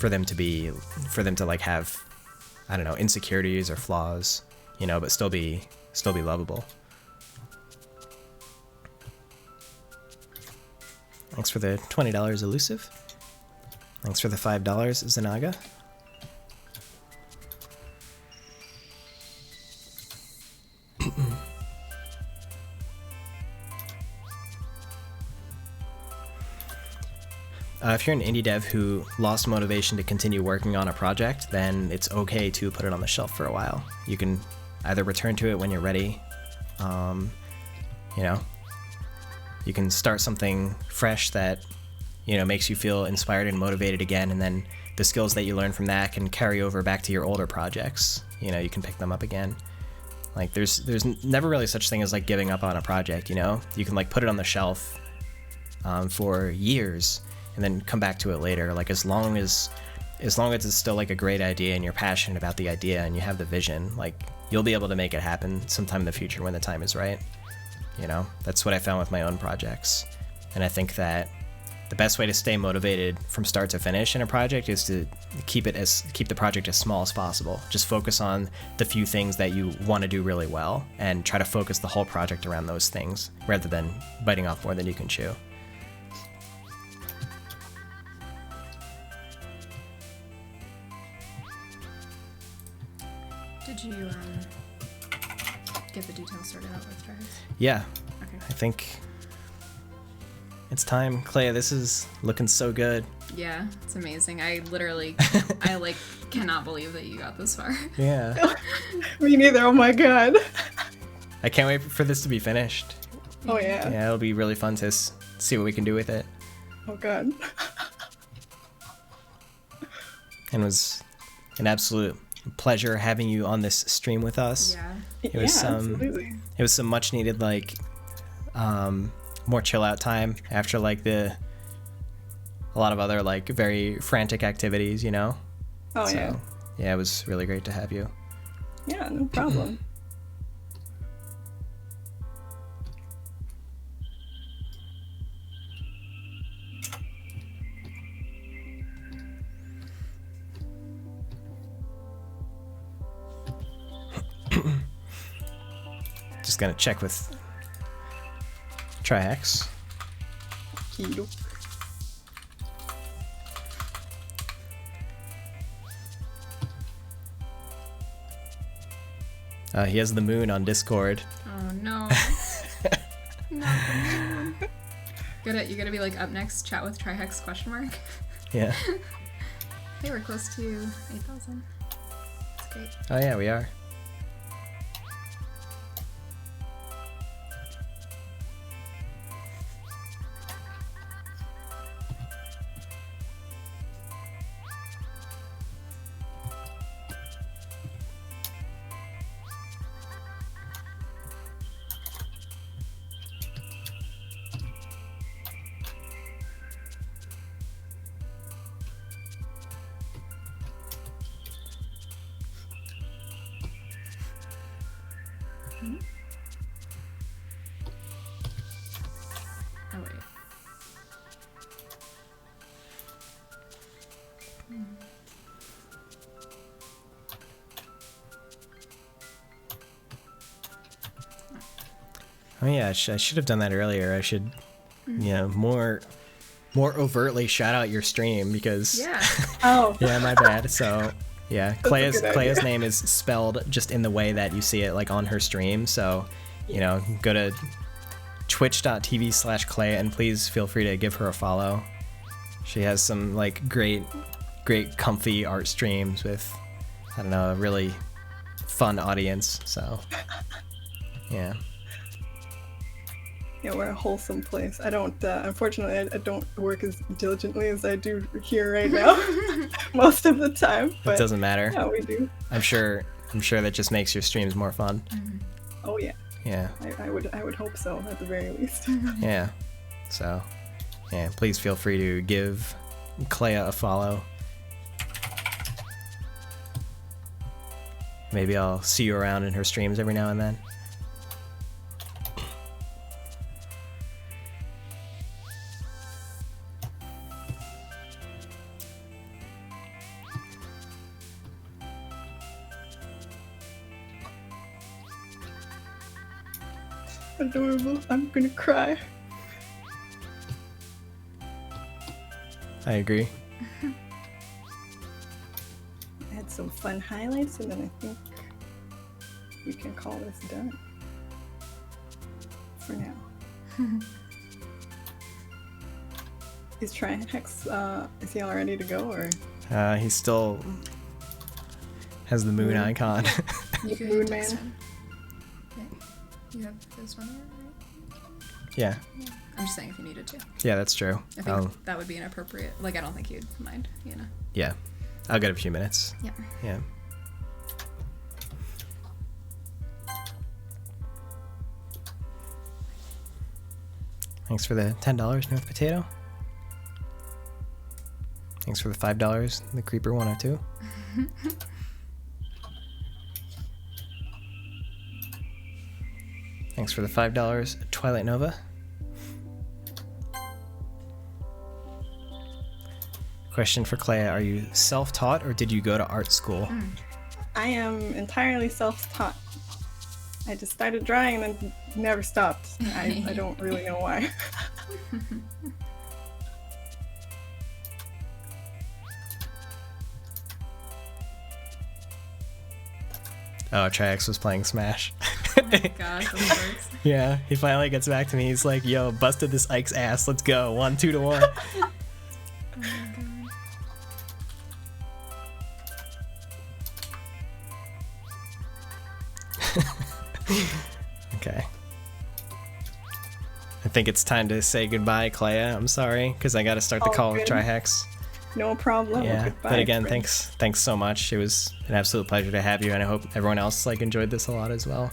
S1: them to like have, I don't know, insecurities or flaws, you know, but still be lovable. Thanks for the $20, Elusive. Thanks for the $5, Zanaga. If you're an indie dev who lost motivation to continue working on a project, then it's okay to put it on the shelf for a while. You can either return to it when you're ready, you know, you can start something fresh that, you know, makes you feel inspired and motivated again, and then the skills that you learn from that can carry over back to your older projects. You know, you can pick them up again. Like, there's never really such thing as like giving up on a project. You know, you can like put it on the shelf for years and then come back to it later. Like, as long as it's still like a great idea and you're passionate about the idea and you have the vision, like, you'll be able to make it happen sometime in the future when the time is right. You know, that's what I found with my own projects. And I think that the best way to stay motivated from start to finish in a project is to keep the project as small as possible. Just focus on the few things that you want to do really well and try to focus the whole project around those things rather than biting off more than you can chew.
S2: Did you get the details sorted out with Trihex?
S1: Yeah.
S2: Okay.
S1: I think it's time. Clea, this is looking so good.
S2: Yeah, it's amazing. I literally, I like cannot believe that you got this far.
S1: Yeah.
S5: Me neither. Oh my god.
S1: I can't wait for this to be finished.
S5: Oh yeah.
S1: Yeah, it'll be really fun to see what we can do with it.
S5: Oh god.
S1: And it was an absolute pleasure having you on this stream with us.
S2: Yeah.
S1: It was
S5: absolutely.
S1: It was some much needed like more chill out time after like a lot of other like very frantic activities, you know.
S5: Oh
S1: So,
S5: yeah.
S1: Yeah, it was really great to have you.
S5: Yeah, no problem.
S1: Just gonna check with Trihex.
S5: 黄色。
S1: He has the moon on Discord.
S2: Oh no. Not the moon. You gotta be like up next, chat with Trihex question mark.
S1: Yeah.
S2: Hey, we're close to 8,000. That's great.
S1: Oh yeah, we are.
S2: Oh wait.
S1: Oh yeah, I should have done that earlier. I should, more overtly shout out your stream because.
S2: Yeah.
S5: Oh.
S1: Yeah, my bad. So yeah,
S5: a good
S1: Clea's
S5: idea.
S1: name is spelled just in the way that you see it, like on her stream. So go to twitch.tv/Clea and please feel free to give her a follow. She has some like great comfy art streams with, I don't know, a really fun audience. So yeah.
S5: Yeah, we're a wholesome place. I don't, unfortunately, I don't work as diligently as I do here right now, most of the time. But
S1: It doesn't matter.
S5: yeah, we do.
S1: I'm sure that just makes your streams more fun.
S5: Oh yeah,
S1: Yeah.
S5: I would hope so at the very least.
S1: Yeah. So, yeah, please feel free to give Clea a follow. Maybe I'll see you around in her streams every now and then.
S5: Adorable. I'm gonna cry.
S1: I agree.
S5: I had some fun highlights, and then I think we can call this done for now. Is Trihex, is he all ready to go, or?
S1: He still has the moon icon.
S2: You could
S5: Moon
S2: text
S5: Man.
S2: him. Okay. You have this one there, right?
S1: Yeah.
S2: I'm just saying if you needed to.
S1: Yeah, that's true.
S2: I think that would be inappropriate. Like, I don't think you'd mind,
S1: Yeah. I'll get a few minutes.
S2: Yeah.
S1: Yeah. Thanks for the $10, North Potato. Thanks for the $5, the Creeper 102. Thanks for the $5, Twilight Nova. Question for Clea, are you self-taught or did you go to art school?
S5: I am entirely self-taught. I just started drawing and then never stopped. I don't really know why.
S1: Oh, Trihex was playing Smash.
S2: Oh my gosh, of course.
S1: Yeah, he finally gets back to me. He's like, yo, busted this Ike's ass. Let's go. 1-2 to 1.
S2: Oh my god.
S1: Okay. I think it's time to say goodbye, Clea. I'm sorry, because I got to start the
S5: Oh,
S1: call with
S5: good.
S1: Trihex.
S5: No problem.
S1: Yeah,
S5: Goodbye,
S1: but again,
S5: friend.
S1: thanks so much. It was an absolute pleasure to have you, and I hope everyone else enjoyed this a lot as well.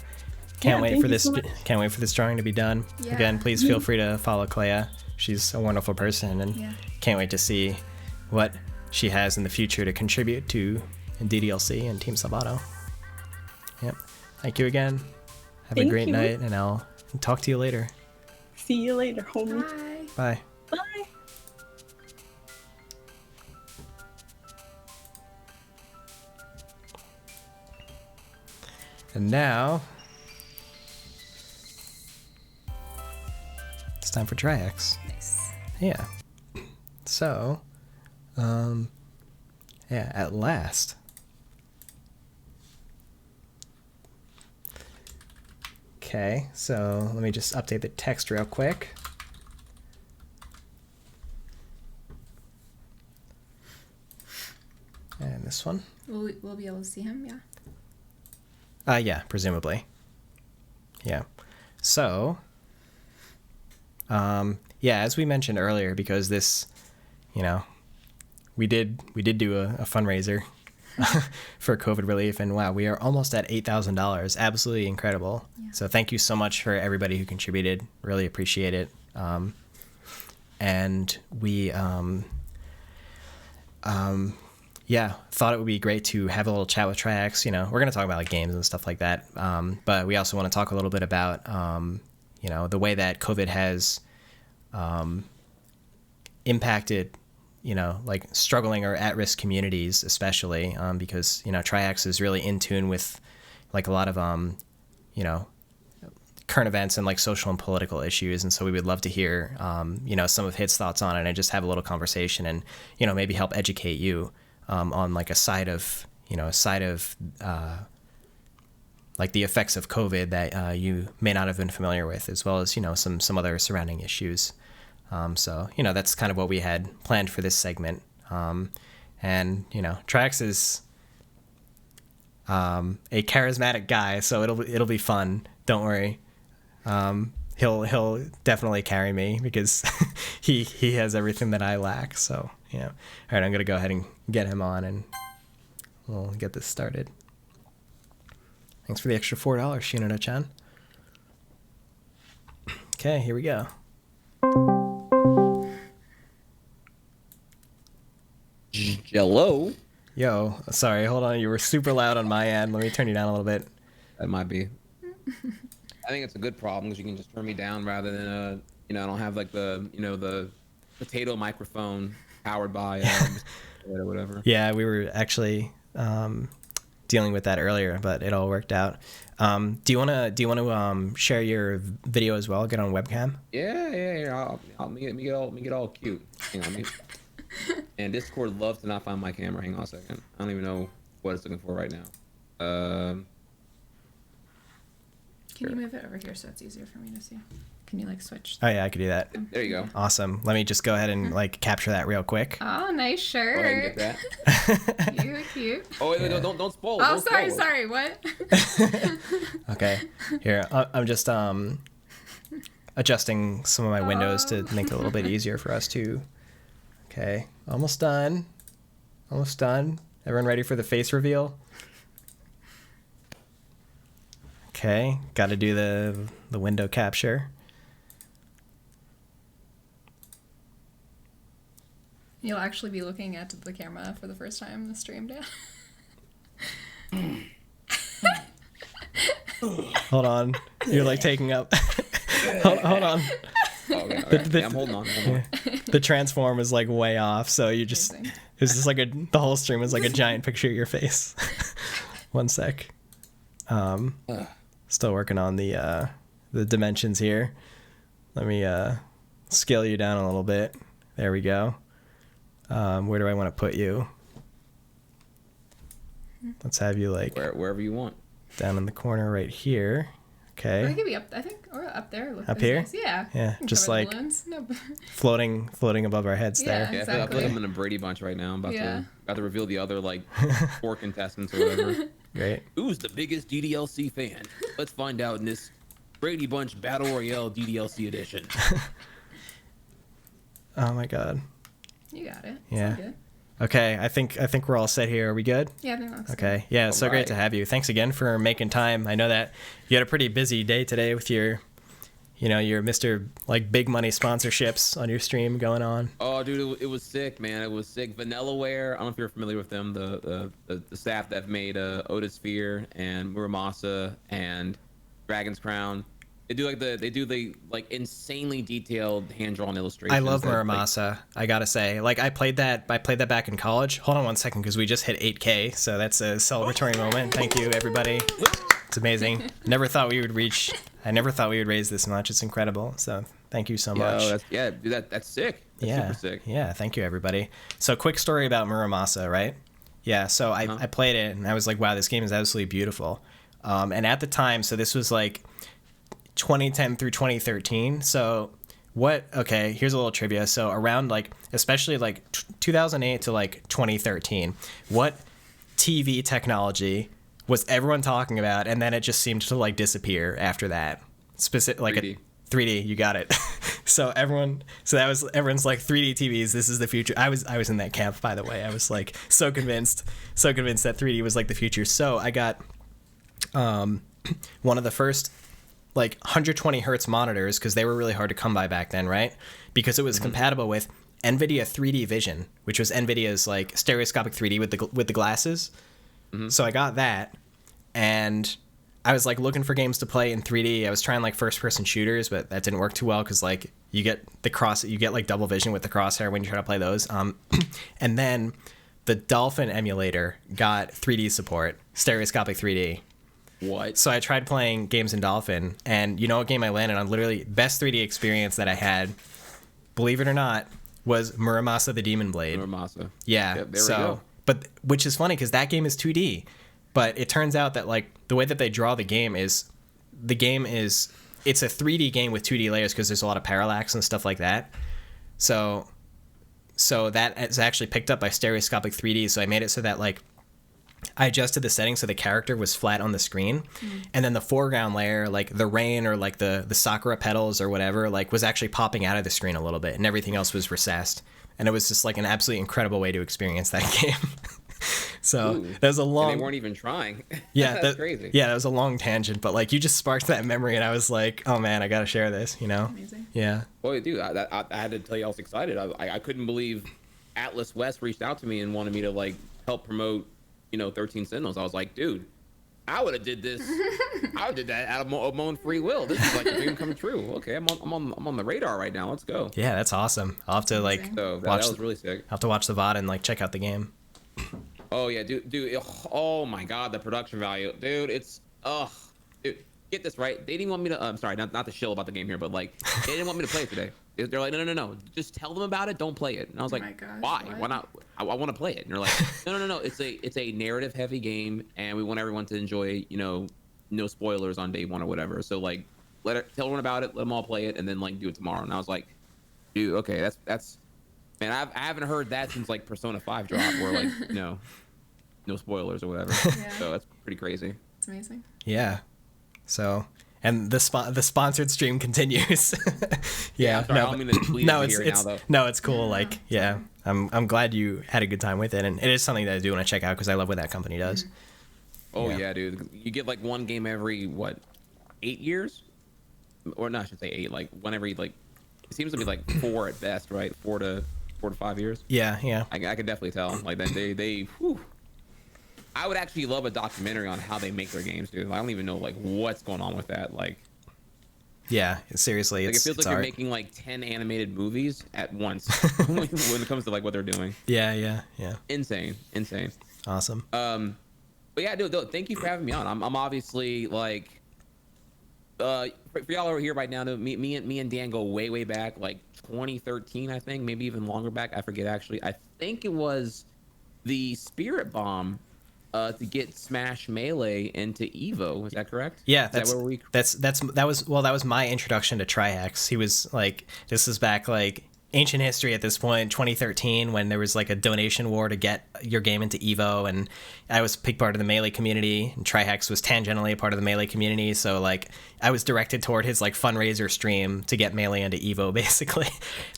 S1: Can't
S5: Yeah,
S1: wait
S5: thank
S1: for
S5: you
S1: this.
S5: so much.
S1: Can't wait for this drawing to be done.
S2: Yeah.
S1: Again, please feel free to follow Clea. She's a wonderful person, and
S2: Yeah.
S1: can't wait to see what she has in the future to contribute to DDLC and Team Salvato. Yep. Thank you again. Have a
S5: Thank
S1: great
S5: you.
S1: night, and I'll talk to you later.
S5: See you later, homie.
S2: Bye.
S1: Bye.
S5: Bye.
S1: And now, time for Trihex.
S2: Nice.
S1: Yeah. So, yeah, at last. Okay, so let me just update the text real quick. And this one.
S2: We'll be able to see him, yeah.
S1: Yeah, presumably. Yeah. So, yeah, as we mentioned earlier, because this, we did do a fundraiser for COVID relief, and wow, we are almost at $8,000. Absolutely incredible. Yeah. So thank you so much for everybody who contributed. Really appreciate it. And we, yeah, thought it would be great to have a little chat with Trihex. We're going to talk about like games and stuff like that. But we also want to talk a little bit about, the way that COVID has impacted, like struggling or at-risk communities, especially because, Trihex is really in tune with like a lot of, current events and like social and political issues. And so we would love to hear, some of his thoughts on it and just have a little conversation and, maybe help educate you on like a side of like the effects of COVID that you may not have been familiar with, as well as, some other surrounding issues. So, that's kind of what we had planned for this segment. And, Trihex is a charismatic guy, so it'll be fun. Don't worry. He'll definitely carry me because he has everything that I lack. So, all right, I'm going to go ahead and get him on and we'll get this started. Thanks for the extra $4, Shinoda-chan. Okay, here we go.
S6: Hello.
S1: Yo, sorry, hold on. You were super loud on my end. Let me turn you down a little bit.
S6: That might be. I think it's a good problem because you can just turn me down rather than I don't have like the potato microphone powered by whatever.
S1: Yeah, we were actually dealing with that earlier, but it all worked out. Do you want to share your video as well? Get on webcam?
S6: Yeah. Let me get all cute. Hang on, and Discord loves to not find my camera. Hang on a second. I don't even know what it's looking for right now.
S2: Can you move it over here so it's easier for me to see? Can you like switch?
S1: Oh yeah, I could do that.
S6: There you go.
S1: Awesome. Let me just go ahead and like capture that real quick.
S2: Oh, nice shirt.
S6: Go ahead and get that.
S2: Cute.
S6: Oh wait, yeah. don't spoil.
S2: Oh, sorry. What?
S1: Okay. Here, I'm just adjusting some of my windows to make it a little bit easier for us to. Okay, almost done. Everyone ready for the face reveal? Okay, got to do the window capture.
S2: You'll actually be looking at the camera for the first time in the stream, Dan.
S1: Hold on, you're like taking up. hold on.
S6: Oh, okay. I'm holding on.
S1: The transform is like way off, so you just it's just like the whole stream is like a giant picture of your face. One sec. Still working on the dimensions here. Let me scale you down a little bit. There we go. Where do I want to put you? Let's have you like
S6: wherever you want.
S1: Down in the corner right here. Okay.
S2: Or it could be up. I think, or up there.
S1: Up here?
S2: Nice. Yeah.
S1: Yeah, just like floating above our heads there.
S6: Yeah, exactly. I feel like I'm in a Brady Bunch right now. I'm about to reveal the other like 4 contestants or whatever.
S1: Great.
S6: Who's the biggest DDLC fan? Let's find out in this Brady Bunch Battle Royale DDLC edition.
S1: Oh my god.
S2: You got it.
S1: Yeah.
S2: Good.
S1: Okay, I think we're all set here. Are we good?
S2: Yeah, I think that's
S1: okay. Good. Yeah, it's so great to have you. Thanks again for making time. I know that you had a pretty busy day today with your Mr. like big money sponsorships on your stream going on.
S6: Oh, dude, it was sick, man. It was sick. Vanillaware. I don't know if you're familiar with them. The staff that made Otosphere and Muramasa and Dragon's Crown. They do the insanely detailed hand-drawn illustrations.
S1: I love Muramasa. I gotta say, like I played that back in college. Hold on one second, because we just hit 8K, so that's a celebratory moment. Thank you, everybody. It's amazing. I never thought we would raise this much. It's incredible. So Thank you so much.
S6: Dude, that's sick. That's
S1: Yeah,
S6: super sick.
S1: yeah. Thank you, everybody. So, quick story about Muramasa, right? Yeah. So I played it and I was like, wow, this game is absolutely beautiful. And at the time, so this was like 2010 through 2013. So okay, here's a little trivia. So around like, especially like 2008 to like 2013, what TV technology was everyone talking about? And then it just seemed to like disappear after that. Specific, like
S6: 3D.
S1: 3D, you got it. Everyone's like 3D TVs. This is the future. I was in that camp, by the way. I was like so convinced that 3D was like the future. So I got one of the first like 120 hertz monitors because they were really hard to come by back then, right? Because it was compatible with NVIDIA 3D Vision, which was NVIDIA's like stereoscopic 3D with the glasses. So I got that, and I was like looking for games to play in 3D. I was trying like first person shooters, but that didn't work too well because like you get like double vision with the crosshair when you try to play those. And then the Dolphin emulator got 3D support, stereoscopic 3D.
S6: What?
S1: So I tried playing games in Dolphin, and you know what game I landed on? Literally best 3D experience that I had, believe it or not, was Muramasa the Demon Blade.
S6: Muramasa.
S1: Yeah.
S6: Yep, there we go.
S1: But which is funny because that game is 2D, but it turns out that like the way that they draw the game is it's a 3D game with 2D layers because there's a lot of parallax and stuff like that. So that is actually picked up by stereoscopic 3D. So I made it so that like I adjusted the settings so the character was flat on the screen, and then the foreground layer, like the rain or like the sakura petals or whatever, like was actually popping out of the screen a little bit, and everything else was recessed. And it was just like an absolutely incredible way to experience that game. So that was a long.
S6: And they weren't even trying.
S1: Yeah,
S6: that's crazy.
S1: Yeah, that was a long tangent, but like you just sparked that memory, and I was like, oh man, I gotta share this. You know?
S2: Amazing.
S1: Yeah.
S6: Boy, dude, I had to tell you I was excited. I couldn't believe Atlas West reached out to me and wanted me to like help promote 13 Sentinels. I was like, dude, I would have did this. I did that out of my own free will. This is like a dream come true. Okay, I'm on the radar right now. Let's go.
S1: Yeah, that's awesome. I'll have to like
S6: So that was really sick.
S1: I'll have to watch the VOD and like check out the game.
S6: Oh yeah, dude. Oh my God, the production value, dude. It's dude, get this right. They didn't want me to. I'm sorry, not to shill about the game here, but like they didn't want me to play it today. They're like, no. Just tell them about it. Don't play it. And I was like,
S2: my gosh,
S6: why?
S2: what?
S6: Why not? I want to play it. And they're like, no. It's a narrative heavy game, and we want everyone to enjoy. No spoilers on day one or whatever. So like, tell everyone about it. Let them all play it, and then like do it tomorrow. And I was like, dude, okay, that's. Man, I haven't heard that since like Persona 5 dropped, where like no spoilers or whatever.
S2: Yeah.
S6: So that's pretty crazy.
S2: It's amazing.
S1: Yeah. So, and the sponsored stream continues. Yeah.
S6: Sorry, I don't mean to bleed
S1: it's
S6: here now, though.
S1: no, it's cool. Like, yeah, I'm glad you had a good time with it, and it is something that I do want to check out because I love what that company does.
S6: Oh yeah, dude. You get like one game every 8 years, or no, I should say 8. Like one every like, it seems to be like 4 at best, right? 4 to 5 years.
S1: Yeah.
S6: I can definitely tell. Like then they. Whew. I would actually love a documentary on how they make their games, dude. I don't even know like what's going on with that. Like,
S1: yeah, seriously,
S6: like it feels like
S1: art.
S6: you're making like 10 animated movies at once when it comes to like what they're doing.
S1: Yeah.
S6: Insane.
S1: Awesome.
S6: But yeah, dude, thank you for having me on. I'm obviously like, for y'all over here right now, me and Dan go way back, like 2013, I think, maybe even longer back. I forget actually. I think it was the Spirit Bomb to get Smash Melee into Evo. Is that correct?
S1: Yeah,
S6: that
S1: was my introduction to Trihex. He was like, this is back like ancient history at this point, 2013, when there was like a donation war to get your game into Evo, and I was a big part of the Melee community, and Trihex was tangentially a part of the Melee community, so like I was directed toward his like fundraiser stream to get Melee into Evo, basically.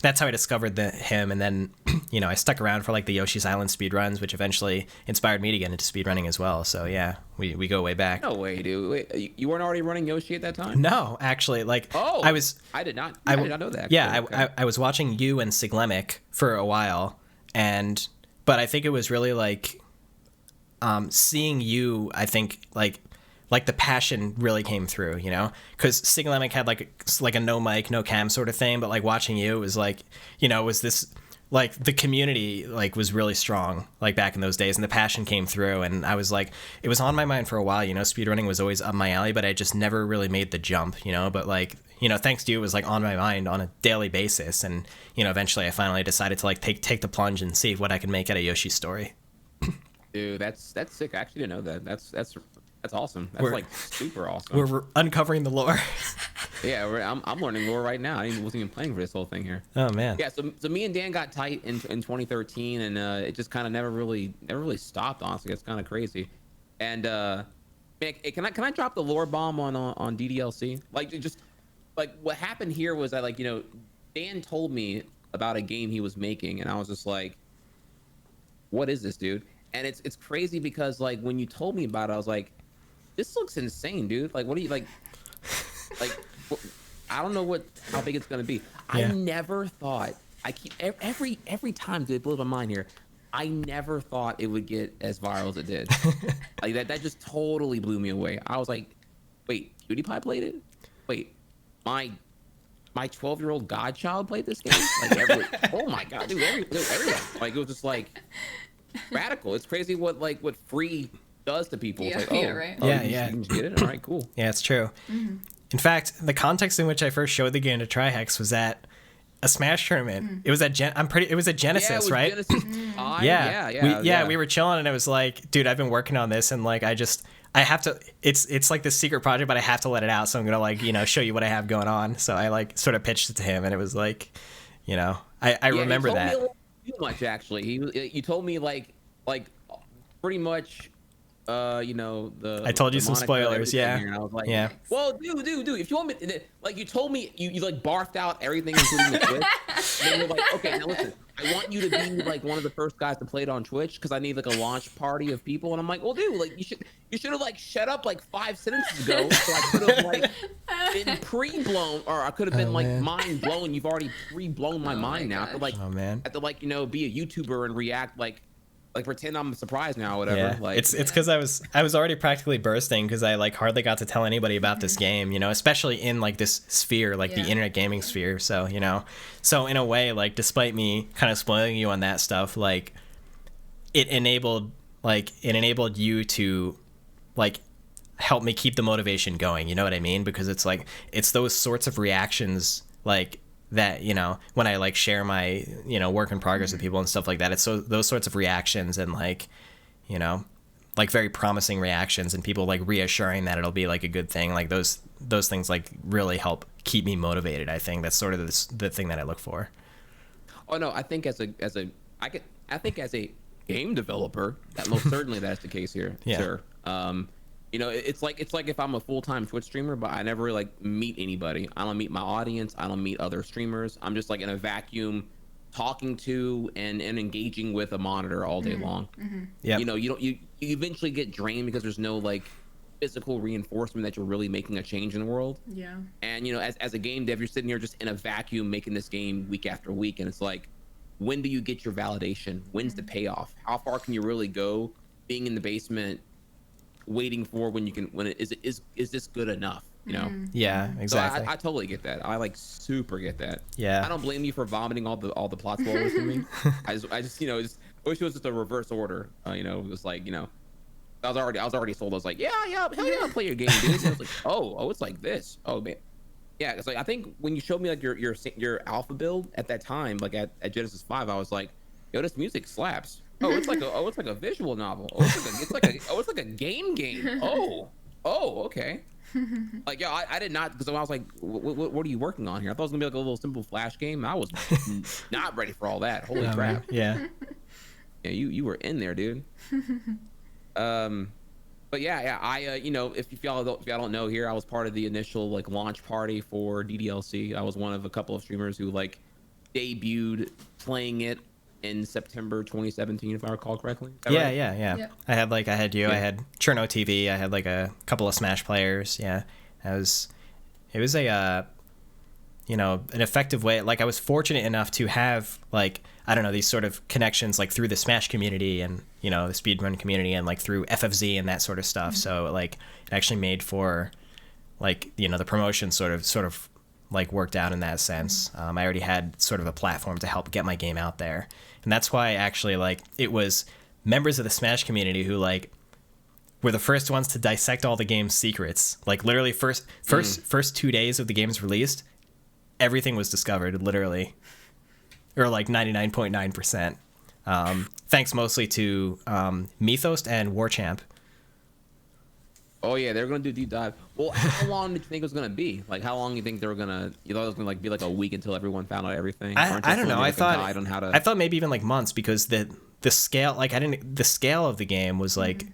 S1: That's how I discovered him, and then I stuck around for like the Yoshi's Island speedruns, which eventually inspired me to get into speedrunning as well. So yeah, we go way back.
S6: No way, dude. Wait, you weren't already running Yoshi at that time?
S1: No, actually, like
S6: I did not know that.
S1: Yeah,
S6: okay.
S1: I was watching you and Siglemic for a while, but I think it was really like seeing you. I think like the passion really came through, because Siglemic had like a no mic, no cam sort of thing, but like watching you, it was like, was this like the community like was really strong like back in those days, and the passion came through, and I was like, it was on my mind for a while, you know, speedrunning was always up my alley, but I just never really made the jump, you know. But like, you know, thanks to you, it was like on my mind on a daily basis, and you know, eventually I finally decided to like take the plunge and see what I could make out of Yoshi's story.
S6: Dude, that's sick. I actually didn't know that. That's awesome. That's like super awesome.
S1: We're uncovering the lore.
S6: Yeah, I'm learning lore right now. I wasn't even playing for this whole thing here.
S1: Oh man.
S6: Yeah, so me and Dan got tight in 2013, and it just kind of never really stopped. Honestly, it's kind of crazy. And man, can I drop the lore bomb on DDLC? Like, just like what happened here was that, like, you know, Dan told me about a game he was making, and I was just like, what is this, dude? And it's crazy because like when you told me about it, I was like, this looks insane, dude. Like, what do you like I don't know how big it's gonna be. Yeah. I never thought, I keep every time, dude, it blows my mind here. I never thought it would get as viral as it did. Like that just totally blew me away. I was like, wait, PewDiePie played it? Wait, my 12-year-old godchild played this game? Like oh my god, dude, everyone. Like, it was just like radical. It's crazy what free does to people.
S2: Yeah,
S6: it's like,
S2: right.
S6: You
S1: yeah.
S6: can just get it. All right, cool.
S1: Yeah, it's true. Mm-hmm. In fact, the context in which I first showed the game to Trihex was at a Smash tournament. It was at it was at Genesis,
S6: yeah, it was
S1: right?
S6: Genesis
S1: Yeah. We were chilling, and it was like, dude, I've been working on this, and like I have to. It's like this secret project, but I have to let it out. So I'm gonna like, you know, show you what I have going on. So I like sort of pitched it to him, and it was like, you know, I remember that.
S6: Me a little too much, actually. You told me like pretty much. You know,
S1: I told you some spoilers, yeah.
S6: And I was like,
S1: yeah.
S6: Well, dude, if you want me, like, you told me you like barfed out everything, including the Twitch. And then you're like, okay, now listen, I want you to be like one of the first guys to play it on Twitch because I need like a launch party of people. And I'm like, well, dude, like you should have like shut up like 5 sentences ago, so I could have like been pre-blown, or I could have been like mind blown. You've already pre-blown my mind now. I have to like, you know, be a YouTuber and react like pretend I'm surprised now or whatever.
S1: Yeah.
S6: Like,
S1: it's because I was already practically bursting because I like hardly got to tell anybody about this game, you know, especially in like this sphere, like the internet gaming sphere. So, you know, in a way, like, despite me kind of spoiling you on that stuff, like it enabled you to like help me keep the motivation going, you know what I mean? Because it's like, it's those sorts of reactions like that, you know, when I like share my, you know, work in progress with people and stuff like that, it's those sorts of reactions and like, you know, like very promising reactions and people like reassuring that it'll be like a good thing, like those things like really help keep me motivated. I think that's sort of the thing that I look for.
S6: Oh no, I think as a game developer, that most certainly that's the case here, sir. You know, it's like if I'm a full-time Twitch streamer, but I never really like meet anybody. I don't meet my audience. I don't meet other streamers. I'm just like in a vacuum, talking to and engaging with a monitor all day long. Mm-hmm. Yeah. You know, you eventually get drained because there's no like physical reinforcement that you're really making a change in the world.
S2: Yeah.
S6: And you know, as a game dev, you're sitting here just in a vacuum making this game week after week, and it's like, when do you get your validation? When's the payoff? How far can you really go being in the basement? Waiting for when is this good enough, you know?
S1: Yeah, exactly.
S6: So I totally get that. I like super get that.
S1: Yeah.
S6: I don't blame you for vomiting all the plot spoilers to me. I just you know, I wish it was just a reverse order. You know, it was like, you know, I was already sold. I was like, yeah, hell yeah, I'll play your game, dude. And I was like, oh, it's like this. Oh man, yeah. It's like, I think when you showed me like your alpha build at that time, like at Genesis 5, I was like, yo, this music slaps. It's like a visual novel. It's like a game. Oh, okay. Like, yeah, I did not, because I was like, what are you working on here? I thought it was gonna be like a little simple Flash game. I was not ready for all that. Holy crap.
S1: Yeah.
S6: Yeah, you were in there, dude. But yeah, I you know, if y'all don't know here, I was part of the initial like launch party for DDLC. I was one of a couple of streamers who like debuted playing it in September 2017, if I recall correctly.
S1: Yeah. I had you. I had Cherno TV. I had like a couple of Smash players. Yeah, it was a you know, an effective way. Like, I was fortunate enough to have like, I don't know, these sort of connections like through the Smash community and, you know, the speedrun community and like through FFZ and that sort of stuff. So like it actually made for like, you know, the promotion sort of like worked out in that sense. I already had sort of a platform to help get my game out there, and that's why actually like it was members of the Smash community who like were the first ones to dissect all the game's secrets. Like literally first 2 days of the game's released, everything was discovered literally, or like 99.9%. Thanks mostly to Mythos and Warchamp.
S6: Oh yeah, they're gonna do deep dive. Well, how long did you think it was gonna be? Like, how long you think they were gonna? You thought it was gonna like be like a week until everyone found out everything?
S1: I don't know.
S6: I
S1: thought maybe even like months, because the scale, like the scale of the game was like,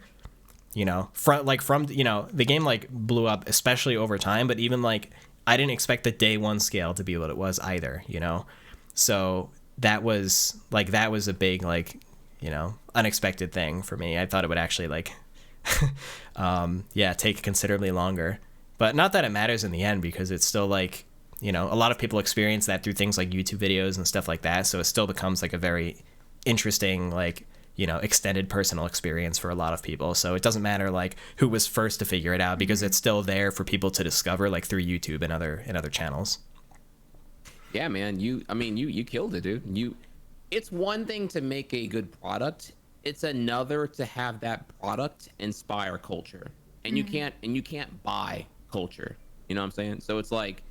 S1: you know, from you know, the game like blew up, especially over time. But even like I didn't expect the day one scale to be what it was either. You know, so that was a big like, you know, unexpected thing for me. I thought it would actually like take considerably longer, but not that it matters in the end, because it's still like, you know, a lot of people experience that through things like YouTube videos and stuff like that, so it still becomes like a very interesting, like, you know, extended personal experience for a lot of people. So it doesn't matter like who was first to figure it out, because it's still there for people to discover, like through YouTube and other channels.
S6: Yeah, man, you killed it, dude. It's one thing to make a good product, it's another to have that product inspire culture, and you can't buy culture. You know what I'm saying? So it's like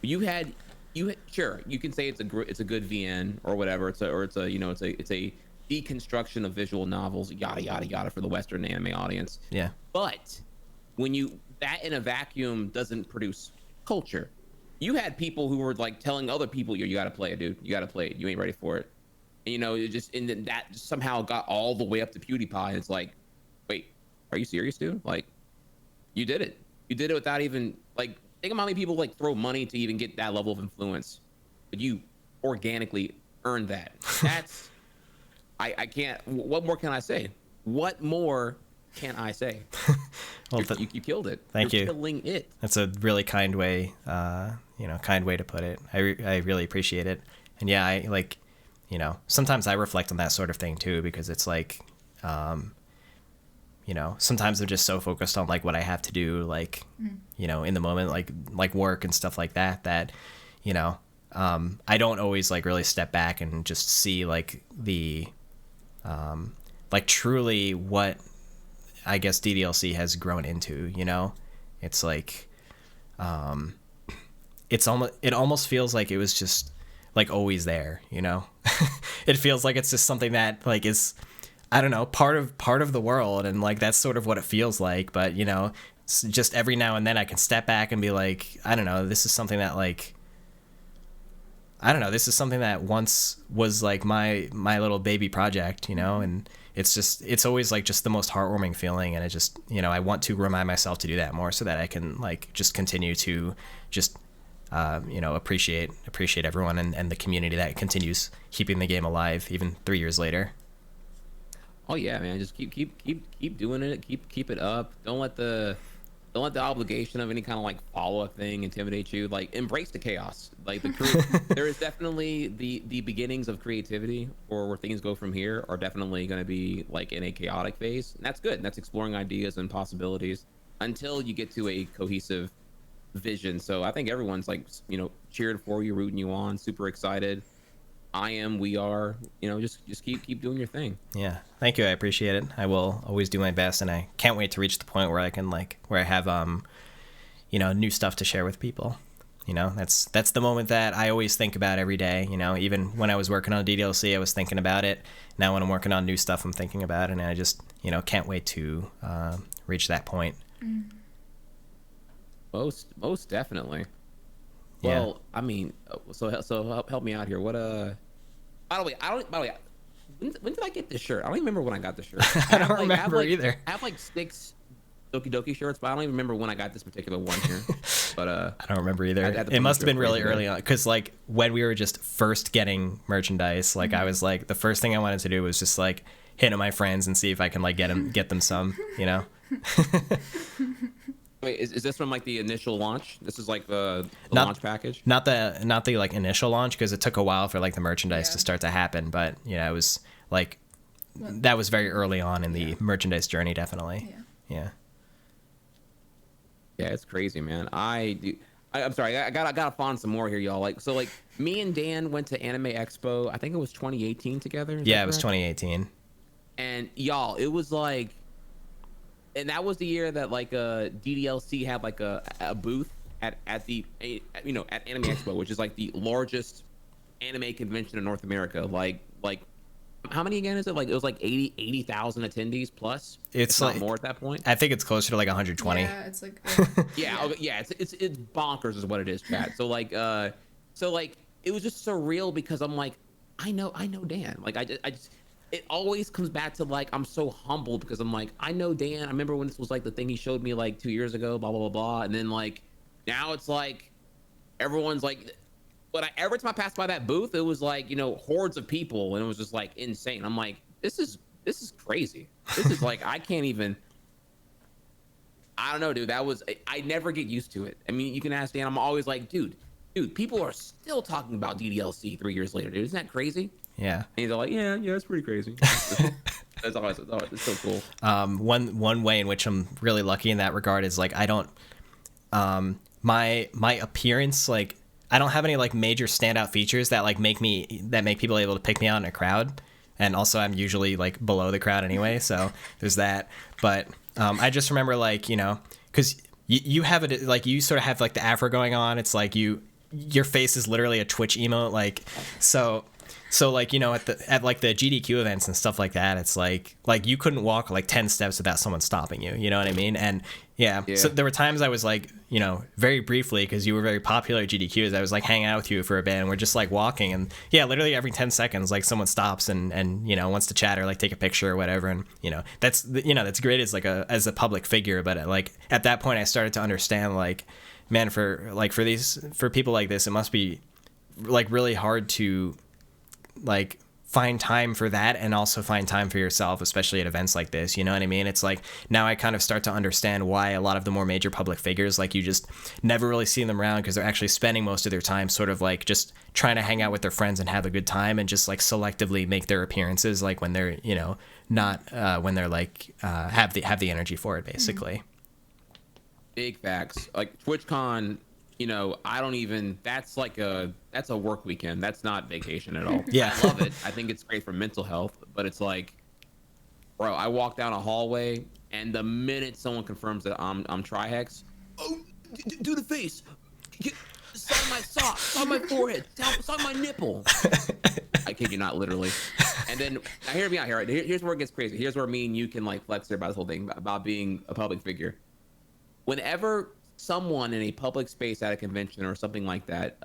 S6: sure, you can say it's a good VN or whatever. It's a deconstruction of visual novels, yada yada yada, for the Western anime audience.
S1: Yeah.
S6: But when that in a vacuum doesn't produce culture. You had people who were like telling other people, you gotta play it, dude. You gotta play it. You ain't ready for it. And, you know, that somehow got all the way up to PewDiePie. It's like, wait, are you serious, dude? Like, you did it. You did it without even like, think about how many people like throw money to even get that level of influence, but you organically earned that. That's I can't. What more can I say? What more can I say? Well, you killed it.
S1: Thank you.
S6: Killing it.
S1: That's a really kind way, kind way to put it. I really appreciate it. And yeah, I like, you know, sometimes I reflect on that sort of thing too, because it's like, you know, sometimes I'm just so focused on like what I have to do, like, you know, in the moment, like work and stuff like that, you know, I don't always like really step back and just see like the, like truly what I guess DDLC has grown into, you know. It's like, it almost feels like it was just like always there, you know. It feels like it's just something that like is, I don't know, part of the world, and like that's sort of what it feels like. But you know, just every now and then I can step back and be like, I don't know, this is something that like, I don't know, this is something that once was like my little baby project, you know. And it's always like just the most heartwarming feeling, and it just, you know, I want to remind myself to do that more, so that I can like just continue to just you know, appreciate everyone and the community that continues keeping the game alive even 3 years later.
S6: Oh yeah, man, just keep doing it. Keep it up. Don't let the obligation of any kind of like follow-up thing intimidate you. Like, embrace the chaos. Like there is definitely the beginnings of creativity, or where things go from here, are definitely going to be like in a chaotic phase. And that's good. And that's exploring ideas and possibilities until you get to a cohesive vision. So I think everyone's like, you know, cheering for you, rooting you on, super excited. We are, you know, just keep doing your thing. Yeah, thank you, I appreciate it. I will always do my best, and I can't wait to reach the point where I can like, where I have you know, new stuff to share with people. You know, that's the moment that I always think about every day. You know, even when I was working on DDLC, I was thinking about it. Now when I'm working on new stuff, I'm thinking about it, and I just, you know, can't wait to reach that point. Most definitely. Well, yeah. I mean, so help me out here. What by the way, when did I get this shirt? I don't even remember when I got this shirt. I don't remember either. I have like 6 Doki Doki shirts, but I don't even remember when I got this particular one here. But I don't remember either. It must have been really early on, because like when we were just first getting merchandise, like I was like, the first thing I wanted to do was just like hit on my friends and see if I can like get them some, you know. Wait, is this from like the initial launch? This is like the launch package? Not the like initial launch, because it took a while for like the merchandise to start to happen. But you know, it was like, that was very early on in the merchandise journey, definitely. Yeah, it's crazy, man. I'm sorry. I gotta find some more here, y'all. Like, so like me and Dan went to Anime Expo. I think it was 2018 together.
S1: Yeah, it was 2018.
S6: And y'all, it was like, and that was the year that like DDLC had like a booth at the at Anime Expo, which is like the largest anime convention in North America. Like how many again is it? Like it was like 80,000 attendees plus.
S1: It's
S6: like
S1: like
S6: more at that point.
S1: I think it's closer to like 120.
S2: Yeah, it's like
S6: It's bonkers is what it is, Chad. So like it was just surreal because I'm like, I know Dan. Like I just it always comes back to like I'm so humbled because I'm like, I know Dan. I remember when this was like the thing he showed me like 2 years ago, blah blah blah blah. And then like now it's like everyone's like, every time I passed by that booth, it was like, hordes of people, and it was just like insane. I'm like, this is crazy. This is like I can't even. I don't know, dude. I never get used to it. I mean, you can ask Dan. I'm always like, dude, people are still talking about DDLC 3 years later, dude. Isn't that crazy?
S1: Yeah.
S6: And he's all like, yeah, it's pretty crazy. That's always it's so cool.
S1: One way in which I'm really lucky in that regard is like I don't my appearance, like I don't have any like major standout features that make people able to pick me out in a crowd, and also I'm usually like below the crowd anyway, so there's that. But I just remember like because you have it like you sort of have like the afro going on. It's like your face is literally a Twitch emote, like so like at like the GDQ events and stuff like that, it's like you couldn't walk like 10 steps without someone stopping you, you know what I mean? And yeah. So there were times I was like, very briefly, because you were very popular at GDQs, I was like hanging out with you for a bit, and we're just like walking, and yeah, literally every 10 seconds like someone stops and wants to chat or like take a picture or whatever. And that's great as as a public figure, but like at that point I started to understand like, man, for people like this, it must be like really hard to like find time for that and also find time for yourself, especially at events like this, you know what I mean? It's like now I kind of start to understand why a lot of the more major public figures, like you just never really see them around, because they're actually spending most of their time sort of like just trying to hang out with their friends and have a good time, and just like selectively make their appearances like when they're not when they're like have the energy for it, basically.
S6: Big facts. Like TwitchCon, I don't even, that's a work weekend. That's not vacation at all.
S1: Yeah.
S6: I love it. I think it's great for mental health, but it's like, bro, I walk down a hallway, and the minute someone confirms that I'm Trihex, do the face, sign my sock, sign my forehead, sign my nipple. I kid you not, literally. And then, now hear me out here. Right? Here's where it gets crazy. Here's where me and you can like flex here about this whole thing, about being a public figure. Whenever someone in a public space at a convention or something like that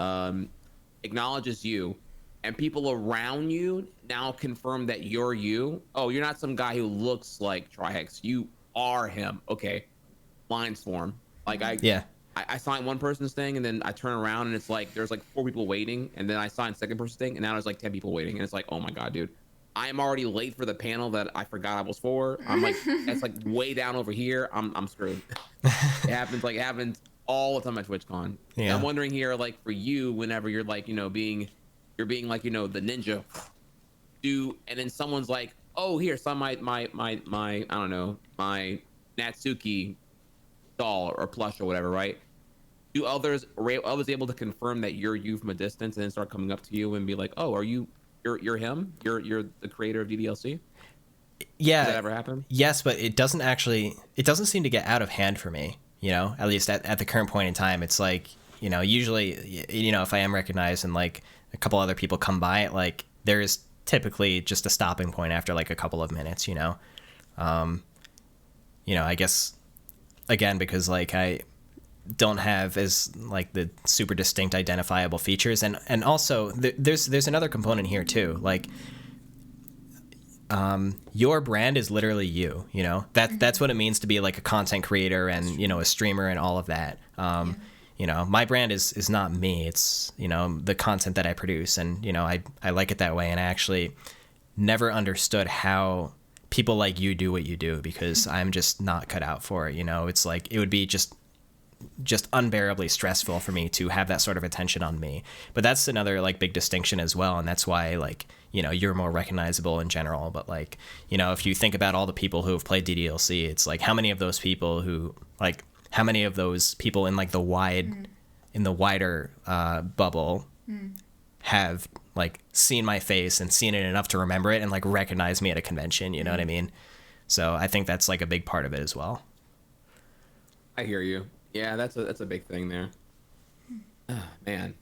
S6: acknowledges you, and people around you now confirm that you're you. Oh, you're not some guy who looks like Trihex. You are him. Okay, lines form. Like I signed one person's thing, and then I turn around and it's like there's like 4 people waiting, and then I signed second person's thing, and now there's like 10 people waiting, and it's like, oh my god, dude. I am already late for the panel that I forgot I was for. I'm like, that's like way down over here. I'm screwed. It happens all the time at TwitchCon. Yeah. I'm wondering here, like for you, whenever you're like, you're being like, the ninja, and then someone's like, oh, here, sign my I don't know, my Natsuki doll or plush or whatever, right? Were others able to confirm that you're you from a distance, and then start coming up to you and be like, oh, you're him? You're the creator of DDLC?
S1: Yeah.
S6: Does that ever happen?
S1: Yes, but it doesn't seem to get out of hand for me, at least at the current point in time. It's like, usually, if I am recognized and like a couple other people come by, like there is typically just a stopping point after like a couple of minutes, I guess, again, because like I don't have as like the super distinct identifiable features, and also there's another component here too, like your brand is literally you, that's what it means to be like a content creator and a streamer and all of that. My brand is not me, it's the content that I produce, and I like it that way, and I actually never understood how people like you do what you do, because I'm just not cut out for it. It's like it would be just unbearably stressful for me to have that sort of attention on me. But that's another like big distinction as well, and that's why like you're more recognizable in general. But like if you think about all the people who have played DDLC, it's like how many of those people in like the wide in the wider bubble have like seen my face and seen it enough to remember it and like recognize me at a convention. You know what I mean? So I think that's like a big part of it as well.
S6: I hear you. Yeah, that's a big thing there. Oh, man.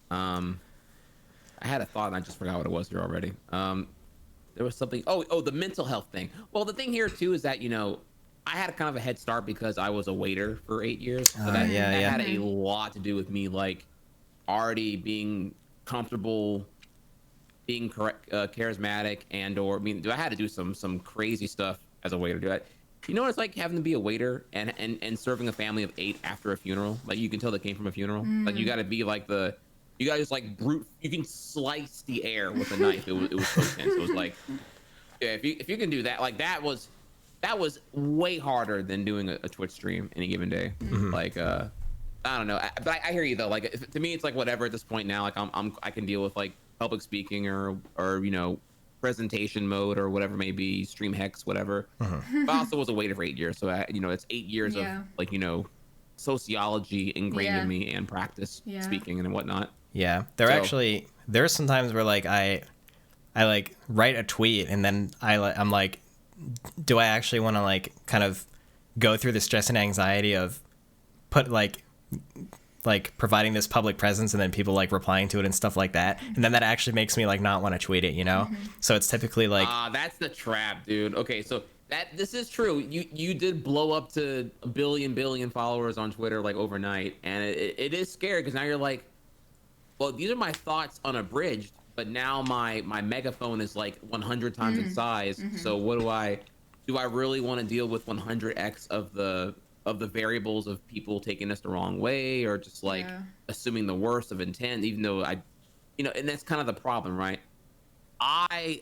S6: I had a thought and I just forgot what it was here already. There was something. Oh, the mental health thing. Well, the thing here too is that, you know, I had kind of a head start because I was a waiter for 8 years. So that had a lot to do with me, like, already being comfortable, being charismatic, or I mean, I had to do some crazy stuff as a waiter. You know what it's like having to be a waiter and serving a family of 8 after a funeral? Like, you can tell they came from a funeral. Like, you got to be like you guys like brute. You can slice the air with a knife. It was so tense. It was like, yeah, if you can do that, like that was way harder than doing a Twitch stream any given day. Like, I don't know, but I hear you though. Like, to me, it's like whatever at this point now. Like, I can deal with like public speaking or you know, presentation mode or whatever may be, stream hex, whatever. But I also was a waiter for 8 years, so you know, it's 8 years of like, you know, sociology ingrained in me and practice speaking and whatnot.
S1: Yeah, there's some times where like I like write a tweet and then I'm like, do I actually want to like kind of go through the stress and anxiety of providing this public presence and then people like replying to it and stuff like that, and then that actually makes me like not want to tweet it, you know? So it's typically like
S6: that's the trap, dude. Okay, so this is true. You did blow up to a billion followers on Twitter like overnight, and it is scary because now you're like, well, these are my thoughts unabridged, but now my megaphone is like 100 times its size. So what do I really want to deal with 100x of the variables of people taking this the wrong way, or just like assuming the worst of intent, even though you know, and that's kind of the problem, right? I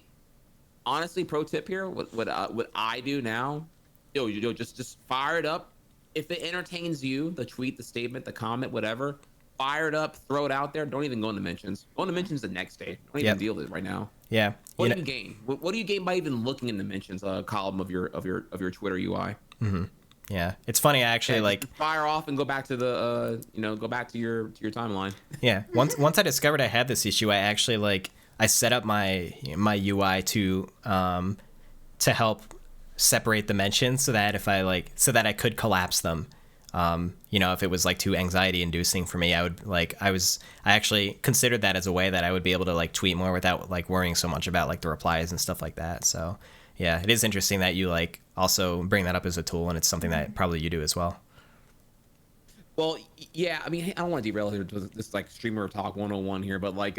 S6: honestly, pro tip here, what I do now, just fire it up. If it entertains you, the tweet, the statement, the comment, whatever, fire it up, throw it out there. Don't even go into mentions. Go into mentions the next day. Don't even deal with it right now.
S1: Yeah.
S6: What do you gain? What do you gain by even looking in the mentions column of your Twitter UI?
S1: Yeah, it's funny. I actually like
S6: fire off and go back to the go back to your timeline.
S1: Yeah. Once I discovered I had this issue, I actually like I set up my UI to help separate the mentions so that if I could collapse them. You know, if it was like too anxiety inducing for me, I actually considered that as a way that I would be able to like tweet more without like worrying so much about like the replies and stuff like that. So yeah, it is interesting that you like also bring that up as a tool, and it's something that probably you do as well.
S6: Well, yeah, I mean, I don't want to derail here to this like streamer talk 101 here, but like,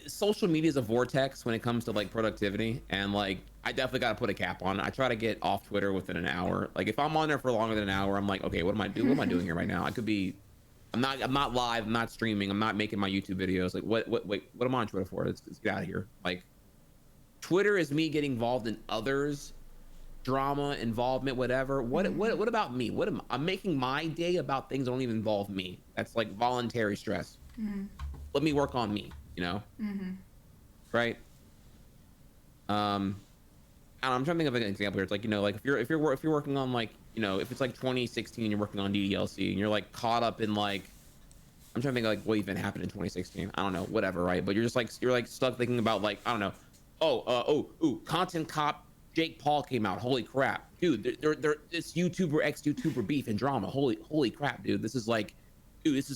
S6: social media is a vortex when it comes to like productivity, and like I definitely got to put a cap on it. I try to get off Twitter within an hour. Like if I'm on there for longer than an hour, I'm like, okay, what am I doing here right now? I'm not live, I'm not streaming, I'm not making my YouTube videos. Like what am I on Twitter for? Let's get out of here. Like Twitter is me getting involved in others, drama, involvement, whatever. What about me? I'm making my day about things that don't even involve me. That's like voluntary stress. Let me work on me, you know? Right? I'm trying to think of an example here. It's like, you know, like if you're working on like, you know, if it's like 2016 and you're working on DDLC and you're like caught up in like, I'm trying to think of like what even happened in 2016. I don't know, whatever, right? But you're like stuck thinking about like, I don't know. Content Cop Jake Paul came out. Holy crap, dude! This YouTuber ex-YouTuber beef and drama. Holy crap, dude! This is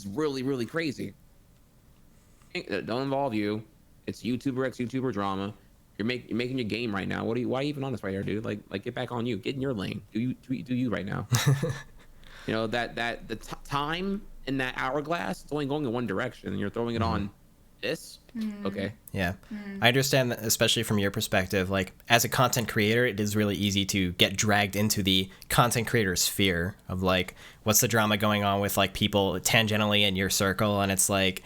S6: really crazy. Don't involve you. It's YouTuber ex-YouTuber drama. You're making your game right now. Why are you even on this right here, dude? Like get back on you. Get in your lane. Do you right now? You know that the time in that hourglass, it's only going in one direction, and you're throwing it on this. Okay.
S1: Yeah. I understand that, especially from your perspective, like as a content creator, it is really easy to get dragged into the content creator sphere of like, what's the drama going on with like people tangentially in your circle. And it's like,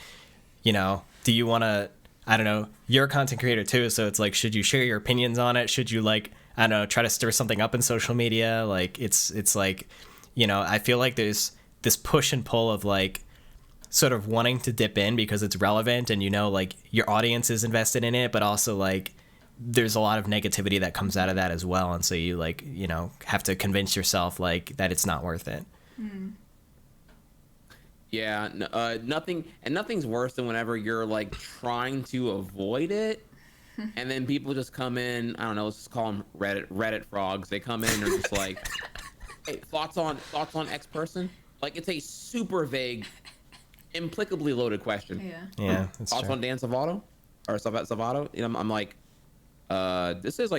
S1: you know, do you want to, I don't know, you're a content creator too. So it's like, should you share your opinions on it? Should you like, I don't know, try to stir something up in social media? Like it's like, you know, I feel like there's this push and pull of like, sort of wanting to dip in because it's relevant and, you know, like your audience is invested in it, but also like there's a lot of negativity that comes out of that as well. And so you like, you know, have to convince yourself like that it's not worth it.
S6: Yeah, nothing's worse than whenever you're like trying to avoid it, and then people just come in. I don't know. Let's just call them Reddit frogs. They come in and are just like, "Hey, thoughts on X person?" Like it's a super vague, implicably loaded question.
S1: Yeah, that's
S6: Thoughts
S1: true.
S6: on Dan Savato or Savato? You know, I'm like, this is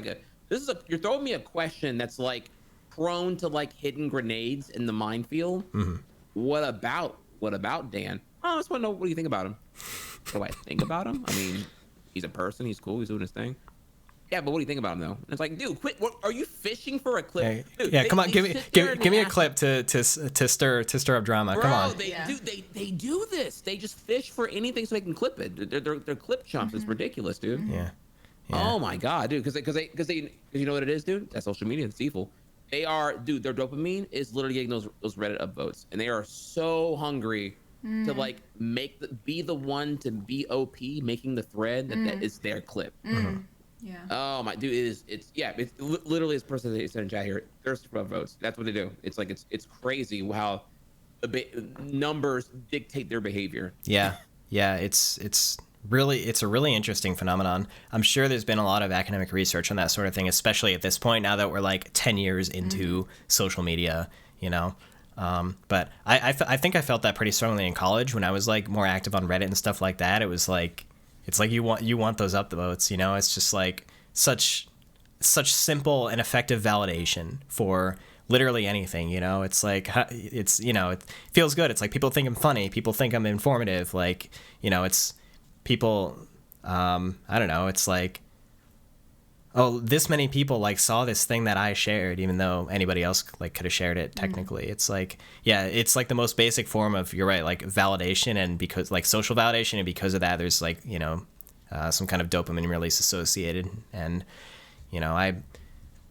S6: you're throwing me a question that's like prone to like hidden grenades in the minefield. What about Dan? Oh, I just want to know, what do you think about him? What do I think about him? I mean, he's a person. He's cool. He's doing his thing. Yeah, but what do you think about him though? And it's like, dude, quit. What, are you fishing for a clip?
S1: Hey,
S6: Dude,
S1: yeah, come on, give me a
S6: ask,
S1: clip to stir up drama.
S6: bro,
S1: Come on.
S6: they do this. They just fish for anything so they can clip it. They're clip chumps. It's ridiculous, dude.
S1: Yeah.
S6: Oh my god, dude. Because you know what it is, dude? That's social media. It's evil. They are, dude. Their dopamine is literally getting those Reddit upvotes, and they are so hungry to like be the one to be OP, making the thread that is their clip.
S2: Yeah.
S6: Oh my dude, it's literally this person that said in chat here, thirst for votes. That's what they do. It's like it's crazy how numbers dictate their behavior.
S1: Yeah, it's a really interesting phenomenon. I'm sure there's been a lot of academic research on that sort of thing, especially at this point now that we're like 10 years into social media, you know. But I think I felt that pretty strongly in college when I was like more active on Reddit and stuff like that. It was like, it's like you want those upvotes, you know. It's just like such simple and effective validation for literally anything, you know. It's like, it's, you know, it feels good. It's like people think I'm funny, people think I'm informative, like, you know, it's people, I don't know, it's like, oh, this many people like saw this thing that I shared, even though anybody else like could have shared it technically. It's like, yeah, it's like the most basic form of, you're right, like validation, and because like social validation, and because of that, there's like, you know, some kind of dopamine release associated. And, you know, I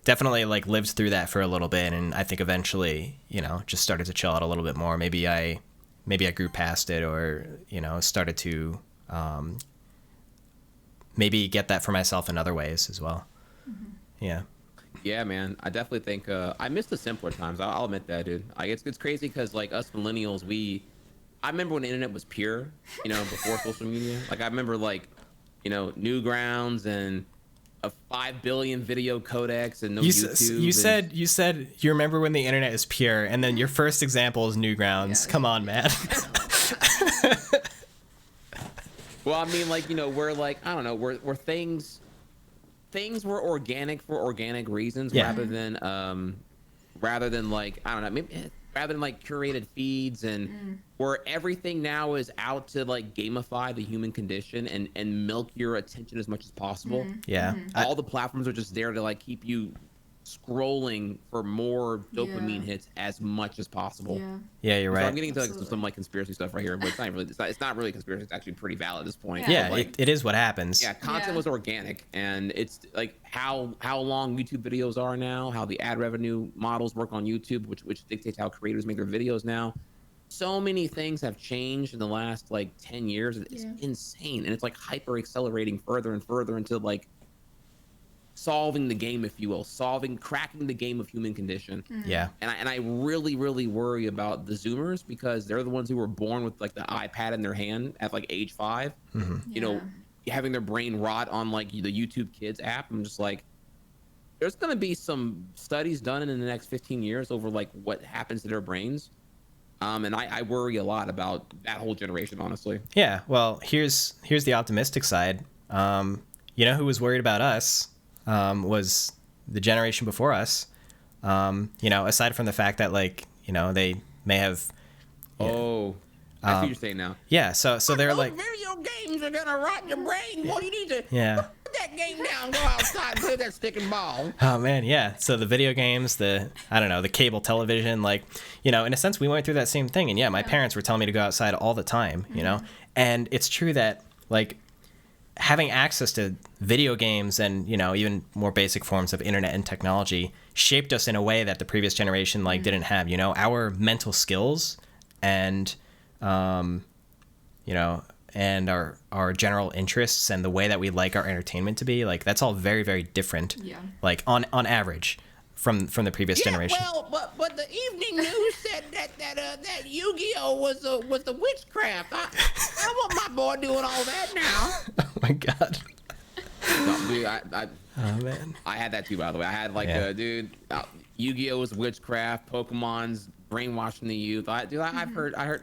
S1: definitely like lived through that for a little bit, and I think eventually, you know, just started to chill out a little bit more. Maybe I grew past it, or, you know, started to maybe get that for myself in other ways as well. Yeah,
S6: man, I definitely think I miss the simpler times. I'll admit that, dude. It's crazy because like us millennials, I remember when the internet was pure, you know, before social media. Like I remember like, you know, Newgrounds and a 5 billion video codecs and no YouTube.
S1: You said you remember when the internet is pure, and then your first example is Newgrounds. Yeah. Come on, man.
S6: Well, I mean, like, you know, we're like, I don't know, we're things were organic for organic reasons, rather than like, I don't know, maybe rather than like curated feeds, and where everything now is out to like gamify the human condition and milk your attention as much as possible. All the platforms are just there to like keep you scrolling for more dopamine hits as much as possible.
S1: Yeah, you're right.
S6: So I'm getting into like some like conspiracy stuff right here, but it's not really conspiracy. It's actually pretty valid at this point.
S1: Yeah,
S6: like,
S1: it is what happens.
S6: Yeah, content was organic, and it's like how long YouTube videos are now, how the ad revenue models work on YouTube, which dictates how creators make their videos now. So many things have changed in the last like 10 years. It's insane, and it's like hyper accelerating further and further into like solving the game, if you will, cracking the game of human condition.
S1: Yeah.
S6: And I really, really worry about the Zoomers, because they're the ones who were born with like the iPad in their hand at like age 5. You know, having their brain rot on like the YouTube Kids app. I'm just like, there's going to be some studies done in the next 15 years over like what happens to their brains. And I worry a lot about that whole generation, honestly.
S1: Yeah. Well, here's the optimistic side. You know who was worried about us? Was the generation before us. You know, aside from the fact that like, you know, they may have.
S6: I see what you're saying now.
S1: Yeah, so they're like,
S6: video games are gonna rot your brain. What do you need to?
S1: Yeah.
S6: Put that game down. Go outside and play that stick and ball.
S1: Oh man, yeah. So the video games, the cable television, like, you know, in a sense, we went through that same thing. And yeah, my parents were telling me to go outside all the time. You know, and it's true that like, having access to video games and, you know, even more basic forms of internet and technology shaped us in a way that the previous generation like didn't have. You know, our mental skills and you know, and our general interests and the way that we like our entertainment to be, like, that's all very, very different. Like on average, from the previous generation.
S6: Well, but the evening news said that Yu-Gi-Oh was the witchcraft. I want my boy doing all that now.
S1: Oh my god.
S6: No, dude,
S1: Oh man.
S6: I had that too, by the way. I had like Yu-Gi-Oh was witchcraft, Pokemon's brainwashing the youth. I've heard. I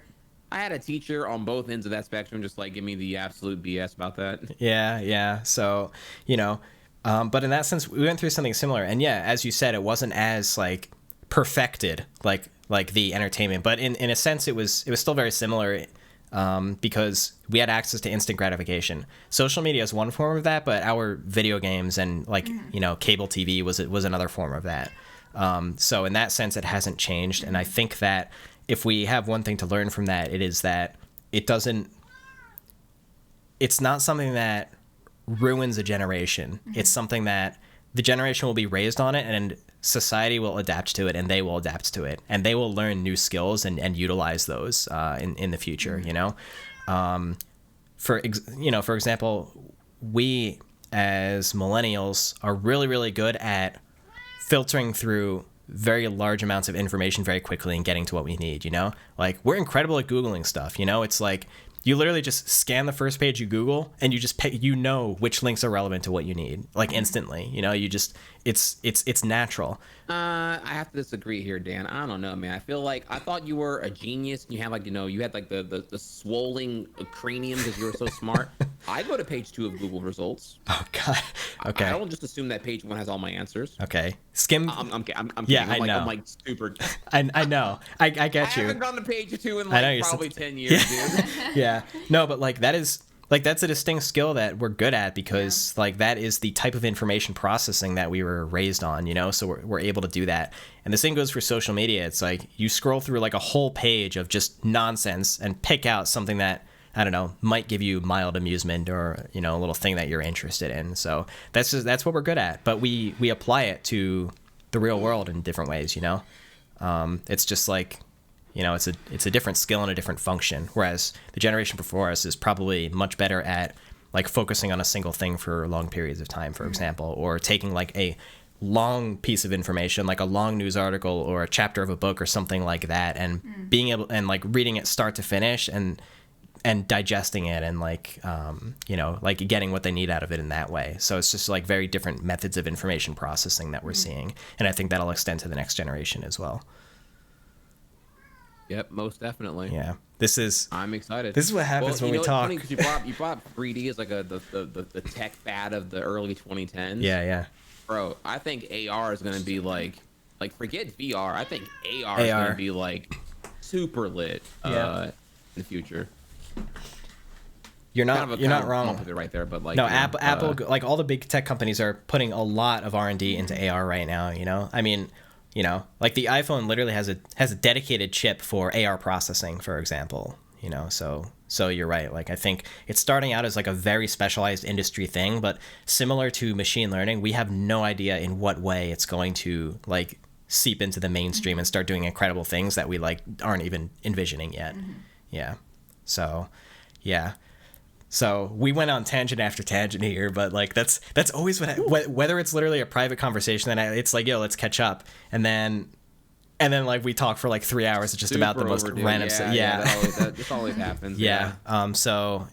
S6: had a teacher on both ends of that spectrum just like give me the absolute BS about that.
S1: Yeah. So, but in that sense, we went through something similar. And yeah, as you said, it wasn't as like perfected like the entertainment, but in a sense, it was still very similar. Because we had access to instant gratification. Social media is one form of that, but our video games and cable TV was another form of that. So in that sense, it hasn't changed. And I think that if we have one thing to learn from that, it is that it's not something that ruins a generation. It's something that the generation will be raised on it, and society will adapt to it, and they will adapt to it, and they will learn new skills and utilize those in the future. For example, we as millennials are really, really good at filtering through very large amounts of information very quickly and getting to what we need. Like we're incredible at Googling stuff. It's like you literally just scan the first page you Google and you just pick, which links are relevant to what you need, like instantly. You just it's natural.
S6: I have to disagree here, Dan. I don't know, man. I feel like I thought you were a genius and you had like you had like the swollen cranium because you were so smart. I go to page 2 of Google results.
S1: Oh god. Okay.
S6: I don't just assume that page 1 has all my answers.
S1: Okay. Skim.
S6: I'm kidding.
S1: Yeah, I know.
S6: I'm like super.
S1: I know. I get you.
S6: I haven't gone to page 2 in like probably 10 years, dude.
S1: Yeah. No, but like that's a distinct skill that we're good at because like that is the type of information processing that we were raised on, so we're able to do that. And the same goes for social media. It's like you scroll through like a whole page of just nonsense and pick out something that, I don't know, might give you mild amusement or, a little thing that you're interested in. So that's what we're good at, but we apply it to the real world in different ways. It's just like, it's a different skill and a different function. Whereas the generation before us is probably much better at like focusing on a single thing for long periods of time, for example, or taking like a long piece of information, like a long news article or a chapter of a book or something like that, and being able and like reading it start to finish and digesting it and like like getting what they need out of it in that way. So it's just like very different methods of information processing that we're seeing, and I think that'll extend to the next generation as well.
S6: Yep, most definitely.
S1: Yeah,
S6: I'm excited.
S1: This is what happens when we talk.
S6: Funny, 'cause you brought 3D as like the tech fad of the early 2010s.
S1: Yeah.
S6: Bro, I think AR is gonna be like forget VR. I think AR is gonna be like super lit in the future.
S1: You're not wrong
S6: with it right there, but like
S1: no, Apple, like all the big tech companies are putting a lot of R&D into AR right now. I mean, like the iPhone literally has a dedicated chip for AR processing, for example. So you're right. Like I think it's starting out as like a very specialized industry thing, but similar to machine learning, we have no idea in what way it's going to like seep into the mainstream and start doing incredible things that we like aren't even envisioning yet. Yeah. So, yeah. So we went on tangent after tangent here, but like that's always whether it's literally a private conversation, then it's like, yo, let's catch up, and then like we talk for like 3 hours just about the most random stuff.
S6: That always happens.
S1: Yeah. So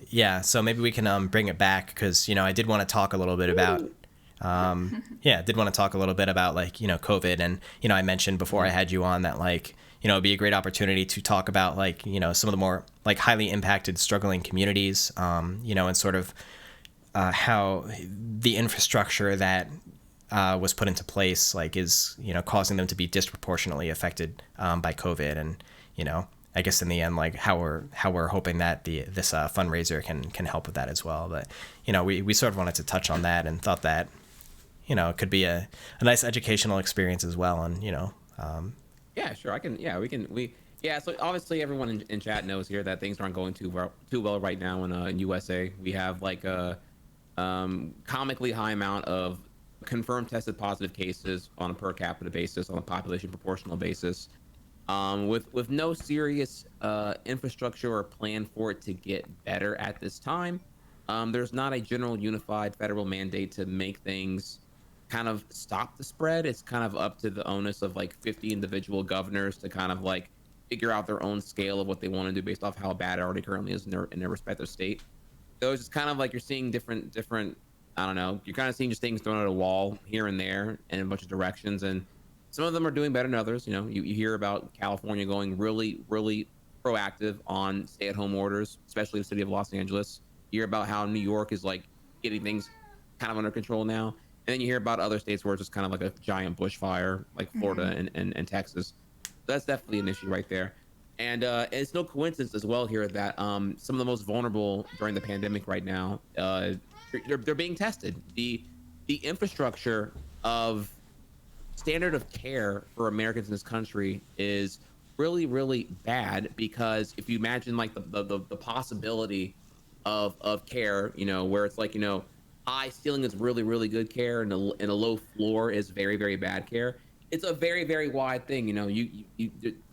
S1: maybe we can bring it back because I did want to talk a little bit about. Did want to talk a little bit about like COVID, and I mentioned before I had you on that like it'd be a great opportunity to talk about like some of the more like highly impacted struggling communities, and sort of how the infrastructure that was put into place like is causing them to be disproportionately affected by COVID, and I guess in the end like how we're hoping that this fundraiser can help with that as well. But we sort of wanted to touch on that and thought that it could be a nice educational experience as well, and
S6: yeah, sure. So obviously everyone in chat knows here that things aren't going too well right now in USA. We have like a comically high amount of confirmed tested positive cases on a per capita basis, on a population proportional basis, with no serious infrastructure or plan for it to get better at this time. There's not a general unified federal mandate to make things kind of stop the spread. It's kind of up to the onus of like 50 individual governors to kind of like figure out their own scale of what they want to do based off how bad it already currently is in their respective state. So it's just kind of like you're seeing different, I don't know, you're kind of seeing just things thrown at a wall here and there in a bunch of directions. And some of them are doing better than others. You know, you hear about California going really, really proactive on stay-at-home orders, especially the city of Los Angeles. You hear about how New York is like getting things kind of under control now. And then you hear about other states where it's just kind of like a giant bushfire, like Florida and Texas. So that's definitely an issue right there. And it's no coincidence as well here that some of the most vulnerable during the pandemic right now, they're being tested. The infrastructure of standard of care for Americans in this country is really, really bad, because if you imagine like the possibility of care, you know, where it's like, you know, high ceiling is really, really good care and a low floor is very, very bad care. It's a very, very wide thing. You know,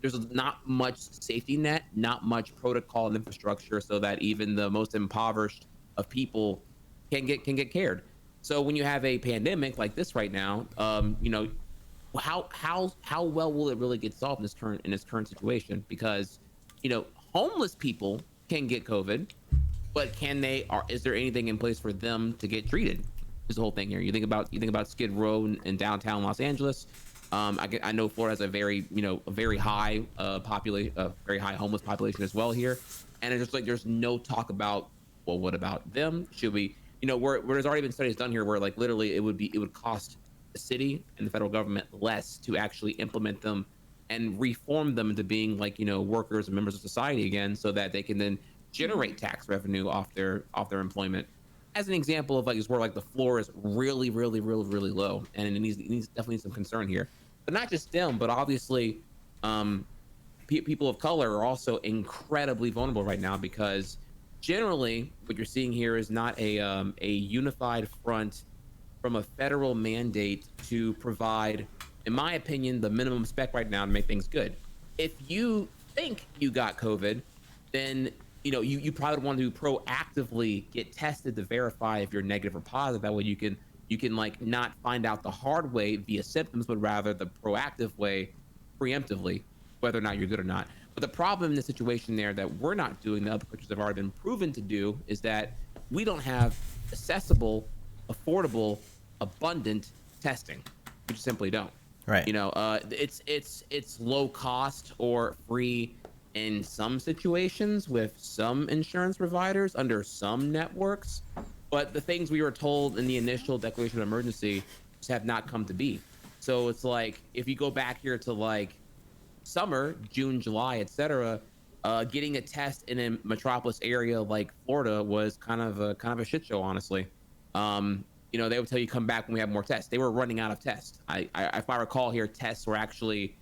S6: there's not much safety net, not much protocol and infrastructure so that even the most impoverished of people can get cared. So when you have a pandemic like this right now, you know, how well will it really get solved in this current situation? Because, you know, homeless people can get COVID, but is there anything in place for them to get treated? Is the whole thing here. You think about Skid Row in downtown Los Angeles. I know Florida has a very high very high homeless population as well here, and it's just like there's no talk about, well, what about them? Should we, you know, where there's already been studies done here where like literally it would cost the city and the federal government less to actually implement them and reform them into being like, you know, workers and members of society again, so that they can then generate tax revenue off their employment. As an example of like is where like the floor is really, really, really, really low, and it needs definitely some concern here. But not just them, but obviously people of color are also incredibly vulnerable right now, because generally what you're seeing here is not a unified front from a federal mandate to provide, in my opinion, the minimum spec right now to make things good. If you think you got COVID, then you know you probably want to proactively get tested to verify if you're negative or positive. That way you can like not find out the hard way via symptoms, but rather the proactive way, preemptively, whether or not you're good or not. But the problem in the situation there that we're not doing, the other countries have already been proven to do, is that we don't have accessible, affordable, abundant testing. We just simply don't.
S1: Right.
S6: You know, it's low cost or free in some situations with some insurance providers under some networks, but the things we were told in the initial declaration of emergency just have not come to be. So it's like if you go back here to like summer, June, July, etc., getting a test in a metropolis area like Florida was kind of a shit show, honestly. You know, they would tell you come back when we have more tests. They were running out of tests. If I recall here, tests were actually,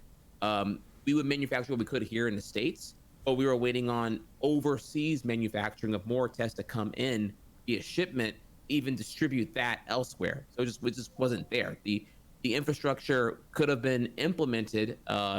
S6: we would manufacture what we could here in the States, but we were waiting on overseas manufacturing of more tests to come in via shipment, even distribute that elsewhere. So it just wasn't there. The infrastructure could have been implemented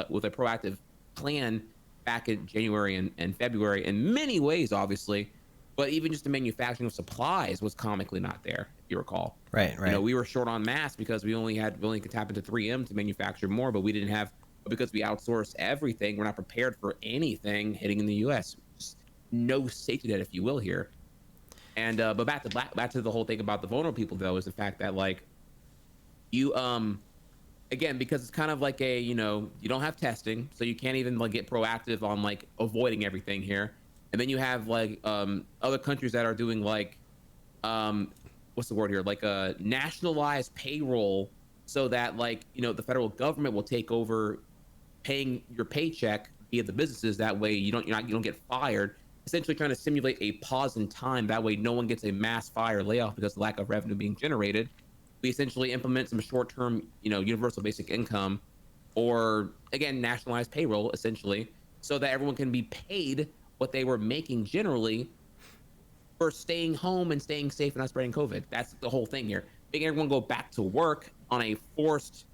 S6: with a proactive plan back in January and February in many ways, obviously, but even just the manufacturing of supplies was comically not there, if you recall.
S1: Right.
S6: You know, we were short on masks because we only could tap into 3M to manufacture more, but we didn't have, because we outsourced everything, we're not prepared for anything hitting in the U.S. Just no safety net, if you will, here. And but back to the whole thing about the vulnerable people, though, is the fact that like you again, because it's kind of like a, you know, you don't have testing, so you can't even like get proactive on like avoiding everything here. And then you have like other countries that are doing like what's the word here, like a nationalized payroll, so that like, you know, the federal government will take over paying your paycheck via the businesses. That way you don't get fired. Essentially trying to simulate a pause in time. That way no one gets a mass fire layoff because of lack of revenue being generated. We essentially implement some short-term, you know, universal basic income, or again, nationalized payroll, essentially, so that everyone can be paid what they were making generally for staying home and staying safe and not spreading COVID. That's the whole thing here. Making everyone go back to work on a forced,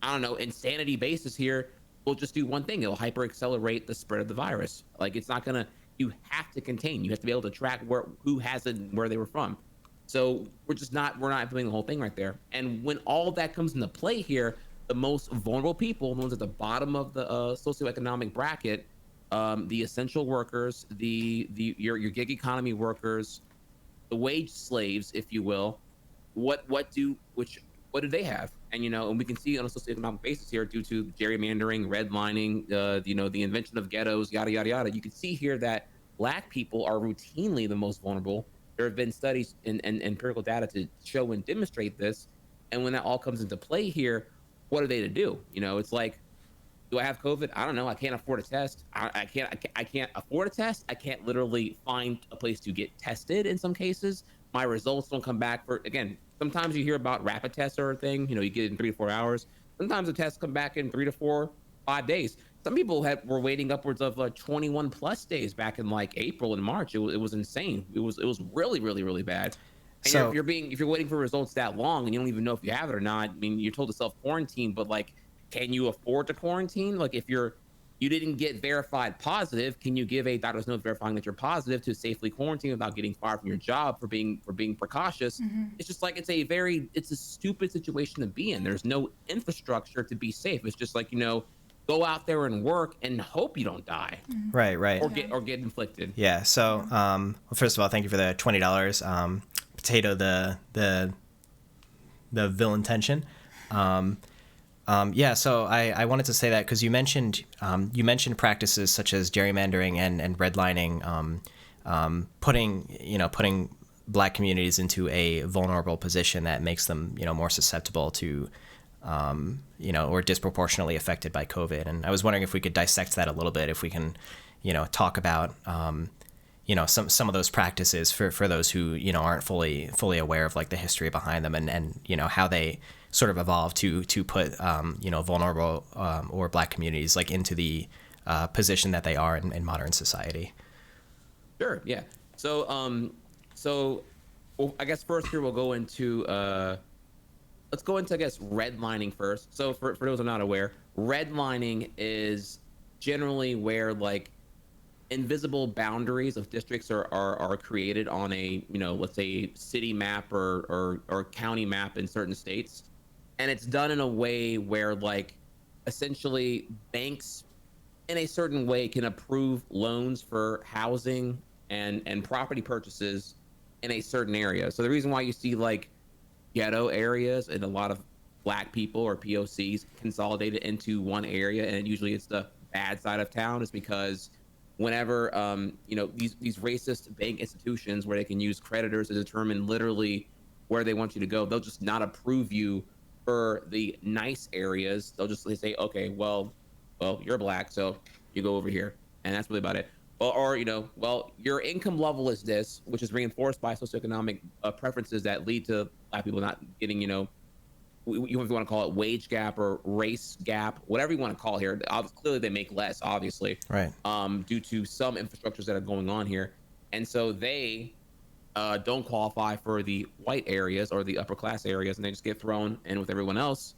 S6: I don't know, insanity basis here will just do one thing. It'll hyper accelerate the spread of the virus. Like, it's not gonna, you have to contain. You have to be able to track who has it and where they were from. So we're not implementing the whole thing right there. And when all that comes into play here, the most vulnerable people, the ones at the bottom of the socioeconomic bracket, the essential workers, your gig economy workers, the wage slaves, if you will, what do they have? And and we can see on a socioeconomic basis here, due to gerrymandering, redlining, the invention of ghettos, yada yada yada. You can see here that Black people are routinely the most vulnerable. There have been studies and empirical data to show and demonstrate this. And when that all comes into play here, what are they to do? It's like, do I have COVID? I don't know. I can't afford a test. I can't afford a test. I can't literally find a place to get tested in some cases. My results don't come back for, again, sometimes you hear about rapid tests or a thing, you get it in 3 to 4 hours. Sometimes the tests come back in 3 to 4, 5 days. Some people were waiting upwards of 21 plus days back in like April and March. It was insane. It was really, really, really bad. And
S1: So
S6: if you're waiting for results that long and you don't even know if you have it or not, I mean, you're told to self quarantine, but like, can you afford to quarantine? Like, if you didn't get verified positive, can you give a doctor's note verifying that you're positive to safely quarantine without getting fired from your job for being precautious? It's just like, it's a stupid situation to be in. There's no infrastructure to be safe. It's just like, go out there and work and hope you don't die
S1: right.
S6: or get inflicted.
S1: Yeah. So, well, first of all, thank you for the $20. Potato, the villain tension. Yeah. So I wanted to say that because you mentioned practices such as gerrymandering and redlining, putting Black communities into a vulnerable position that makes them more susceptible to or disproportionately affected by COVID. And I was wondering if we could dissect that a little bit, if we can talk about some of those practices for those who aren't fully aware of like the history behind them and how they sort of evolved to put vulnerable or Black communities like into the position that they are in modern society.
S6: Sure. Yeah. So well, I guess first here we'll go into let's go into, I guess, redlining first. So for those who are not aware, redlining is generally where like invisible boundaries of districts are created on a, let's say city map or county map in certain states. And it's done in a way where like essentially banks in a certain way can approve loans for housing and property purchases in a certain area. So the reason why you see like ghetto areas and a lot of Black people or POCs consolidated into one area, and usually it's the bad side of town, is because whenever these racist bank institutions where they can use creditors to determine literally where they want you to go, they'll just not approve you for the nice areas. They'll just say, okay, well, you're Black, so you go over here, and that's really about it. Or your income level is this, which is reinforced by socioeconomic preferences that lead to Black people not getting, if you want to call it wage gap or race gap, whatever you want to call it here. Clearly, they make less, obviously,
S1: Right.
S6: Due to some infrastructures that are going on here, and so they don't qualify for the white areas or the upper class areas, and they just get thrown in with everyone else.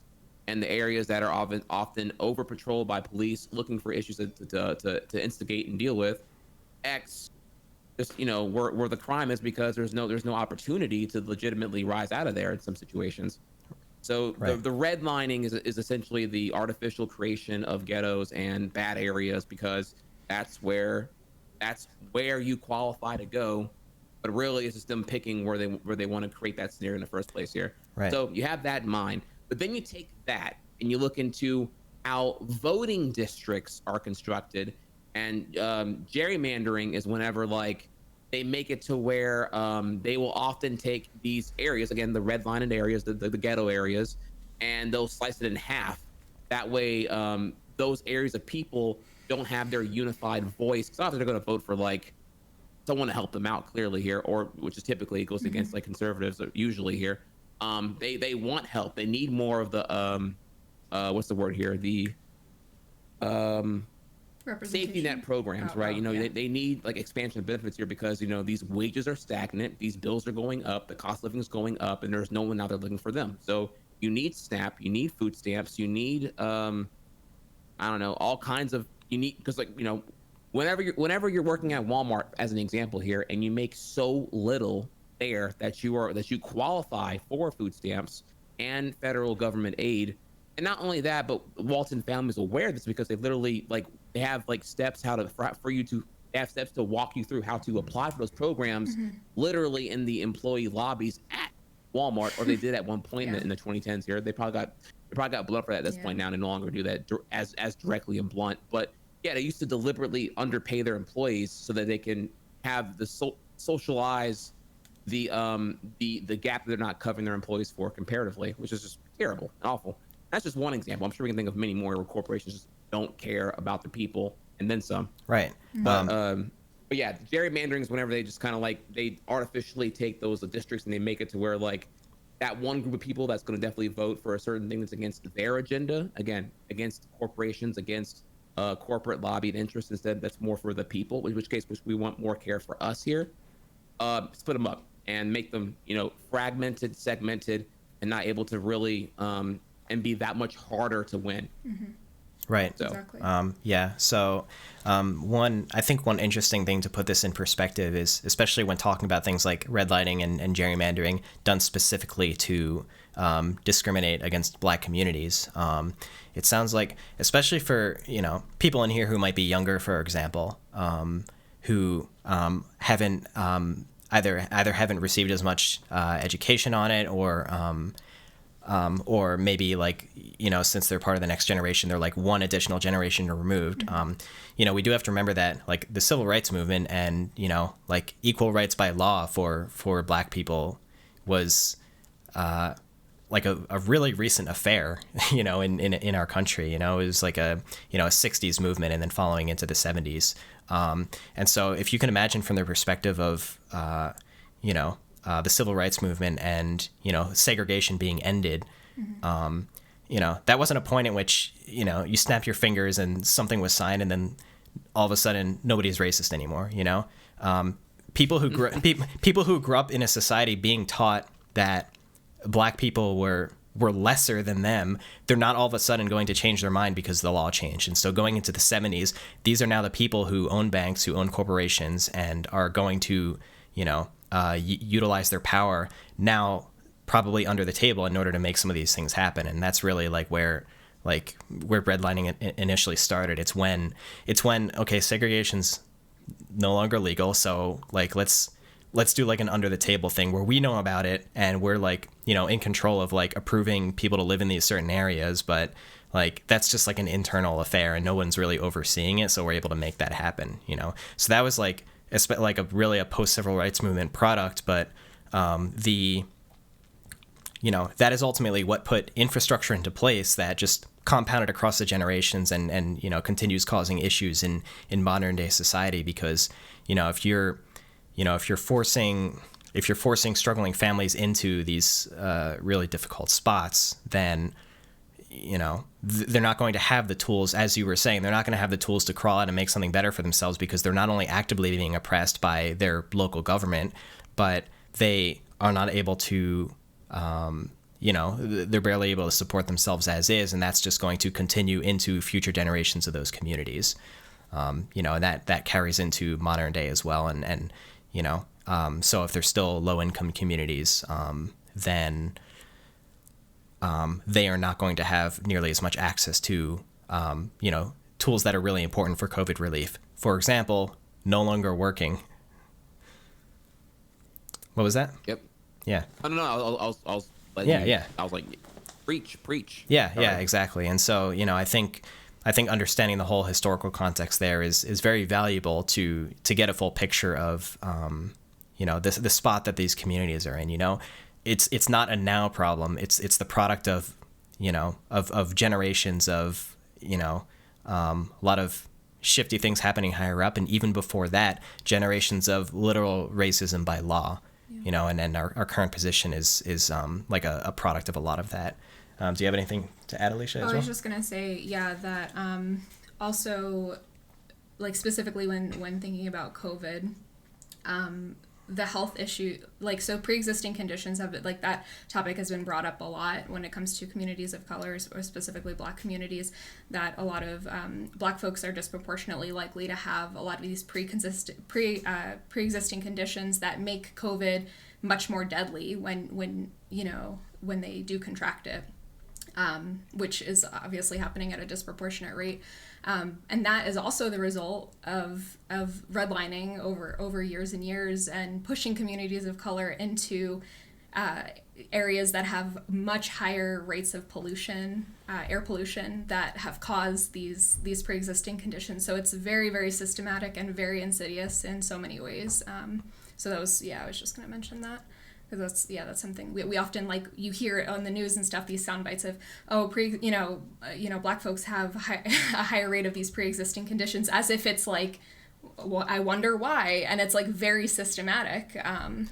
S6: And the areas that are often over patrolled by police looking for issues to instigate and deal with, just where the crime is, because there's no opportunity to legitimately rise out of there in some situations. So
S1: Right.
S6: the redlining is essentially the artificial creation of ghettos and bad areas, because that's where you qualify to go, but really it's just them picking where they want to create that scenario in the first place here.
S1: Right.
S6: So you have that in mind, but then you take that and you look into how voting districts are constructed, and gerrymandering is whenever like they make it to where they will often take these areas, again, the redlined areas, the ghetto areas, and they'll slice it in half. That way, those areas of people don't have their unified voice. It's not that they're going to vote for like someone to help them out, clearly here, or which is typically goes against like conservatives usually here. They want help. They need more of the what's the word here? The safety net programs, right? They need like expansion of benefits here, because these wages are stagnant, these bills are going up, the cost of living is going up, and there's no one out there looking for them. So you need SNAP, you need food stamps, you need I don't know, all kinds of, you need, because like whenever you're working at Walmart as an example here, and you make so little there that you qualify for food stamps and federal government aid. And not only that, but Walton families aware of this because they've literally they have steps for you to they have steps to walk you through how to apply for those programs, literally in the employee lobbies at Walmart, or they did at one point in the 2010s here. They probably got blood for that at this point now. They no longer do that as directly and blunt. But yeah, they used to deliberately underpay their employees so that they can have the socialize the gap that they're not covering their employees for comparatively, which is just terrible and awful. That's just one example. I'm sure we can think of many more where corporations just don't care about the people and then some.
S1: Right.
S6: But yeah, gerrymandering is whenever they just kind of they artificially take those districts and they make it to where that one group of people that's going to definitely vote for a certain thing that's against their agenda, again, against corporations, against corporate lobbied interests. Instead, that's more for the people, in which case we want more care for us here. Split them up and make them, fragmented, segmented, and not able to really and be that much harder to win.
S1: Right.
S6: So,
S2: Exactly.
S1: Yeah. So I think one interesting thing to put this in perspective is, especially when talking about things like redlining and gerrymandering done specifically to discriminate against Black communities. It sounds like, especially for, people in here who might be younger, for example, who haven't either haven't received as much education on it, or maybe since they're part of the next generation, they're one additional generation removed. We do have to remember that the civil rights movement and equal rights by law for Black people was a really recent affair, in our country. It was a 60s movement and then following into the 70s. And so if you can imagine from the perspective of the civil rights movement and segregation being ended, that wasn't a point in which you snap your fingers and something was signed and then all of a sudden nobody's racist anymore. People who grew up in a society being taught that Black people were lesser than them, they're not all of a sudden going to change their mind because the law changed. And so going into the 70s, these are now the people who own banks, who own corporations, and are going to utilize their power now probably under the table in order to make some of these things happen. And that's really where redlining initially started. It's when okay, segregation's no longer legal, so let's do an under the table thing where we know about it and we're in control of approving people to live in these certain areas, but that's just an internal affair and no one's really overseeing it, so we're able to make that happen. So that was a post civil rights movement product, but that is ultimately what put infrastructure into place that just compounded across the generations and continues causing issues in modern day society, because if you're forcing struggling families into these really difficult spots, then they're not going to have the tools, as you were saying, they're not going to have the tools to crawl out and make something better for themselves, because they're not only actively being oppressed by their local government, but they are not able to, they're barely able to support themselves as is, and that's just going to continue into future generations of those communities. And that carries into modern day as well. And so if they're still low income communities, then they are not going to have nearly as much access to, tools that are really important for COVID relief. For example, no longer working. What was that?
S6: Yep.
S1: Yeah.
S6: I don't know. I was
S1: yeah.
S6: I was like, preach.
S1: Yeah, exactly. And so, I think understanding the whole historical context there is very valuable to get a full picture of, the spot that these communities are in. It's not a now problem. It's the product of, of generations of, a lot of shifty things happening higher up, and even before that, generations of literal racism by law. And then our current position is a product of a lot of that. Do you have anything to add, Alicia, as well?
S2: I was just going to say, that also, specifically when thinking about COVID, the health issue, so pre-existing conditions have been, that topic has been brought up a lot when it comes to communities of colors, or specifically Black communities, that a lot of Black folks are disproportionately likely to have a lot of these pre-existing conditions that make COVID much more deadly when they do contract it, which is obviously happening at a disproportionate rate. And that is also the result of redlining over years and years, and pushing communities of color into areas that have much higher rates of pollution, air pollution, that have caused these pre-existing conditions. So it's very, very systematic and very insidious in so many ways. So that was, I was just going to mention that. Because that's something we often, like, you hear it on the news and stuff, these sound bites of, Black folks have a higher rate of these pre-existing conditions, as if it's like, well, I wonder why. And it's like very systematic, and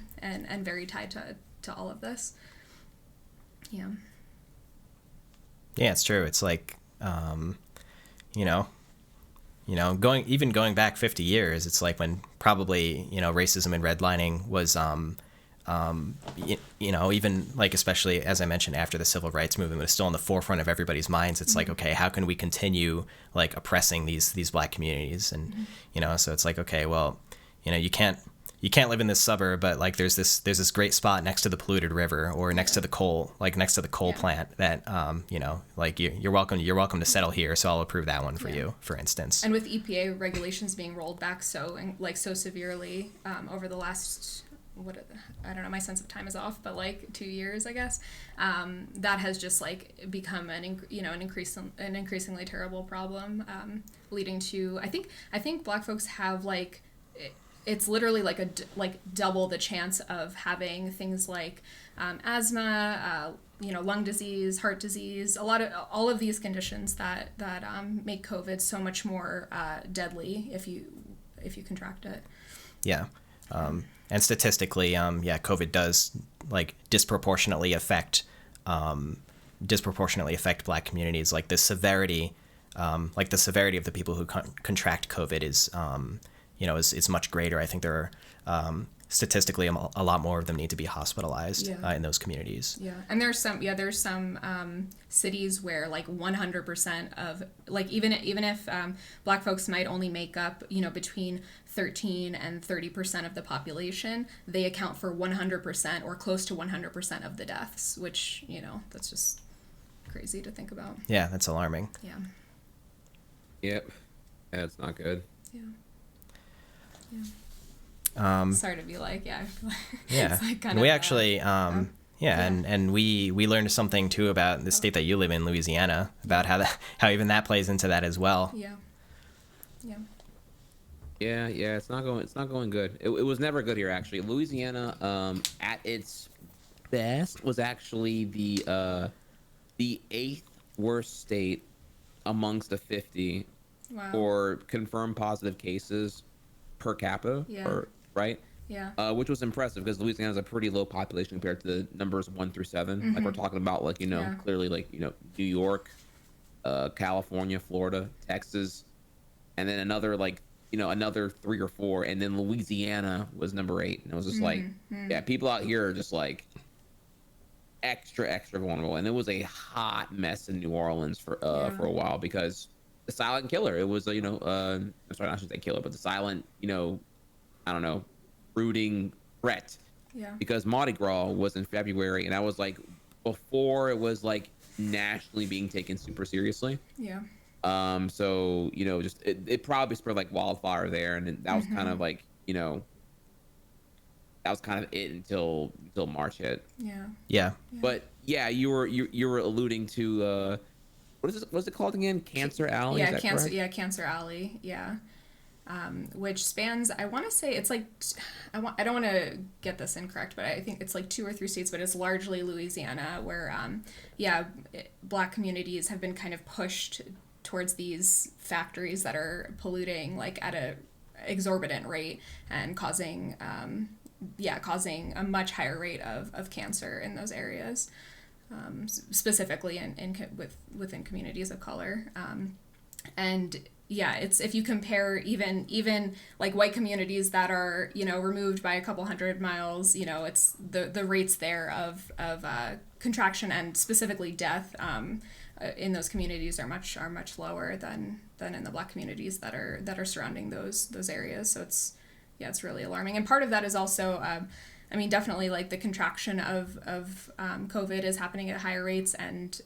S2: very tied to all of this. Yeah.
S1: Yeah, it's true. It's like, going back 50 years, it's like when probably, racism and redlining was, even like, especially as I mentioned, after the civil rights movement was still in the forefront of everybody's minds. It's like, okay, how can we continue like oppressing these Black communities? And, so it's like, okay, well, you can't live in this suburb, but like there's this great spot next to the polluted river, or next to the coal plant that, like you're welcome to settle here. So I'll approve that one for you, for instance.
S2: And with EPA regulations being rolled back so severely over the last, I don't know, my sense of time is off, but like 2 years, I guess, that has just like become an increasingly terrible problem, leading to, I think Black folks have like, it's literally like double the chance of having things like asthma, lung disease, heart disease, all of these conditions that make COVID so much more deadly if you contract it.
S1: Yeah. And statistically, COVID does like disproportionately affect Black communities. Like the severity of the people who contract COVID is much greater. I think there are statistically a lot more of them need to be hospitalized in those communities.
S2: Yeah, and there's some cities where like 100% of, like, even if Black folks might only make up between 13 and 30% of the population, they account for 100% or close to 100% of the deaths, which that's just crazy to think about.
S1: Yeah, that's alarming.
S2: Yeah.
S6: Yep. Yeah, it's not good.
S2: Yeah. Sorry to be like,
S1: yeah.
S2: It's like kind
S1: and we actually, and we learned something too about the state that you live in, Louisiana, about how even that plays into that as well.
S2: Yeah.
S6: It's not going good. It was never good here, actually. Louisiana, at its best, was actually the 8th worst state amongst the 50 for confirmed positive cases per capita. Right?
S2: Yeah.
S6: Which was impressive, because Louisiana has a pretty low population compared to the numbers 1 through 7.
S2: Mm-hmm.
S6: Like we're talking about, like, clearly, like, New York, California, Florida, Texas, and then another 3 or 4, and then Louisiana was number 8. And it was just like, people out here are just like extra vulnerable. And it was a hot mess in New Orleans for a while, because the silent killer, it was I'm sorry, I shouldn't say killer, but the silent, I don't know, brooding threat.
S2: Yeah.
S6: Because Mardi Gras was in February, and I was like, before it was like nationally being taken super seriously.
S2: Yeah.
S6: So just it probably spread like wildfire there, and that was kind of like that was kind of it until March hit.
S1: Yeah.
S6: But you were alluding to what's it called again? Cancer Alley.
S2: Yeah, Cancer Alley. Yeah. Which spans, I want to say it's like, I don't want to get this incorrect, but I think it's like 2 or 3 states, but it's largely Louisiana, where Black communities have been kind of pushed towards these factories that are polluting like at a exorbitant rate, and causing a much higher rate of cancer in those areas, specifically within communities of color, and it's, if you compare even like white communities that are removed by a couple hundred miles, it's the rates there of contraction and specifically death in those communities are much lower than in the Black communities that are surrounding those areas. So it's really alarming. And part of that is also I mean, definitely like the contraction of COVID is happening at higher rates, and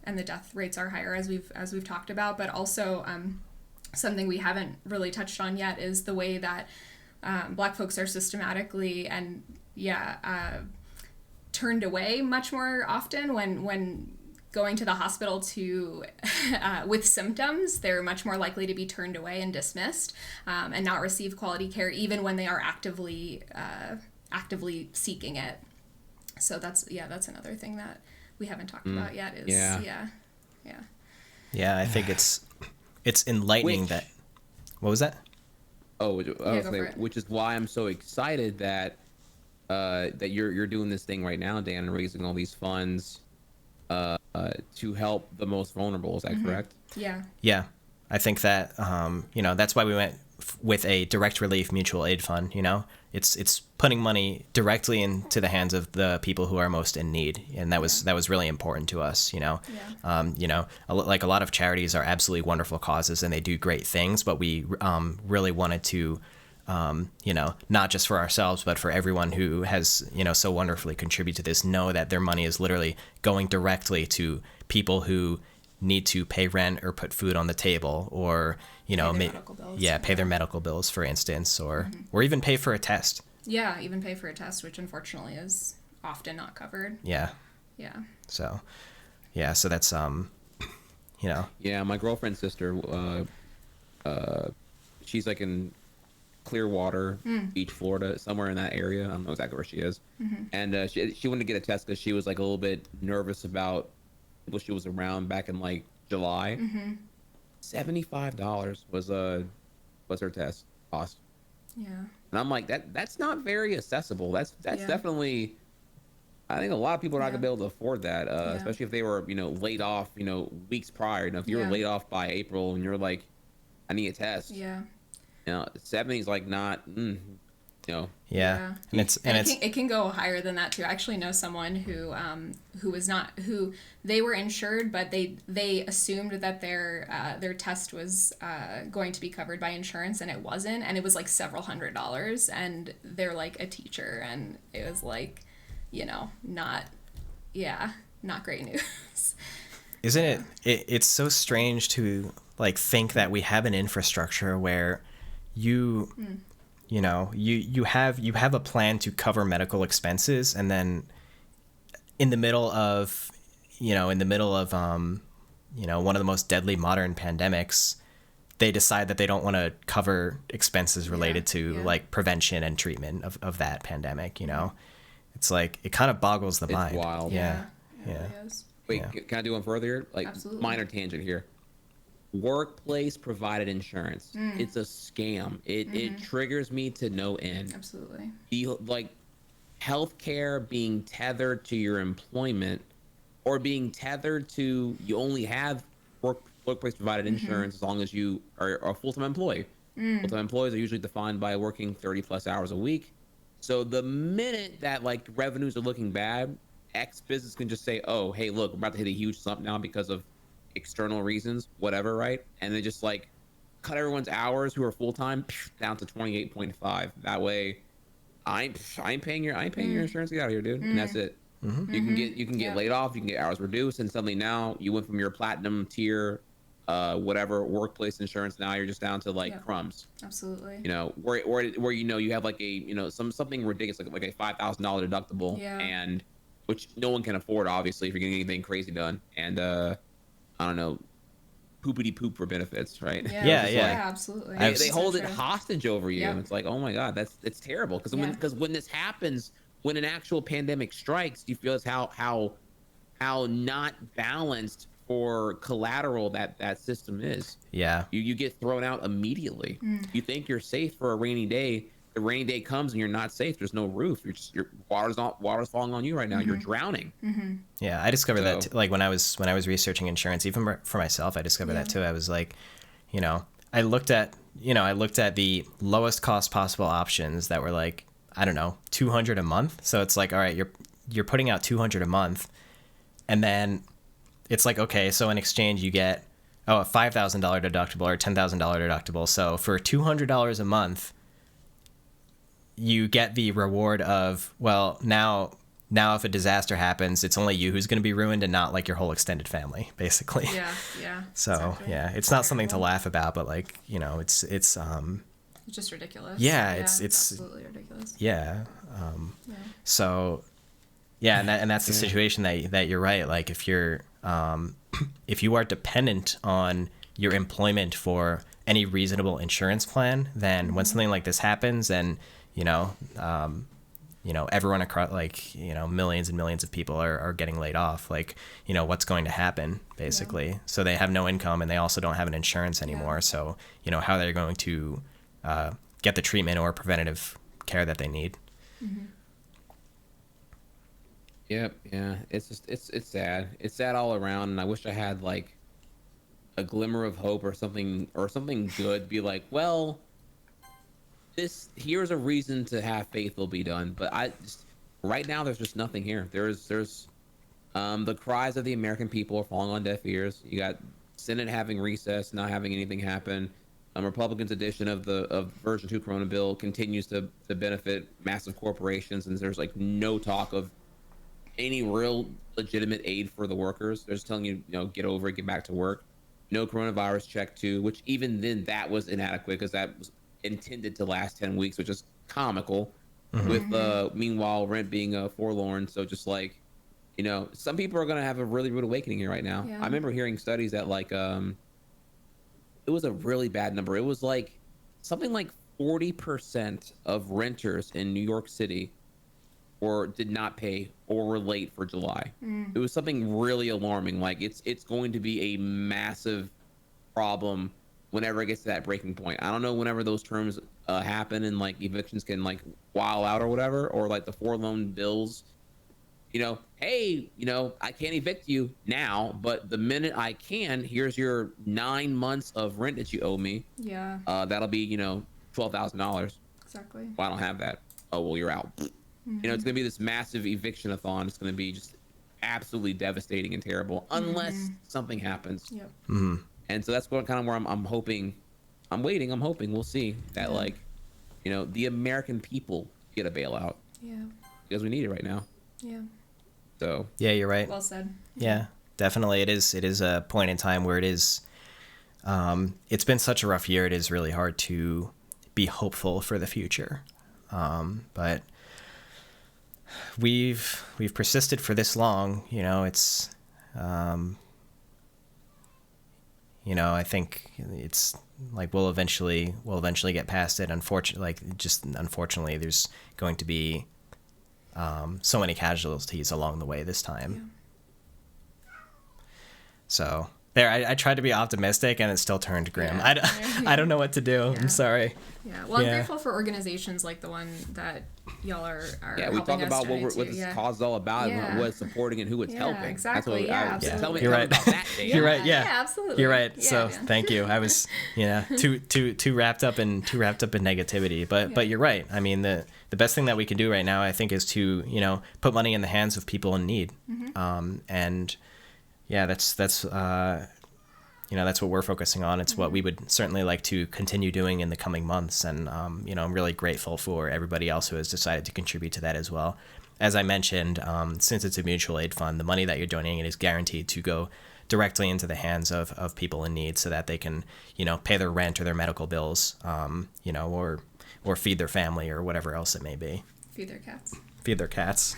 S2: the death rates are higher as we've talked about. But also something we haven't really touched on yet is the way that Black folks are systematically and turned away much more often when going to the hospital to with symptoms. They're much more likely to be turned away and dismissed, and not receive quality care even when they are actively seeking it. So that's another thing that we haven't talked about yet is
S1: I think it's enlightening
S6: Which-
S1: that. What was that?
S6: Oh,
S2: go for it.
S6: which is why I'm so excited that that you're doing this thing right now, Dan, and raising all these funds to help the most vulnerable. Is that correct?
S2: Yeah.
S1: Yeah, I think that that's why we went with a direct relief mutual aid fund. It's putting money directly into the hands of the people who are most in need, and that was really important to us. Like a lot of charities are absolutely wonderful causes and they do great things, but we really wanted to not just for ourselves, but for everyone who has, so wonderfully contributed to this, know that their money is literally going directly to people who need to pay rent or put food on the table, or,
S2: Pay their medical bills.
S1: pay their medical bills, for instance, or even pay for a test.
S2: Yeah, even pay for a test, which unfortunately is often not covered.
S1: Yeah.
S2: Yeah.
S1: So that's,
S6: Yeah, my girlfriend's sister, she's like in Clearwater Beach, Florida, somewhere in that area. I don't know exactly where she is. And she wanted to get a test because she was like a little bit nervous about what she was around back in like July. $75 was her test cost.
S2: Yeah.
S6: And I'm like, that's not very accessible. That's definitely, I think a lot of people are not gonna be able to afford that, especially if they were, laid off, weeks prior. If you were laid off by April and you're like, I need a test.
S2: Yeah.
S6: 70 is like not,
S1: Yeah. And
S2: it can go higher than that too. I actually know someone who they were insured, but they assumed that their test was going to be covered by insurance, and it wasn't, and it was like several $100s, and they're like a teacher, and it was like, not great news.
S1: Isn't it's so strange to like think that we have an infrastructure where you have a plan to cover medical expenses, and then in the middle of one of the most deadly modern pandemics, they decide that they don't want to cover expenses related to like prevention and treatment of that pandemic. It's like, it kind of boggles the mind.
S6: It's wild.
S1: Yeah.
S2: It really is.
S6: Wait, can I do one further? Like,
S2: Absolutely.
S6: minor tangent here. Workplace provided insurance. It's a scam. It triggers me to no end.
S2: Absolutely.
S6: Like, healthcare being tethered to your employment, or being tethered to, you only have workplace provided insurance as long as you are a full-time employee. Full-time employees are usually defined by working 30 plus hours a week. So the minute that like revenues are looking bad, X business can just say, oh, hey, look, we're about to hit a huge slump now because of external reasons, whatever, right? And they just like cut everyone's hours who are full-time down to 28.5. That way I ain't paying your insurance. Get out of here, dude. And that's it. You can get laid off, you can get hours reduced, and suddenly now you went from your platinum tier whatever workplace insurance, now you're just down to like crumbs.
S2: Absolutely.
S6: Where you have like a something ridiculous like a $5,000 deductible, and which no one can afford, obviously, if you're getting anything crazy done. And I don't know, poopity poop for benefits, right?
S2: Yeah, absolutely.
S6: They hold it hostage over you. It's like, oh my God, it's terrible. Because when this happens, when an actual pandemic strikes, you feel how not balanced for collateral that system is. Yeah. You get thrown out immediately. You think you're safe for a rainy day. The rainy day comes and you're not safe. There's no roof. Your water's falling on you right now. You're drowning.
S1: Yeah, I discovered that like when I was researching insurance, even for myself, I discovered that too. I was like, I looked at the lowest cost possible options that were like, I don't know, $200 a month. So it's like, all right, you're putting out $200 a month, and then it's like, okay, so in exchange you get a $5,000 deductible or $10,000 deductible. So for $200 a month, you get the reward of, well, now if a disaster happens, it's only you who's going to be ruined and not like your whole extended family, basically.
S2: Yeah.
S1: So
S2: exactly.
S1: yeah, it's not something to laugh about, but like, you know, it's
S2: It's just ridiculous.
S1: Yeah, it's
S2: absolutely ridiculous.
S1: yeah. So yeah, and that's the situation that you're right. Like if you're if you are dependent on your employment for any reasonable insurance plan, then when something like this happens, and everyone across, like, millions and millions of people are getting laid off, like, what's going to happen, basically. Yeah. So they have no income, and they also don't have an insurance anymore. Yeah. So, how they're going to get the treatment or preventative care that they need.
S2: Mm-hmm.
S6: Yep. Yeah. It's just, it's sad. It's sad all around. And I wish I had like a glimmer of hope or something good. Be like, well, here's a reason to have faith will be done. But right now there's just nothing here. There's the cries of the American people are falling on deaf ears. You got Senate having recess, not having anything happen. Republicans' edition of version 2 Corona bill continues to benefit massive corporations, and there's like no talk of any real legitimate aid for the workers. They're just telling you, get over it, get back to work. No coronavirus check too, which even then that was inadequate because that was intended to last 10 weeks, which is comical. Mm-hmm. With meanwhile rent being forlorn. So just like, some people are going to have a really rude awakening here right now. Yeah. I remember hearing studies that like it was a really bad number. It was like something like 40% of renters in New York City did not pay or were late for July. It was something really alarming. Like it's going to be a massive problem whenever it gets to that breaking point. I don't know whenever those terms happen and like evictions can like while out or whatever, or like the forlorn bills, hey, I can't evict you now, but the minute I can, here's your 9 months of rent that you owe me.
S2: Yeah.
S6: That'll be, $12,000.
S2: Exactly.
S6: Well, I don't have that. Oh, well, you're out. Mm-hmm. It's going to be this massive eviction-a-thon. It's going to be just absolutely devastating and terrible unless something happens.
S2: Yep.
S1: Mm-hmm.
S6: And so that's kind of where I'm hoping, I'm hoping we'll see that like, the American people get a bailout. Yeah. Because we need it right now.
S2: Yeah.
S6: So.
S1: Yeah, you're right.
S2: Well said.
S1: Yeah, definitely. It is a point in time where it is, it's been such a rough year. It is really hard to be hopeful for the future. But we've persisted for this long, it's, I think it's like we'll eventually get past it. Unfortunately, there's going to be so many casualties along the way this time. Yeah. So there, I tried to be optimistic and it still turned grim.
S2: Yeah.
S1: I don't know what to do. Yeah. I'm sorry.
S2: Yeah. Well, I'm grateful for organizations like the one that y'all are
S6: yeah, we talk about what this cause is all about and what it's supporting and who it's helping.
S2: Exactly.
S6: Tell me
S1: You're right.
S6: about that.
S1: You're right. Yeah.
S2: Yeah, absolutely.
S1: You're right.
S2: Yeah,
S1: so
S2: man.
S1: Thank you. I was too wrapped up in negativity. But you're right. I mean the best thing that we can do right now, I think, is to put money in the hands of people in need. Mm-hmm. And yeah, that's what we're focusing on. It's what we would certainly like to continue doing in the coming months. And, I'm really grateful for everybody else who has decided to contribute to that as well. As I mentioned, since it's a mutual aid fund, the money that you're donating is guaranteed to go directly into the hands of people in need so that they can, pay their rent or their medical bills, or feed their family or whatever else it may be.
S2: Feed their cats.
S1: Feed their cats.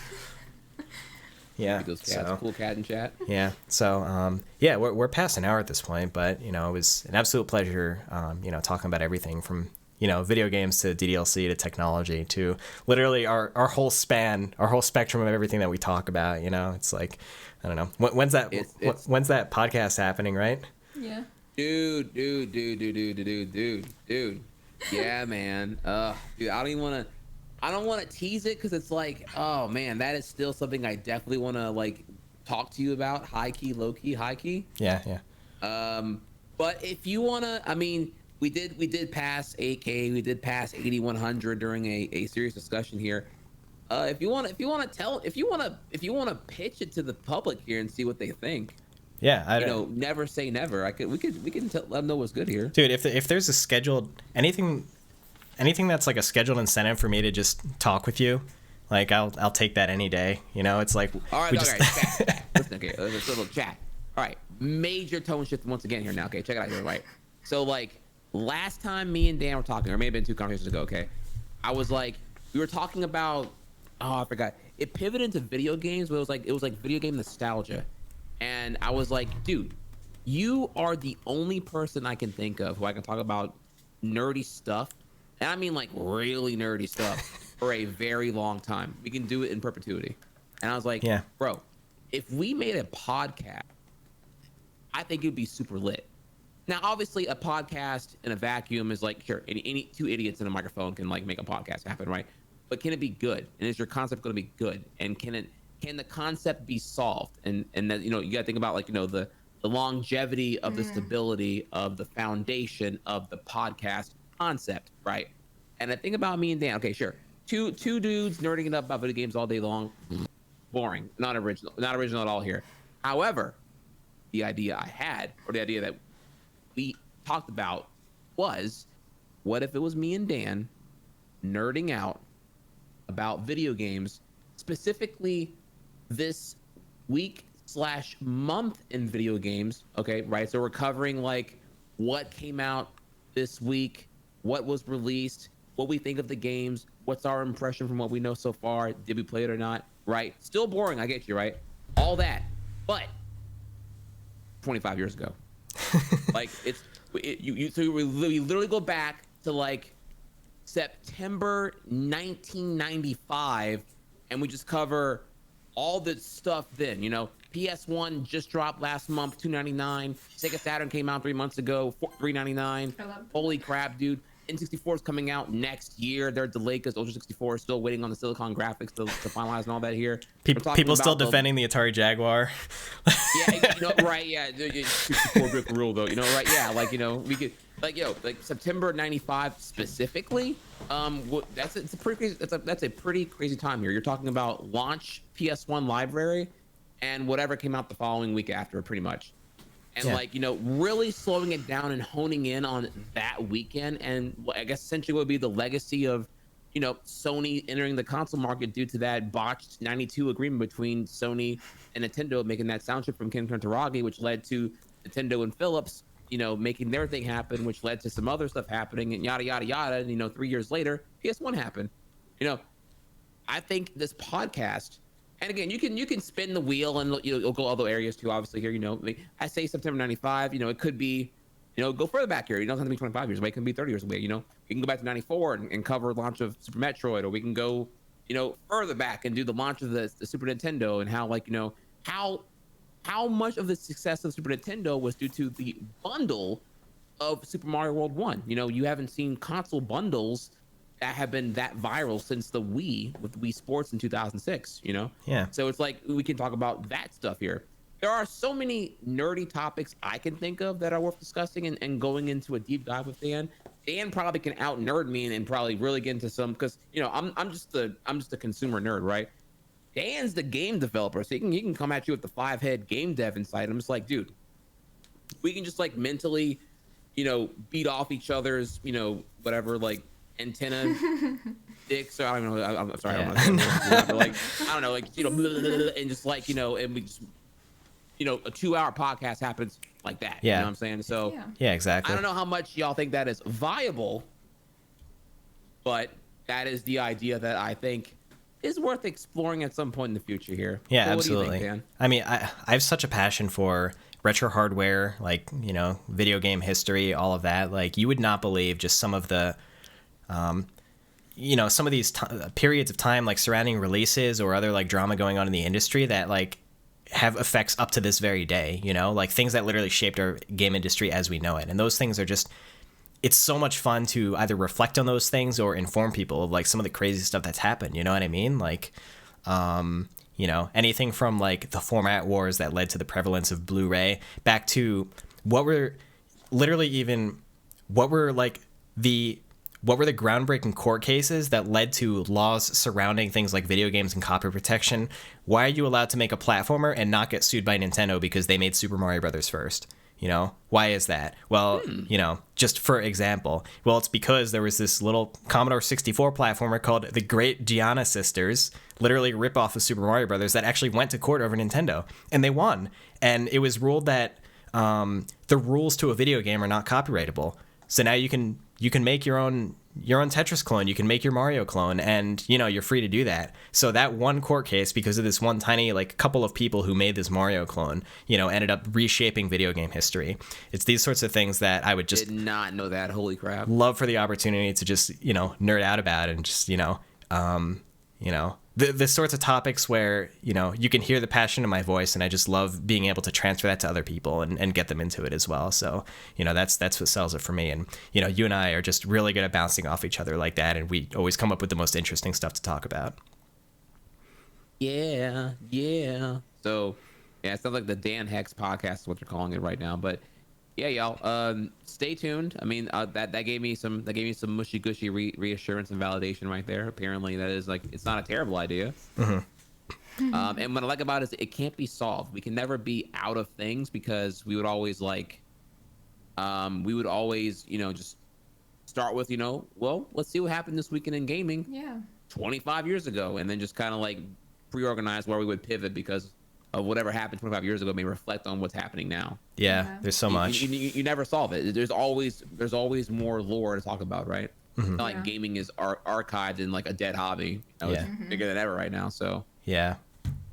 S1: Yeah,
S6: those cats, cool cat in chat.
S1: Yeah, so we're past an hour at this point, but it was an absolute pleasure, talking about everything from video games to DDLC to technology to literally our whole spectrum of everything that we talk about. It's like, I don't know, when's that podcast happening, right?
S2: Yeah.
S6: Dude. Yeah, man. Dude, I don't want to tease it because it's like, oh man, that is still something I definitely want to like talk to you about. High key, low key, high key.
S1: Yeah.
S6: But if you want to, I mean, we did pass 8K, we did pass 8100 during a serious discussion here. If you want to pitch it to the public here and see what they think.
S1: Yeah,
S6: never say never. We can let them know what's good here,
S1: dude. If there's a scheduled anything anything that's like a scheduled incentive for me to just talk with you, like I'll take that any day. You know, it's like
S6: All right,
S1: we
S6: all
S1: just
S6: right, chat. Listen, okay, let's do a little chat. All right, major tone shift once again here now. Okay, check it out here, right? So like last time me and Dan were talking, or maybe been 2 conversations ago. Okay, I was like, we were talking about, oh, I forgot. It pivoted into video games, but it was like video game nostalgia, and I was like, dude, you are the only person I can think of who I can talk about nerdy stuff, and I mean like really nerdy stuff for a very long time. We can do it in perpetuity. And I was like,
S1: Yeah.
S6: bro, if we made a podcast, I think it'd be super lit. Now, obviously, a podcast in a vacuum is like, sure, any 2 idiots in a microphone can like make a podcast happen, right? But can it be good? And is your concept going to be good? And can the concept be solved? And that, you know, you got to think about like, you know, the longevity of the stability of the foundation of the podcast concept, right? And I think about me and Dan. Okay, sure, two dudes nerding it up about video games all day long. Boring, not original at all here. However, the idea I had, or the idea that we talked about, was, what if it was me and Dan nerding out about video games, specifically this week/month in video games? Okay, right? So we're covering like what came out this week, what was released, what we think of the games, what's our impression from what we know so far, did we play it or not, right? Still boring, I get you, right? All that, but 25 years ago. Like so we literally go back to like September 1995, and we just cover all the stuff then. You know, PS1 just dropped last month, $299. Sega Saturn came out 3 months ago, $399. Holy crap, dude. N64 is coming out next year. They're delayed because Ultra 64 is still waiting on the Silicon graphics to finalize and all that here.
S1: People still defending the Atari Jaguar.
S6: Yeah, you know, right? Yeah, 64 bit rule though. You know, right? Yeah, like, you know, we could like, yo, like September '95 specifically. That's a pretty crazy time here. You're talking about launch PS1 library and whatever came out the following week after, pretty much. And like, you know, really slowing it down and honing in on that weekend. And I guess essentially would be the legacy of, you know, Sony entering the console market due to that botched 92 agreement between Sony and Nintendo, making that sound chip from Ken Kutaragi, which led to Nintendo and Philips, you know, making their thing happen, which led to some other stuff happening and yada, yada, yada. And, you know, 3 years later, PS1 happened. You know, I think this podcast, and again, you can spin the wheel and you'll go other areas too. Obviously, here, you know, I say September '95. You know, it could be, you know, go further back here. It doesn't have to be 25 years away. It can be 30 years away. You know, we can go back to '94 and cover the launch of Super Metroid, or we can go, you know, further back and do the launch of the Super Nintendo, and how, like, you know, how much of the success of Super Nintendo was due to the bundle of Super Mario World 1. You know, you haven't seen console bundles that have been that viral since the Wii, with Wii Sports in 2006, you know?
S1: Yeah.
S6: So it's like, we can talk about that stuff here. There are so many nerdy topics I can think of that are worth discussing and going into a deep dive with Dan. Dan probably can out nerd me and probably really get into some, because, you know, I'm just a consumer nerd, right? Dan's the game developer, so he can come at you with the 5-head game dev insight. I'm just like, dude, we can just like mentally, you know, beat off each other's, you know, whatever, like, antenna dicks, or I don't know. I'm sorry, I don't know. But like, I don't know, like, you know, and just like, you know, and we just, you know, a 2-hour podcast happens like that.
S1: Yeah.
S6: You know what I'm saying? So
S1: yeah, exactly.
S6: I don't know how much y'all think that is viable, but that is the idea that I think is worth exploring at some point in the future here.
S1: Yeah,
S6: so
S1: absolutely.
S6: What do you think, Dan?
S1: I mean, I have such a passion for retro hardware, like, you know, video game history, all of that. Like, you would not believe just some of the you know, some of these periods of time, like surrounding releases or other like drama going on in the industry that like have effects up to this very day, you know, like things that literally shaped our game industry as we know it. And those things are just, it's so much fun to either reflect on those things or inform people of like some of the crazy stuff that's happened. You know what I mean? Like, you know, anything from like the format wars that led to the prevalence of Blu-ray back to what were the groundbreaking court cases that led to laws surrounding things like video games and copyright protection? Why are you allowed to make a platformer and not get sued by Nintendo because they made Super Mario Brothers first? Why is that? Well, just for example, well, it's because there was this little Commodore 64 platformer called the Great Gianna Sisters, literally a rip-off of Super Mario Brothers, that actually went to court over Nintendo, and they won. And it was ruled that the rules to a video game are not copyrightable. So now you can make your own Tetris clone, you can make your Mario clone, and you're free to do that. So that one court case, because of this one tiny couple of people who made this Mario clone, ended up reshaping video game history. It's these sorts of things that I would just
S6: did not know that. Holy crap!
S1: Love for the opportunity to just nerd out about, and just the sorts of topics where you can hear the passion in my voice, and I just love being able to transfer that to other people and get them into it as well. So that's what sells it for me. And you and I are just really good at bouncing off each other like that, and we always come up with the most interesting stuff to talk about.
S6: Yeah. So yeah, it sounds like the Dan Hex podcast is what they're calling it right now. But yeah, y'all, stay tuned. I mean, that gave me some mushy gushy reassurance and validation right there. Apparently, that is it's not a terrible idea.
S1: Mm-hmm.
S6: And what I like about it is it can't be solved. We can never be out of things, because we would always just start with well, let's see what happened this weekend in gaming.
S2: Yeah.
S6: 25 years ago, and then just kind of pre-organize where we would pivot, because of whatever happened 25 years ago may reflect on what's happening now.
S1: Yeah, there's so much.
S6: You never solve it. There's always more lore to talk about, right?
S1: Mm-hmm.
S6: It's not like gaming is archived in a dead hobby. It's bigger than ever right now. So
S1: yeah,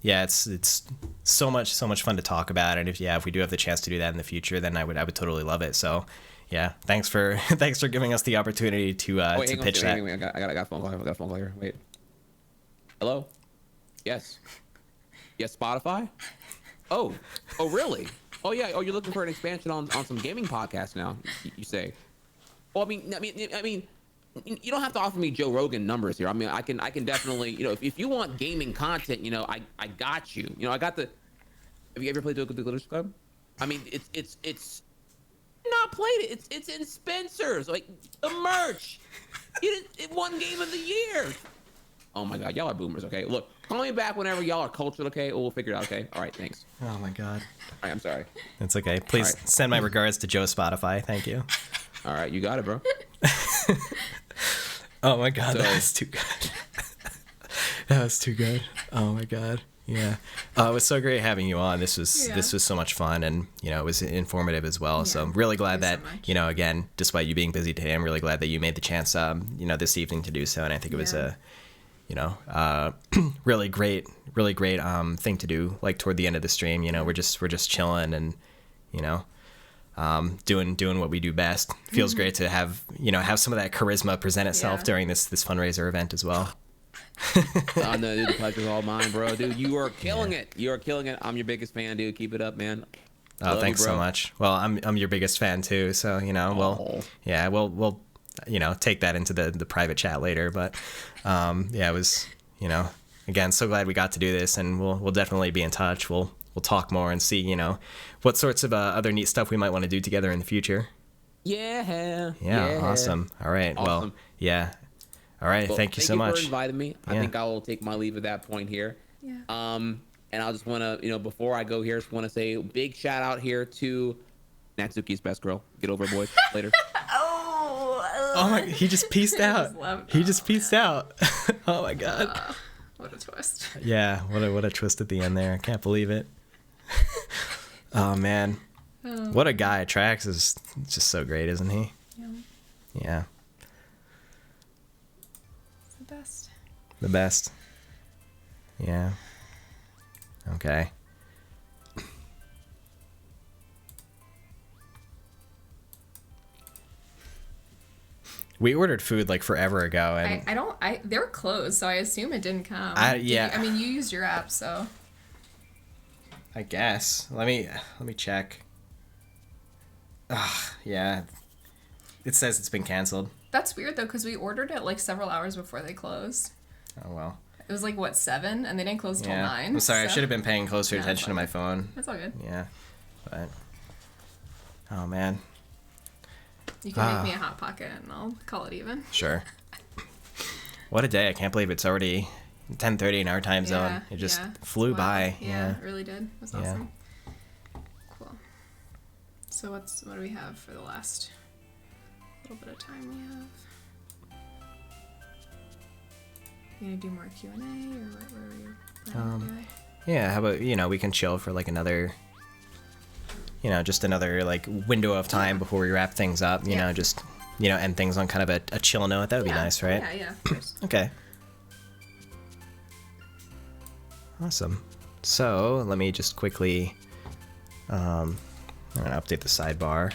S1: it's so much fun to talk about, and if we do have the chance to do that in the future, then I would totally love it. So yeah, thanks for giving us the opportunity to pitch that.
S6: Wait, I got a phone call. I got a phone call here. Wait. Hello. Yes, Spotify? Oh, really? Oh, yeah. Oh, you're looking for an expansion on some gaming podcasts now, you say? Well, I mean, you don't have to offer me Joe Rogan numbers here. I mean, I can definitely, if you want gaming content, I got you. I got the. Have you ever played the Glitter's Club? I mean, it's not played it. It's in Spencer's, the merch. It won Game of the Year. Oh my God, y'all are boomers. Okay, look, call me back whenever y'all are cultured. Okay, we'll figure it out. Okay, all right, thanks.
S1: Oh my God.
S6: All right, I'm sorry.
S1: It's okay. Please send my regards to Joe Spotify. Thank you.
S6: All right, you got it, bro.
S1: Oh my God, that was too good. That was too good. Oh my God. Yeah. It was so great having you on. This was so much fun, and it was informative as well. So I'm really glad that again, despite you being busy today, I'm really glad that you made the chance this evening to do so. And I think it was a really great thing to do toward the end of the stream. We're just chilling and doing what we do best. Feels great to have some of that charisma present itself during this fundraiser event as well.
S6: Oh, no, dude, the pleasure's all mine, bro. Dude, you are killing it. You are killing it. I'm your biggest fan, dude. Keep it up, man.
S1: Oh, thanks so much. Well, I'm your biggest fan too. So we'll take that into the private chat later. But it was again, so glad we got to do this, and we'll definitely be in touch. We'll talk more and see what sorts of other neat stuff we might want to do together in the future.
S6: Yeah.
S1: Awesome. All right.
S6: Awesome.
S1: Well, yeah. All right.
S6: Well,
S1: thank you so much.
S6: Thank you for inviting me. I think I will take my leave at that point here.
S2: Yeah.
S6: And I just want to, before I go here, just want to say a big shout out here to Natsuki's best girl. Get over it, boys. Later.
S1: Oh my! He just pieced out. He just pieced out. Oh my God!
S2: What a twist!
S1: Yeah, what a twist at the end there. I can't believe it. Oh man, what a guy! Trihex is just so great, isn't he? Yeah.
S2: It's the best.
S1: The best. Yeah. Okay. We ordered food forever ago, and
S2: they were closed, so I assume it didn't come.
S1: Yeah.
S2: I mean, you used your app, so.
S1: I guess. Let me check. Yeah. It says it's been canceled.
S2: That's weird though, because we ordered it several hours before they closed.
S1: Oh well.
S2: It was 7, and they didn't close till 9.
S1: I'm sorry. I should have been paying closer attention to my phone.
S2: That's all good.
S1: Yeah, but oh man.
S2: You can make me a hot pocket, and I'll call it even.
S1: Sure. What a day! I can't believe it's already 10:30 in our time zone. It just flew by.
S2: Yeah, it really did. It was awesome. Cool. So what do we have for the last little bit of time we have? You gonna do more Q&A or what were you planning to do?
S1: Yeah, how about, we can chill for like another, just another like window of time before we wrap things up, just, end things on kind of a chill note. That would be nice, right?
S2: Yeah, of course.
S1: Okay. Awesome. So let me just quickly, I'm going to update the sidebar.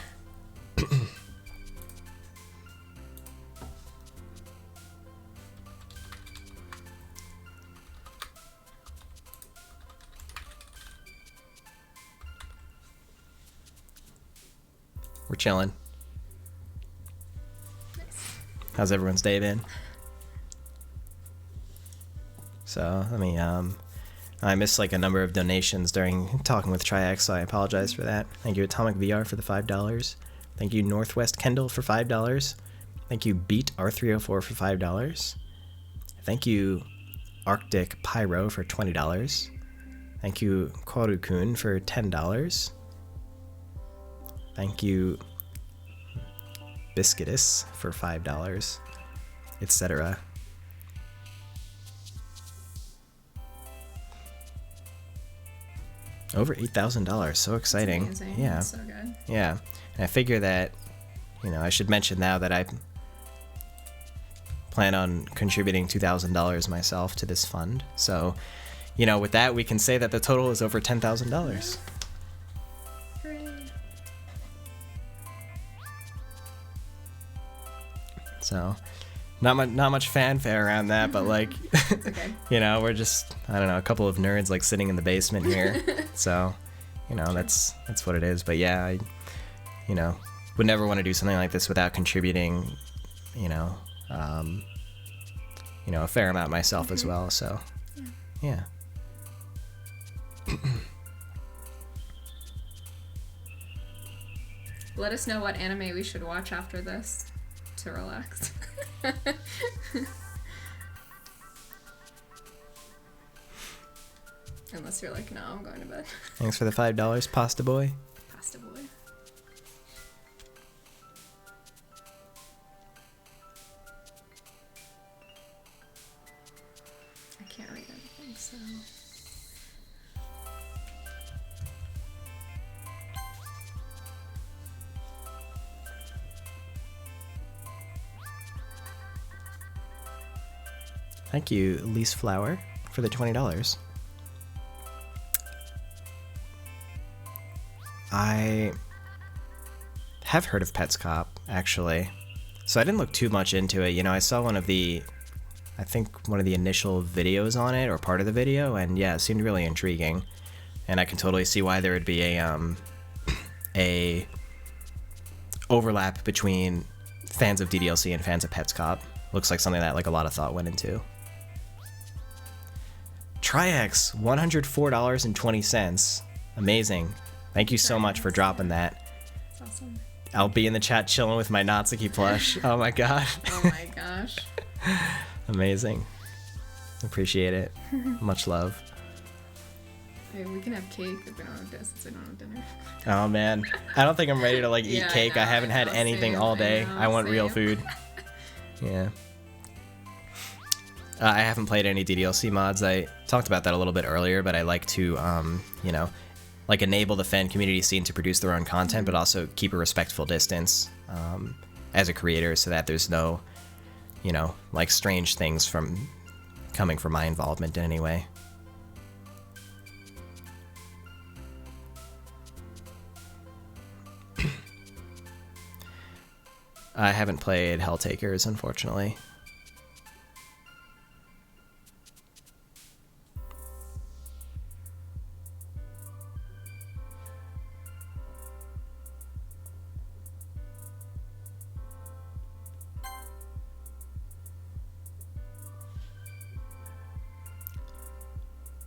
S1: We're chilling. How's everyone's day been? So let me I missed like a number of donations during talking with Trihex, so I apologize for that. Thank you Atomic VR for the $5. Thank you Northwest Kendall for $5. Thank you Beat R304 for $5. Thank you Arctic Pyro for $20. Thank you Korukun for $10. Thank you Biscuitus for $5, etc. Over $8,000, so exciting.
S2: That's amazing.
S1: Yeah.
S2: That's so good.
S1: Yeah. And I figure that, I should mention now that I plan on contributing $2,000 myself to this fund. So, with that, we can say that the total is over $10,000.
S2: Hooray.
S1: So, not much fanfare around that, but like,
S2: Okay.
S1: we're just, I don't know, a couple of nerds like sitting in the basement here. So, that's what it is. But yeah, I, would never want to do something like this without contributing, a fair amount myself as well. So, yeah.
S2: Let us know what anime we should watch after this to relax. Unless you're like, no, I'm going to bed.
S1: Thanks for the $5, Pasta Boy.
S2: Pasta boy. I can't read anything, so.
S1: Thank you, Elise Flower, for the $20. I have heard of Petscop, actually. So I didn't look too much into it. I saw one of the initial videos on it, or part of the video, and yeah, it seemed really intriguing. And I can totally see why there would be a overlap between fans of DDLC and fans of Petscop. Looks like something that like a lot of thought went into. Trihex, $104.20. Amazing. Thank you so much for dropping that.
S2: That's awesome.
S1: I'll be in the chat chilling with my Natsuki plush. Oh my god.
S2: Oh my gosh.
S1: Amazing. Appreciate it. Much love.
S2: Hey, we can have cake if we don't have this since I don't have dinner.
S1: Oh man. I don't think I'm ready to like eat
S2: Yeah, I
S1: cake. I
S2: know,
S1: haven't had
S2: know,
S1: anything
S2: same,
S1: all
S2: I
S1: day.
S2: know,
S1: I want real
S2: same.
S1: food. Yeah. I haven't played any DDLC mods. I talked about that a little bit earlier, but I like to, like enable the fan community scene to produce their own content, but also keep a respectful distance as a creator so that there's no, like strange things coming from my involvement in any way. I haven't played Helltakers, unfortunately.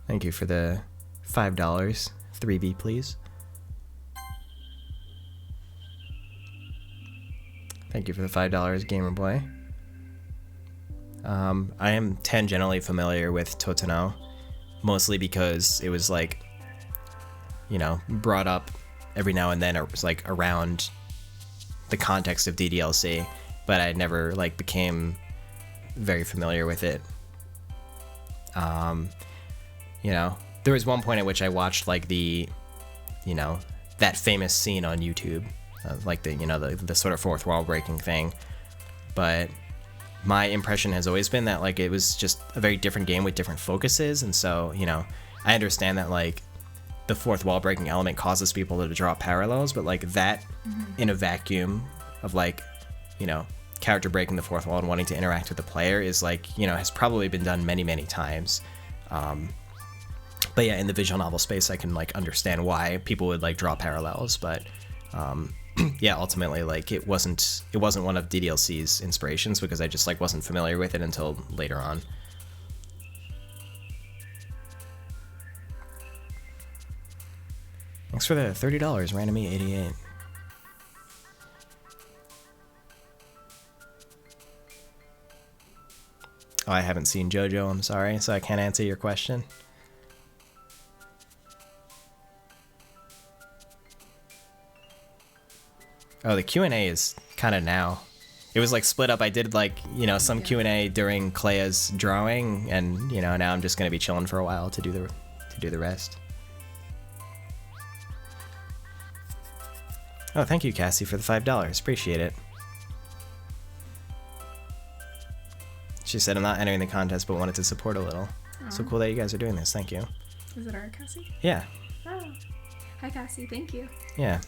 S1: Thank you for the $5. 3B, please. Thank you for the $5, Gamer Boy. I am tangentially familiar with Toteno, mostly because it was like, brought up every now and then, it was like around the context of DDLC, but I never like became very familiar with it. You know, there was one point at which I watched like the, you know, that famous scene on YouTube, like the, you know, the sort of fourth wall breaking thing. But my impression has always been that like it was just a very different game with different focuses. And so, you know, I understand that like the fourth wall breaking element causes people to draw parallels, but like that in a vacuum of like, you know, character breaking the fourth wall and wanting to interact with the player is like, you know, has probably been done many, many times. But yeah, in the visual novel space, I can like understand why people would like draw parallels, but yeah, ultimately like it wasn't one of DDLC's inspirations because I just like wasn't familiar with it until later on. Thanks for the $30, Randomy88. Oh, I haven't seen JoJo, I'm sorry, so I can't answer your question. Oh, the Q&A is kind of now. It was like split up. I did like, you know, some Q&A during Clea's drawing, and you know, now I'm just gonna be chilling for a while to do the rest. Oh, thank you, Cassie, for the $5. Appreciate it. She said, I'm not entering the contest, but wanted to support a little. So cool that you guys are doing this. Thank you.
S2: Is it our Cassie?
S1: Yeah.
S2: Oh. Hi, Cassie. Thank you.
S1: Yeah.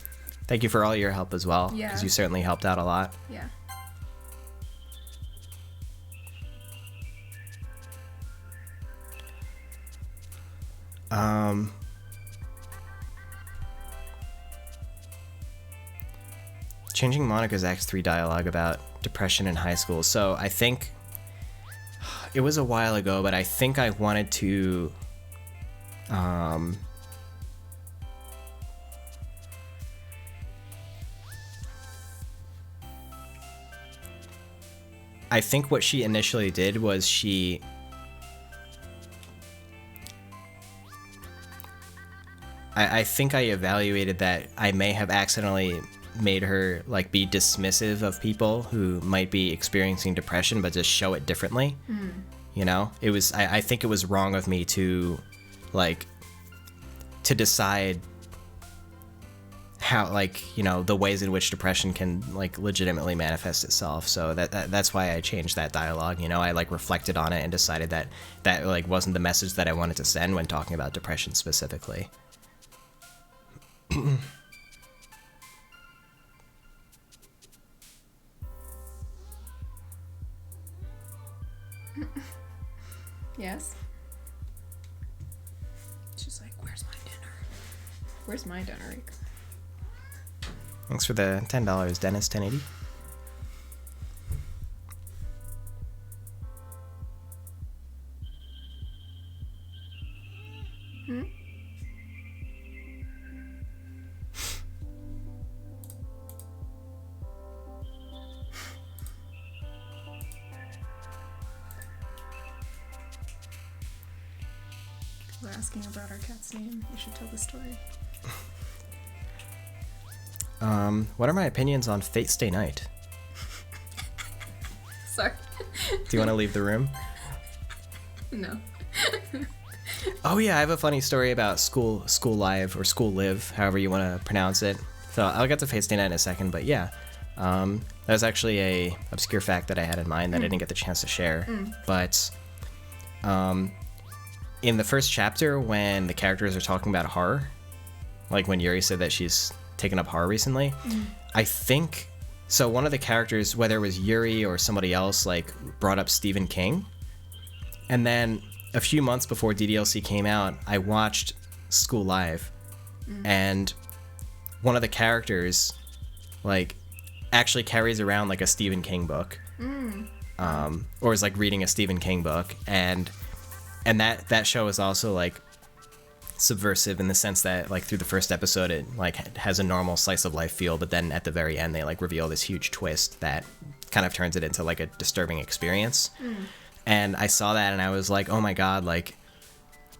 S1: Thank you for all your help as well.
S2: Yeah.
S1: Because you certainly helped out a lot.
S2: Yeah.
S1: Changing Monica's Act 3 dialogue about depression in high school. So I think it was a while ago, but I think I wanted to I think what she initially did was I think I evaluated that I may have accidentally made her like be dismissive of people who might be experiencing depression, but just show it differently. You know, it was I think it was wrong of me to like to decide how, like, you know, the ways in which depression can like legitimately manifest itself. So that's why I changed that dialogue. You know, I like reflected on it and decided that that like wasn't the message that I wanted to send when talking about depression specifically.
S2: Yes. She's like, where's my dinner? Where's my dinner, Rika?
S1: Thanks for the $10, Dennis 1080.
S2: We're asking about our cat's name. You should tell the story.
S1: What are my opinions on Fate Stay Night?
S2: Sorry.
S1: Do you want to leave the room?
S2: No.
S1: Oh yeah, I have a funny story about School Live or School Live, however you want to pronounce it. So I'll get to Fate Stay Night in a second, but yeah. That was actually a obscure fact that I had in mind that I didn't get the chance to share. But in the first chapter, when the characters are talking about horror, like when Yuri said that she's taken up horror recently, I think so. One of the characters, whether it was Yuri or somebody else, like brought up Stephen King, and then a few months before DDLC came out, I watched School Live, and one of the characters like actually carries around like a Stephen King book, or is like reading a Stephen King book, and that show is also like subversive in the sense that like through the first episode it like has a normal slice of life feel, but then at the very end they like reveal this huge twist that kind of turns it into like a disturbing experience. And I saw that and I was like, oh my god, like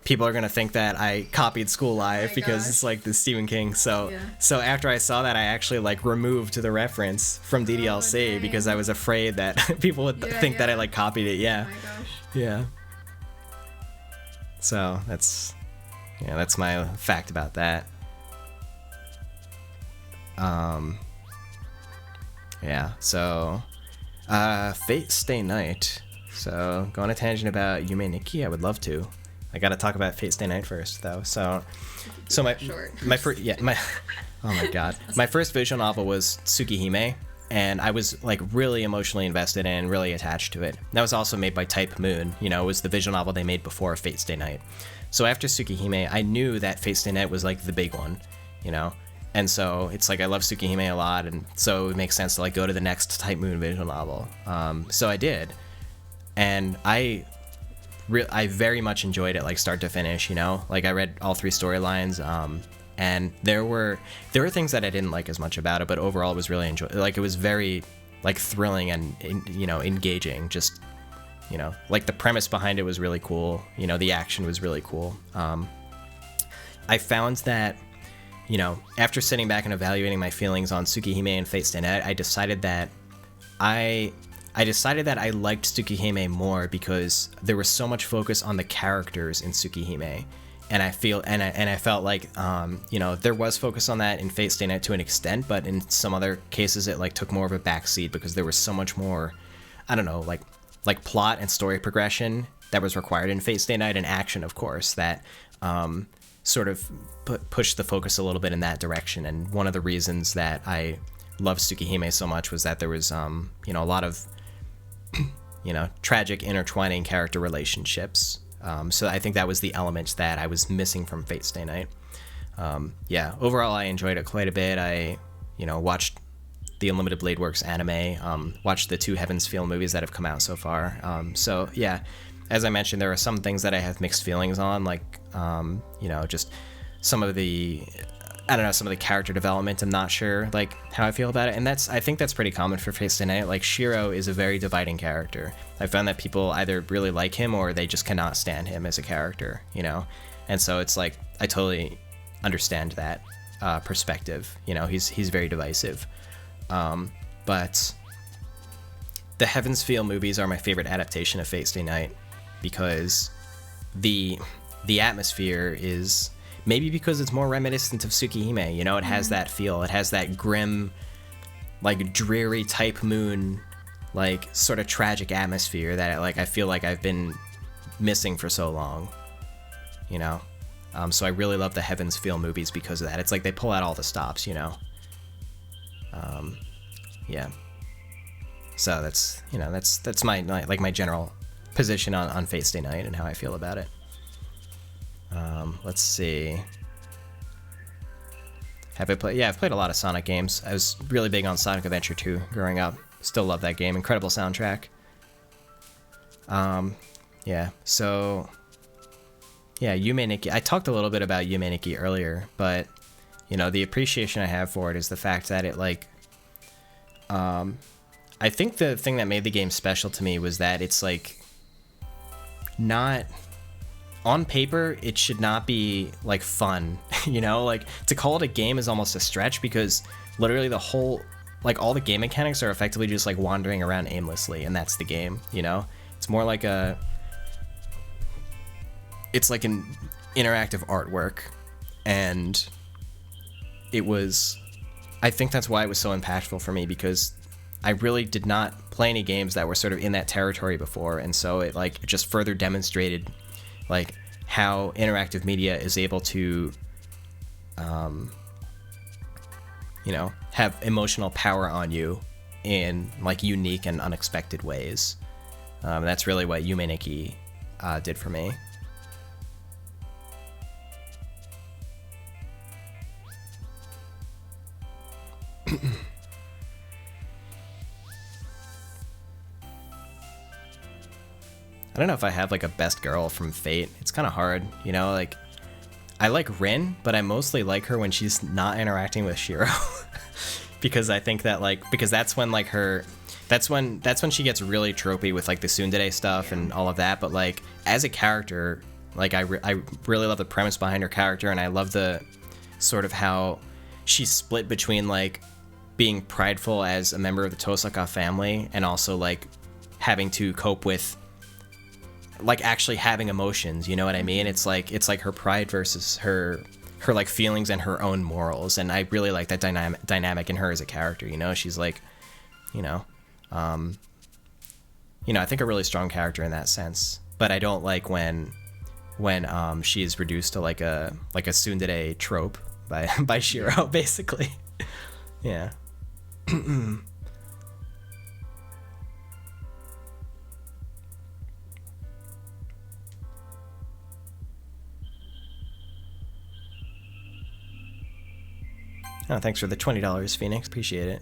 S1: people are gonna think that I copied School Life because
S2: gosh.
S1: it's like the Stephen King. So
S2: Yeah.
S1: so after I saw that, I actually like removed the reference from DDLC
S2: dang.
S1: because I was afraid that people would think that I like copied it. Yeah,
S2: Oh my gosh.
S1: yeah. So that's my fact about that. Yeah. So Fate Stay Night. So go on a tangent about Yume Nikki. I would love to. I got to talk about Fate Stay Night first, though. So my first oh my god, my first visual novel was Tsukihime, and I was like really emotionally invested and really attached to it. That was also made by Type Moon. You know, it was the visual novel they made before Fate Stay Night. So after Tsukihime, I knew that Fate Stay Night was like the big one, you know. And so it's like I love Tsukihime a lot, and so it makes sense to like go to the next Type Moon visual novel. So I did, and I very much enjoyed it, like start to finish. You know, like I read all 3 storylines, and there were things that I didn't like as much about it, but overall it was really like it was very like thrilling and engaging. Just like the premise behind it was really cool. You know, the action was really cool. I found that after sitting back and evaluating my feelings on Tsukihime and Fate Stay Night, I decided that I liked Tsukihime more because there was so much focus on the characters in Tsukihime, and I felt like there was focus on that in Fate Stay Night to an extent, but in some other cases it like took more of a backseat because there was so much more, I don't know, like plot and story progression that was required in Fate Stay Night, and action, of course, that sort of pushed the focus a little bit in that direction. And one of the reasons that I loved Tsukihime so much was that there was a lot of tragic intertwining character relationships. So I think that was the element that I was missing from Fate Stay Night. Overall I enjoyed it quite a bit. I watched the Unlimited Blade Works anime, watched the 2 Heaven's Feel movies that have come out so far. So yeah, as I mentioned, there are some things that I have mixed feelings on, like just some of the character development. I'm not sure like how I feel about it, and I think that's pretty common for Fate Stay Night. Like Shiro is a very dividing character. I found that people either really like him or they just cannot stand him as a character, and so it's like I totally understand that perspective. He's very divisive, but the Heaven's Feel movies are my favorite adaptation of Fate Stay Night because the atmosphere is, maybe because it's more reminiscent of Tsukihime, it has that feel, it has that grim, like dreary Type Moon, like sort of tragic atmosphere that I feel like I've been missing for so long, so I really love the Heaven's Feel movies because of that. It's like they pull out all the stops, so that's my general position on Fate Stay Night and how I feel about it. Let's see. Have I played? Yeah, I've played a lot of Sonic games. I was really big on Sonic Adventure 2 growing up. Still love that game. Incredible soundtrack. So Yume Nikki. I talked a little bit about Yume Nikki earlier, but the appreciation I have for it is the fact that it I think the thing that made the game special to me was that it's like not on paper, it should not be like fun, like to call it a game is almost a stretch because literally the whole, like all the game mechanics are effectively just like wandering around aimlessly, and that's the game. It's more like it's like an interactive artwork, and I think that's why it was so impactful for me, because I really did not play any games that were sort of in that territory before, and so it just further demonstrated like how interactive media is able to have emotional power on you in like unique and unexpected ways. That's really what Yume Nikki did for me. I don't know if I have like a best girl from Fate. It's kind of hard, like I like Rin, but I mostly like her when she's not interacting with Shiro. Because I think that because that's when that's when she gets really tropey with like the tsundere stuff and all of that, but like as a character, Like I really love the premise behind her character, and I love the sort of how she's split between like being prideful as a member of the Tosaka family and also like having to cope with like actually having emotions, you know what I mean? It's like her pride versus her like feelings and her own morals, and I really like that dynamic in her as a character, you know? She's like, you know, I think a really strong character in that sense. But I don't like when she's reduced to like a tsundere trope by Shiro, basically. Yeah. Oh, thanks for the $20, Phoenix. Appreciate it.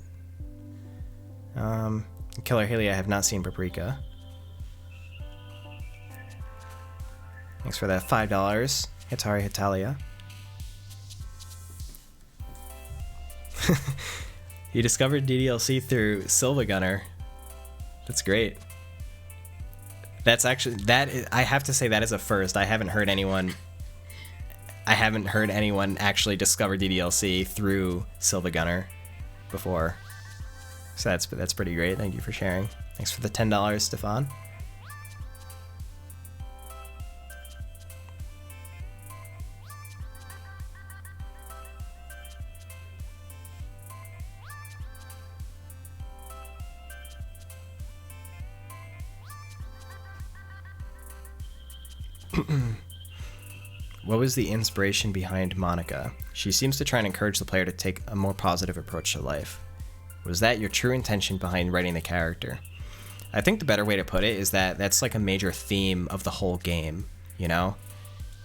S1: Killer Haley, I have not seen Paprika. Thanks for that $5. Hitari Hitalia. You discovered DDLC through Silva Gunner. That's great. That's actually, I have to say that is a first. I haven't heard anyone actually discover DDLC through Silva Gunner before. So that's pretty great. Thank you for sharing. Thanks for the $10, Stefan. What was the inspiration behind Monica? She seems to try and encourage the player to take a more positive approach to life. Was that your true intention behind writing the character? I think the better way to put it is that that's like a major theme of the whole game, you know?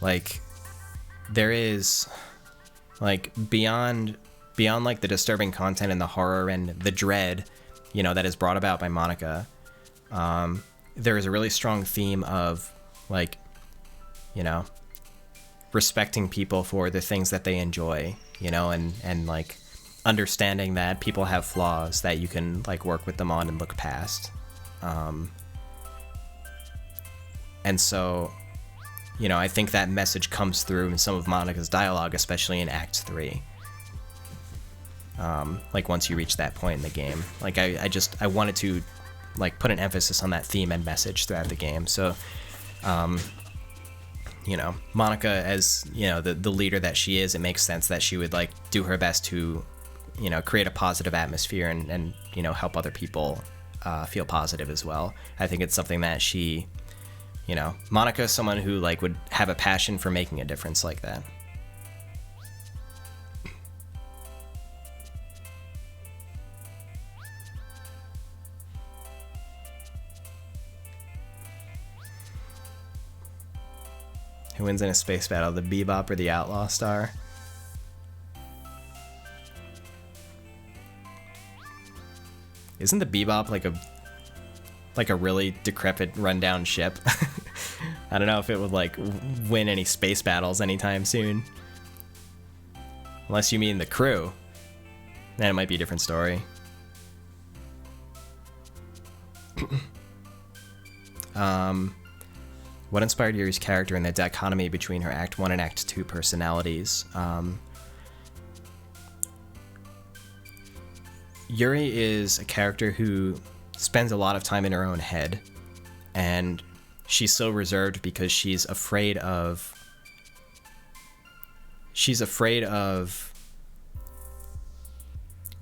S1: Like, there is, like, beyond like the disturbing content and the horror and the dread, you know, that is brought about by Monica, there is a really strong theme of, like, you know, respecting people for the things that they enjoy, you know, and like understanding that people have flaws that you can like work with them on and look past. And so, you know, I think that message comes through in some of Monica's dialogue, especially in Act 3. Like once you reach that point in the game, like I wanted to like put an emphasis on that theme and message throughout the game. So, you know, Monica, as, you know, the leader that she is, it makes sense that she would, like, do her best to, you know, create a positive atmosphere and you know, help other people feel positive as well. I think it's something that she, you know, Monica is someone who, like, would have a passion for making a difference like that. Who wins in a space battle, the Bebop or the Outlaw Star? Isn't the Bebop like a really decrepit, rundown ship? I don't know if it would like win any space battles anytime soon. Unless you mean the crew, then it might be a different story. What inspired Yuri's character and the dichotomy between her Act 1 and Act 2 personalities? Yuri is a character who spends a lot of time in her own head, and she's so reserved because she's afraid of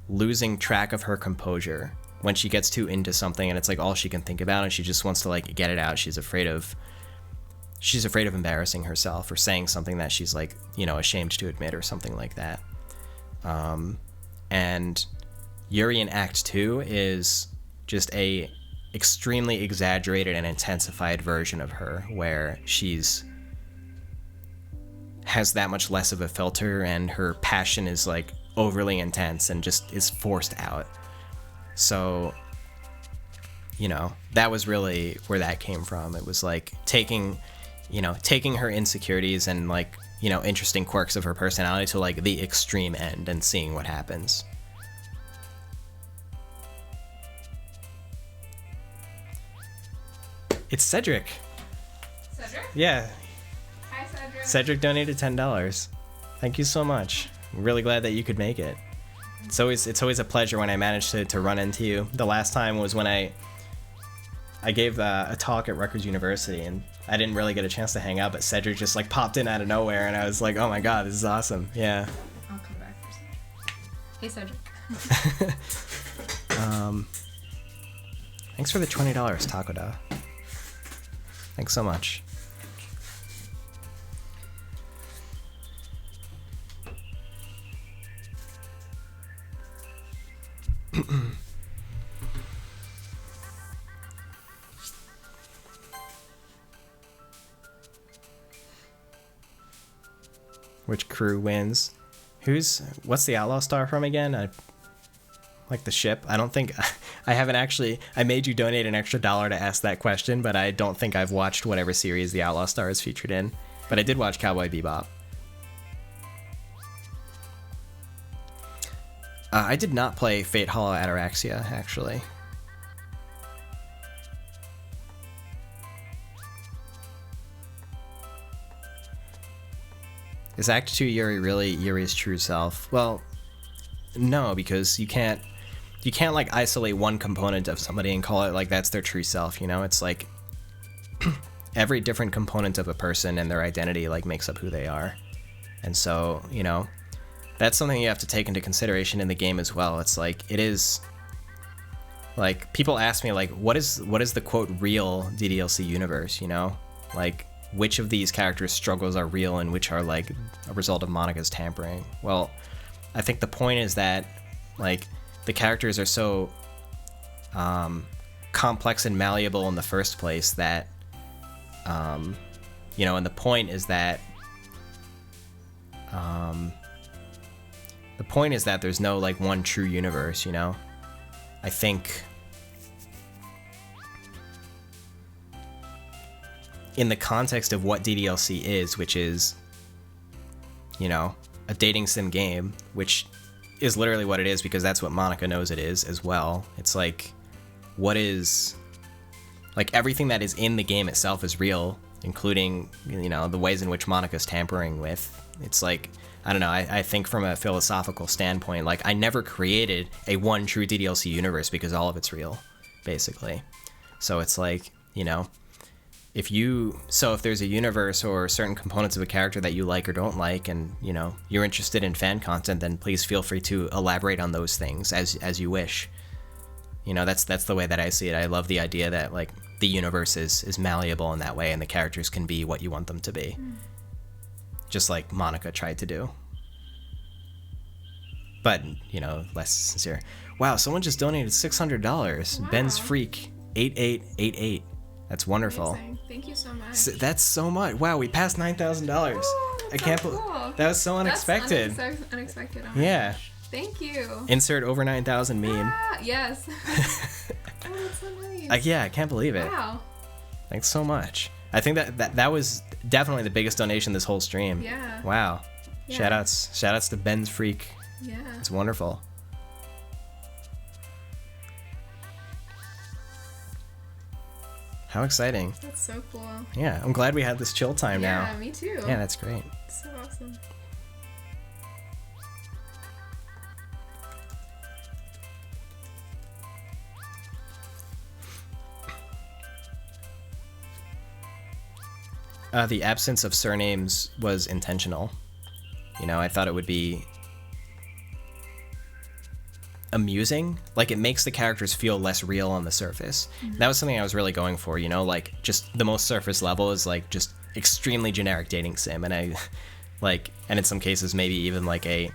S1: losing track of her composure when she gets too into something and it's like all she can think about and she just wants to like get it out. She's afraid of embarrassing herself or saying something that she's like, you know, ashamed to admit or something like that. And Yuri in Act 2 is just a extremely exaggerated and intensified version of her, where has that much less of a filter and her passion is like overly intense and just is forced out. So, you know, that was really where that came from. It was like taking her insecurities and like, you know, interesting quirks of her personality to like the extreme end and seeing what happens. It's Cedric.
S2: Cedric?
S1: Yeah. Cedric donated $10. Thank you so much. I'm really glad that you could make it. It's always a pleasure when I manage to run into you. The last time was when I gave a talk at Rutgers University, and I didn't really get a chance to hang out, but Cedric just like popped in out of nowhere, and I was like, oh my god, this is awesome. Yeah.
S2: I'll come back for Cedric. Hey, Cedric.
S1: Thanks for the $20, Takoda. Thanks so much. Which crew wins? What's the Outlaw Star from again? I like the ship. I don't think I haven't actually. I made you donate an extra $1 to ask that question, but I don't think I've watched whatever series the Outlaw Star is featured in. But I did watch Cowboy Bebop. I did not play Fate Hollow Ataraxia, actually. Is Act 2 Yuri really Yuri's true self? Well, no, because you can't like isolate one component of somebody and call it like that's their true self, you know? It's like every different component of a person and their identity like makes up who they are. And so, you know, that's something you have to take into consideration in the game as well. It's like it is like people ask me like what is the quote real DDLC universe, you know? Like which of these characters' struggles are real and which are like a result of Monika's tampering. Well, I think the point is that like the characters are so complex and malleable in the first place that you know, and the point is that there's no like one true universe, you know? I think in the context of what DDLC is, which is, you know, a dating sim game, which is literally what it is because that's what Monika knows it is as well. It's like, what is, like everything that is in the game itself is real, including, you know, the ways in which Monika's tampering with. It's like, I don't know, I think from a philosophical standpoint, like I never created a one true DDLC universe because all of it's real, basically. So it's like, you know, if there's a universe or certain components of a character that you like or don't like, and you know you're interested in fan content, then please feel free to elaborate on those things as you wish. You know, that's the way that I see it. I love the idea that like the universe is malleable in that way, and the characters can be what you want them to be, just like Monika tried to do. But you know, less sincere. Wow, someone just donated $600.
S2: Wow.
S1: Ben's Freak 8888. That's wonderful.
S2: Amazing. Thank you so much.
S1: That's so much. Wow, we passed $9,000. I can't believe
S2: cool.
S1: that was so unexpected.
S2: That's unexpected. Oh my
S1: Yeah.
S2: gosh. Thank you.
S1: Insert over 9,000 meme.
S2: Ah, yes. Oh, that's so nice.
S1: Yeah, I can't believe it.
S2: Wow.
S1: Thanks so much. I think that was definitely the biggest donation this whole stream.
S2: Yeah.
S1: Wow.
S2: Yeah.
S1: Shoutouts to Ben's Freak.
S2: Yeah.
S1: It's wonderful. How exciting.
S2: That's so cool.
S1: Yeah, I'm glad we had this chill time now.
S2: Yeah, me too.
S1: Yeah, that's great.
S2: So awesome.
S1: The absence of surnames was intentional. You know, I thought it would be amusing. Like, it makes the characters feel less real on the surface. Mm-hmm. That was something I was really going for, you know? Like, just the most surface level is, like, just extremely generic dating sim. And I, like, and in some cases, maybe even, like a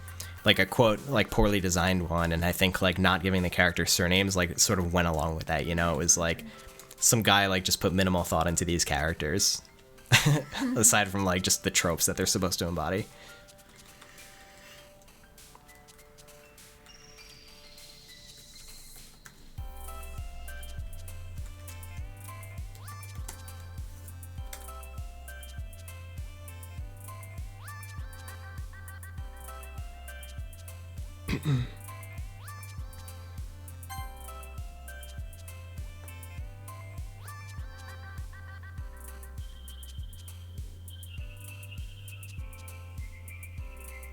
S1: quote, like, poorly designed one. And I think, like, not giving the characters surnames, like, it sort of went along with that, you know? It was, like, some guy, like, just put minimal thought into these characters. Aside from, like, just the tropes that they're supposed to embody.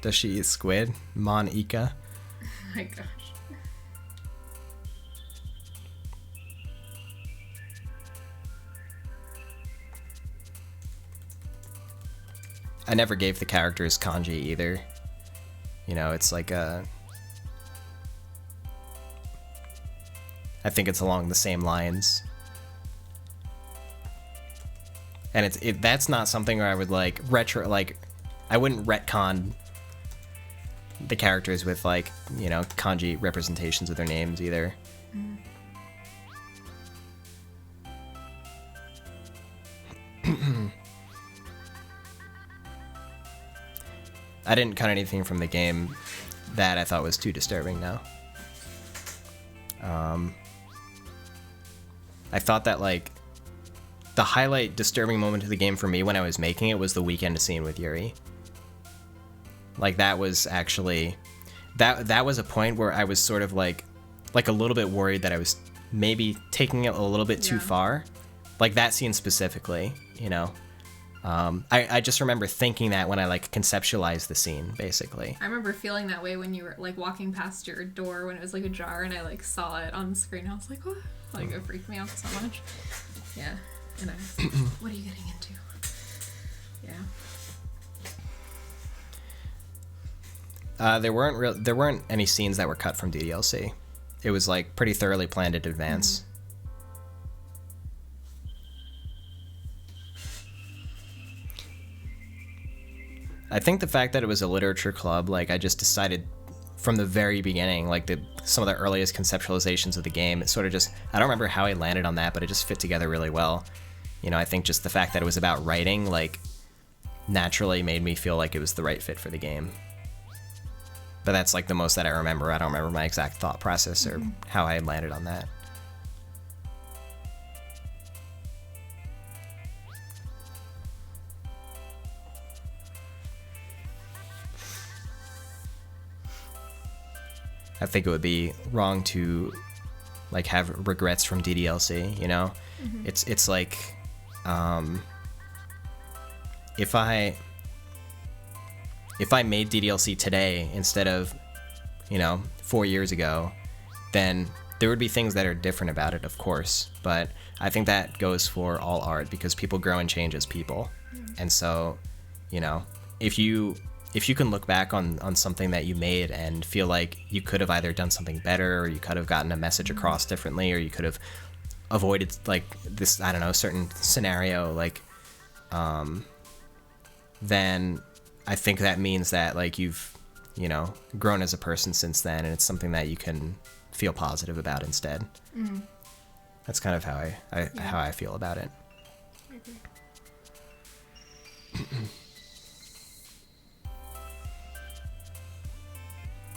S1: Does she eat squid? Monica.
S2: Oh my gosh.
S1: I never gave the characters kanji either. You know, it's like a... I think it's along the same lines. And that's not something where I would like I wouldn't retcon the characters with like, you know, kanji representations of their names either. I didn't cut anything from the game that I thought was too disturbing, no. I thought that, like, the highlight disturbing moment of the game for me when I was making it was the weekend scene with Yuri. Like, that was actually... That was a point where I was sort of, like a little bit worried that I was maybe taking it a little bit too far. Like, that scene specifically, you know? I just remember thinking that when I like conceptualized the scene, basically.
S2: I remember feeling that way when you were like walking past your door when it was like ajar and I like saw it on the screen. I was like, what? Like it freaked me out so much. Yeah. And I was like, what are you getting into? Yeah.
S1: There weren't any scenes that were cut from DDLC. It was like pretty thoroughly planned in advance. I think the fact that it was a literature club, like I just decided from the very beginning, like some of the earliest conceptualizations of the game, it sort of just, I don't remember how I landed on that, but it just fit together really well. You know, I think just the fact that it was about writing, like, naturally made me feel like it was the right fit for the game. But that's like the most that I remember. I don't remember my exact thought process or how I landed on that. I think it would be wrong to like have regrets from DDLC, you know? It's like if I made DDLC today instead of, you know, 4 years ago, then there would be things that are different about it, of course, but I think that goes for all art because people grow and change as people. And so, you know, if you can look back on something that you made and feel like you could have either done something better or you could have gotten a message across differently or you could have avoided like this, I don't know, certain scenario, like, then I think that means that like you've, you know, grown as a person since then and it's something that you can feel positive about instead. That's kind of how I feel about it.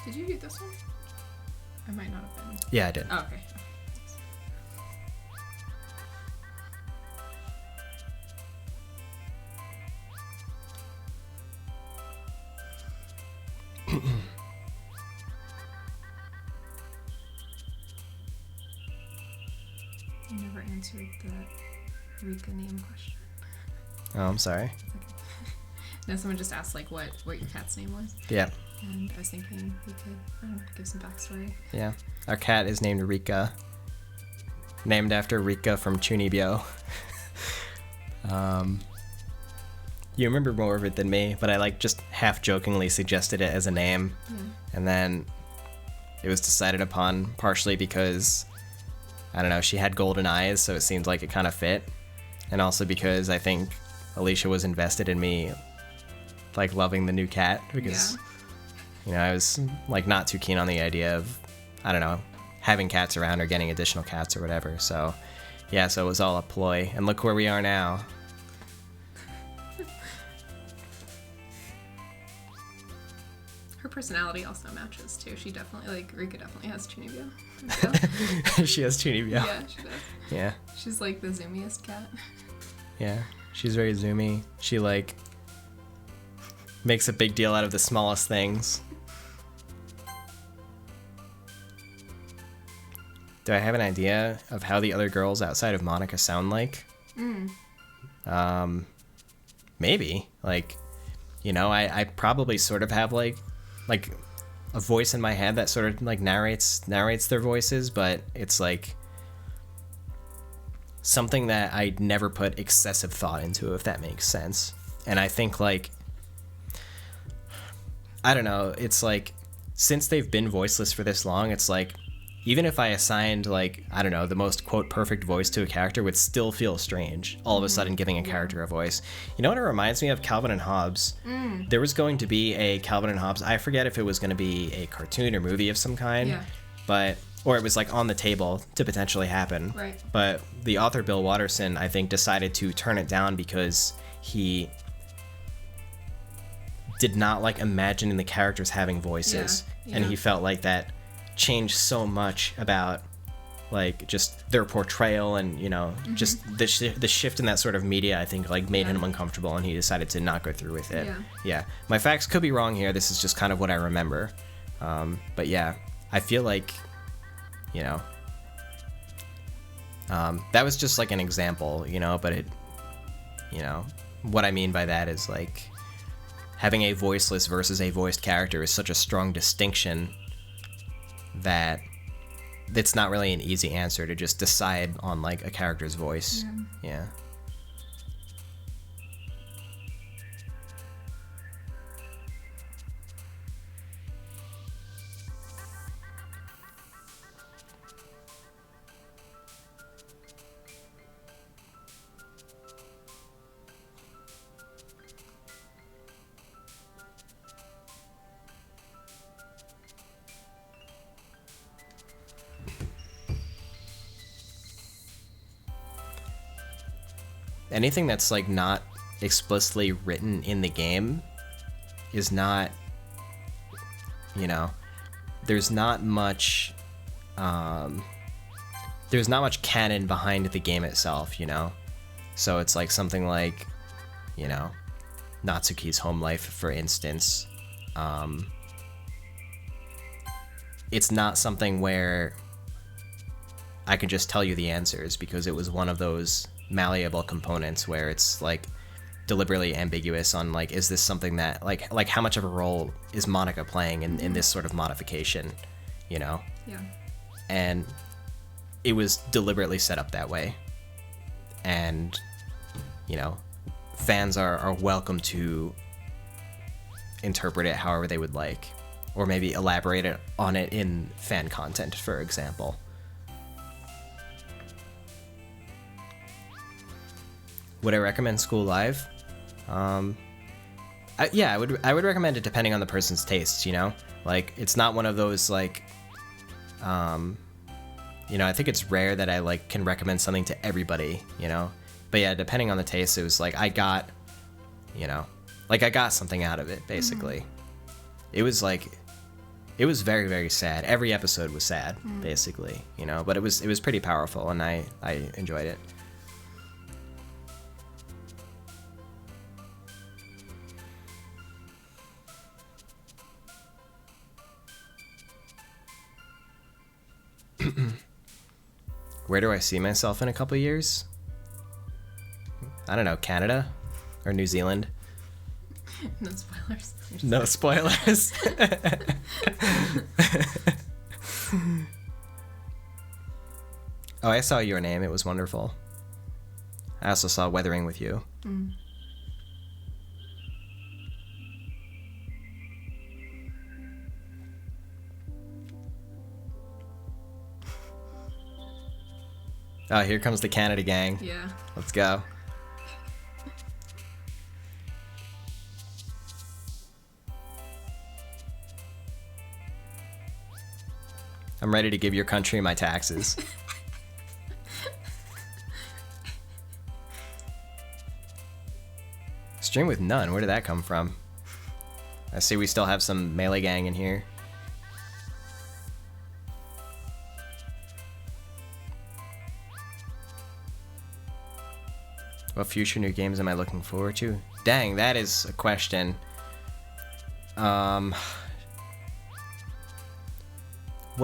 S2: Did you do this one? I might not have been.
S1: Yeah, I did.
S2: Oh, okay. You never answered the Rika name question.
S1: Oh, I'm sorry.
S2: It's okay. No, someone just asked like what your cat's name was.
S1: Yeah.
S2: And I was thinking we could, I don't know, give some backstory.
S1: Yeah. Our cat is named Rika. Named after Rika from Chunibyo. You remember more of it than me, but I like just half jokingly suggested it as a name.
S2: Yeah.
S1: And then it was decided upon partially because, I don't know, she had golden eyes, so it seemed like it kind of fit. And also because I think Alicia was invested in me, like, loving the new cat because, you know, I was, like, not too keen on the idea of, I don't know, having cats around or getting additional cats or whatever. So, yeah, so it was all a ploy. And look where we are now.
S2: Her personality also matches too. She definitely, like, Rika definitely has Chunibyo.
S1: She has Chunibyo.
S2: Yeah, she does.
S1: Yeah.
S2: She's like the zoomiest cat.
S1: Yeah. She's very zoomy. She, like, makes a big deal out of the smallest things. Do I have an idea of how the other girls outside of Monica sound like? Maybe. Like, You know, I probably sort of have like a voice in my head that sort of like narrates their voices, but it's like something that I never put excessive thought into, if that makes sense. And I think like, I don't know, it's like since they've been voiceless for this long, it's like even if I assigned like, I don't know, the most quote perfect voice to a character would still feel strange all of a sudden giving a character a voice. You know what it reminds me of? Calvin and Hobbes. There was going to be a Calvin and Hobbes, I forget if it was going to be a cartoon or movie of some kind, but or it was like on the table to potentially happen.
S2: Right.
S1: But the author Bill Watterson, I think, decided to turn it down because he did not like imagining the characters having voices, and he felt like that changed so much about like just their portrayal and, you know, just the shift in that sort of media, I think like made him uncomfortable, and he decided to not go through with it. My facts could be wrong here. This is just kind of what I remember. But yeah, I feel like, you know, that was just like an example, you know, but it, you know, what I mean by that is like having a voiceless versus a voiced character is such a strong distinction that it's not really an easy answer to just decide on like a character's voice. Yeah. Anything that's like not explicitly written in the game is not, you know, there's not much canon behind the game itself, you know. So it's like something like, you know, Natsuki's home life, for instance. It's not something where I can just tell you the answers, because it was one of those malleable components where it's like deliberately ambiguous on like, is this something that like how much of a role is Monica playing in this sort of modification, you know?
S2: Yeah.
S1: And it was deliberately set up that way, and, you know, fans are welcome to interpret it however they would like, or maybe elaborate on it in fan content, for example. Would I recommend School Live? Yeah, I would recommend it depending on the person's tastes, you know? Like, it's not one of those, like, you know, I think it's rare that I, like, can recommend something to everybody, you know? But yeah, depending on the taste, it was like, I got, you know, like, I got something out of it, basically. It was, like, it was very, very sad. Every episode was sad, basically, you know? But it was pretty powerful, and I enjoyed it. Where do I see myself in a couple years? I don't know, Canada or New Zealand?
S2: No spoilers.
S1: No spoilers. Oh, I saw Your Name. It was wonderful. I also saw Weathering with You. Oh, here comes the Canada gang.
S2: Yeah.
S1: Let's go. I'm ready to give your country my taxes. Stream with none. Where did that come from? I see we still have some melee gang in here. What future new games am I looking forward to? Dang, that is a question. What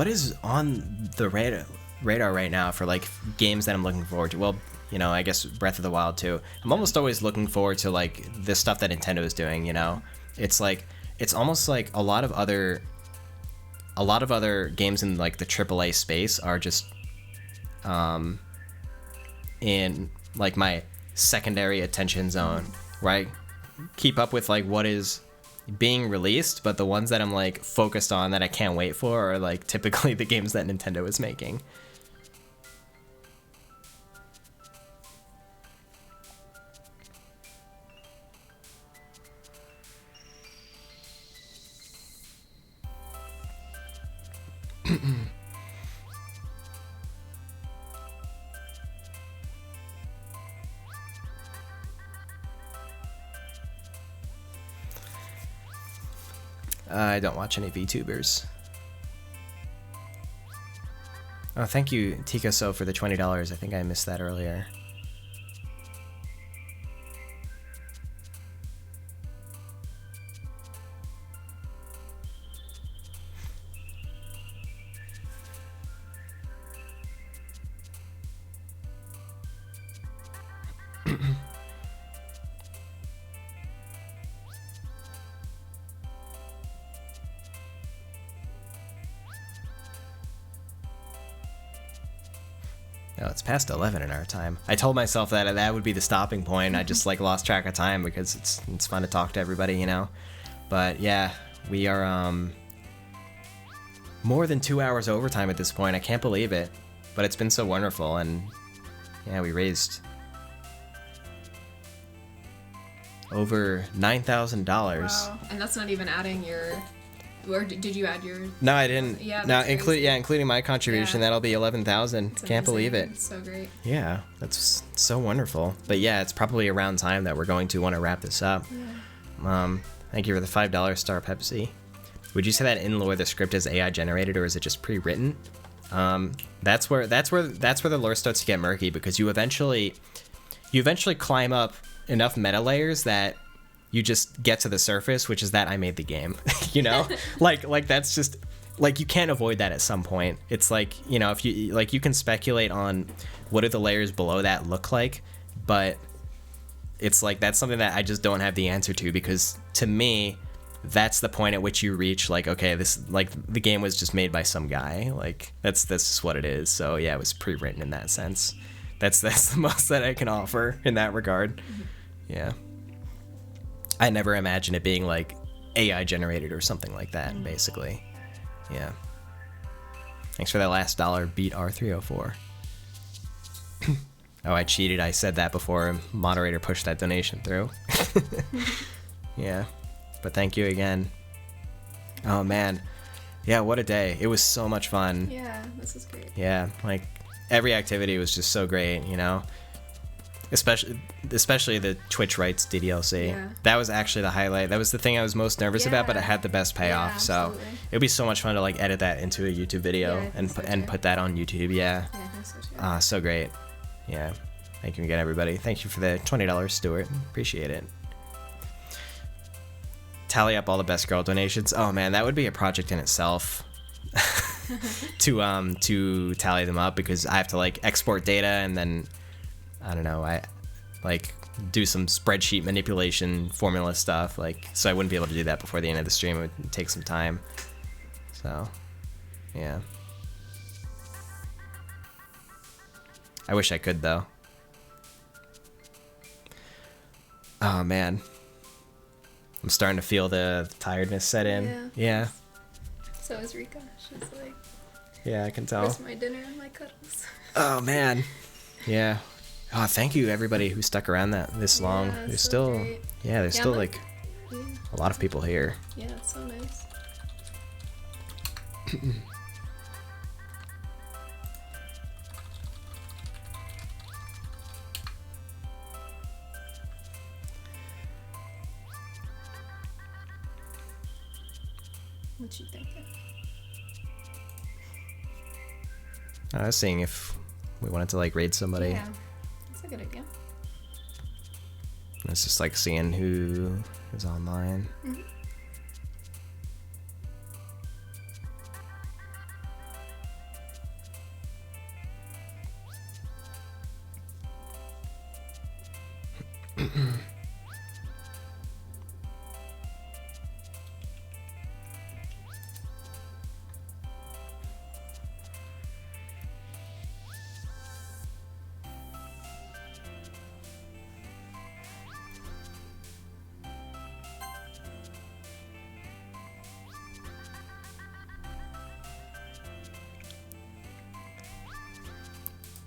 S1: is on the radar? radar right now for like games that I'm looking forward to. Well, you know, I guess Breath of the Wild too. I'm almost always looking forward to like the stuff that Nintendo is doing. You know, it's like it's almost like a lot of other games in like the AAA space are just in like my secondary attention zone, right? Keep up with like what is being released, but the ones that I'm like focused on that I can't wait for are like typically the games that Nintendo is making. I don't watch any VTubers. Oh, thank you, Tikaso, for the $20. I think I missed that earlier. No, it's past 11 in our time. I told myself that that would be the stopping point. I just like lost track of time because it's fun to talk to everybody, you know. But yeah, we are more than 2 hours overtime at this point. I can't believe it, but it's been so wonderful. And yeah, we raised over $9,000.
S2: Wow. And that's not even adding your. Or did you add your?
S1: No, I didn't.
S2: Yeah,
S1: no, including my contribution,
S2: Yeah.
S1: that'll be 11,000. Can't believe it.
S2: It's so great.
S1: Yeah, that's so wonderful. But yeah, it's probably around time that we're going to want to wrap this up.
S2: Yeah.
S1: Thank you for the $5 star Pepsi. Would you say that in lore the script is AI generated or is it just pre-written? That's where the lore starts to get murky because you eventually climb up enough meta layers that you just get to the surface, which is that I made the game. You know, like that's just like you can't avoid that at some point. It's like, you know, if you like you can speculate on what do the layers below that look like, but it's like that's something that I just don't have the answer to because to me that's the point at which you reach like, okay, this like the game was just made by some guy, like that's just what it is. So yeah, it was pre-written in that sense. That's the most that I can offer in that regard. Yeah, I never imagined it being like AI generated or something like that, basically. Yeah, thanks for that last dollar. Beat R304. Oh, I cheated. I said that before moderator pushed that donation through. Yeah, but thank you again. Oh man, yeah, what a day. It was so much fun.
S2: Yeah, this is great.
S1: Yeah, like every activity was just so great, you know, especially the Twitch rights DDLC.
S2: Yeah.
S1: That was actually the highlight. That was the thing I was most nervous about, but it
S2: Yeah.
S1: had the best payoff.
S2: Yeah,
S1: so
S2: absolutely.
S1: it'd be so much fun to like edit that into a YouTube video
S2: Yeah, I think so,
S1: and
S2: too.
S1: put that on YouTube. Yeah.
S2: Yeah, I think so too.
S1: So great. Yeah. Thank you again, everybody. Thank you for the $20, Stuart. Appreciate it. Tally up all the best girl donations. Oh man, that would be a project in itself. to tally them up because I have to like export data and then I don't know, I like do some spreadsheet manipulation formula stuff, like so I wouldn't be able to do that before the end of the stream. It would take some time. So yeah, I wish I could though. Oh man, I'm starting to feel the tiredness set in. Yeah,
S2: So is Rika. She's like,
S1: yeah, I can tell.
S2: where's my dinner and my cuddles?
S1: Oh man, yeah. Oh, thank you everybody who stuck around this long.
S2: Yeah,
S1: There's
S2: so
S1: still,
S2: great.
S1: yeah, there's
S2: Yeah,
S1: still
S2: like-
S1: like
S2: Yeah,
S1: a lot of people here.
S2: yeah, it's so nice. What you thinking?
S1: I was seeing if we wanted to like raid somebody.
S2: Yeah, that's a good idea.
S1: It's just like seeing who is online.
S2: Mhm.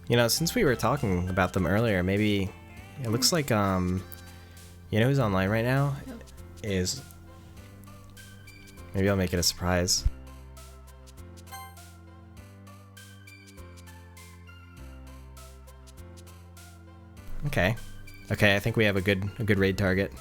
S1: You know, since we were talking about them earlier, maybe it looks like you know who's online right now is, maybe I'll make it a surprise. Okay, I think we have a good raid target.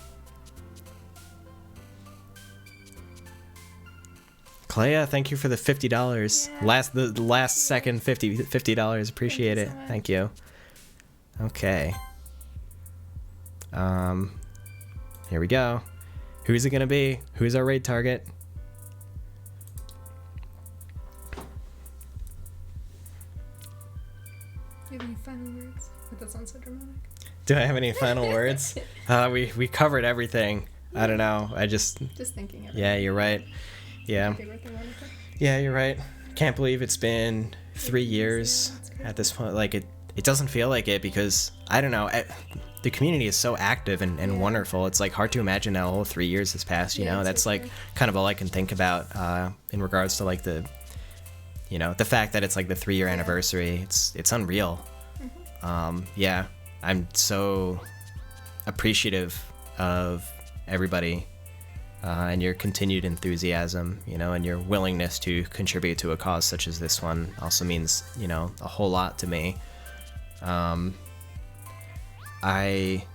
S1: Clea, thank you for the $50. Yeah. The last second $50. Appreciate it. So thank you. Okay. Here we go. Who's it gonna be? Who's our raid target?
S2: Do you have any final words? But that sounds so dramatic.
S1: Do I have any final words? We covered everything. I don't know. Just
S2: thinking of it.
S1: Yeah, you're right. Yeah. Yeah, you're right. Can't believe it's been 3 years at this point. Like it doesn't feel like it because I don't know. The community is so active and wonderful. It's like hard to imagine that a whole 3 years has passed. You know, that's like kind of all I can think about in regards to like the, you know, the fact that it's like the 3-year anniversary. It's unreal. Yeah, I'm so appreciative of everybody. And your continued enthusiasm, you know, and your willingness to contribute to a cause such as this one also means, you know, a whole lot to me. I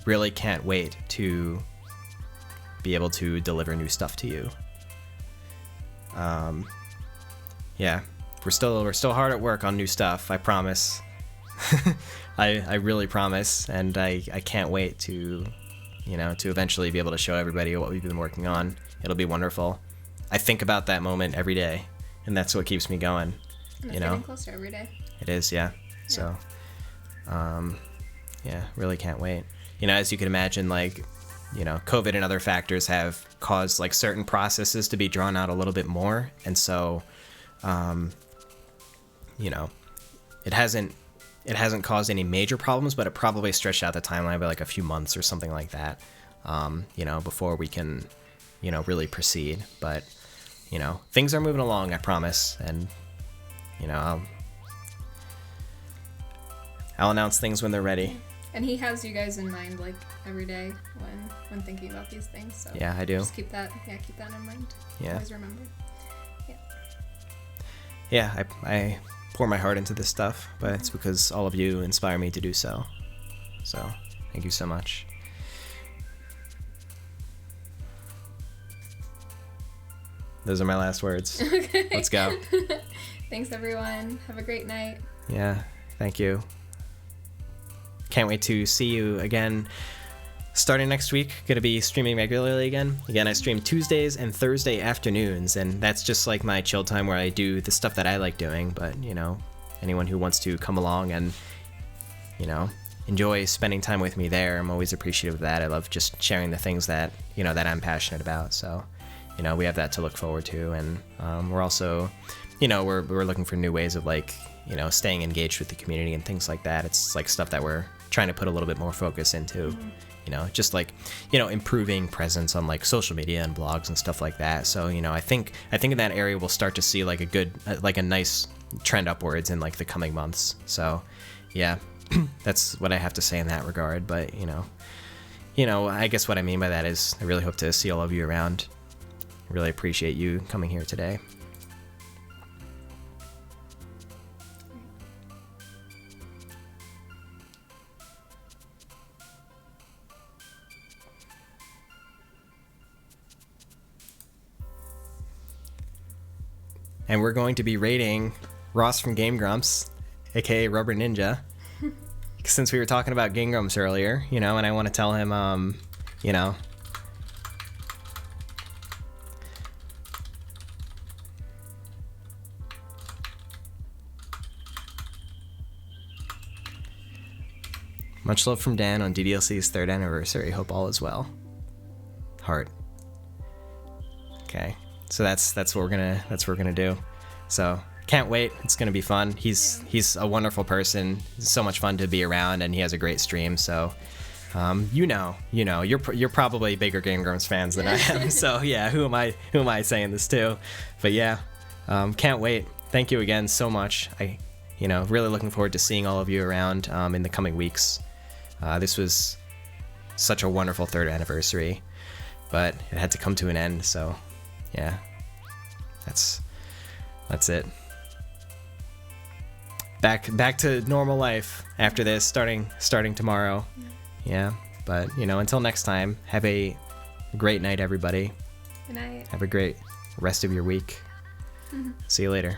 S1: really can't wait to be able to deliver new stuff to you. Yeah, we're still hard at work on new stuff. I promise. I really promise, and I can't wait to, you know, to eventually be able to show everybody what we've been working on. It'll be wonderful. I think about that moment every day, and that's what keeps me going.
S2: And
S1: you know,
S2: getting closer every day.
S1: It is, yeah. So, yeah, really can't wait. You know, as you can imagine, like, you know, COVID and other factors have caused like certain processes to be drawn out a little bit more, and so, you know, it hasn't caused any major problems, but it probably stretched out the timeline by like a few months or something like that, you know, before we can, you know, really proceed. But, you know, things are moving along, I promise. And, you know, I'll announce things when they're ready.
S2: And he has you guys in mind, like, every day when thinking about these things. So
S1: yeah, I do.
S2: Just keep that in mind.
S1: Yeah.
S2: Always remember. Yeah.
S1: Yeah, I pour my heart into this stuff, but it's because all of you inspire me to do so. So, thank you so much. Those are my last words.
S2: Okay.
S1: Let's go.
S2: Thanks, everyone. Have a great night.
S1: Yeah, thank you. Can't wait to see you again. Starting next week, gonna be streaming regularly again. Again, I stream Tuesdays and Thursday afternoons, and that's just like my chill time where I do the stuff that I like doing. But, you know, anyone who wants to come along and, you know, enjoy spending time with me there, I'm always appreciative of that. I love just sharing the things that, you know, that I'm passionate about. So, you know, we have that to look forward to, and we're also, you know, we're looking for new ways of, like, you know, staying engaged with the community and things like that. It's like stuff that we're trying to put a little bit more focus into. You know, just like, you know, improving presence on like social media and blogs and stuff like that. So, you know, I think in that area we'll start to see like a good, like a nice trend upwards in like the coming months. So, yeah, that's what I have to say in that regard. But, you know, I guess what I mean by that is I really hope to see all of you around. I really appreciate you coming here today. And we're going to be rating Ross from Game Grumps, aka Rubber Ninja, since we were talking about Game Grumps earlier, you know, and I want to tell him, you know, Much love from Dan on DDLC's 3rd anniversary. Hope all is well. Heart. Okay, so that's what we're gonna do. So can't wait. It's gonna be fun. He's a wonderful person. It's so much fun to be around, and he has a great stream. So, you're probably bigger Game Grumps fans than I am. So yeah, who am I saying this to? But yeah, can't wait. Thank you again so much. I, really looking forward to seeing all of you around in the coming weeks. This was such a wonderful 3rd anniversary, but it had to come to an end. So yeah, that's it. Back to normal life after this, starting tomorrow. Yeah, but until next time, have a great night, everybody.
S2: Good night.
S1: Have a great rest of your week. See you later.